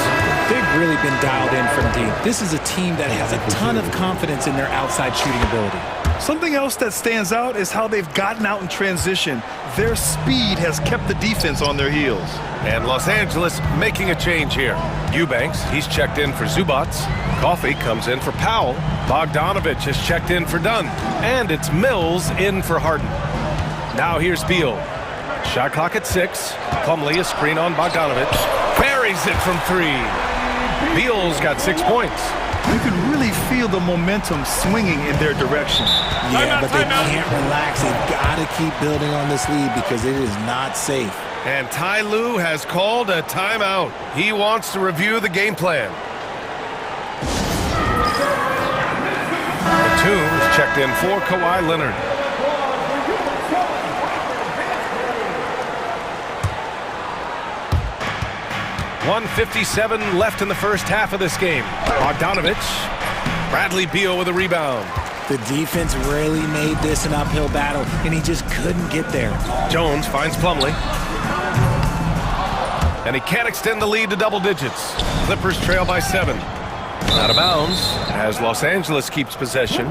Speaker 11: They've really been dialed in from deep. This is a team that has a ton of confidence in their outside shooting ability.
Speaker 8: Something else that stands out is how they've gotten out in transition. Their speed has kept the defense on their heels.
Speaker 7: And Los Angeles making a change here. Eubanks, he's checked in for Zubats. Coffey comes in for Powell. Bogdanovich has checked in for Dunn. And it's Mills in for Harden. Now here's Beal. Shot clock at 6. Plumlee a screen on Bogdanovich. Buries it from 3. Beal's got 6 points.
Speaker 8: you can really feel the momentum swinging in their direction.
Speaker 11: Yeah, but they can't relax. They've got to keep building on this lead because it is not safe.
Speaker 7: And Ty Lue has called a timeout. He wants to review the game plan. Batum is checked in for Kawhi Leonard. .157 left in the first half of this game. Bogdanovich. Bradley Beal with a rebound.
Speaker 11: The defense really made this an uphill battle, and he just couldn't get there.
Speaker 7: Jones finds Plumlee. And he can't extend the lead to double digits. Clippers trail by 7. Out of bounds as Los Angeles keeps possession.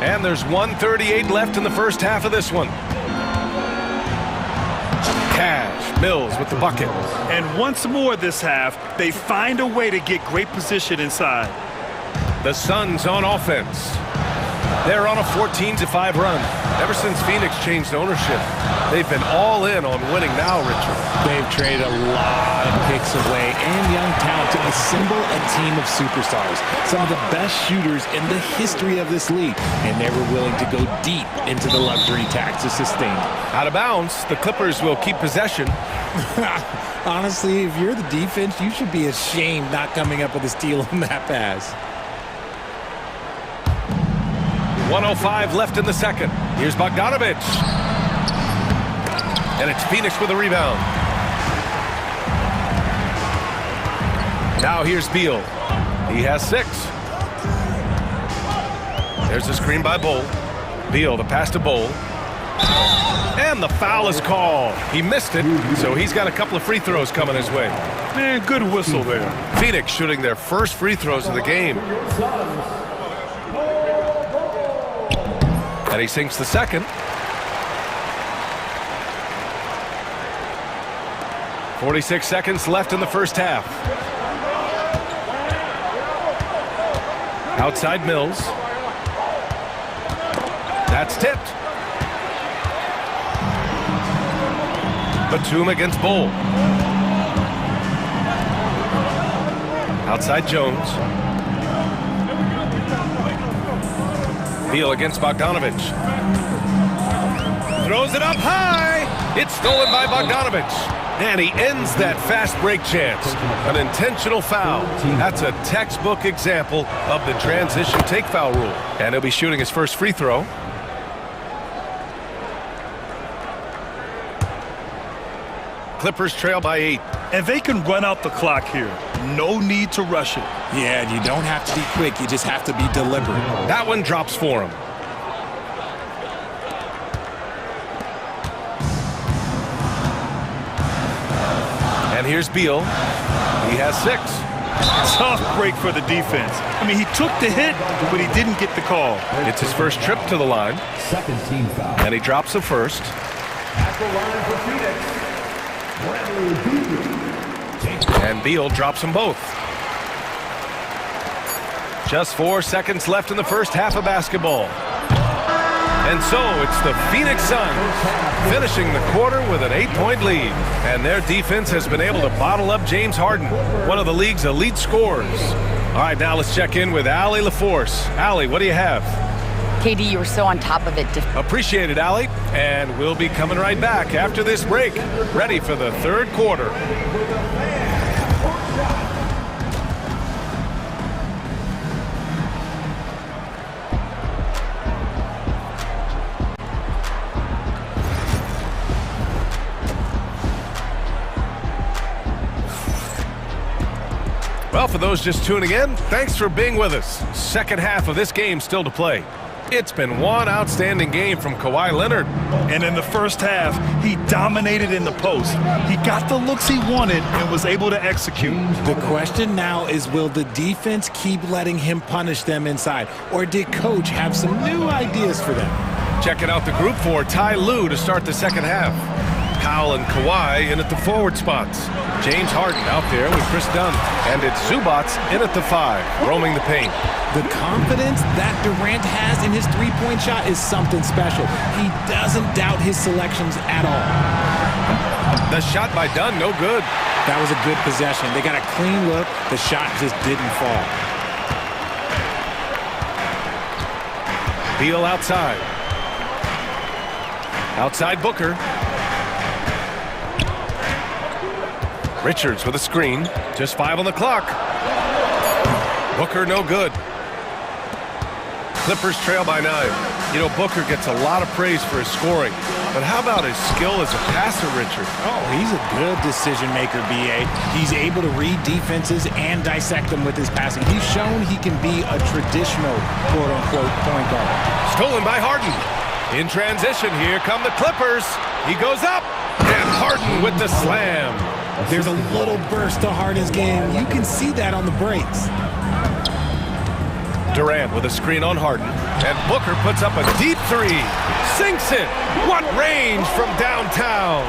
Speaker 7: And there's 1:38 left in the first half of this one. Cash, Mills with the bucket.
Speaker 8: And once more this half, they find a way to get great position inside.
Speaker 7: The Suns on offense. They're on a 14-5 run. Ever since Phoenix changed ownership, they've been all in on winning now, Richard.
Speaker 11: They've traded a lot of picks away and young talent to assemble a team of superstars. Some of the best shooters in the history of this league. And they were willing to go deep into the luxury tax to sustain.
Speaker 7: Out of bounds, the Clippers will keep possession.
Speaker 11: Honestly, if you're the defense, you should be ashamed not coming up with a steal on that pass.
Speaker 7: 1:05 left in the second. Here's Bogdanovich. And it's Phoenix with a rebound. Now here's Beal. He has 6. There's a screen by Bull. Beal, the pass to Bull. And the foul is called. He missed it, so he's got a couple of free throws coming his way.
Speaker 8: Man, good whistle there.
Speaker 7: Phoenix shooting their first free throws of the game. And he sinks the second. 46 seconds left in the first half. Outside Mills. That's tipped. Batum against Bull. Outside Jones. Beal against Bogdanovich. Throws it up high. It's stolen by Bogdanovich. And he ends that fast break chance. An intentional foul. That's a textbook example of the transition take foul rule. And he'll be shooting his first free throw. Clippers trail by 8.
Speaker 8: And they can run out the clock here. No need to rush it.
Speaker 11: Yeah, and you don't have to be quick. You just have to be deliberate.
Speaker 7: That one drops for him. And here's Beal. He has 6.
Speaker 8: Tough break for the defense. I mean, he took the hit, but he didn't get the call.
Speaker 7: It's his first trip to the line.
Speaker 6: Second team foul.
Speaker 7: And he drops the first.
Speaker 6: At the line for Phoenix,
Speaker 7: And Beal drops them both. Just 4 seconds left in the first half of basketball. And so it's the Phoenix Suns finishing the quarter with an 8-point lead. And their defense has been able to bottle up James Harden, one of the league's elite scorers. All right, now let's check in with Allie LaForce. Allie, what do you have?
Speaker 10: KD, you were so on top of it.
Speaker 7: Appreciate it, Allie. And we'll be coming right back after this break, ready for the third quarter. Well, for those just tuning in, thanks for being with us. Second half of this game still to play. It's been one outstanding game from Kawhi Leonard.
Speaker 8: And in the first half, he dominated in the post. He got the looks he wanted and was able to execute.
Speaker 11: The question now is, will the defense keep letting him punish them inside? Or did Coach have some new ideas for them?
Speaker 7: Checking out the group for Ty Lue to start the second half. Powell and Kawhi in at the forward spots. James Harden out there with Chris Dunn. And it's Zubac in at the 5, roaming the paint.
Speaker 11: The confidence that Durant has in his three-point shot is something special. He doesn't doubt his selections at all.
Speaker 7: The shot by Dunn, no good.
Speaker 11: That was a good possession. They got a clean look. The shot just didn't fall.
Speaker 7: Beal outside. Outside Booker. Richards with a screen. Just 5 on the clock. Booker no good. Clippers trail by 9. You know, Booker gets a lot of praise for his scoring. But how about his skill as a passer, Richard?
Speaker 11: Oh, he's a good decision maker, B.A. He's able to read defenses and dissect them with his passing. He's shown he can be a traditional, quote-unquote, point guard.
Speaker 7: Stolen by Harden. In transition, here come the Clippers. He goes up, and Harden with the slam.
Speaker 11: There's a little burst to Harden's game. You can see that on the breaks.
Speaker 7: Durant with a screen on Harden, and Booker puts up a deep 3. Sinks it. What range from downtown.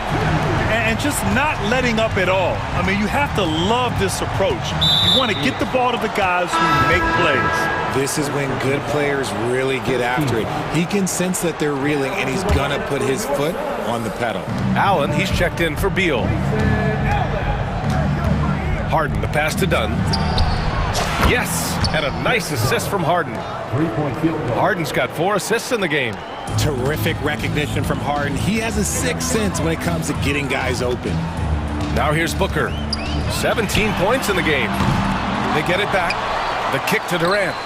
Speaker 8: And just not letting up at all. I mean, you have to love this approach. You want to get the ball to the guys who make plays.
Speaker 11: This is when good players really get after it. He can sense that they're reeling, and he's going to put his foot on the pedal.
Speaker 7: Allen, he's checked in for Beal. Harden, the pass to Dunn. Yes, and a nice assist from Harden. Harden's got 4 assists in the game.
Speaker 11: Terrific recognition from Harden. He has a sixth sense when it comes to getting guys open.
Speaker 7: Now here's Booker. 17 points in the game. They get it back. The kick to Durant.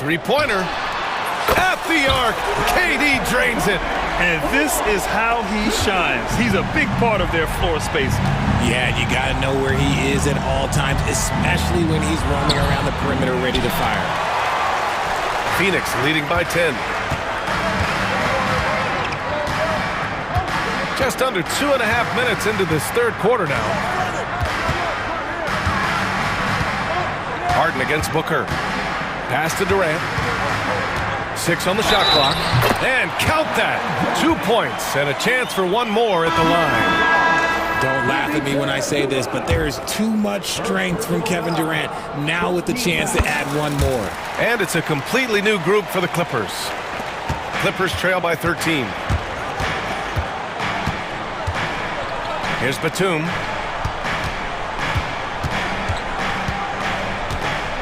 Speaker 7: 3-pointer. At the arc. KD drains it.
Speaker 8: And this is how he shines. He's a big part of their floor space.
Speaker 11: Yeah, you got to know where he is at all times, especially when he's roaming around the perimeter ready to fire.
Speaker 7: Phoenix leading by 10. Just under 2.5 minutes into this third quarter now. Harden against Booker. Pass to Durant. 6 on the shot clock. And count that. 2 points and a chance for one more at the line.
Speaker 11: Don't laugh at me when I say this, but there is too much strength from Kevin Durant, now with the chance to add one more.
Speaker 7: And it's a completely new group for the Clippers. Clippers trail by 13. Here's Batum.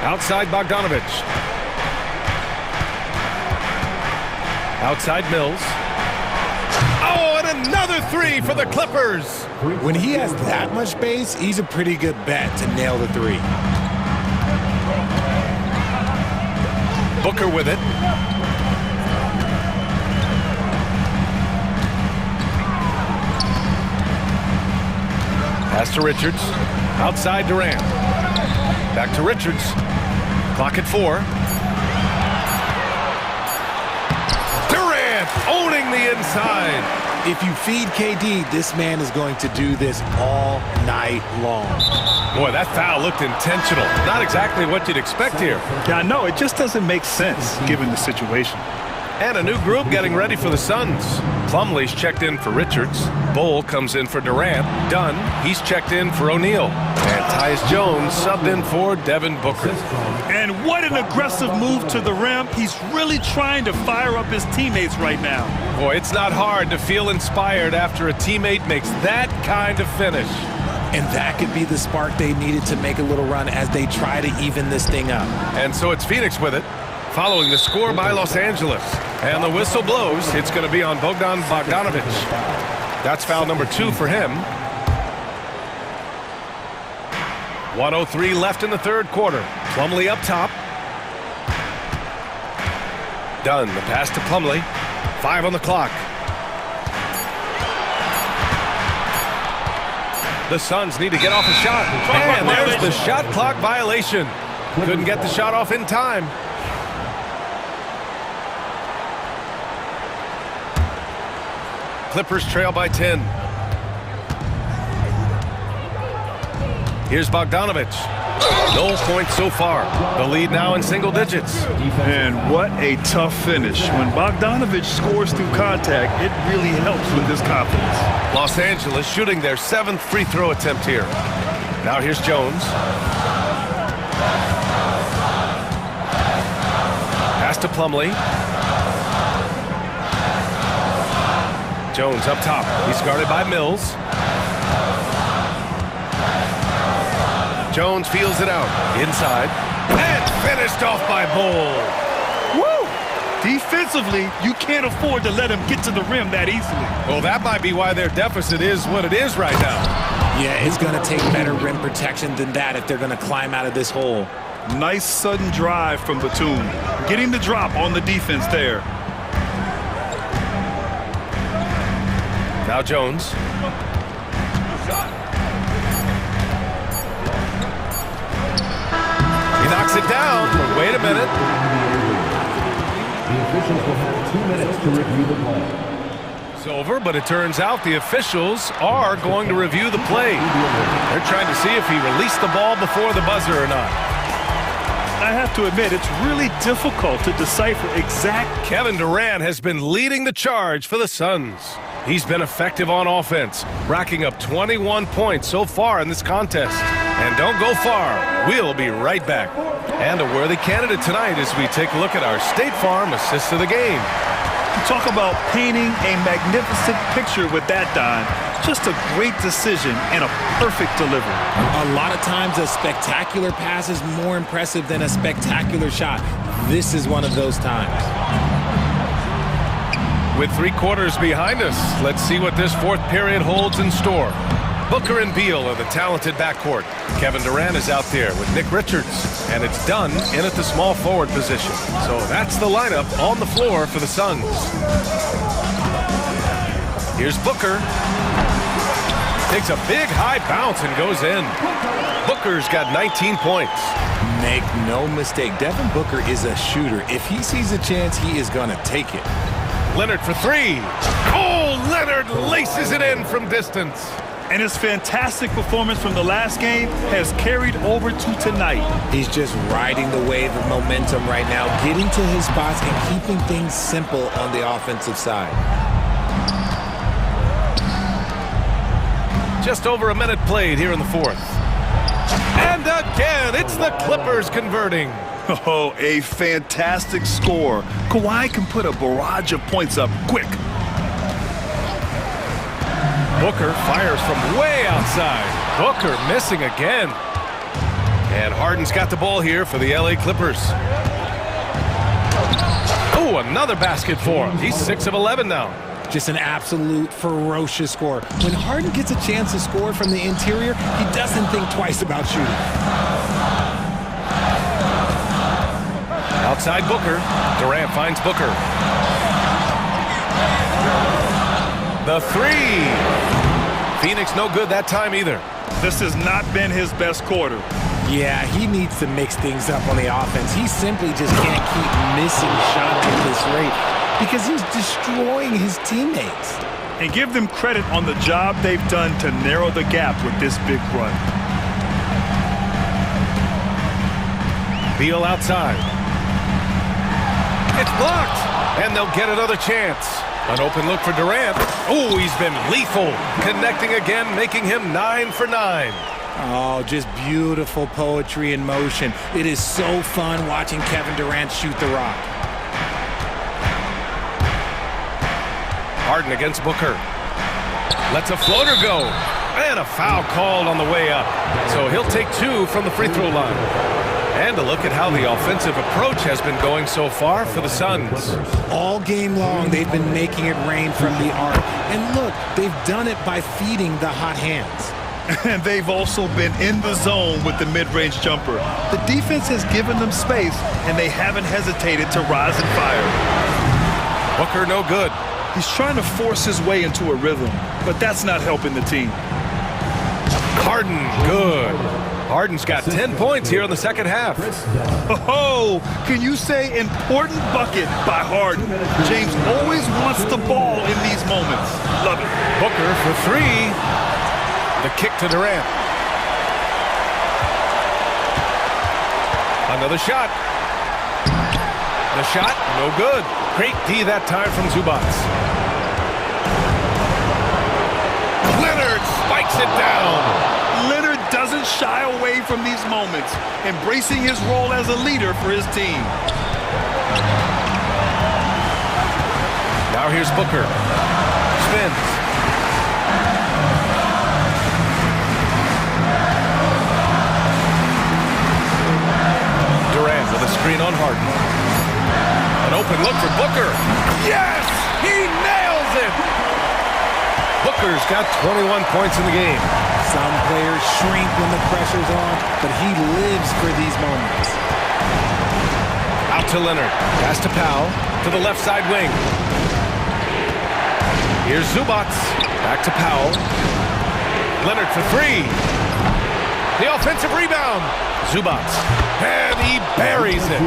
Speaker 7: Outside Bogdanovich. Outside Mills. Oh, and another 3 for the Clippers.
Speaker 11: When he has that much space, he's a pretty good bet to nail the 3.
Speaker 7: Booker with it. Pass to Richards. Outside Durant. Back to Richards. Clock at 4. Durant owning the inside.
Speaker 11: If you feed KD, this man is going to do this all night long.
Speaker 7: Boy, that foul looked intentional. Not exactly what you'd expect here.
Speaker 8: Yeah, no, it just doesn't make sense given the situation.
Speaker 7: And a new group getting ready for the Suns. Plumlee's checked in for Richards. Bull comes in for Durant. Dunn, he's checked in for O'Neal. And Tyus Jones subbed in for Devin Booker.
Speaker 8: And what an aggressive move to the rim. He's really trying to fire up his teammates right now.
Speaker 7: Boy, it's not hard to feel inspired after a teammate makes that kind of finish.
Speaker 11: And that could be the spark they needed to make a little run as they try to even this thing up.
Speaker 7: And so it's Phoenix with it, following the score by Los Angeles. And the whistle blows. It's going to be on Bogdan Bogdanovich. That's foul number 2 for him. 1:03 left in the third quarter. Plumlee up top. Dunn, the pass to Plumlee. 5 on the clock. The Suns need to get off a shot. And there's the shot clock violation. Couldn't get the shot off in time. Clippers trail by 10. Here's Bogdanovich. No points so far. The lead now in single digits.
Speaker 8: And what a tough finish. When Bogdanovich scores through contact, it really helps with his confidence.
Speaker 7: Los Angeles shooting their 7th free throw attempt here. Now here's Jones. Pass to Plumlee. Jones up top. He's guarded by Mills. Jones feels it out. Inside. And finished off by Bull.
Speaker 8: Woo! Defensively, you can't afford to let him get to the rim that easily.
Speaker 7: Well, that might be why their deficit is what it is right now.
Speaker 11: Yeah, it's going to take better rim protection than that if they're going to climb out of this hole.
Speaker 8: Nice sudden drive from Batum. Getting the drop on the defense there.
Speaker 7: Now Jones. He knocks it down. But wait a minute.
Speaker 6: The officials will have 2 minutes to review the play.
Speaker 7: It's over, but it turns out the officials are going to review the play. They're trying to see if he released the ball before the buzzer or not.
Speaker 8: I have to admit, it's really difficult to decipher exact.
Speaker 7: Kevin Durant has been leading the charge for the Suns. He's been effective on offense, racking up 21 points so far in this contest. And don't go far. We'll be right back. And a worthy candidate tonight as we take a look at our State Farm assist of the game.
Speaker 8: Talk about painting a magnificent picture with that, Don. Just a great decision and a perfect delivery.
Speaker 11: A lot of times a spectacular pass is more impressive than a spectacular shot. This is one of those times.
Speaker 7: With 3 quarters behind us, let's see what this 4th period holds in store. Booker and Beal are the talented backcourt. Kevin Durant is out there with Nick Richards, and it's Dunn in at the small forward position. So that's the lineup on the floor for the Suns. Here's Booker. Takes a big high bounce and goes in. Booker's got 19 points.
Speaker 11: Make no mistake, Devin Booker is a shooter. If he sees a chance, he is going to take it.
Speaker 7: Leonard for 3. Oh, Leonard laces it in from distance.
Speaker 8: And his fantastic performance from the last game has carried over to tonight.
Speaker 11: He's just riding the wave of momentum right now, getting to his spots and keeping things simple on the offensive side.
Speaker 7: Just over a minute played here in the 4th. And again, it's the Clippers converting.
Speaker 8: Oh, a fantastic score. Kawhi can put a barrage of points up quick.
Speaker 7: Booker fires from way outside. Booker missing again. And Harden's got the ball here for the LA Clippers. Oh, another basket for him. He's 6 of 11 now.
Speaker 11: Just an absolute ferocious score. When Harden gets a chance to score from the interior, he doesn't think twice about shooting.
Speaker 7: Outside Booker. Durant finds Booker. The 3. Phoenix no good that time either.
Speaker 8: This has not been his best quarter.
Speaker 11: Yeah, he needs to mix things up on the offense. He simply just can't keep missing shots at this rate because he's destroying his teammates.
Speaker 8: And give them credit on the job they've done to narrow the gap with this big run.
Speaker 7: Beal outside. It's blocked, and they'll get another chance. An open look for Durant. Oh, he's been lethal. Connecting again, making him 9 for 9.
Speaker 11: Oh, just beautiful poetry in motion. It is so fun watching Kevin Durant shoot the rock.
Speaker 7: Harden against Booker. Lets a floater go. And a foul called on the way up. So he'll take 2 from the free throw line. And a look at how the offensive approach has been going so far for the Suns.
Speaker 11: All game long, they've been making it rain from the arc. And look, they've done it by feeding the hot hands.
Speaker 8: And they've also been in the zone with the mid-range jumper. The defense has given them space, and they haven't hesitated to rise and fire.
Speaker 7: Booker no good.
Speaker 8: He's trying to force his way into a rhythm, but that's not helping the team.
Speaker 7: Harden good. Harden's got 10 points here in the second half.
Speaker 8: Oh, can you say important bucket by Harden? James always wants the ball in these moments. Love it.
Speaker 7: Booker for 3. The kick to Durant. Another shot. The shot, no good. Great D that time from Zubac. it down.
Speaker 8: Leonard doesn't shy away from these moments, embracing his role as a leader for his team.
Speaker 7: Now here's Booker. Spins. Durant with a screen on Harden. An open look for Booker. Yes! He nails it! Booker's got 21 points in the game.
Speaker 11: Some players shrink when the pressure's on, but he lives for these moments.
Speaker 7: Out to Leonard. Pass to Powell. To the left side wing. Here's Zubats. Back to Powell. Leonard for three. The offensive rebound. Zubats. And he buries it.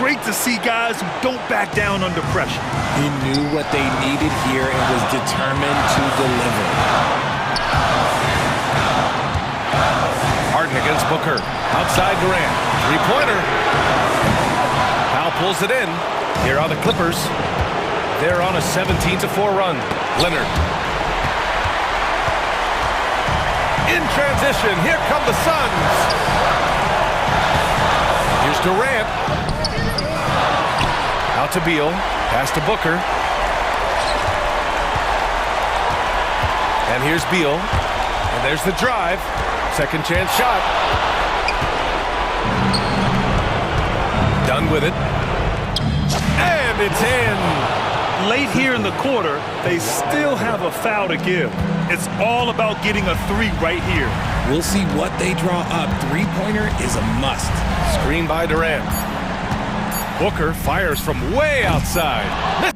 Speaker 8: Great to see guys who don't back down under pressure.
Speaker 11: He knew what they needed here and was determined to deliver.
Speaker 7: Harden against Booker. Outside Durant. Three-pointer. Powell pulls it in. Here are the Clippers. They're on a 17-4 run. Leonard. In transition. Here come the Suns. Here's Durant. Out to Beal. Pass to Booker. And here's Beal. And there's the drive. Second chance shot. Done with it. And it's in.
Speaker 8: Late here in the quarter, they still have a foul to give. It's all about getting a three right here.
Speaker 11: We'll see what they draw up. Three-pointer is a must.
Speaker 7: Screen by Durant. Booker fires from way outside.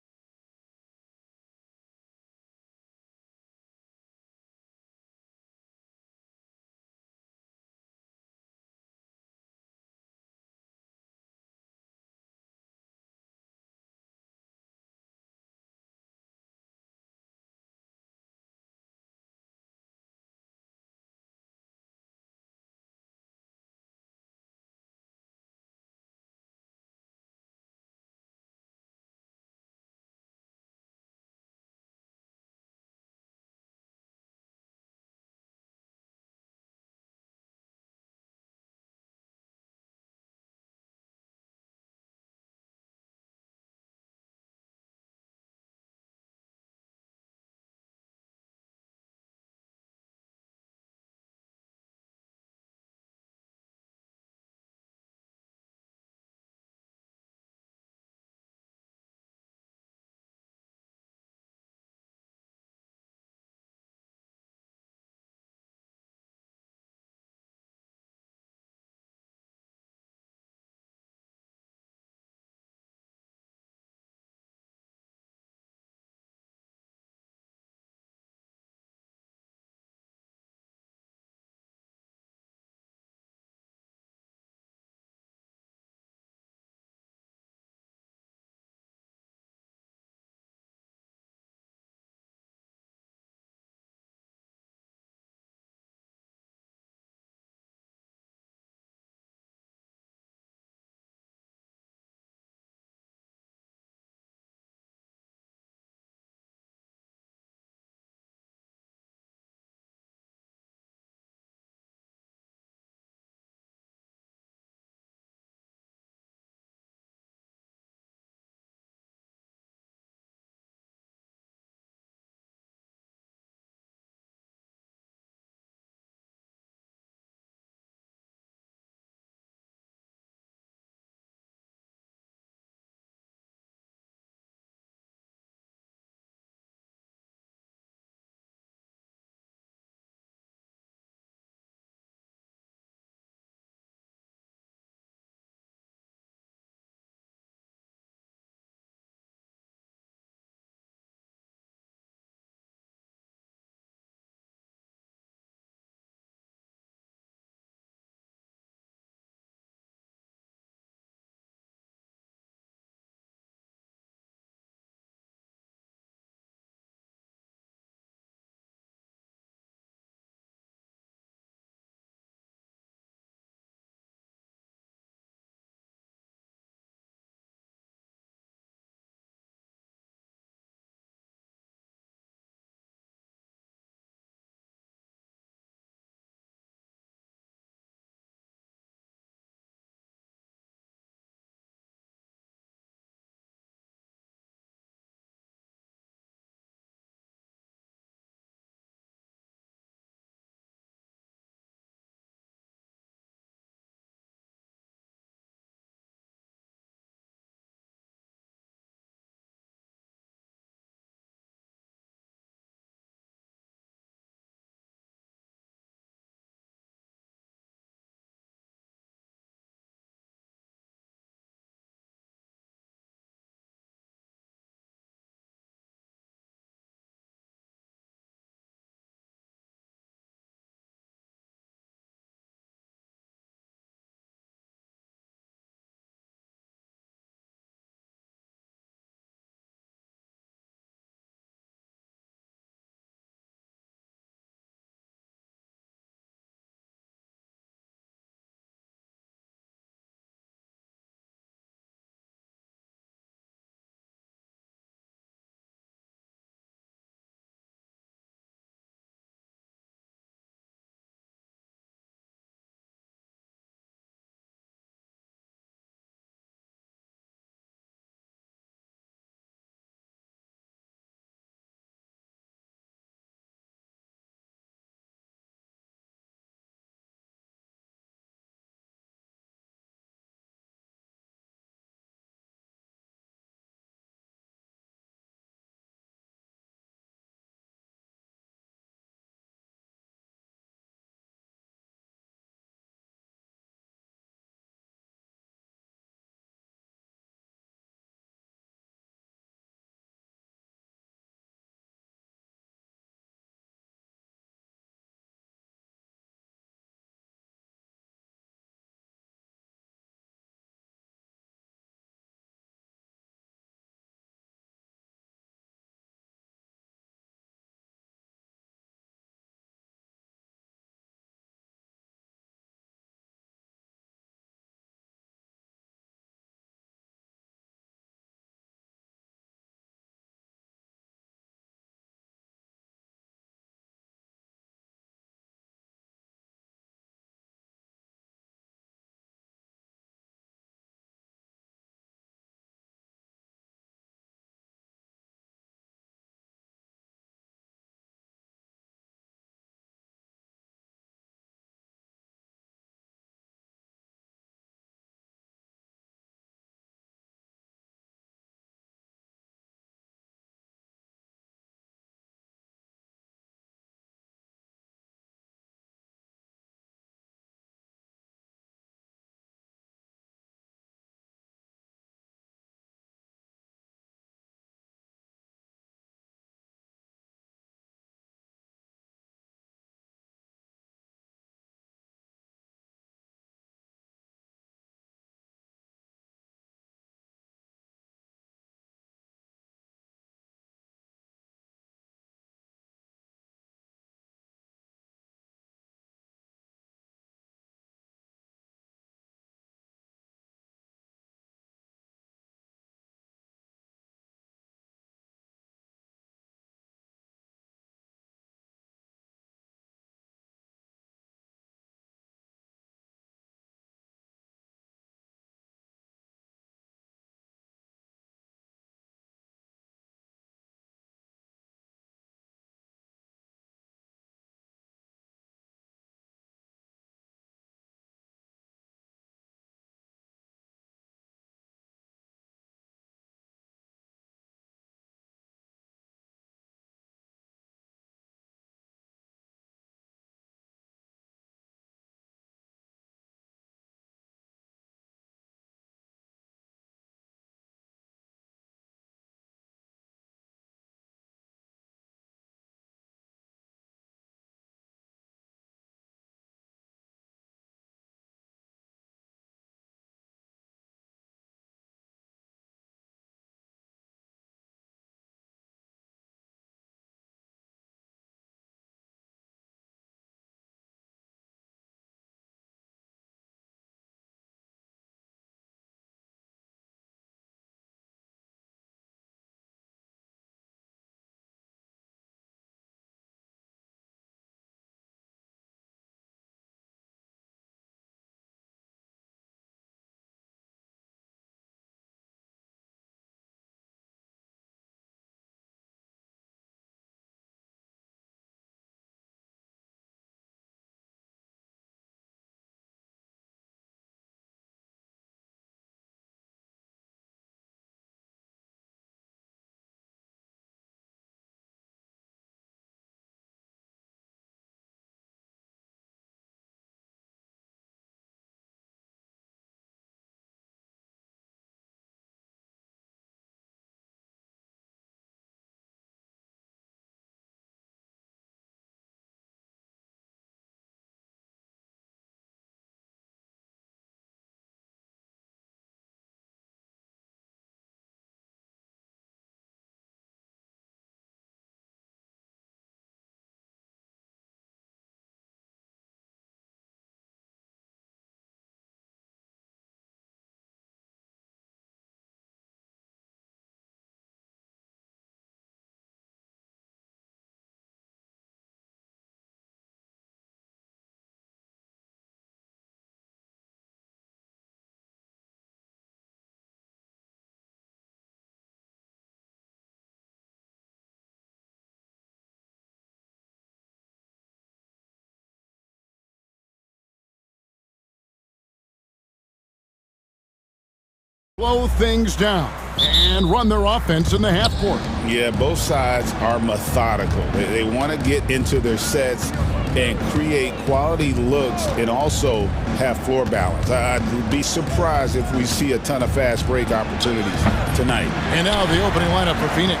Speaker 2: slow things down and run their offense in the half court.
Speaker 5: Yeah, both sides are methodical. They want to get into their sets and create quality looks and also have floor balance. I'd be surprised if we see a ton of fast break opportunities tonight.
Speaker 2: And now the opening lineup for Phoenix.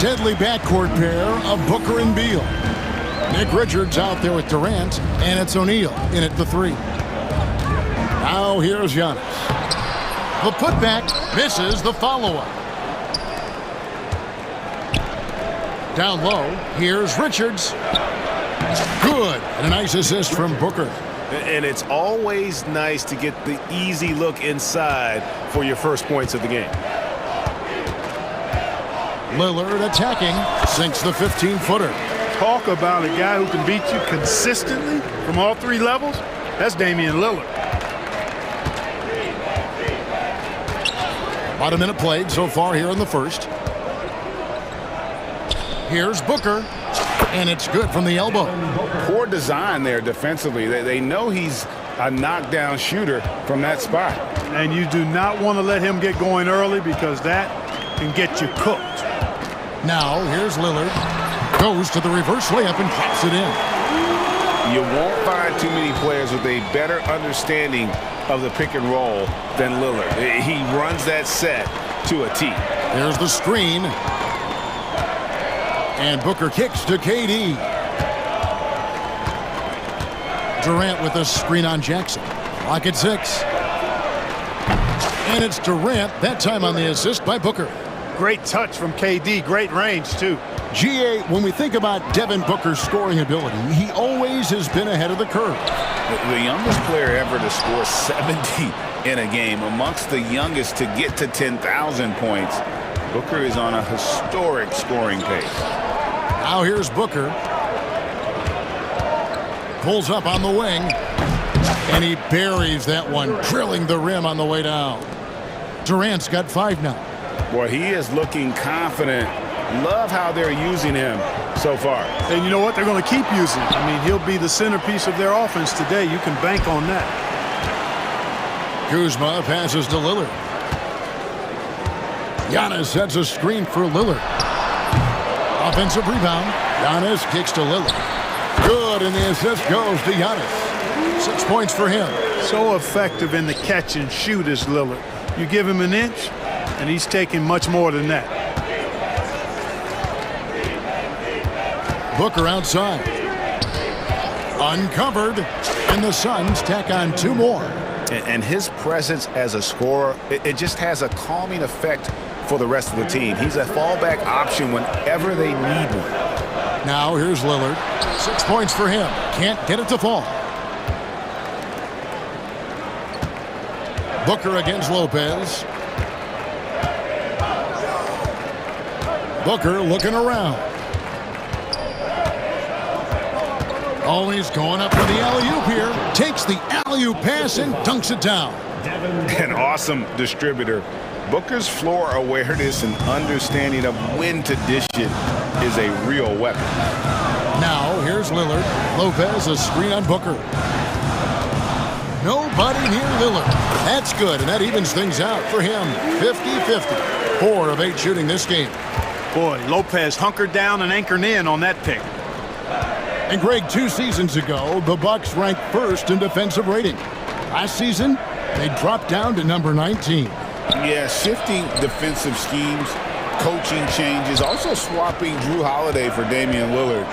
Speaker 2: Deadly backcourt pair of Booker and Beal. Nick Richards out there with Durant, and it's O'Neal in at the 3. Now here's Giannis. The putback misses the follow-up. Down low, here's Richards. Good, and a nice assist from Booker.
Speaker 13: And it's always nice to get the easy look inside for your first points of the game.
Speaker 2: Lillard attacking, sinks the 15-footer.
Speaker 3: Talk about a guy who can beat you consistently from all 3 levels. That's Damian Lillard.
Speaker 2: About a minute played so far here in the first. Here's Booker, and it's good from the elbow.
Speaker 5: Poor design there defensively. They know he's a knockdown shooter from that spot.
Speaker 3: And you do not want to let him get going early because that can get you cooked.
Speaker 2: Now here's Lillard. Goes to the reverse layup and drops it in.
Speaker 5: You won't find too many players with a better understanding of the pick and roll than Lillard. He runs that set to a T.
Speaker 2: There's the screen. And Booker kicks to KD. Durant with a screen on Jackson. Clock at 6. And it's Durant, that time on the assist by Booker.
Speaker 3: Great touch from KD. Great range, too.
Speaker 2: GA, when we think about Devin Booker's scoring ability, he always has been ahead of the curve.
Speaker 5: The youngest player ever to score 70 in a game, amongst the youngest to get to 10,000 points. Booker is on a historic scoring pace.
Speaker 2: Now here's Booker. Pulls up on the wing. And he buries that one, drilling the rim on the way down. Durant's got 5 now.
Speaker 5: Boy, he is looking confident. Love how they're using him so far.
Speaker 3: And you know what? They're going to keep using him. I mean, he'll be the centerpiece of their offense today. You can bank on that.
Speaker 2: Kuzma passes to Lillard. Giannis sets a screen for Lillard. Offensive rebound. Giannis kicks to Lillard. Good, and the assist goes to Giannis. 6 points for him.
Speaker 3: So effective in the catch and shoot is Lillard. You give him an inch, and he's taking much more than that. Booker outside. Uncovered, and the Suns tack on 2 more.
Speaker 5: And his presence as a scorer, it just has a calming effect for the rest of the team. He's a fallback option whenever they need one.
Speaker 2: Now here's Lillard. 6 points for him. Can't get it to fall. Booker against Lopez. Booker looking around. Oh, he's going up for the alley-oop here. Takes the alley-oop pass and dunks it down.
Speaker 5: An awesome distributor. Booker's floor awareness and understanding of when to dish it is a real weapon.
Speaker 2: Now, here's Lillard. Lopez, a screen on Booker. Nobody near Lillard. That's good, and that evens things out for him. 50-50. 4 of 8 shooting this game.
Speaker 3: Boy, Lopez hunkered down and anchored in on that pick.
Speaker 2: And Greg, 2 seasons ago, the Bucks ranked 1st in defensive rating. Last season, they dropped down to number 19.
Speaker 5: Yeah, shifting defensive schemes, coaching changes, also swapping Drew Holiday for Damian Lillard.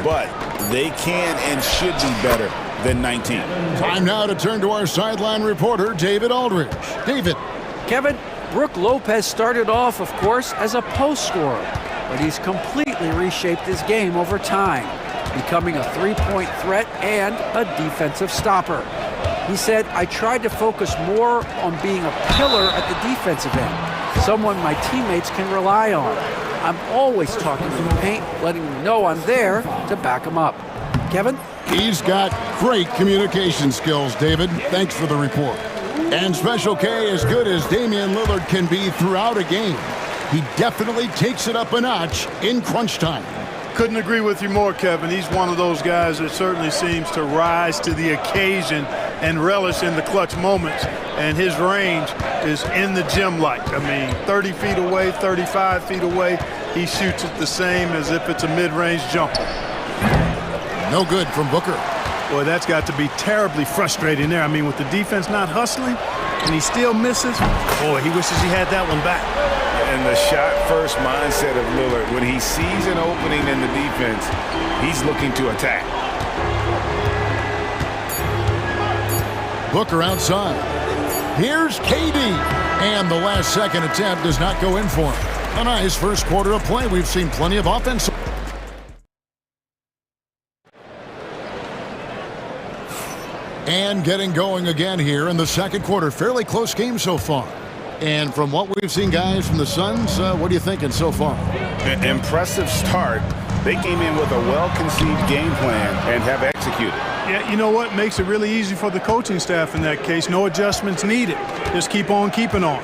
Speaker 5: But they can and should be better than 19.
Speaker 2: Time now to turn to our sideline reporter, David Aldridge. David.
Speaker 4: Kevin, Brook Lopez started off, of course, as a post scorer, but he's completely reshaped his game over time, becoming a three-point threat and a defensive stopper. He said, I tried to focus more on being a pillar at the defensive end, someone my teammates can rely on. I'm always talking to the paint, letting them know I'm there to back them up. Kevin?
Speaker 2: He's got great communication skills, David. Thanks for the report. And Special K, as good as Damian Lillard can be throughout a game, he definitely takes it up a notch in crunch time.
Speaker 3: Couldn't agree with you more, Kevin. He's one of those guys that certainly seems to rise to the occasion and relish in the clutch moments. And his range is in the gym like. I mean, 30 feet away, 35 feet away, he shoots it the same as if it's a mid-range jumper.
Speaker 2: No good from Booker.
Speaker 3: Boy, that's got to be terribly frustrating there. I mean, with the defense not hustling and he still misses, boy, he wishes he had that one back.
Speaker 5: And the shot-first mindset of Lillard, when he sees an opening in the defense, he's looking to attack.
Speaker 2: Booker outside. Here's KD. And the last second attempt does not go in for him. A nice first quarter of play. We've seen plenty of offense. And getting going again here in the second quarter. Fairly close game so far. And from what we've seen, guys, from the Suns, what are you thinking so far?
Speaker 5: An impressive start. They came in with a well-conceived game plan and have executed.
Speaker 3: Yeah, you know what? Makes it really easy for the coaching staff in that case. No adjustments needed. Just keep on keeping on.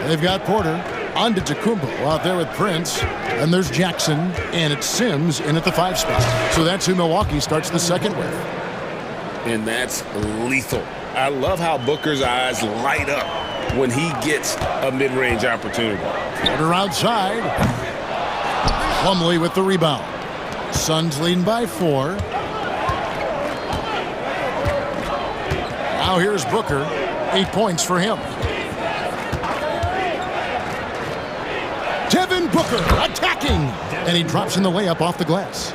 Speaker 2: They've got Porter on to Tacumbo out there with Prince. And there's Jackson, and it's Sims in at the 5 spot. So that's who Milwaukee starts the second with.
Speaker 1: And that's lethal. I love how Booker's eyes light up when he gets a mid-range opportunity.
Speaker 2: Porter outside. Plumlee with the rebound. Suns leading by 4. Now here's Booker. 8 points for him. Devin Booker attacking. And he drops in the layup off the glass.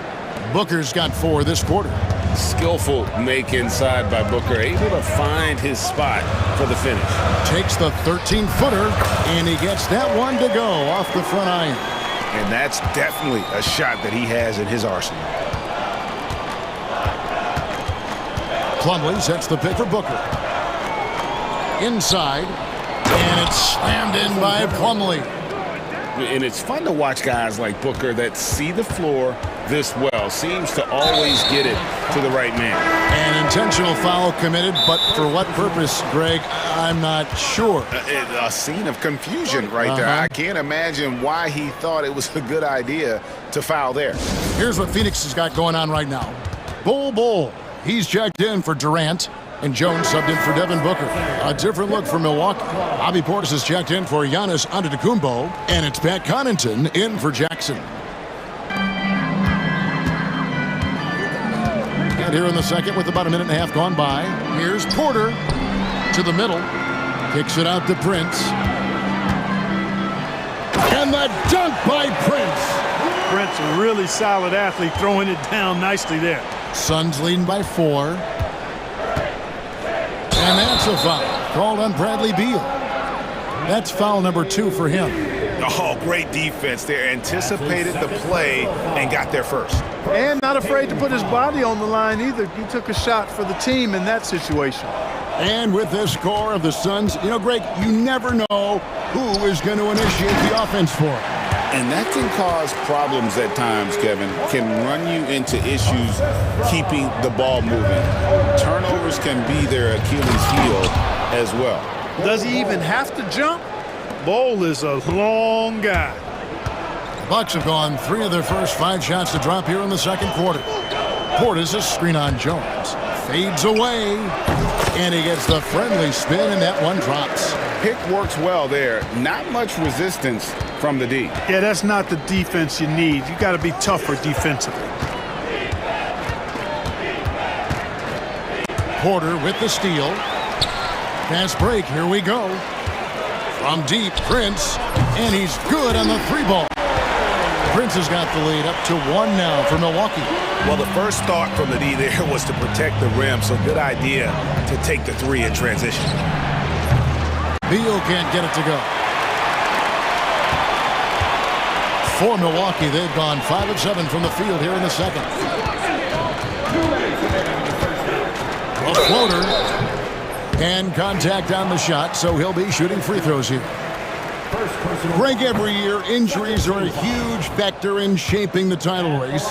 Speaker 2: Booker's got 4 this quarter.
Speaker 1: Skillful make inside by Booker, able to find his spot for the finish.
Speaker 2: Takes the 13-footer, and he gets that one to go off the front iron.
Speaker 5: And that's definitely a shot that he has in his arsenal.
Speaker 2: Plumlee sets the pick for Booker. Inside, and it's slammed in by Plumlee.
Speaker 1: And it's fun to watch guys like Booker that see the floor this well. Seems to always get it to the right man.
Speaker 2: An intentional foul committed, but for what purpose, Greg, I'm not sure.
Speaker 5: A scene of confusion right there. I can't imagine why he thought it was a good idea to foul there.
Speaker 2: Here's what Phoenix has got going on right now. Bull. He's checked in for Durant. And Jones subbed in for Devin Booker. A different look for Milwaukee. Bobby Portis has checked in for Giannis Antetokounmpo. And it's Pat Connaughton in for Jackson. And here in the second with about a minute and a half gone by. Here's Porter to the middle. Kicks it out to Prince. And the dunk by Prince.
Speaker 3: Prince, a really solid athlete, throwing it down nicely there.
Speaker 2: Suns leading by 4. And that's a foul called on Bradley Beal. That's foul number 2 for him.
Speaker 5: Oh, great defense there. Anticipated the play and got there first.
Speaker 3: And not afraid to put his body on the line either. He took a shot for the team in that situation.
Speaker 2: And with this score of the Suns, you know, Greg, you never know who is going to initiate the offense for him.
Speaker 1: And that can cause problems at times, Kevin. Can run you into issues keeping the ball moving. Turnovers can be their Achilles heel as well.
Speaker 3: Does he even have to jump? Bol is a long guy.
Speaker 2: Bucks have gone 3 of their first 5 shots to drop here in the second quarter. Portis a screen on Jones. Fades away. And he gets the friendly spin, and that one drops.
Speaker 5: Pick works well there. Not much resistance from the D.
Speaker 3: Yeah, that's not the defense you need. You got to be tougher defensively.
Speaker 2: Porter with the steal. Fast break, here we go. From deep, Prince, and he's good on the 3-ball. Prince has got the lead up to 1 now for Milwaukee.
Speaker 5: Well, the first thought from the D there was to protect the rim, so good idea to take the 3 in transition.
Speaker 2: Beal can't get it to go. For Milwaukee, they've gone 5 of 7 from the field here in the second. A floater. And contact on the shot, so he'll be shooting free throws here. Greg, every year, injuries are a huge factor in shaping the title race.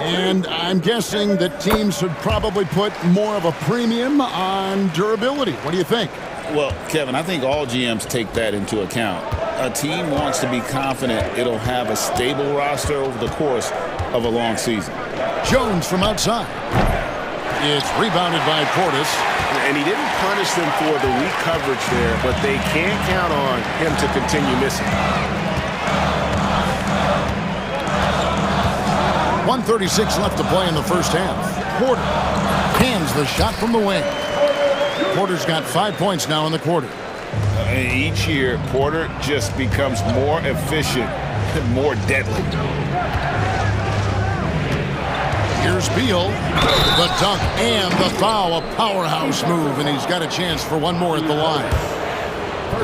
Speaker 2: And I'm guessing that teams should probably put more of a premium on durability. What do you think?
Speaker 1: Well, Kevin, I think all GMs take that into account. A team wants to be confident it'll have a stable roster over the course of a long season.
Speaker 2: Jones from outside. It's rebounded by Portis.
Speaker 13: And he didn't punish them for the weak coverage there, but they can't count on him to continue missing.
Speaker 2: 1:36 left to play in the first half. Porter hands the shot from the wing. Porter's got 5 points now in the quarter.
Speaker 5: Each year, Porter just becomes more efficient and more deadly.
Speaker 2: Here's Beal, the dunk and the foul, a powerhouse move, and he's got a chance for one more at the line.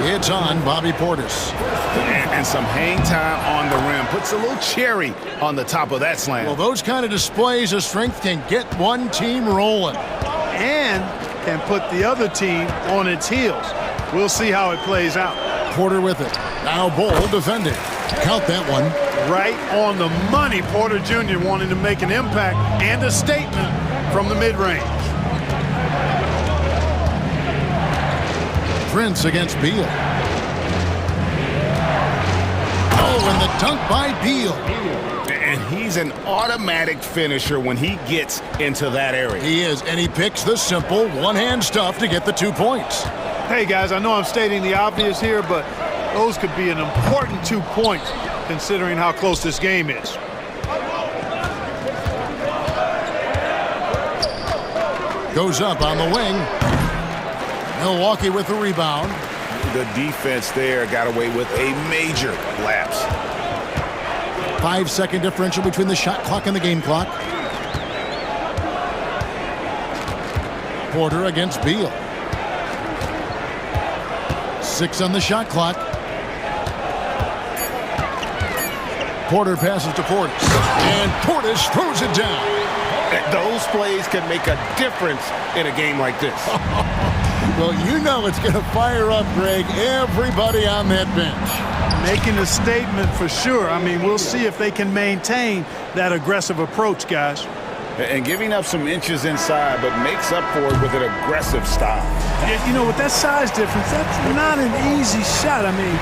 Speaker 2: It's on Bobby Portis.
Speaker 13: And some hang time on the rim. Puts a little cherry on the top of that slam.
Speaker 2: Well, those kind of displays of strength can get one team rolling.
Speaker 3: And can put the other team on its heels. We'll see how it plays out.
Speaker 2: Porter with it. Now Bull defending. Count that one.
Speaker 3: Right on the money. Porter Jr. wanting to make an impact and a statement from the mid-range.
Speaker 2: Prince against Beal. Oh, and the dunk by Beal.
Speaker 13: And he's an automatic finisher when he gets into that area.
Speaker 2: He is, and he picks the simple one-hand stuff to get the 2 points.
Speaker 3: Hey, guys, I know I'm stating the obvious here, but those could be an important 2 points considering how close this game is.
Speaker 2: Goes up on the wing. Milwaukee with the rebound.
Speaker 5: The defense there got away with a major lapse.
Speaker 2: 5-second differential between the shot clock and the game clock. Porter against Beal. 6 on the shot clock. Porter passes to Portis. And Portis throws it down.
Speaker 13: Those plays can make a difference in a game like this.
Speaker 2: Well, you know it's going to fire up, Greg, everybody on that bench.
Speaker 3: Making a statement for sure. I mean, we'll see if they can maintain that aggressive approach, guys.
Speaker 5: And giving up some inches inside, but makes up for it with an aggressive style.
Speaker 3: Yeah, you know, with that size difference, that's not an easy shot. I mean,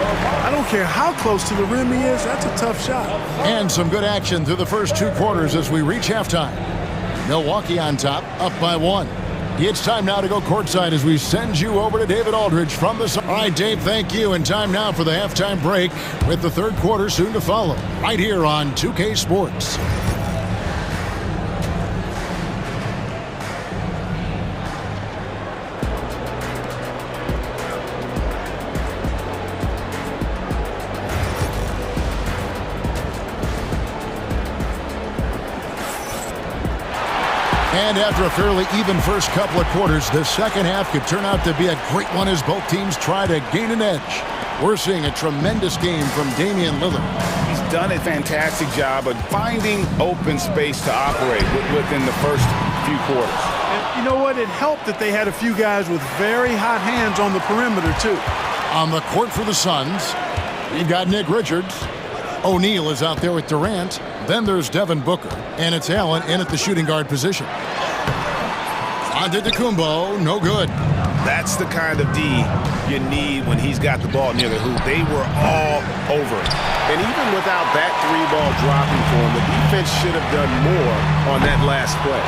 Speaker 3: I don't care how close to the rim he is, that's a tough shot.
Speaker 2: And some good action through the first 2 quarters as we reach halftime. Milwaukee on top, up by 1. It's time now to go courtside as we send you over to David Aldridge from the... All right, Dave, thank you. And time now for the halftime break with the third quarter soon to follow. Right here on 2K Sports. And after a fairly even first couple of quarters, the second half could turn out to be a great one as both teams try to gain an edge. We're seeing a tremendous game from Damian Lillard.
Speaker 5: He's done a fantastic job of finding open space to operate within the first few quarters.
Speaker 3: And you know what? It helped that they had a few guys with very hot hands on the perimeter, too.
Speaker 2: On the court for the Suns, you've got Nick Richards. O'Neal is out there with Durant. Then there's Devin Booker, and it's Allen in at the shooting guard position. Antetokounmpo, no good.
Speaker 5: That's the kind of D you need when he's got the ball near the hoop. They were all over it.
Speaker 13: And even without that 3-ball dropping for him, the defense should have done more on that last play.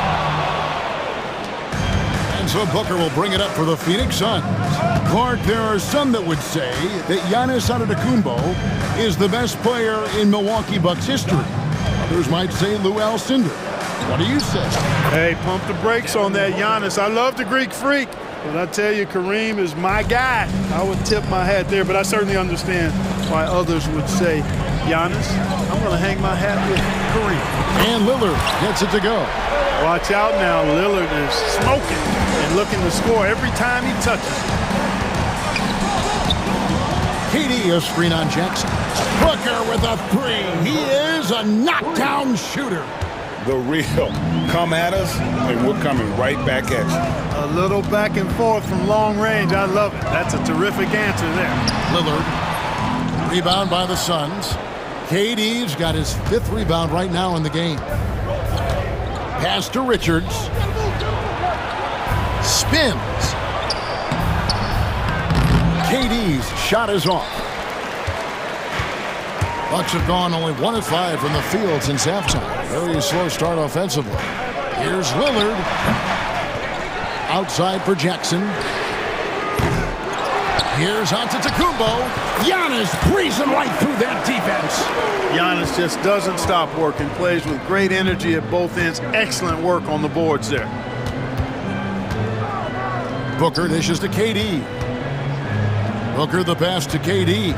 Speaker 2: And so Booker will bring it up for the Phoenix Suns. Clark, there are some that would say that Giannis Antetokounmpo is the best player in Milwaukee Bucks history. Others might say Lou Alcindor. What do you say?
Speaker 3: Hey, pump the brakes on that Giannis. I love the Greek Freak, but I tell you, Kareem is my guy. I would tip my hat there, but I certainly understand why others would say Giannis. I'm going to hang my hat with Kareem.
Speaker 2: And Lillard gets it to go.
Speaker 3: Watch out now. Lillard is smoking and looking to score every time he touches it.
Speaker 2: KD, a screen on Jackson. Booker with a 3. He is a knockdown shooter.
Speaker 5: The real. Come at us, and we're coming right back at you.
Speaker 3: A little back and forth from long range. I love it. That's a terrific answer there.
Speaker 2: Lillard. Rebound by the Suns. KD's got his 5th rebound right now in the game. Pass to Richards. Spins. KD's shot is off. Bucks have gone only 1 of 5 from the field since halftime. Very slow start offensively. Here's Lillard. outside for Jackson. Here's Antetokounmpo. Giannis breezing right through that defense.
Speaker 3: Giannis just doesn't stop working. Plays with great energy at both ends. Excellent work on the boards there.
Speaker 2: Booker dishes to KD. Booker the pass to KD.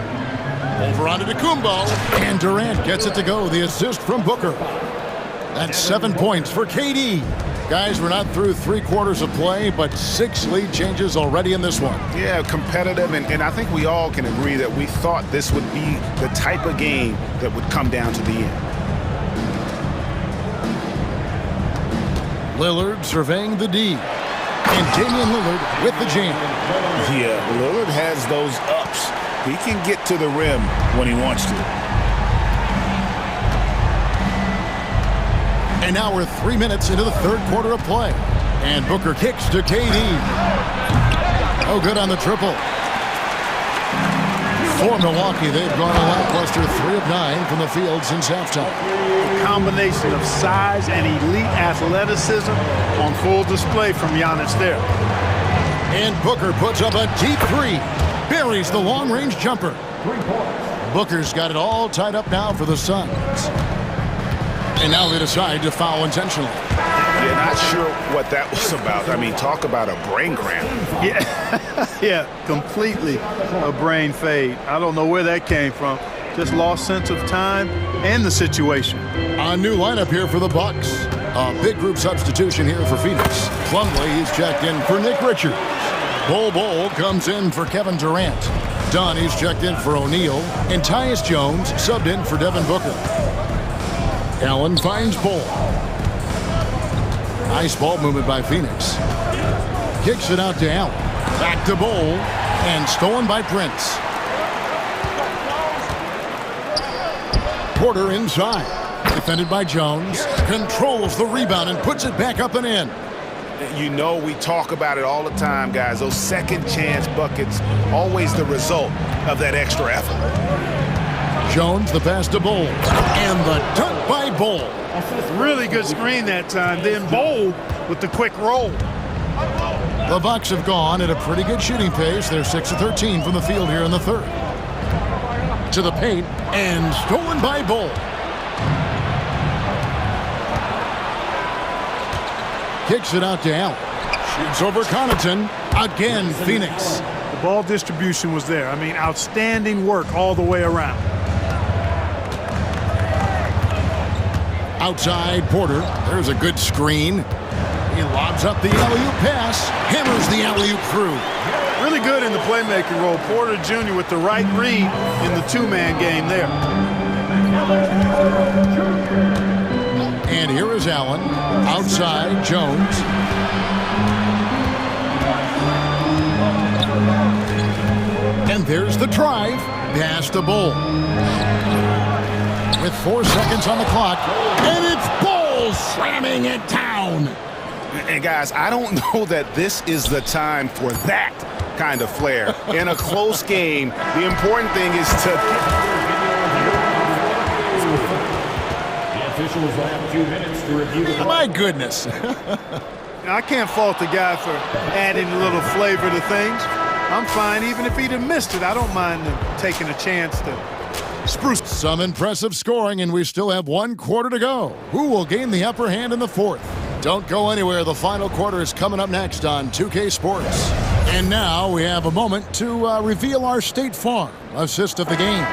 Speaker 2: Over onto Antetokounmpo. And Durant gets it to go. The assist from Booker. That's 7 points for KD. Guys, we're not through 3 quarters of play, but 6 lead changes already in this one.
Speaker 5: Yeah, competitive, and I think we all can agree that we thought this would be the type of game that would come down to the end.
Speaker 2: Lillard surveying the D. And Damian Lillard with the jam.
Speaker 5: Yeah, Lillard has those ups. He can get to the rim when he wants to.
Speaker 2: And now we're 3 minutes into the third quarter of play. And Booker kicks to KD. Oh, good on the triple. For Milwaukee, they've gone a lackluster 3 of 9 from the field since halftime.
Speaker 3: A combination of size and elite athleticism on full display from Giannis there.
Speaker 2: And Booker puts up a deep 3. Buries the long-range jumper. Booker's got it all tied up now for the Suns. And now they decide to foul intentionally.
Speaker 5: Yeah, not sure what that was about. I mean, talk about a brain cramp.
Speaker 3: Yeah, completely a brain fade. I don't know where that came from. Just lost sense of time and the situation.
Speaker 2: A new lineup here for the Bucks. A big group substitution here for Phoenix. Plumlee, he's checked in for Nick Richards. Bol comes in for Kevin Durant. Dunn, he's checked in for O'Neal. And Tyus Jones subbed in for Devin Booker. Allen finds Bol. Nice ball movement by Phoenix. Kicks it out to Allen. Back to Bol. And stolen by Prince. Porter inside. Defended by Jones. Controls the rebound and puts it back up and in.
Speaker 5: You know, we talk about it all the time, guys. Those second chance buckets, always the result of that extra effort.
Speaker 2: Jones, the pass to Bol. And the dunk by Bol.
Speaker 3: Really good screen that time. Then Bol with the quick roll.
Speaker 2: The Bucks have gone at a pretty good shooting pace. They're 6 of 13 from the field here in the third. To the paint, and stolen by Bol. Kicks it out to Allen. Shoots over Connaughton. Again, Phoenix.
Speaker 3: The ball distribution was there. I mean, outstanding work all the way around.
Speaker 2: Outside Porter. There's a good screen. He lobs up the alley-oop pass. Hammers the alley-oop through.
Speaker 3: Really good in the playmaking role. Porter Jr. with the right read in the two-man game there.
Speaker 2: And here is Allen. Outside Jones. And there's the drive. Pass to Bol. With 4 seconds on the clock. And it's Bol slamming it down.
Speaker 5: And guys, I don't know that this is the time for that kind of flair. In a close game, the important thing is to...
Speaker 6: The officials have 2 minutes to review the...
Speaker 2: My goodness.
Speaker 3: I can't fault the guy for adding a little flavor to things. I'm fine even if he'd have missed it. I don't mind taking a chance to spruce.
Speaker 2: Some impressive scoring, and we still have 1 quarter to go. Who will gain the upper hand in the fourth? Don't go anywhere. The final quarter is coming up next on 2K Sports. And now we have a moment to reveal our State Farm assist of the game.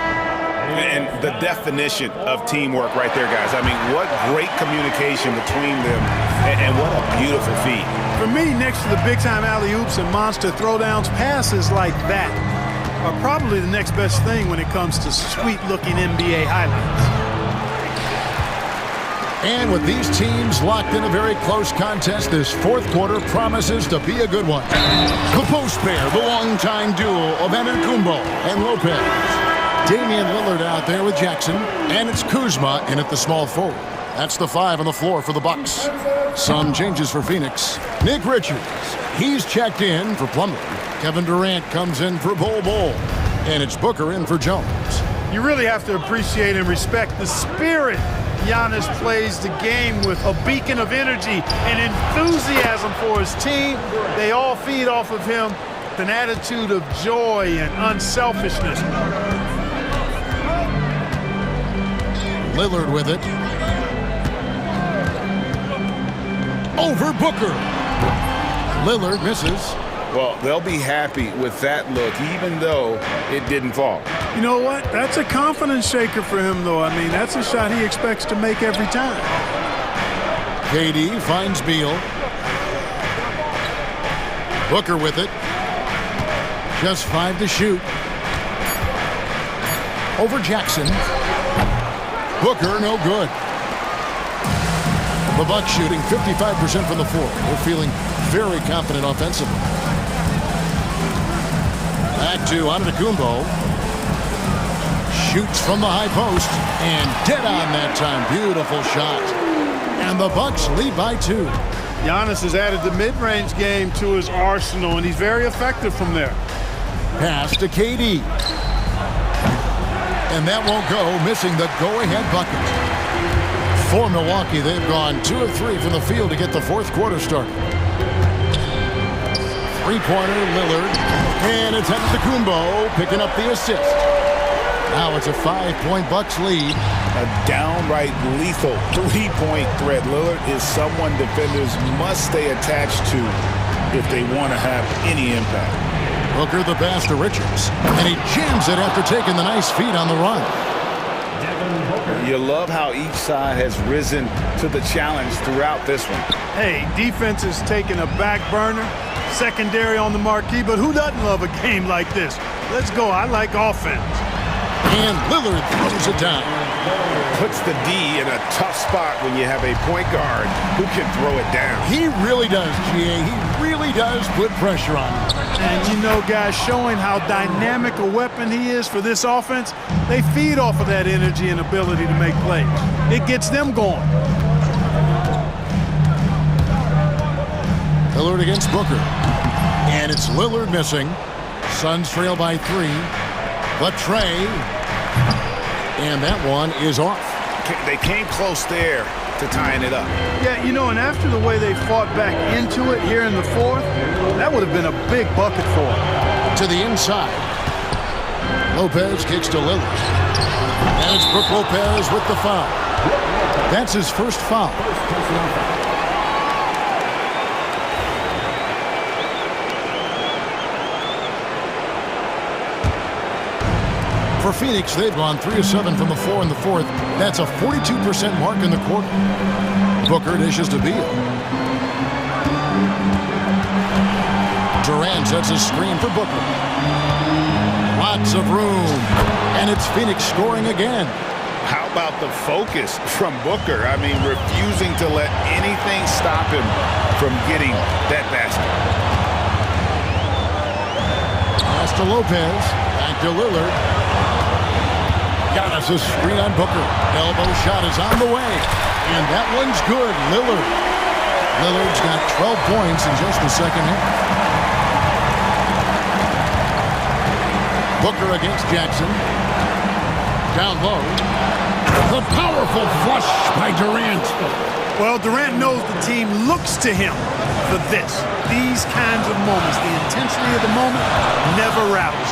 Speaker 5: And the definition of teamwork right there, guys. I mean, what great communication between them, and what a beautiful feat.
Speaker 3: For me, next to the big-time alley-oops and monster throwdowns, passes like that are probably the next best thing when it comes to sweet-looking NBA highlights.
Speaker 2: And with these teams locked in a very close contest, this fourth quarter promises to be a good one. The post pair, the longtime duo of Antetokounmpo and Lopez. Damian Lillard out there with Jackson, and it's Kuzma in at the small forward. That's the 5 on the floor for the Bucks. Some changes for Phoenix. Nick Richards, he's checked in for Plumlee. Kevin Durant comes in for Bol, and it's Booker in for Jones.
Speaker 3: You really have to appreciate and respect the spirit Giannis plays the game with a beacon of energy and enthusiasm for his team. They all feed off of him with an attitude of joy and unselfishness.
Speaker 2: Lillard with it. Over Booker. Lillard misses.
Speaker 5: Well, they'll be happy with that look, even though it didn't fall.
Speaker 3: You know what? That's a confidence shaker for him, though. I mean, that's a shot he expects to make every time.
Speaker 2: KD finds Beal. Booker with it. Just 5 to shoot. Over Jackson. Booker, no good. The Bucks shooting 55% from the floor. They're feeling very confident offensively. Back to Antetokounmpo. Shoots from the high post. And dead on that time. Beautiful shot. And the Bucks lead by 2.
Speaker 3: Giannis has added the mid-range game to his arsenal, and he's very effective from there.
Speaker 2: Pass to KD. And that won't go, missing the go-ahead bucket. For Milwaukee, they've gone 2 of 3 from the field to get the fourth quarter started. Three-pointer, Lillard. And it's Antetokounmpo picking up the assist. Now it's a 5-point Bucks lead.
Speaker 5: A downright lethal three-point threat. Lillard is someone defenders must stay attached to if they want to have any impact.
Speaker 2: Booker the pass to Richards. And he jams it after taking the nice feed on the run.
Speaker 5: You love how each side has risen to the challenge throughout this one.
Speaker 3: Hey, defense is taking a back burner, secondary on the marquee, but who doesn't love a game like this? Let's go. I like offense.
Speaker 2: And Lillard throws it down.
Speaker 5: Puts the D in a tough spot when you have a point guard who can throw it down.
Speaker 2: He really does, GA. He really does put pressure on him.
Speaker 3: And you know, guys, showing how dynamic a weapon he is for this offense, they feed off of that energy and ability to make plays. It gets them going.
Speaker 2: Lillard against Booker. And it's Lillard missing. Suns trail by 3. But Trey. And that one is off.
Speaker 5: They came close there to tying it up.
Speaker 3: Yeah, you know, and after the way they fought back into it here in the fourth, that would have been a big bucket for them.
Speaker 2: To the inside. Lopez kicks to Lillard. And it's Brook Lopez with the foul. That's his first foul. For Phoenix, they've gone 3 of 7 from the floor in the fourth. That's a 42% mark in the quarter. Booker dishes to Beal. Durant sets a screen for Booker. Lots of room. And it's Phoenix scoring again.
Speaker 5: How about the focus from Booker? I mean, refusing to let anything stop him from getting that basket.
Speaker 2: Pass to Lopez. Back to Lillard. Giannis a screen on Booker. Elbow shot is on the way. And that one's good. Lillard. Lillard's got 12 points in just the second half. Booker against Jackson. Down low. The powerful flush by Durant.
Speaker 3: Well, Durant knows the team looks to him for this. These kinds of moments, the intensity of the moment never rattles.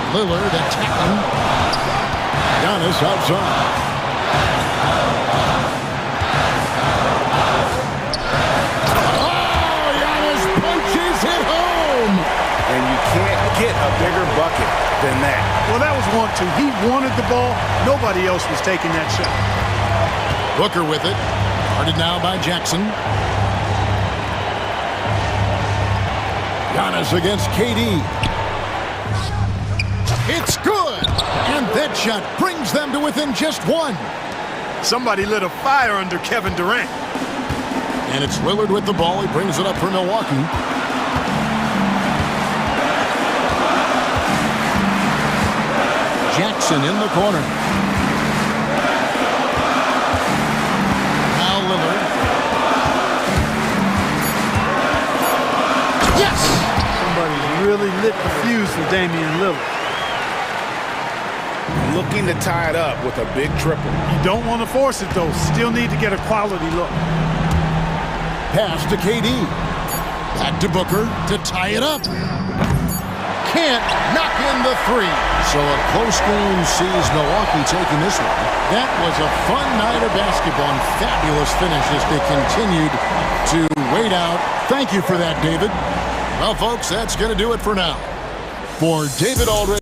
Speaker 2: Lillard attacking. Giannis outside. Oh, Giannis punches it home.
Speaker 5: And you can't get a bigger bucket than that.
Speaker 3: Well, that was 1-2. He wanted the ball. Nobody else was taking that shot.
Speaker 2: Booker with it. Guarded now by Jackson. Giannis against KD. It's good! And that shot brings them to within just 1.
Speaker 3: Somebody lit a fire under Kevin Durant.
Speaker 2: And it's Lillard with the ball. He brings it up for Milwaukee. Jackson in the corner. Now Lillard. Yes!
Speaker 3: Somebody really lit the fuse for Damian Lillard.
Speaker 5: looking to tie it up with a big triple.
Speaker 3: You don't want to force it, though. Still need to get a quality look.
Speaker 2: Pass to KD. Back to Booker to tie it up. Can't knock in the three. So a close game sees Milwaukee taking this one. That was a fun night of basketball and fabulous finish as they continued to wait out. Thank you for that, David. Well, folks, that's going to do it for now. For David Aldridge.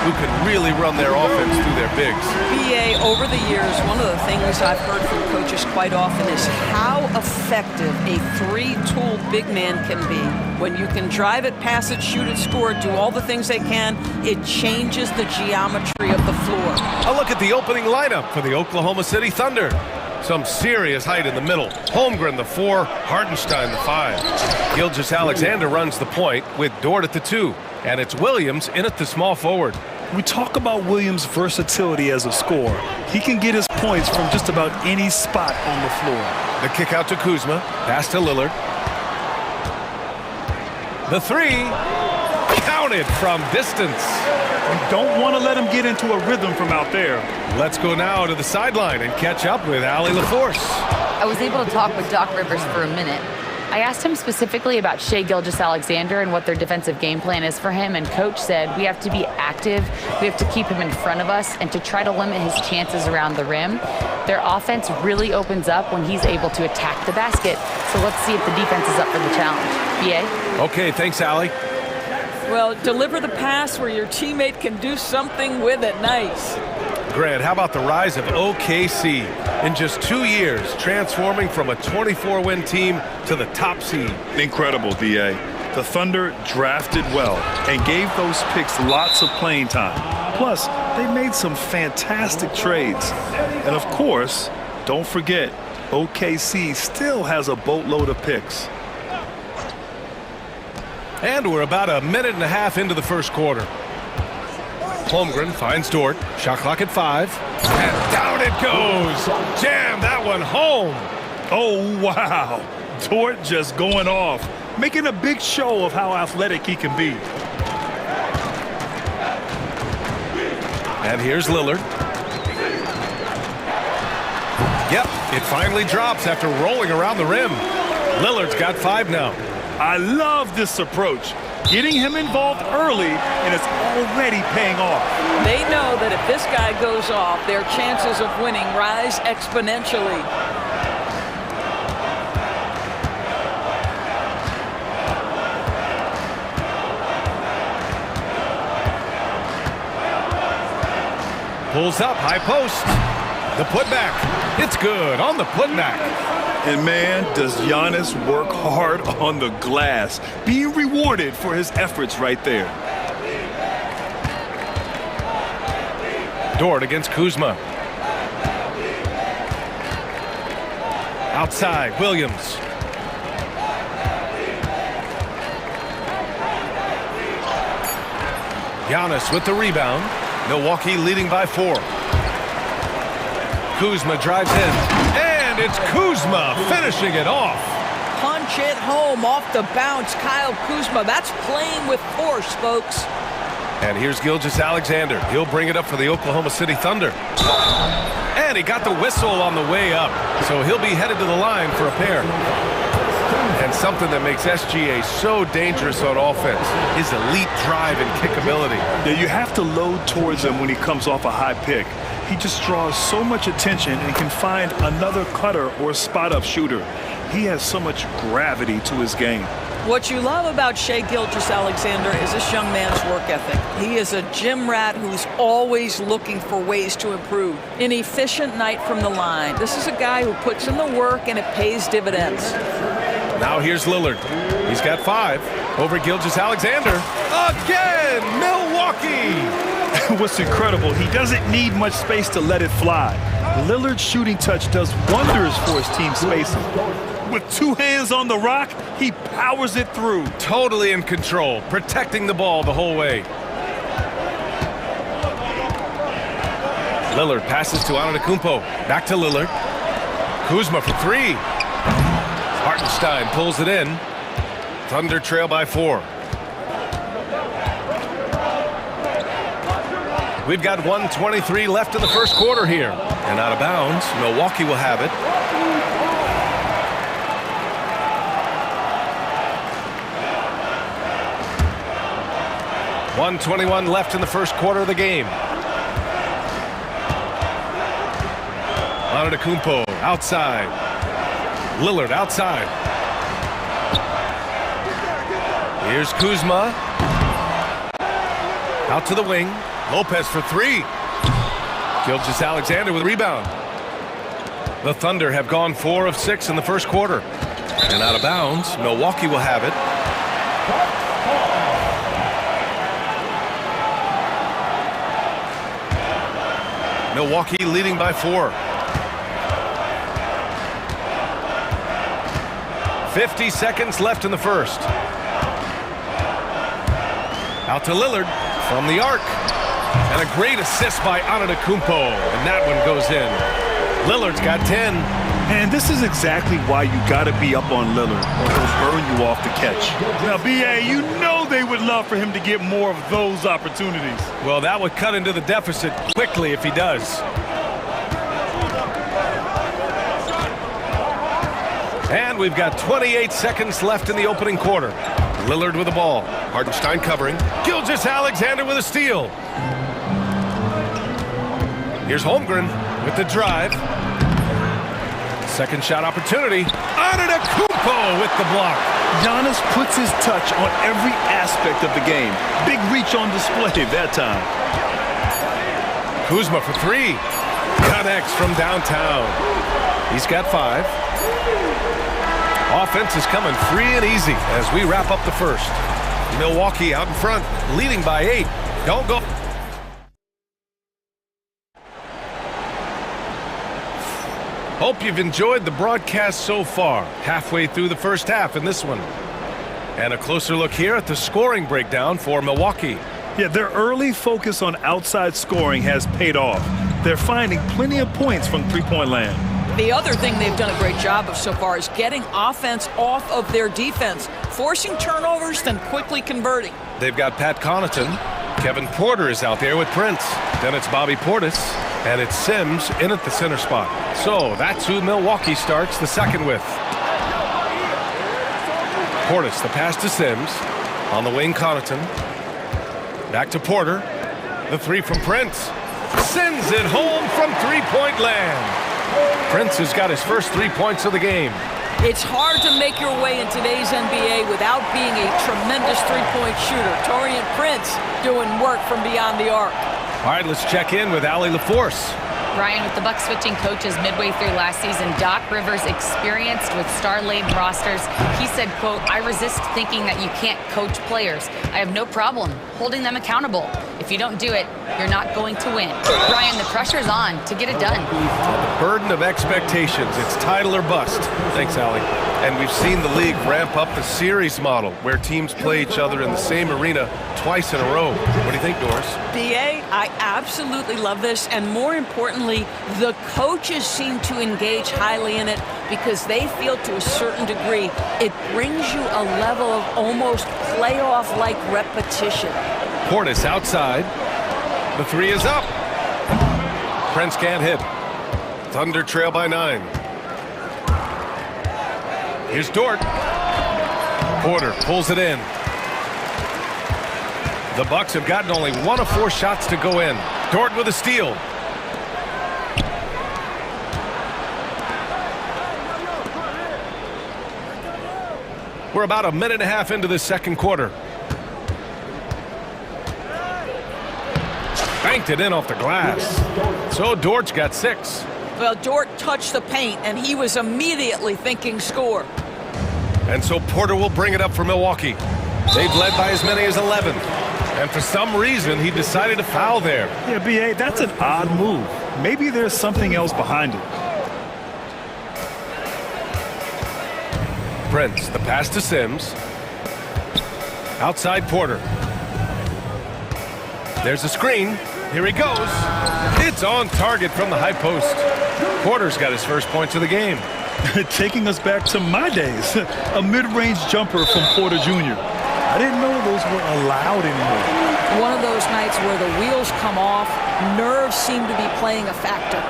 Speaker 7: who can really run their offense through their bigs.
Speaker 9: BA, over the years, one of the things I've heard from coaches quite often is how effective a three-tool big man can be. When you can drive it, pass it, shoot it, score it, do all the things they can, it changes the geometry of the floor.
Speaker 7: A look at the opening lineup for the Oklahoma City Thunder. Some serious height in the middle. Holmgren, the 4, Hartenstein, the 5. Gilgeous-Alexander runs the point with Dort at the 2. And it's Williams in at the small forward.
Speaker 8: We talk about Williams' versatility as a scorer. He can get his points from just about any spot on the floor.
Speaker 7: The kick out to Kuzma, pass to Lillard. The 3, counted from distance.
Speaker 8: You don't want to let him get into a rhythm from out there.
Speaker 7: Let's go now to the sideline and catch up with Allie LaForce.
Speaker 10: I was able to talk with Doc Rivers for a minute. I asked him specifically about Shai Gilgeous-Alexander and what their defensive game plan is for him, and Coach said we have to be active, we have to keep him in front of us, and to try to limit his chances around the rim. Their offense really opens up when he's able to attack the basket, so let's see if the defense is up for the challenge. BA?
Speaker 7: Okay, thanks, Allie.
Speaker 9: Well, deliver the pass where your teammate can do something with it. Nice.
Speaker 7: Grant, how about the rise of OKC? In just 2 years, transforming from a 24-win team to the top seed.
Speaker 8: Incredible, BA. The Thunder drafted well and gave those picks lots of playing time. Plus, they made some fantastic trades. And of course, don't forget, OKC still has a boatload of picks.
Speaker 7: And we're about a minute and a half into the first quarter. Holmgren finds Dort. Shot clock at 5. And down it goes. Jam that one home.
Speaker 8: Oh, wow. Dort just going off, making a big show of how athletic he can be.
Speaker 7: And here's Lillard. Yep, it finally drops after rolling around the rim. Lillard's got 5 now.
Speaker 8: I love this approach. Getting him involved early, and it's already paying off.
Speaker 9: They know that if this guy goes off, their chances of winning rise exponentially.
Speaker 7: Pulls up, high post. The putback. It's good on the putback.
Speaker 8: And man, does Giannis work hard on the glass, being rewarded for his efforts right there.
Speaker 7: Dort against Kuzma. Outside, Williams. Giannis with the rebound. Milwaukee leading by 4. Kuzma drives in. And it's Kuzma finishing it off.
Speaker 9: Punch it home off the bounce. Kyle Kuzma. That's playing with force, folks.
Speaker 7: And here's Gilgeous-Alexander. He'll bring it up for the Oklahoma City Thunder. And he got the whistle on the way up. So he'll be headed to the line for a pair. And something that makes SGA so dangerous on offense, his elite drive and kick ability.
Speaker 8: Yeah, you have to load towards him when he comes off a high pick. He just draws so much attention and can find another cutter or spot-up shooter. He has so much gravity to his game.
Speaker 9: What you love about Shai Gilgeous-Alexander is this young man's work ethic. He is a gym rat who's always looking for ways to improve. An efficient night from the line. This is a guy who puts in the work and it pays dividends.
Speaker 7: Now here's Lillard. He's got 5 over Gilgeous-Alexander. Again, Milwaukee!
Speaker 8: What's incredible, he doesn't need much space to let it fly. Lillard's shooting touch does wonders for his team spacing. With 2 hands on the rock, he powers it through.
Speaker 7: Totally in control, protecting the ball the whole way. Lillard passes to Antetokounmpo. Back to Lillard. Kuzma for 3. Hartenstein pulls it in. Thunder trail by 4. We've got 1:23 left in the first quarter here. And out of bounds, Milwaukee will have it. .121 left in the first quarter of the game. Antetokounmpo outside. Lillard outside. Here's Kuzma. Out to the wing. Lopez for three. Gilgeous-Alexander with a rebound. The Thunder have gone 4 of 6 in the first quarter. And out of bounds, Milwaukee will have it. Milwaukee leading by 4. 50 seconds left in the first. Out to Lillard from the arc. And a great assist by Antetokounmpo. And that one goes in. Lillard's got 10.
Speaker 8: And this is exactly why you got to be up on Lillard, or he'll burn you off the catch. Now, B.A., you know they would love for him to get more of those opportunities.
Speaker 7: Well, that would cut into the deficit quickly if he does. And we've got 28 seconds left in the opening quarter. Lillard with the ball. Hartenstein covering. Gilgeous-Alexander with a steal. Here's Holmgren with the drive. Second shot opportunity. Antetokounmpo with the block.
Speaker 8: Giannis puts his touch on every aspect of the game. Big reach on display that time.
Speaker 7: Kuzma for three. Connects from downtown. He's got 5. Offense is coming free and easy as we wrap up the first. Milwaukee out in front, leading by 8. Don't go. Hope you've enjoyed the broadcast so far. Halfway through the first half in this one. And a closer look here at the scoring breakdown for Milwaukee.
Speaker 8: Yeah, their early focus on outside scoring has paid off. They're finding plenty of points from three-point land.
Speaker 9: The other thing they've done a great job of so far is getting offense off of their defense, forcing turnovers, then quickly converting.
Speaker 7: They've got Pat Connaughton. Kevin Porter is out there with Prince. Then it's Bobby Portis. And it's Sims in at the center spot. So that's who Milwaukee starts the second with. Portis, the pass to Sims. On the wing, Connaughton. Back to Porter. The three from Prince. Sends it home from three-point land. Prince has got his first 3 points of the game.
Speaker 9: It's hard to make your way in today's NBA without being a tremendous three-point shooter. Taurean Prince doing work from beyond the arc.
Speaker 7: All right, let's check in with Allie LaForce.
Speaker 10: Ryan, with the Bucks switching coaches midway through last season, Doc Rivers experienced with star-laden rosters. He said, quote, "I resist thinking that you can't coach players. I have no problem holding them accountable. If you don't do it, you're not going to win." Ryan, the pressure's on to get it done.
Speaker 7: The burden of expectations. It's title or bust. Thanks, Allie. And we've seen the league ramp up the series model where teams play each other in the same arena twice in a row. What do you think, Doris?
Speaker 9: BA, I absolutely love this, and more importantly, the coaches seem to engage highly in it because they feel to a certain degree it brings you a level of almost playoff-like repetition.
Speaker 7: Portis outside. The three is up. Prince can't hit. Thunder trail by 9. Here's Dort. Porter pulls it in. The Bucks have gotten only 1 of 4 shots to go in. Dort with a steal. We're about a minute and a half into the second quarter. Banked it in off the glass. So Dort's got 6.
Speaker 9: Well, Dort touched the paint, and he was immediately thinking score.
Speaker 7: And so Porter will bring it up for Milwaukee. They've led by as many as 11. And for some reason, he decided to foul there.
Speaker 8: Yeah, B.A., that's an odd move. Maybe there's something else behind it.
Speaker 7: Prince, the pass to Sims. Outside Porter. There's a screen. Here he goes. It's on target from the high post. Porter's got his first points of the game.
Speaker 8: Taking us back to my days. A mid-range jumper from Porter Jr. I didn't know those were allowed anymore.
Speaker 9: One of those nights where the wheels come off, nerves seem to be playing a factor.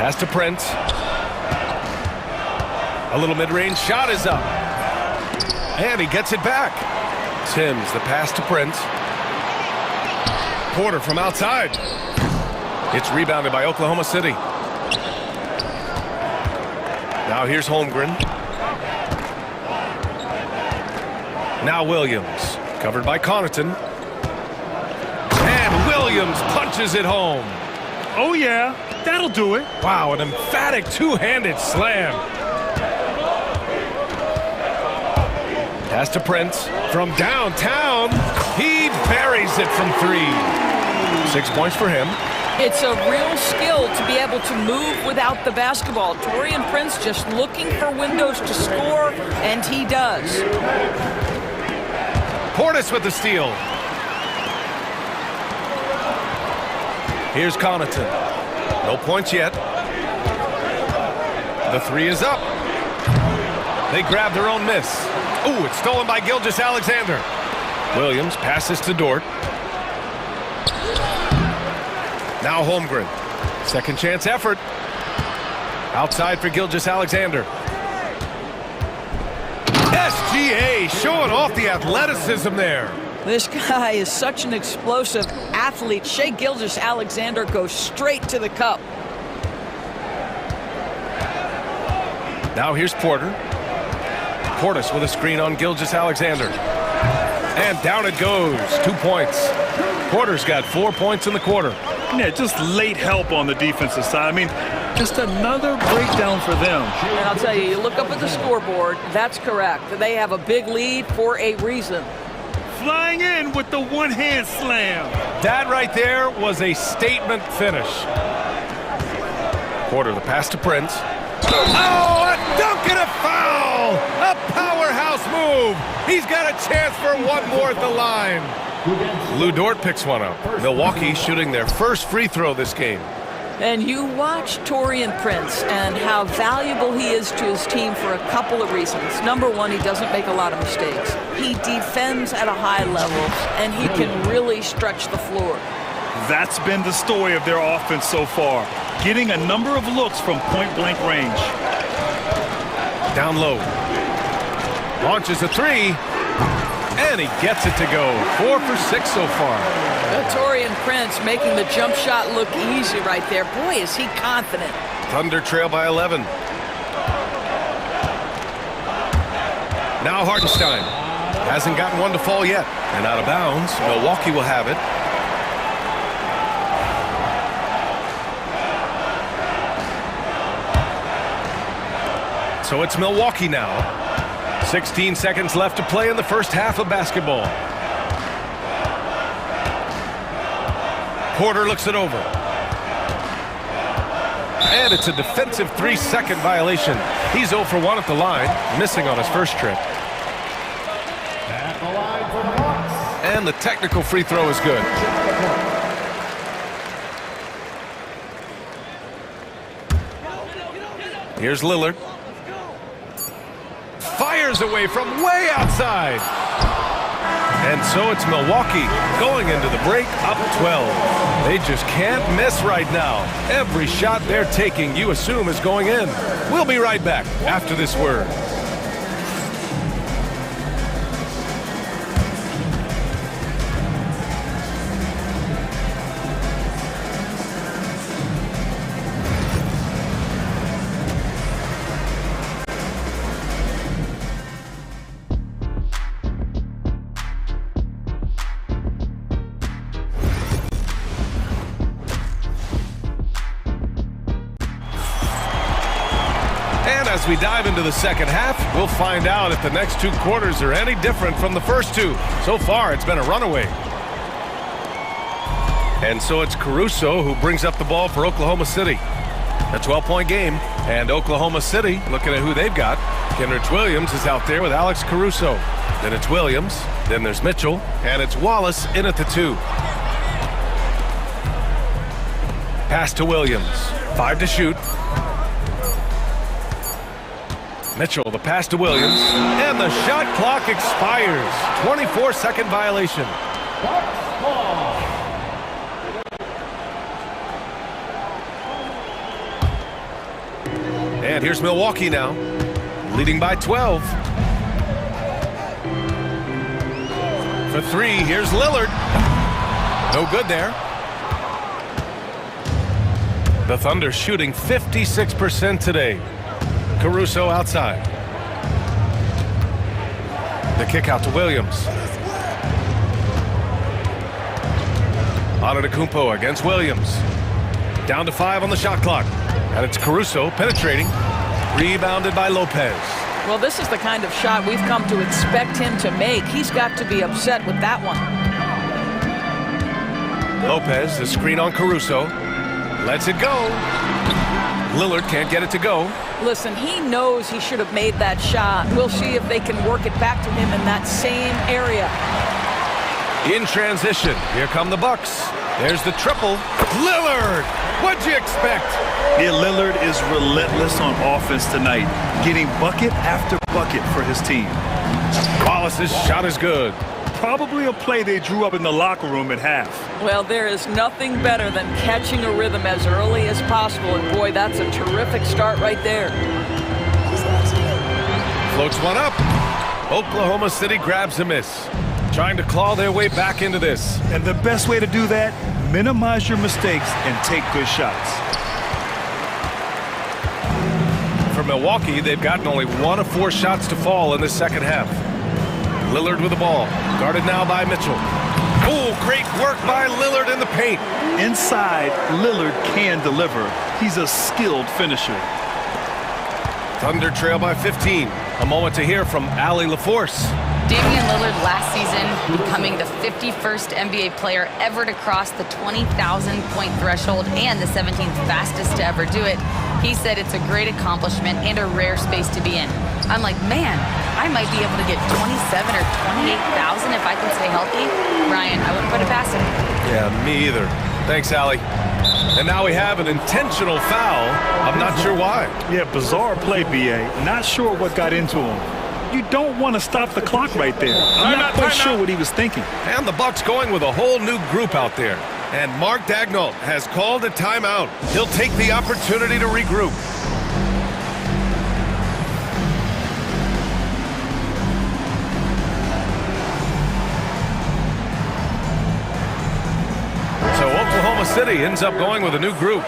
Speaker 7: Pass to Prince. A little mid-range shot is up. And he gets it back. Sims, the pass to Prince. Porter from outside. It's rebounded by Oklahoma City. Now here's Holmgren. Now Williams, covered by Connaughton. And Williams punches it home.
Speaker 8: Oh, yeah, that'll do it.
Speaker 7: Wow, an emphatic two-handed slam. Pass to Prince from downtown. He buries it from 3. 6 points for him.
Speaker 9: It's a real skill to be able to move without the basketball. Taurean Prince just looking for windows to score, and he does.
Speaker 7: Portis with the steal. Here's Connaughton. No points yet. The 3 is up. They grab their own miss. Ooh, it's stolen by Gilgeous-Alexander. Williams passes to Dort. Now Holmgren. Second chance effort. Outside for Gilgeous-Alexander. SGA showing off the athleticism there.
Speaker 9: This guy is such an explosive athlete. Shai Gilgeous-Alexander goes straight to the cup.
Speaker 7: Now here's Porter. Portis with a screen on Gilgeous-Alexander. And down it goes. 2 points. Porter's got 4 points in the quarter.
Speaker 8: Yeah, just late help on the defensive side. I mean, just another breakdown for them.
Speaker 9: And I'll tell you, you look up at the scoreboard, that's correct. They have a big lead for a reason.
Speaker 8: Flying in with the one-hand slam.
Speaker 7: That right there was a statement finish. Porter, the pass to Prince. Oh, a dunk and a foul! A powerhouse move! He's got a chance for one more at the line. Lou Dort picks one up. Milwaukee shooting their first free throw this game.
Speaker 9: And you watch Taurean Prince and how valuable he is to his team for a couple of reasons. Number one, he doesn't make a lot of mistakes. He defends at a high level, and he can really stretch the floor.
Speaker 8: That's been the story of their offense so far. Getting a number of looks from point-blank range.
Speaker 7: Down low. Launches a 3. And he gets it to go. 4 for 6 so far.
Speaker 9: Taurean Prince making the jump shot look easy right there. Boy, is he confident.
Speaker 7: Thunder trail by 11. Now Hartenstein. Hasn't gotten one to fall yet. And out of bounds. Milwaukee will have it. So it's Milwaukee now. 16 seconds left to play in the first half of basketball. Porter looks it over. And it's a defensive 3-second violation. He's 0 for 1 at the line, missing on his first trip. And the technical free throw is good. Here's Lillard. Fires away from way outside. And so it's Milwaukee going into the break up 12. They just can't miss right now. Every shot they're taking, you assume, is going in. We'll be right back after this word. As we dive into the second half, we'll find out if the next 2 quarters are any different from the first 2. So far, it's been a runaway. And so it's Caruso who brings up the ball for Oklahoma City. A 12-point game, and Oklahoma City, looking at who they've got. Kenrich Williams is out there with Alex Caruso. Then it's Williams, then there's Mitchell, and it's Wallace in at the 2. Pass to Williams, 5 to shoot. Mitchell, the pass to Williams, and the shot clock expires. 24-second violation. And here's Milwaukee now, leading by 12. For 3, here's Lillard. No good there. The Thunder shooting 56% today. Caruso outside. The kick out to Williams. Antetokounmpo against Williams. Down to 5 on the shot clock. And it's Caruso penetrating. Rebounded by Lopez.
Speaker 9: Well, this is the kind of shot we've come to expect him to make. He's got to be upset with that one.
Speaker 7: Lopez, the screen on Caruso. Lets it go. Lillard can't get it to go.
Speaker 9: Listen, he knows he should have made that shot. We'll see if they can work it back to him in that same area.
Speaker 7: In transition, here come the Bucks. There's the triple. Lillard! What'd you expect?
Speaker 8: Yeah, Lillard is relentless on offense tonight, getting bucket after bucket for his team.
Speaker 7: Wallace's shot is good.
Speaker 8: Probably a play they drew up in the locker room at half.
Speaker 9: Well, there is nothing better than catching a rhythm as early as possible, and boy, that's a terrific start right there.
Speaker 7: Floats one up. Oklahoma City grabs a miss. Trying to claw their way back into this.
Speaker 8: And the best way to do that, minimize your mistakes and take good shots.
Speaker 7: For Milwaukee, they've gotten only 1 of 4 shots to fall in the second half. Lillard with the ball, guarded now by Mitchell. Oh, great work by Lillard in the paint.
Speaker 8: Inside, Lillard can deliver. He's a skilled finisher.
Speaker 7: Thunder trail by 15. A moment to hear from Allie LaForce.
Speaker 10: Damian Lillard last season becoming the 51st NBA player ever to cross the 20,000-point threshold and the 17th fastest to ever do it. He said it's a great accomplishment and a rare space to be in. I'm like, man, I might be able to get 27 or 28,000 if I can stay healthy. Ryan, I wouldn't put it past him.
Speaker 7: Yeah, me either. Thanks, Allie. And now we have an intentional foul. I'm not sure why.
Speaker 8: Yeah, bizarre play, B.A. Not sure what got into him. You don't want to stop the clock right there. I'm not quite sure what he was thinking.
Speaker 7: And the Bucks going with a whole new group out there. And Mark Daigneault has called a timeout. He'll take the opportunity to regroup. So Oklahoma City ends up going with a new group.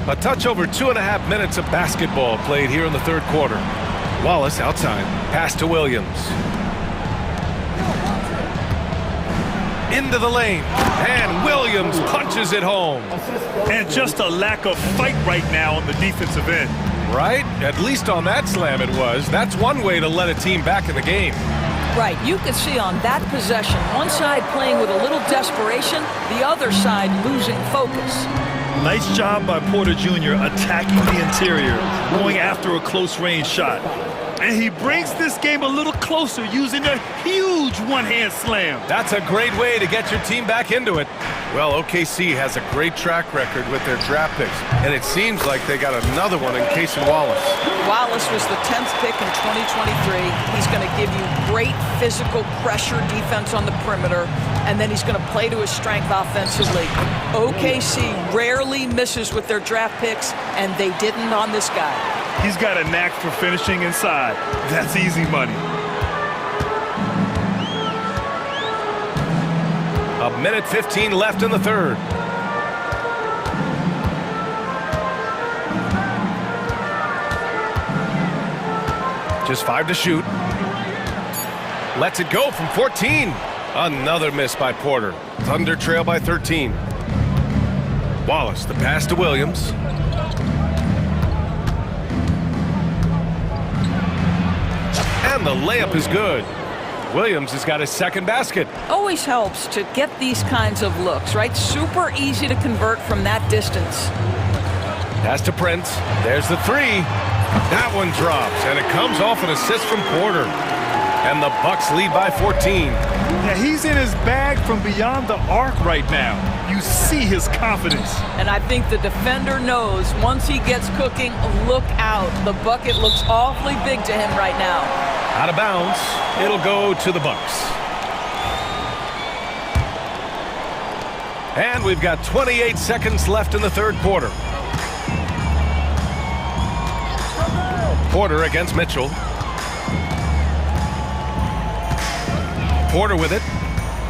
Speaker 7: A touch over 2.5 minutes of basketball played here in the third quarter. Wallace outside, pass to Williams. Into the lane, and Williams punches it home.
Speaker 8: And just a lack of fight right now on the defensive end.
Speaker 7: Right? At least on that slam it was. That's one way to let a team back in the game.
Speaker 9: Right, you could see on that possession, one side playing with a little desperation, the other side losing focus.
Speaker 8: Nice job by Porter Jr. attacking the interior, going after a close-range shot. And he brings this game a little closer using a huge one-hand slam.
Speaker 7: That's a great way to get your team back into it. Well, OKC has a great track record with their draft picks, and it seems like they got another one in Casey Wallace.
Speaker 9: Wallace was the 10th pick in 2023. He's going to give you great physical pressure defense on the perimeter, and then he's going to play to his strength offensively. OKC rarely misses with their draft picks, and they didn't on this guy.
Speaker 8: He's got a knack for finishing inside. That's easy money.
Speaker 7: A minute 15 left in the third. Just 5 to shoot. Lets it go from 14. Another miss by Porter. Thunder trail by 13. Wallace, the pass to Williams. And the layup is good. Williams has got his second basket.
Speaker 9: Always helps to get these kinds of looks, right? Super easy to convert from that distance.
Speaker 7: Pass to Prince. There's the 3. That one drops, and it comes off an assist from Porter. And the Bucks lead by 14.
Speaker 8: Yeah, he's in his bag from beyond the arc right now. You see his confidence.
Speaker 9: And I think the defender knows once he gets cooking, look out. The bucket looks awfully big to him right now.
Speaker 7: Out of bounds. It'll go to the Bucks. And we've got 28 seconds left in the third quarter. Porter against Mitchell. Porter with it.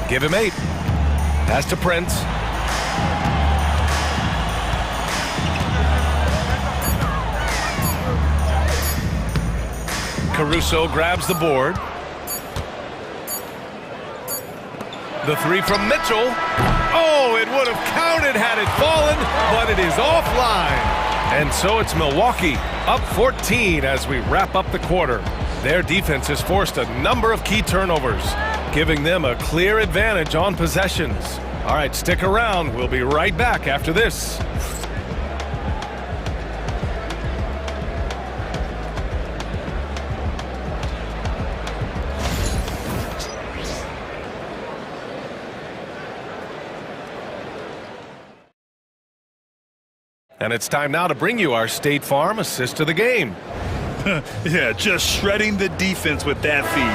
Speaker 7: Give him 8. Pass to Prince. Caruso grabs the board. The three from Mitchell. Oh, it would have counted had it fallen, but it is offline. And so it's Milwaukee up 14 as we wrap up the quarter. Their defense has forced a number of key turnovers, giving them a clear advantage on possessions. All right, stick around. We'll be right back after this. And it's time now to bring you our State Farm assist of the game.
Speaker 8: Yeah, just shredding the defense with that feed.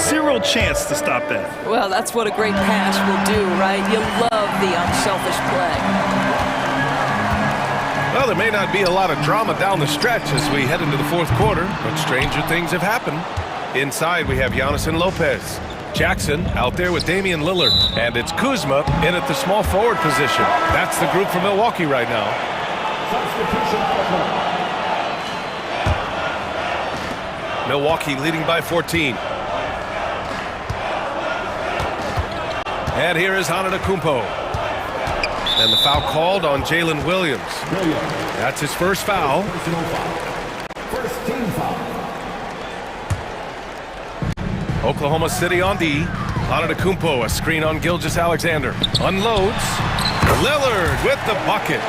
Speaker 8: Zero chance to stop that.
Speaker 9: Well, that's what a great pass will do, right? You love the unselfish play.
Speaker 7: Well, there may not be a lot of drama down the stretch as we head into the fourth quarter, but stranger things have happened. Inside, we have Giannis and Lopez. Jackson out there with Damian Lillard. And it's Kuzma in at the small forward position. That's the group for Milwaukee right now. Milwaukee leading by 14. And here is Antetokounmpo. And the foul called on Jalen Williams. That's his first foul.
Speaker 6: First team foul.
Speaker 7: Oklahoma City on D. Antetokounmpo, a screen on Gilgeous-Alexander. Unloads. Lillard with the bucket.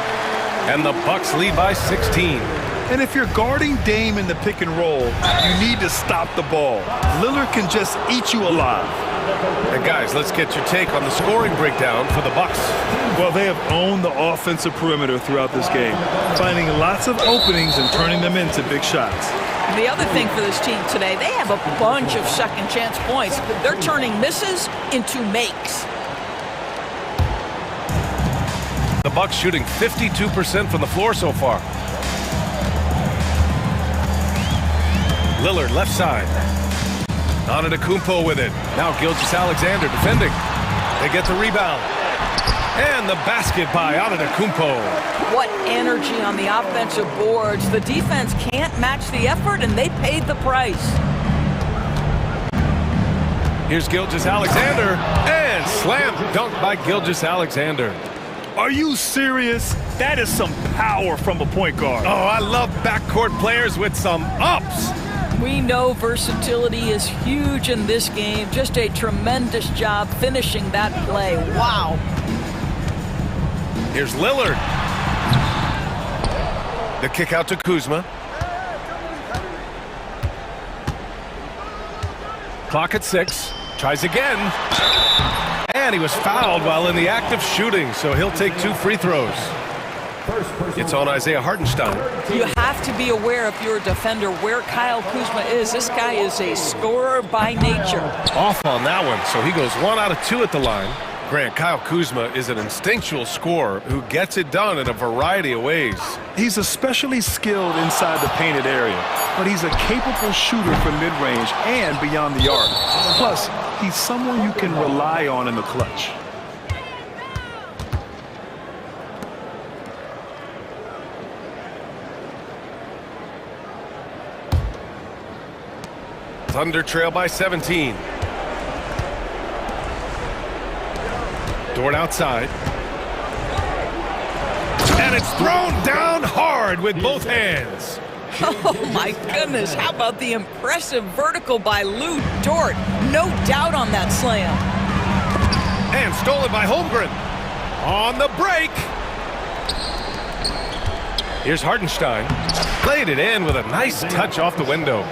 Speaker 7: And the Bucks lead by 16.
Speaker 8: And if you're guarding Dame in the pick and roll, you need to stop the ball. Lillard can just eat you alive.
Speaker 7: And guys, let's get your take on the scoring breakdown for the Bucks.
Speaker 8: Well, they have owned the offensive perimeter throughout this game, finding lots of openings and turning them into big shots.
Speaker 9: The other thing for this team today, they have a bunch of second chance points. They're turning misses into makes.
Speaker 7: The Bucks shooting 52% from the floor so far. Lillard left side. Antetokounmpo with it. Now Gilgeous-Alexander defending. They get the rebound. And the basket by Antetokounmpo.
Speaker 9: What energy on the offensive boards. The defense can't match the effort, and they paid the price.
Speaker 7: Here's Gilgeous-Alexander. And slam dunk by Gilgeous-Alexander.
Speaker 8: Are you serious? That is some power from a point guard.
Speaker 7: Oh, I love backcourt players with some ups.
Speaker 9: We know versatility is huge in this game. Just a tremendous job finishing that play. Wow.
Speaker 7: Here's Lillard. The kick out to Kuzma. Clock at 6. Tries again. And he was fouled while in the act of shooting, so he'll take 2 free throws. It's on Isaiah Hartenstein.
Speaker 9: You have to be aware if you're a defender where Kyle Kuzma is. This guy is a scorer by nature.
Speaker 7: Off on that one, so he goes 1 out of 2 at the line. Grant, Kyle Kuzma is an instinctual scorer who gets it done in a variety of ways.
Speaker 8: He's especially skilled inside the painted area, but he's a capable shooter from mid-range and beyond the arc. Plus, he's someone you can rely on in the clutch.
Speaker 7: Thunder trail by 17. Dort outside. And it's thrown down hard with both hands.
Speaker 9: Oh, my goodness. How about the impressive vertical by Lou Dort? No doubt on that slam.
Speaker 7: And stolen by Holmgren. On the break. Here's Hartenstein. Played it in with a nice touch off the window.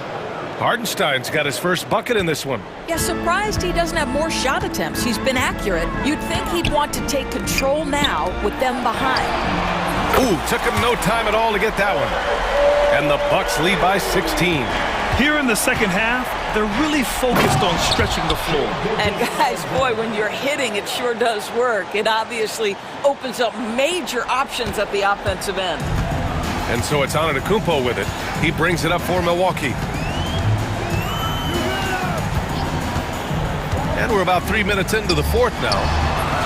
Speaker 7: Hartenstein's got his first bucket in this one.
Speaker 9: Yeah, surprised he doesn't have more shot attempts. He's been accurate. You'd think he'd want to take control now with them behind.
Speaker 7: Ooh, took him no time at all to get that one. And the Bucks lead by 16.
Speaker 8: Here in the second half, they're really focused on stretching the floor.
Speaker 9: And guys, boy, when you're hitting, it sure does work. It obviously opens up major options at the offensive end.
Speaker 7: And so it's Antetokounmpo with it. He brings it up for Milwaukee. And we're about 3 minutes into the fourth now.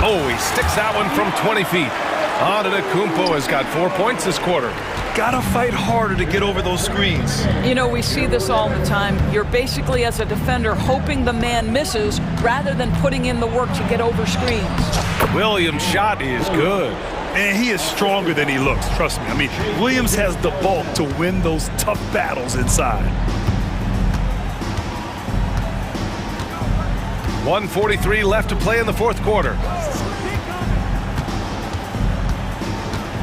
Speaker 7: Oh, he sticks that one from 20 feet. Antetokounmpo has got 4 points this quarter.
Speaker 8: gotta fight harder to get over those screens.
Speaker 9: You know, we see this all the time. You're basically, as a defender, hoping the man misses rather than putting in the work to get over screens.
Speaker 7: Williams' shot is good.
Speaker 8: And he is stronger than he looks, trust me. I mean, Williams has the bulk to win those tough battles inside.
Speaker 7: 1:43 left to play in the fourth quarter.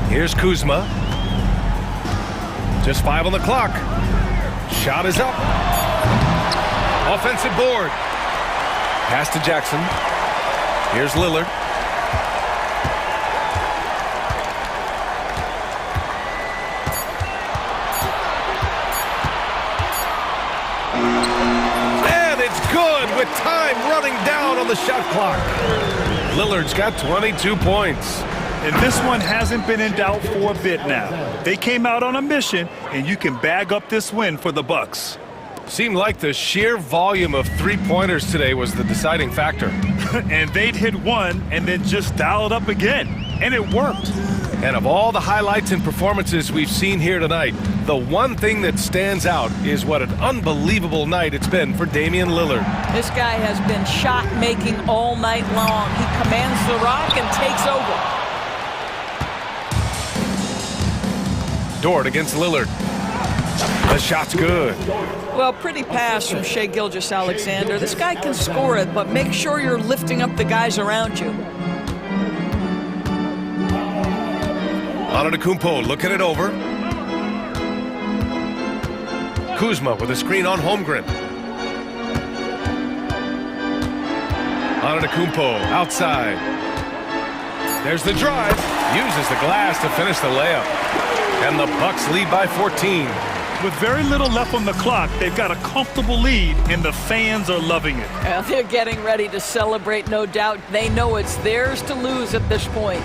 Speaker 7: Here's Kuzma. Just 5 on the clock. Shot is up. Offensive board. Pass to Jackson. Here's Lillard. And it's good with time running down on the shot clock. Lillard's got 22 points.
Speaker 8: And this one hasn't been in doubt for a bit now. They came out on a mission, and you can bag up this win for the Bucks.
Speaker 7: Seemed like the sheer volume of three-pointers today was the deciding factor.
Speaker 8: And they'd hit one and then just dial it up again. And it worked.
Speaker 7: And of all the highlights and performances we've seen here tonight, the one thing that stands out is what an unbelievable night it's been for Damian Lillard.
Speaker 9: This guy has been shot-making all night long. He commands the rock and takes over.
Speaker 7: Dort against Lillard. The shot's good.
Speaker 9: Well, pretty pass from Shai Gilgeous-Alexander. This guy can score it, but make sure you're lifting up the guys around you.
Speaker 7: Antetokounmpo looking it over. Kuzma with a screen on Holmgren. Antetokounmpo outside. There's the drive. Uses the glass to finish the layup. And the Bucks lead by 14.
Speaker 8: With very little left on the clock, they've got a comfortable lead, and the fans are loving it.
Speaker 9: Well, they're getting ready to celebrate, no doubt. They know it's theirs to lose at this point.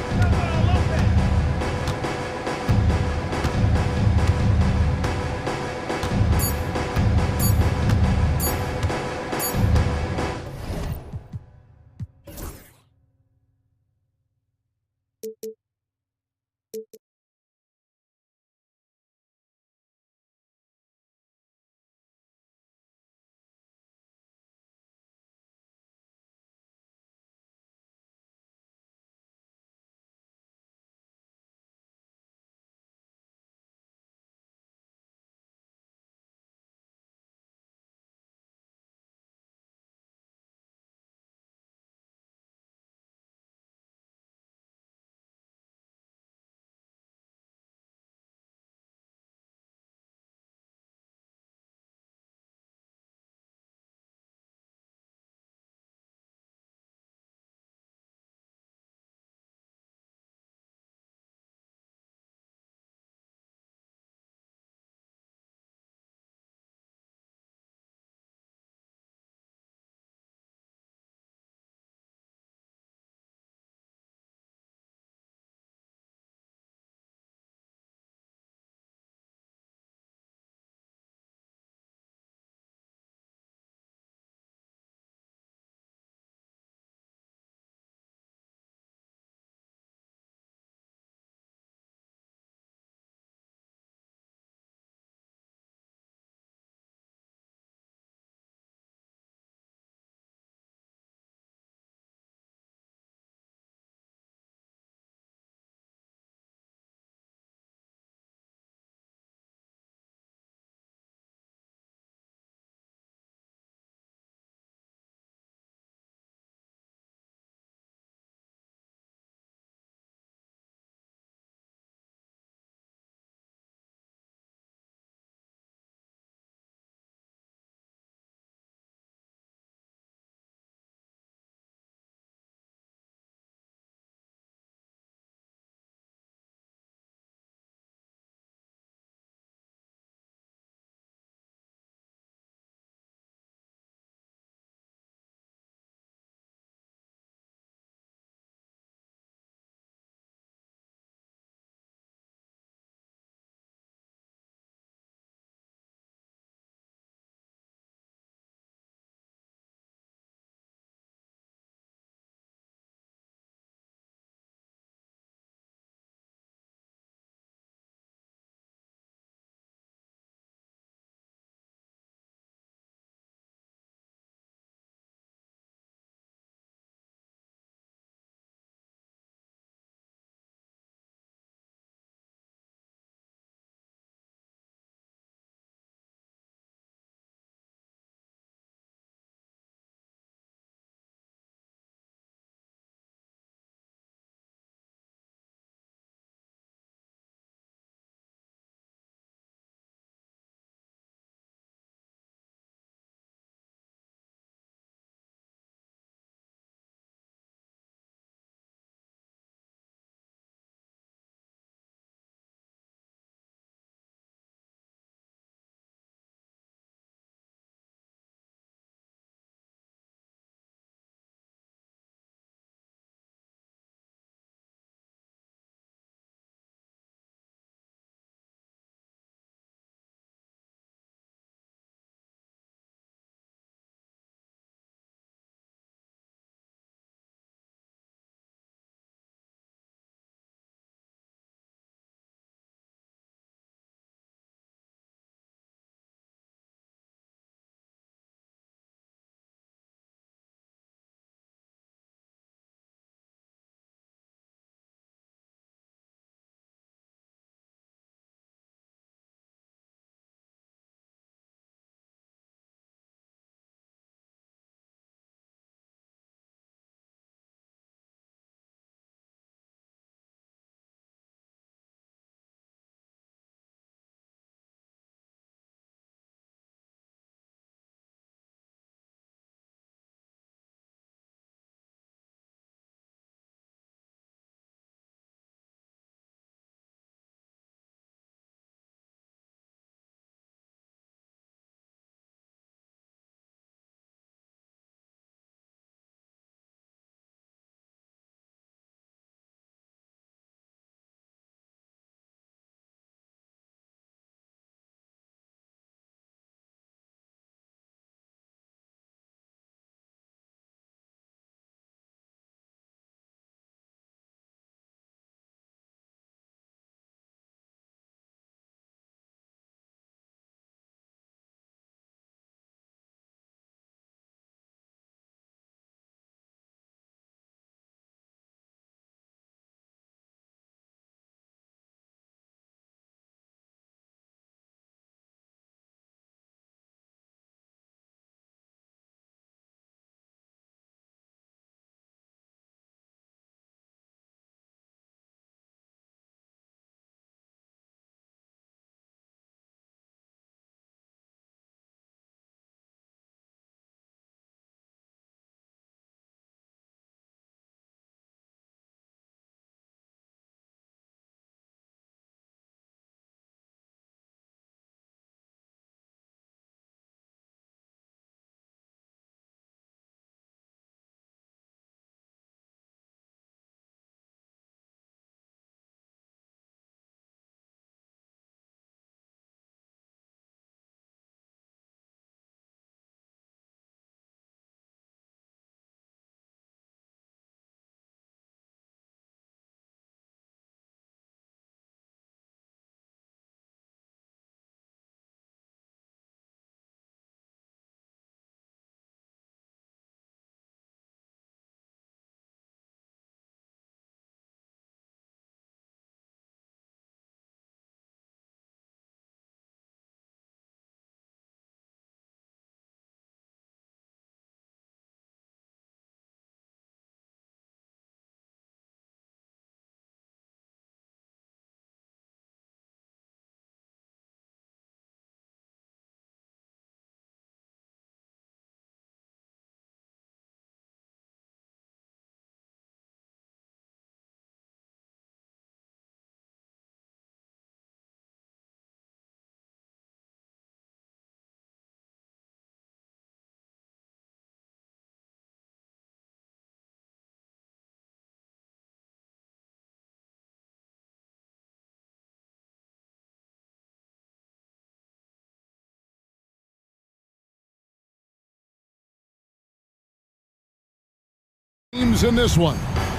Speaker 2: teams in this one.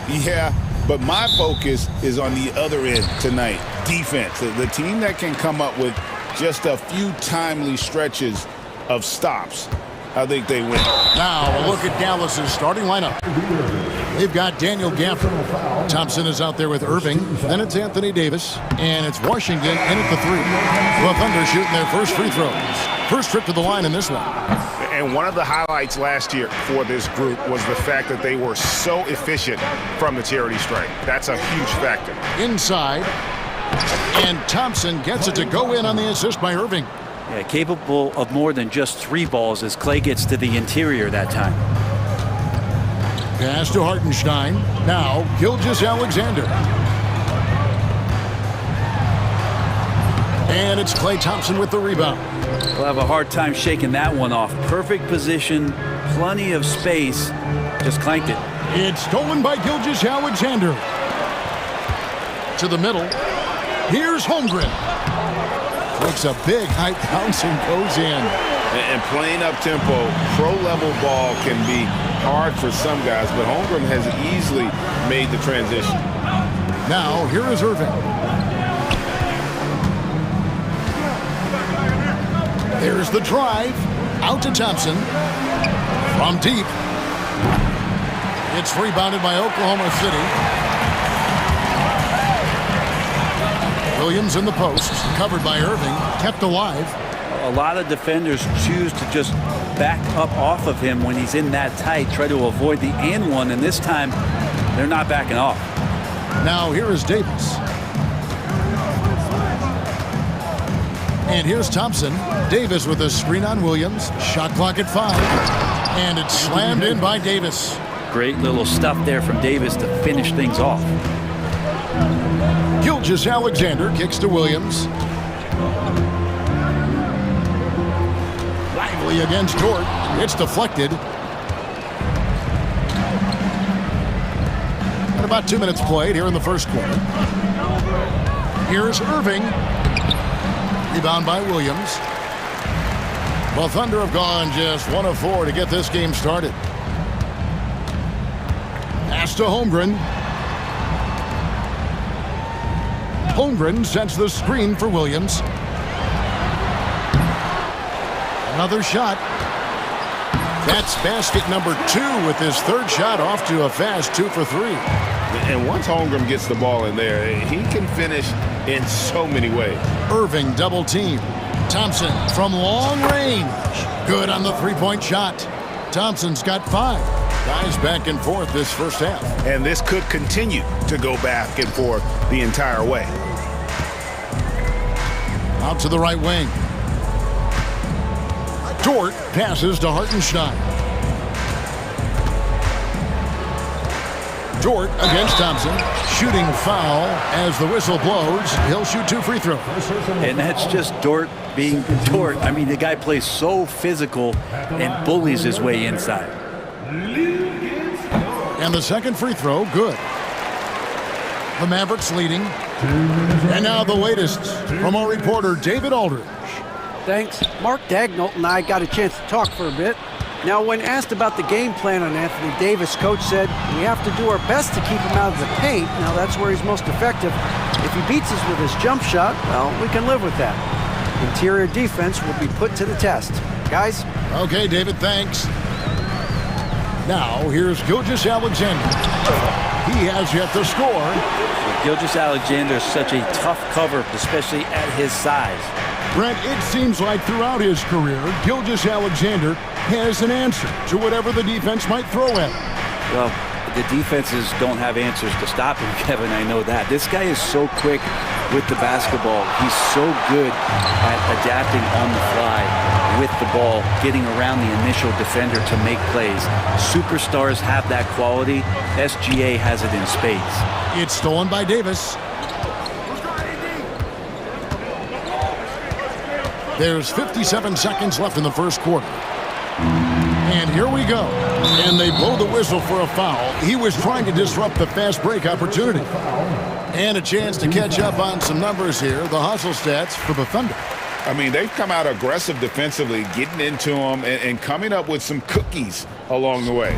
Speaker 5: Yeah, but my focus is on the other end tonight, defense. The team that can come up with just a few timely stretches of stops, I think they win.
Speaker 2: Now a look at Dallas's starting lineup. They've got Daniel Gafford. Thompson is out there with Irving. Then it's Anthony Davis. And it's Washington in at the 3. The Thunder shooting their first free throws. First trip to the line in this one.
Speaker 13: And one of the highlights last year for this group was the fact that they were so efficient from the charity stripe. That's a huge factor.
Speaker 2: Inside. And Thompson gets it to go in on the assist by Irving.
Speaker 12: Yeah, capable of more than just 3 balls as Clay gets to the interior that time.
Speaker 2: Pass to Hartenstein. Now, Gilgeous-Alexander. And it's Klay Thompson with the rebound.
Speaker 12: We'll have a hard time shaking that one off. Perfect position, plenty of space. Just clanked it.
Speaker 2: It's stolen by Gilgeous-Alexander. To the middle. Here's Holmgren. Makes a big high bounce and goes in.
Speaker 5: And playing up-tempo, pro-level ball can be hard for some guys, but Holmgren has easily made the transition.
Speaker 2: Now, here is Irving. There's the drive. Out to Thompson. From deep. It's rebounded by Oklahoma City. Williams in the post. Covered by Irving. Kept alive.
Speaker 12: A lot of defenders choose to just back up off of him when he's in that tight, try to avoid the and one, and this time they're not backing off.
Speaker 2: Now here is Davis. And here's Thompson. Davis with a screen on Williams. Shot clock at 5. And it's slammed in by Davis.
Speaker 12: Great little stuff there from Davis to finish things off.
Speaker 2: Gilgeous-Alexander kicks to Williams. Lively against Dort. It's deflected. And about 2 minutes played here in the first quarter. Here's Irving. Rebound by Williams. Well, Thunder have gone just 1 of 4 to get this game started. Pass to Holmgren. Holmgren sets the screen for Williams. Another shot. That's basket number 2 with his 3rd shot off to a fast 2 for 3.
Speaker 5: And once Holmgren gets the ball in there, he can finish in so many ways.
Speaker 2: Irving double team. Thompson from long range. Good on the 3-point shot. Thompson's got 5. Guys back and forth this first half.
Speaker 13: And this could continue to go back and forth the entire way.
Speaker 2: Out to the right wing. Dort passes to Hartenstein. Dort against Thompson. Shooting foul as the whistle blows. He'll shoot 2 free throws.
Speaker 12: And that's just Dort being Dort. I mean, the guy plays so physical and bullies his way inside.
Speaker 2: And the second free throw, good. The Mavericks leading. And now the latest from our reporter, David Aldridge.
Speaker 4: Thanks. Mark Dagnall and I got a chance to talk for a bit. Now, when asked about the game plan on Anthony Davis, coach said, we have to do our best to keep him out of the paint. Now, that's where he's most effective. If he beats us with his jump shot, well, we can live with that. Interior defense will be put to the test. Guys?
Speaker 2: Okay, David, thanks. Now, here's Gilgeous-Alexander. He has yet to score.
Speaker 12: Gilgeous-Alexander is such a tough cover, especially at his size.
Speaker 2: Brent, it seems like throughout his career, Gilgeous-Alexander has an answer to whatever the defense might throw at him.
Speaker 12: Well, the defenses don't have answers to stop him, Kevin. I know that. This guy is so quick with the basketball. He's so good at adapting on the fly with the ball, getting around the initial defender to make plays. Superstars have that quality. SGA has it in spades.
Speaker 2: It's stolen by Davis. There's 57 seconds left in the first quarter. And here we go. And they blow the whistle for a foul. He was trying to disrupt the fast break opportunity. And a chance to catch up on some numbers here. The hustle stats for the Thunder.
Speaker 5: I mean, they've come out aggressive defensively, getting into them and coming up with some cookies along the way.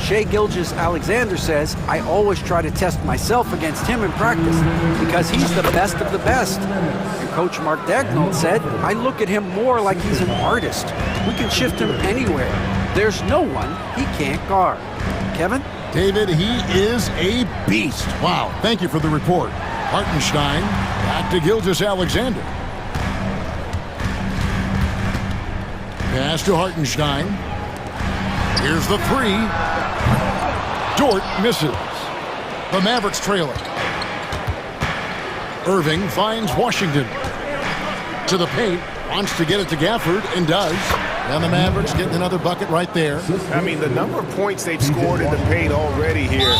Speaker 4: Shai Gilgeous-Alexander says, I always try to test myself against him in practice because he's the best of the best. And Coach Mark Daigneault said, I look at him more like he's an artist. We can shift him anywhere. There's no one he can't guard. Kevin?
Speaker 2: David, he is a beast. Wow, thank you for the report. Hartenstein back to Gilgeous-Alexander. Pass to Hartenstein. Here's the three. Dort misses. The Mavericks trail it. Irving finds Washington. To the paint. Wants to get it to Gafford and does. And the Mavericks getting another bucket right there.
Speaker 13: I mean, the number of points they've scored in the paint already here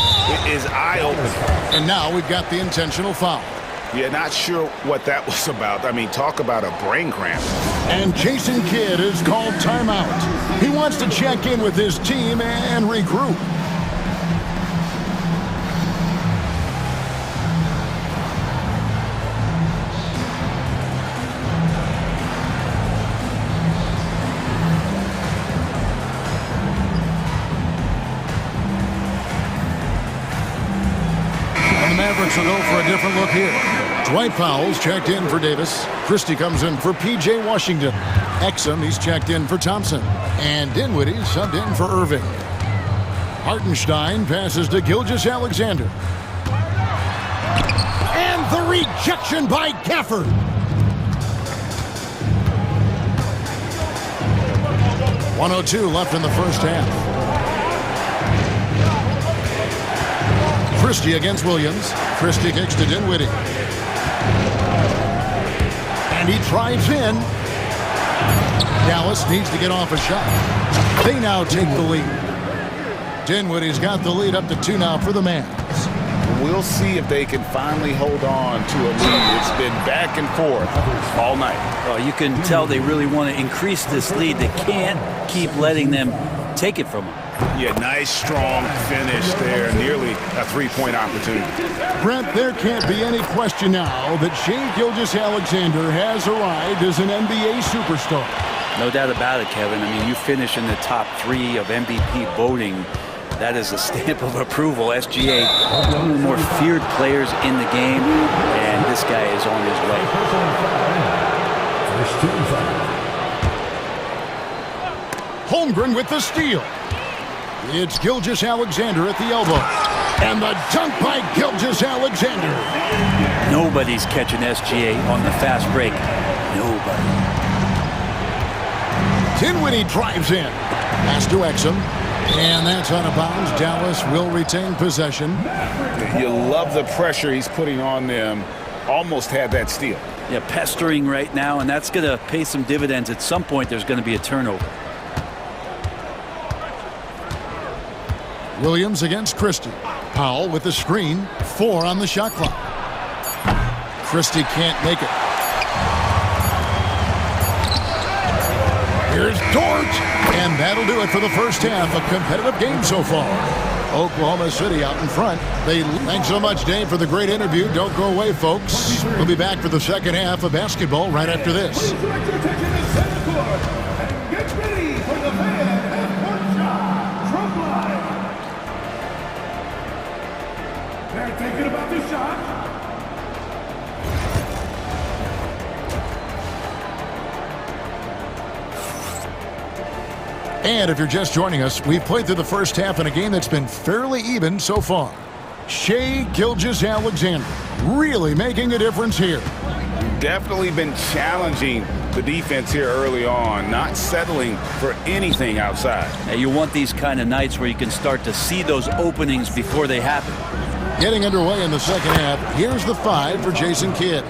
Speaker 13: is eye-opening.
Speaker 2: And now we've got the intentional foul.
Speaker 5: Yeah, not sure what that was about. I mean, talk about a brain cramp.
Speaker 2: And Jason Kidd is called timeout. He wants to check in with his team and regroup. Mavericks will go for a different look here. Dwight Powell's checked in for Davis. Christie comes in for P.J. Washington. Exum, he's checked in for Thompson. And Dinwiddie subbed in for Irving. Hartenstein passes to Gilgeous-Alexander. And the rejection by Gafford. .102 left in the first half. Christie against Williams. Christie kicks to Dinwiddie. And he drives in. Dallas needs to get off a shot. They now take the lead. Dinwiddie's got the lead up to 2 now for the Mavs.
Speaker 5: We'll see if they can finally hold on to a lead. It's been back and forth all night.
Speaker 12: Well, you can tell they really want to increase this lead. They can't keep letting them take it from them.
Speaker 5: Yeah, nice, strong finish there. Nearly a three-point opportunity.
Speaker 2: Brent, there can't be any question now that Shai Gilgeous-Alexander has arrived as an NBA superstar.
Speaker 12: No doubt about it, Kevin. I mean, you finish in the top 3 of MVP voting. That is a stamp of approval. SGA, one of the more feared players in the game, and this guy is on his way.
Speaker 2: Holmgren with the steal. It's Gilgeous-Alexander at the elbow. And the dunk by Gilgeous-Alexander.
Speaker 12: Nobody's catching SGA on the fast break. Nobody.
Speaker 2: Dinwiddie drives in. Pass to Exum. And that's out of bounds. Dallas will retain possession.
Speaker 5: You love the pressure he's putting on them. Almost had that steal.
Speaker 12: Yeah, pestering right now, and that's going to pay some dividends. At some point, there's going to be a turnover.
Speaker 2: Williams against Christie. Powell with the screen. 4 on the shot clock. Christie can't make it. Here's Dort. And that'll do it for the first half. A competitive game so far. Oklahoma City out in front. Thanks so much, Dave, for the great interview. Don't go away, folks. We'll be back for the second half of basketball right after this.
Speaker 6: Thinking about this shot.
Speaker 2: And if you're just joining us, we've played through the first half in a game that's been fairly even so far. Shai Gilgeous-Alexander really making a difference here.
Speaker 5: Definitely been challenging the defense here early on, not settling for anything outside.
Speaker 12: Now, you want these kind of nights where you can start to see those openings before they happen.
Speaker 2: Getting underway in the second half. Here's the 5 for Jason Kidd.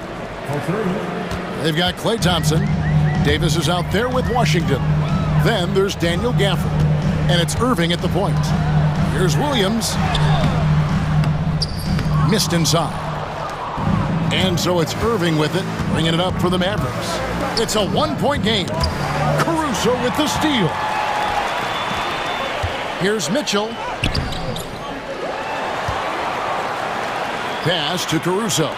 Speaker 2: They've got Klay Thompson. Davis is out there with Washington. Then there's Daniel Gafford. And it's Irving at the point. Here's Williams. Missed inside. And so it's Irving with it, bringing it up for the Mavericks. It's a 1-point game. Caruso with the steal. Here's Mitchell. Pass to Caruso.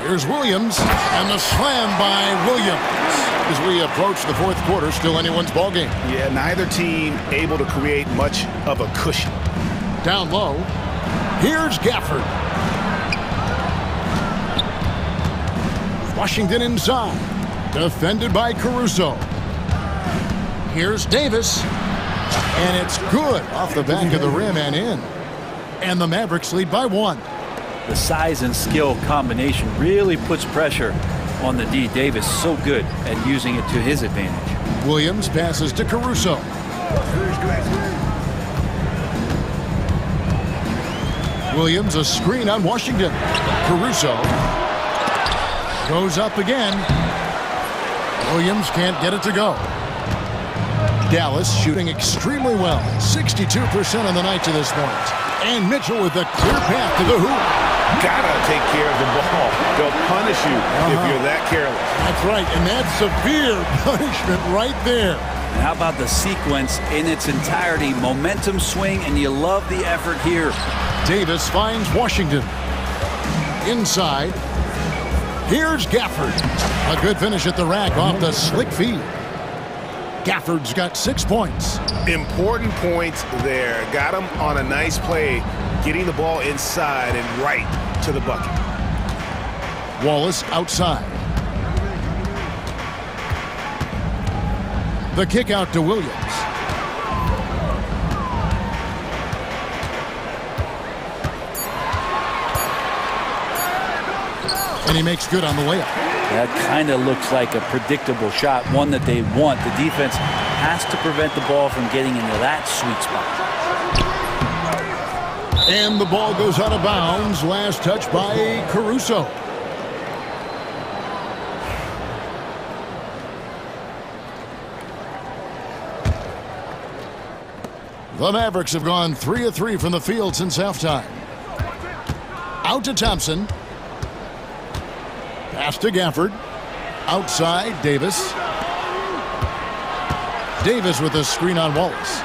Speaker 2: Here's Williams, and the slam by Williams. As we approach the fourth quarter, still anyone's ballgame.
Speaker 13: Yeah, neither team able to create much of a cushion.
Speaker 2: Down low, here's Gafford. Washington inside, defended by Caruso. Here's Davis, and it's good off the back of the rim and in. And the Mavericks lead by 1.
Speaker 12: The size and skill combination really puts pressure on the D. Davis, so good at using it to his advantage.
Speaker 2: Williams passes to Caruso. Williams, a screen on Washington. Caruso goes up again. Williams can't get it to go. Dallas shooting extremely well. 62% on the night to this point. And Mitchell with a clear path to the hoop.
Speaker 13: Gotta take care of the ball. They'll punish you if you're that careless.
Speaker 2: That's right, and that's severe punishment right there.
Speaker 12: And how about the sequence in its entirety? Momentum swing, and you love the effort here.
Speaker 2: Davis finds Washington. Inside. Here's Gafford. A good finish at the rack off the slick feed. Gafford's got 6 points.
Speaker 13: Important points there. Got him on a nice play, getting the ball inside and right to the bucket.
Speaker 2: Wallace outside. The kick out to Williams. And he makes good on the layup.
Speaker 12: That kind of looks like a predictable shot, one that they want. The defense has to prevent the ball from getting into that sweet spot.
Speaker 2: And the ball goes out of bounds. Last touch by Caruso. The Mavericks have gone 3 of 3 from the field since halftime. Out to Thompson. Pass to Gafford. Outside, Davis. Davis with a screen on Wallace.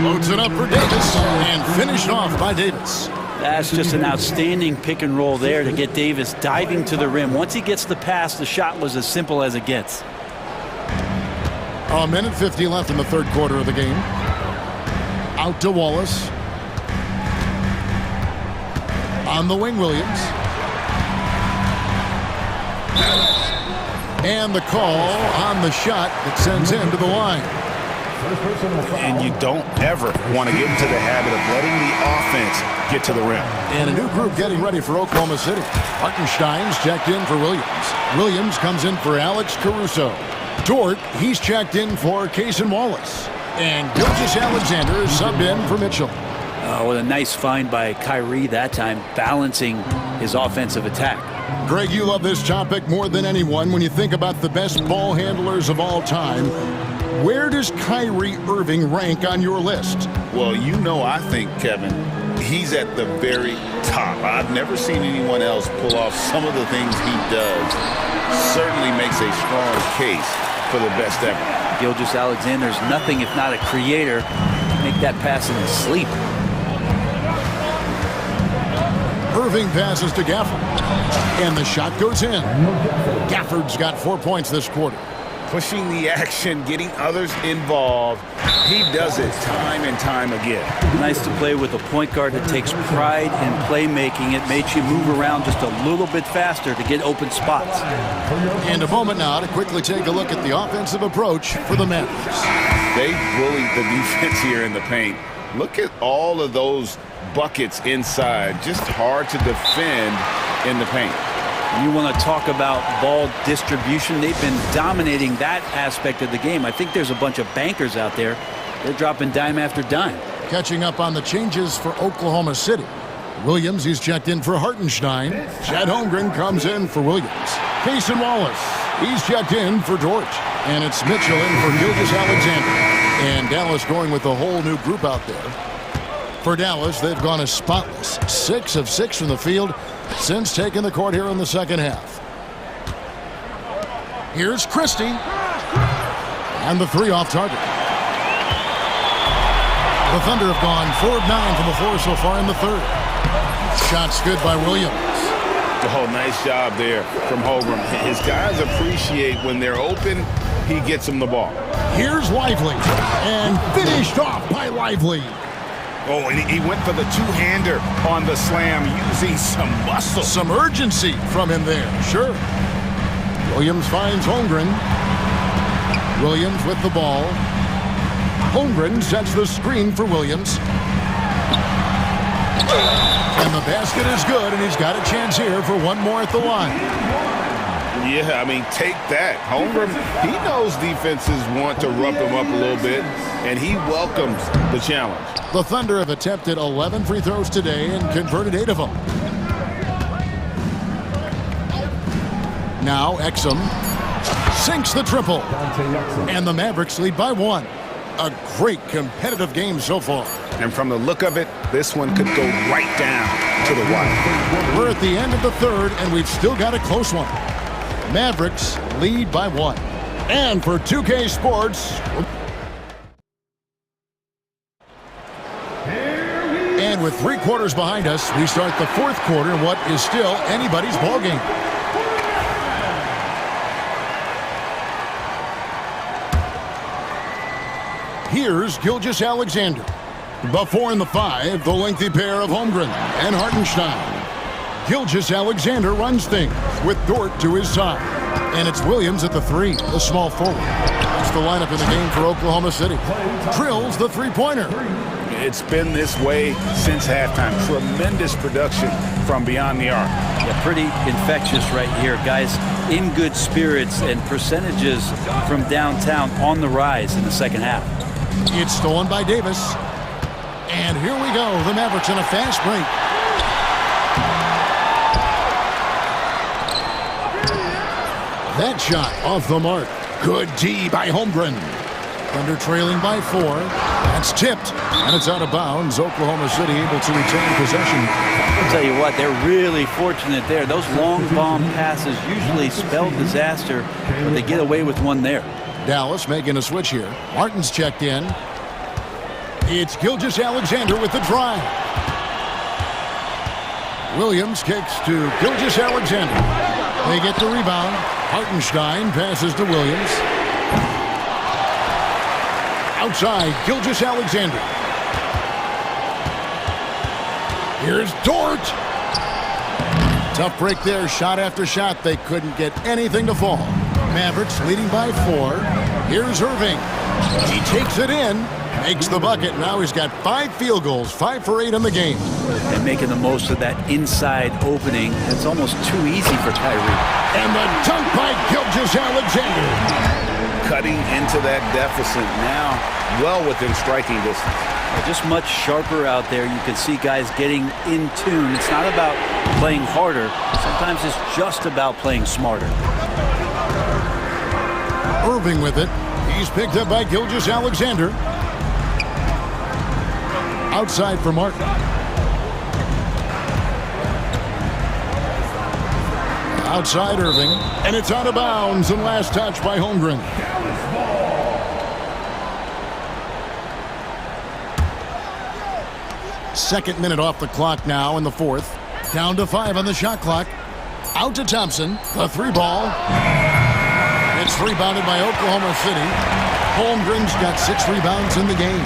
Speaker 2: Loads it up for Davis and finished off by Davis.
Speaker 12: That's just an outstanding pick and roll there to get Davis diving to the rim. Once he gets the pass, the shot was as simple as it gets.
Speaker 2: A minute 50 left in the third quarter of the game. Out to Wallace. On the wing, Williams. And the call on the shot that sends him to the line.
Speaker 13: And you don't ever want to get into the habit of letting the offense get to the rim.
Speaker 2: And a new group getting ready for Oklahoma City. Hartenstein's checked in for Williams. Williams comes in for Alex Caruso. Dort, he's checked in for Cason Wallace. And Gilgeous-Alexander is subbed in for Mitchell.
Speaker 12: Oh, what a nice find by Kyrie that time, balancing his offensive attack.
Speaker 2: Greg, you love this topic more than anyone when you think about the best ball handlers of all time. Where does Kyrie Irving rank on your list?
Speaker 1: Well, you know, I think, Kevin, he's at the very top. I've never seen anyone else pull off some of the things he does. Certainly makes a strong case for the best ever.
Speaker 12: Gilgeous-Alexander's nothing if not a creator. Make that pass in his sleep.
Speaker 2: Irving passes to Gafford. And the shot goes in. Gafford's got 4 points this quarter.
Speaker 1: Pushing the action, getting others involved. He does it time and time again.
Speaker 12: Nice to play with a point guard that takes pride in playmaking. It makes you move around just a little bit faster to get open spots.
Speaker 2: And a moment now to quickly take a look at the offensive approach for the Mavericks.
Speaker 1: They bullied the defense here in the paint. Look at all of those buckets inside. Just hard to defend in the paint.
Speaker 12: You want to talk about ball distribution. They've been dominating that aspect of the game. I think there's a bunch of bankers out there. They're dropping dime after dime.
Speaker 2: Catching up on the changes for Oklahoma City. Williams, he's checked in for Hartenstein. Chad Holmgren comes in for Williams. Cason Wallace, he's checked in for Dort. And it's Mitchell in for Gilgeous-Alexander. And Dallas going with a whole new group out there. For Dallas, they've gone as spotless. 6 of 6 from the field since taking the court here in the second half. Here's Christie. And the 3 off target. The Thunder have gone 4 of 9 from the floor so far in the third. Shots good by Williams.
Speaker 5: Oh, nice job there from Holmgren. His guys appreciate when they're open, he gets them the ball.
Speaker 2: Here's Lively, and finished off by Lively.
Speaker 5: Oh, and he went for the two-hander on the slam, using some muscle.
Speaker 2: Some urgency from him there, sure. Williams finds Holmgren. Williams with the ball. Holmgren sets the screen for Williams. And the basket is good, and he's got a chance here for one more at the line.
Speaker 5: Yeah, I mean, take that. Holmgren, he knows defenses want to rough him up a little bit, and he welcomes the challenge.
Speaker 2: The Thunder have attempted 11 free throws today and converted 8 of them. Now Exum sinks the triple, and the Mavericks lead by 1. A great competitive game so far.
Speaker 5: And from the look of it, this one could go right down to the wire.
Speaker 2: We're at the end of the third, and we've still got a close one. Mavericks lead by 1. And for 2K Sports, and with 3 quarters behind us, we start the fourth quarter in what is still anybody's ballgame. Here's Gilgeous-Alexander. Before in the 5, the lengthy pair of Holmgren and Hartenstein. Gilgeous-Alexander runs things with Dort to his side. And it's Williams at the 3, the small forward. That's the lineup in the game for Oklahoma City. Drills the three-pointer.
Speaker 5: It's been this way since halftime. Tremendous production from beyond the arc.
Speaker 12: Yeah, pretty infectious right here. Guys in good spirits, and percentages from downtown on the rise in the second half.
Speaker 2: It's stolen by Davis. And here we go. The Mavericks in a fast break. That shot off the mark. Good D by Holmgren. Thunder trailing by 4. That's tipped. And it's out of bounds. Oklahoma City able to retain possession.
Speaker 12: I'll tell you what, they're really fortunate there. Those long bomb passes usually spell disaster, but they get away with one there.
Speaker 2: Dallas making a switch here. Martin's checked in. It's Gilgeous-Alexander with the drive. Williams kicks to Gilgeous-Alexander. They get the rebound. Hartenstein passes to Williams. Outside, Gilgeous-Alexander. Here's Dort. Tough break there, shot after shot. They couldn't get anything to fall. Mavericks leading by 4. Here's Irving. He takes it in, makes the bucket. Now he's got 5 field goals, 5 for 8 in the game.
Speaker 12: And making the most of that inside opening. It's almost too easy for Kyrie.
Speaker 2: And the dunk by Gilgeous-Alexander.
Speaker 5: Cutting into that deficit now, well within striking distance.
Speaker 12: Just much sharper out there. You can see guys getting in tune. It's not about playing harder. Sometimes it's just about playing smarter.
Speaker 2: Irving with it. He's picked up by Gilgeous-Alexander. Outside for Martin. Outside Irving. And it's out of bounds. And last touch by Holmgren. Second minute off the clock now in the fourth. Down to 5 on the shot clock. Out to Thompson. The 3 ball. It's rebounded by Oklahoma City. Holmgren's got 6 rebounds in the game.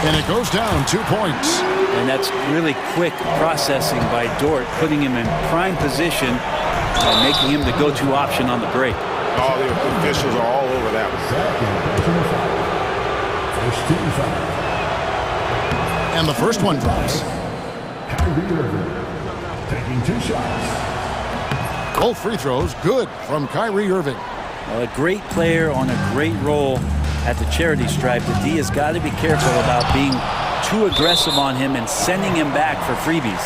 Speaker 2: And it goes down 2 points.
Speaker 12: And that's really quick processing by Dort, putting him in prime position and making him the go-to option on the break.
Speaker 5: All the officials are all over that one.
Speaker 6: First team foul.
Speaker 2: And the first one drops.
Speaker 6: Kyrie Irving taking 2 shots.
Speaker 2: Both free throws good from Kyrie Irving.
Speaker 12: Well, a great player on a great role at the charity stripe. The D has got to be careful about being too aggressive on him and sending him back for freebies.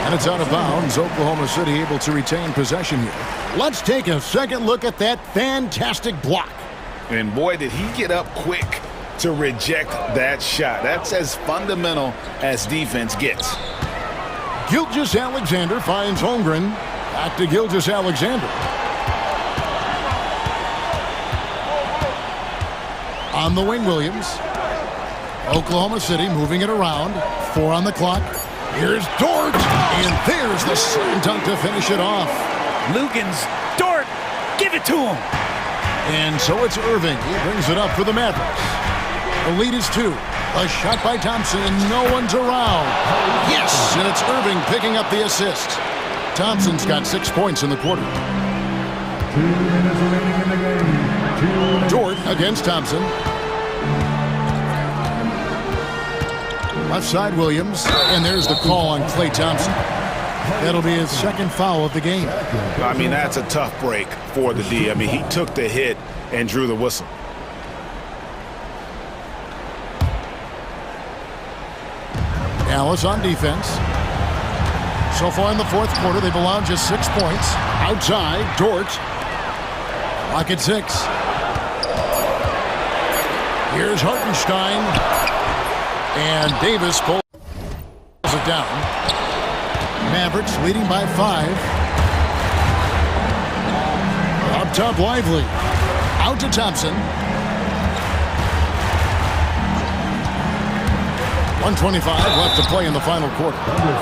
Speaker 2: And it's out of bounds. Oklahoma City able to retain possession here. Let's take a second look at that fantastic block.
Speaker 5: And boy, did he get up quick to reject that shot. That's as fundamental as defense gets.
Speaker 2: Gilgeous-Alexander finds Holmgren. Back to Gilgeous-Alexander. On the wing, Williams. Oklahoma City moving it around. 4 on the clock. Here's Dort, and there's the slam dunk to finish it off.
Speaker 11: Lugans, Dort, give it to him.
Speaker 2: And so it's Irving. He brings it up for the Mavericks. The lead is 2. A shot by Thompson, and no one's around. Yes, and it's Irving picking up the assist. Thompson's got 6 points in the quarter.
Speaker 6: 2 minutes remaining in the game.
Speaker 2: Dort against Thompson. Left side Williams, and there's the call on Klay Thompson. That'll be his second foul of the game.
Speaker 13: I mean, that's a tough break for the D. I mean, he took the hit and drew the whistle.
Speaker 2: Dallas on defense. So far in the fourth quarter, they've allowed just 6 points. Outside, Dort. Lock at 6. Here's Hartenstein. And Davis pulls it down. Mavericks leading by 5. Up top, Lively. Out to Thompson. 1:25 left to play in the final quarter.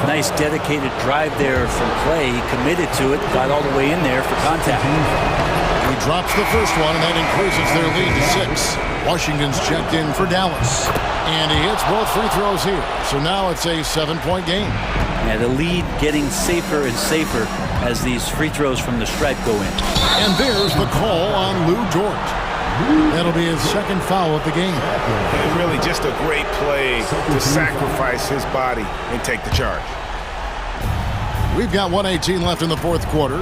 Speaker 12: Nice dedicated drive there from Klay. He committed to it, got all the way in there for contact.
Speaker 2: He drops the first one, and that increases their lead to 6. Washington's checked in for Dallas. And he hits both free throws here. So now it's a 7-point game.
Speaker 12: Yeah, the lead getting safer and safer as these free throws from the stripe go in.
Speaker 2: And there's the call on Lou Dort. That'll be his second foul of the game.
Speaker 13: And really just a great play to sacrifice his body and take the charge.
Speaker 2: We've got 1:18 left in the fourth quarter.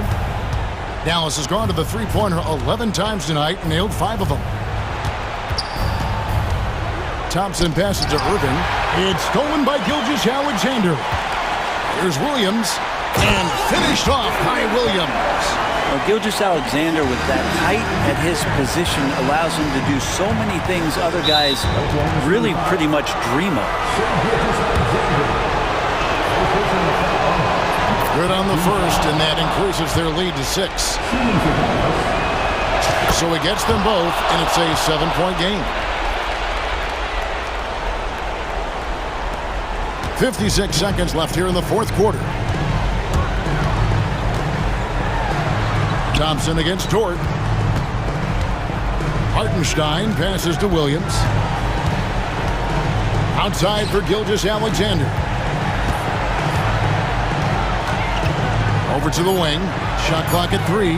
Speaker 2: Dallas has gone to the three-pointer 11 times tonight, nailed 5 of them. Thompson passes to Irving. It's stolen by Gilgeous-Alexander. Here's Williams, and finished off by Williams.
Speaker 12: Well, Gilgeous-Alexander, with that height at his position, allows him to do so many things other guys really pretty much dream of.
Speaker 2: Good on the first, and that increases their lead to 6. So he gets them both, and it's a 7-point game. 56 seconds left here in the fourth quarter. Thompson against Dort. Hartenstein passes to Williams. Outside for Gilgeous-Alexander. Over to the wing. Shot clock at 3.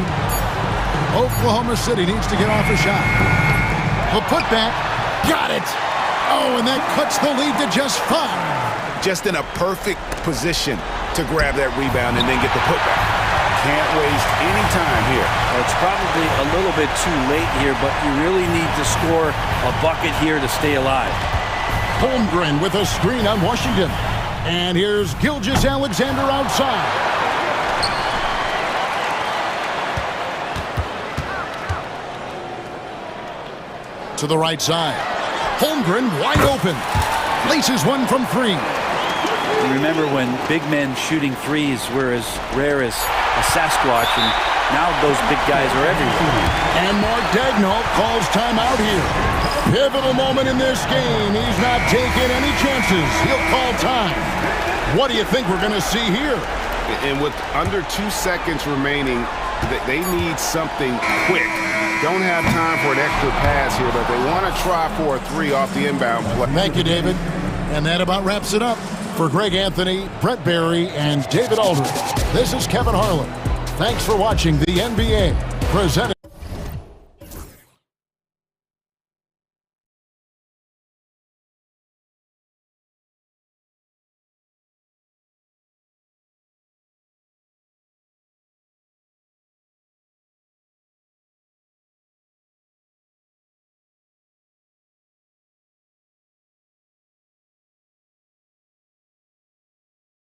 Speaker 2: Oklahoma City needs to get off a shot. The putback. Got it. Oh, and that cuts the lead to just 5.
Speaker 13: Just in a perfect position to grab that rebound and then get the putback. Can't waste any time here.
Speaker 12: Well, it's probably a little bit too late here, but you really need to score a bucket here to stay alive.
Speaker 2: Holmgren with a screen on Washington. And here's Gilgeous-Alexander outside. To the right side. Holmgren wide open. Laces one from 3.
Speaker 12: You remember when big men shooting threes were as rare as a Sasquatch, and now those big guys are everywhere.
Speaker 2: And Mark Daigneault calls timeout here. Pivotal moment in this game. He's not taking any chances. He'll call time. What do you think we're going to see here?
Speaker 13: And with under 2 seconds remaining, they need something quick. Don't have time for an extra pass here, but they want to try for a 3 off the inbound play.
Speaker 2: Thank you, David. And that about wraps it up. For Greg Anthony, Brett Barry, and David Aldridge, this is Kevin Harlan. Thanks for watching the NBA, presented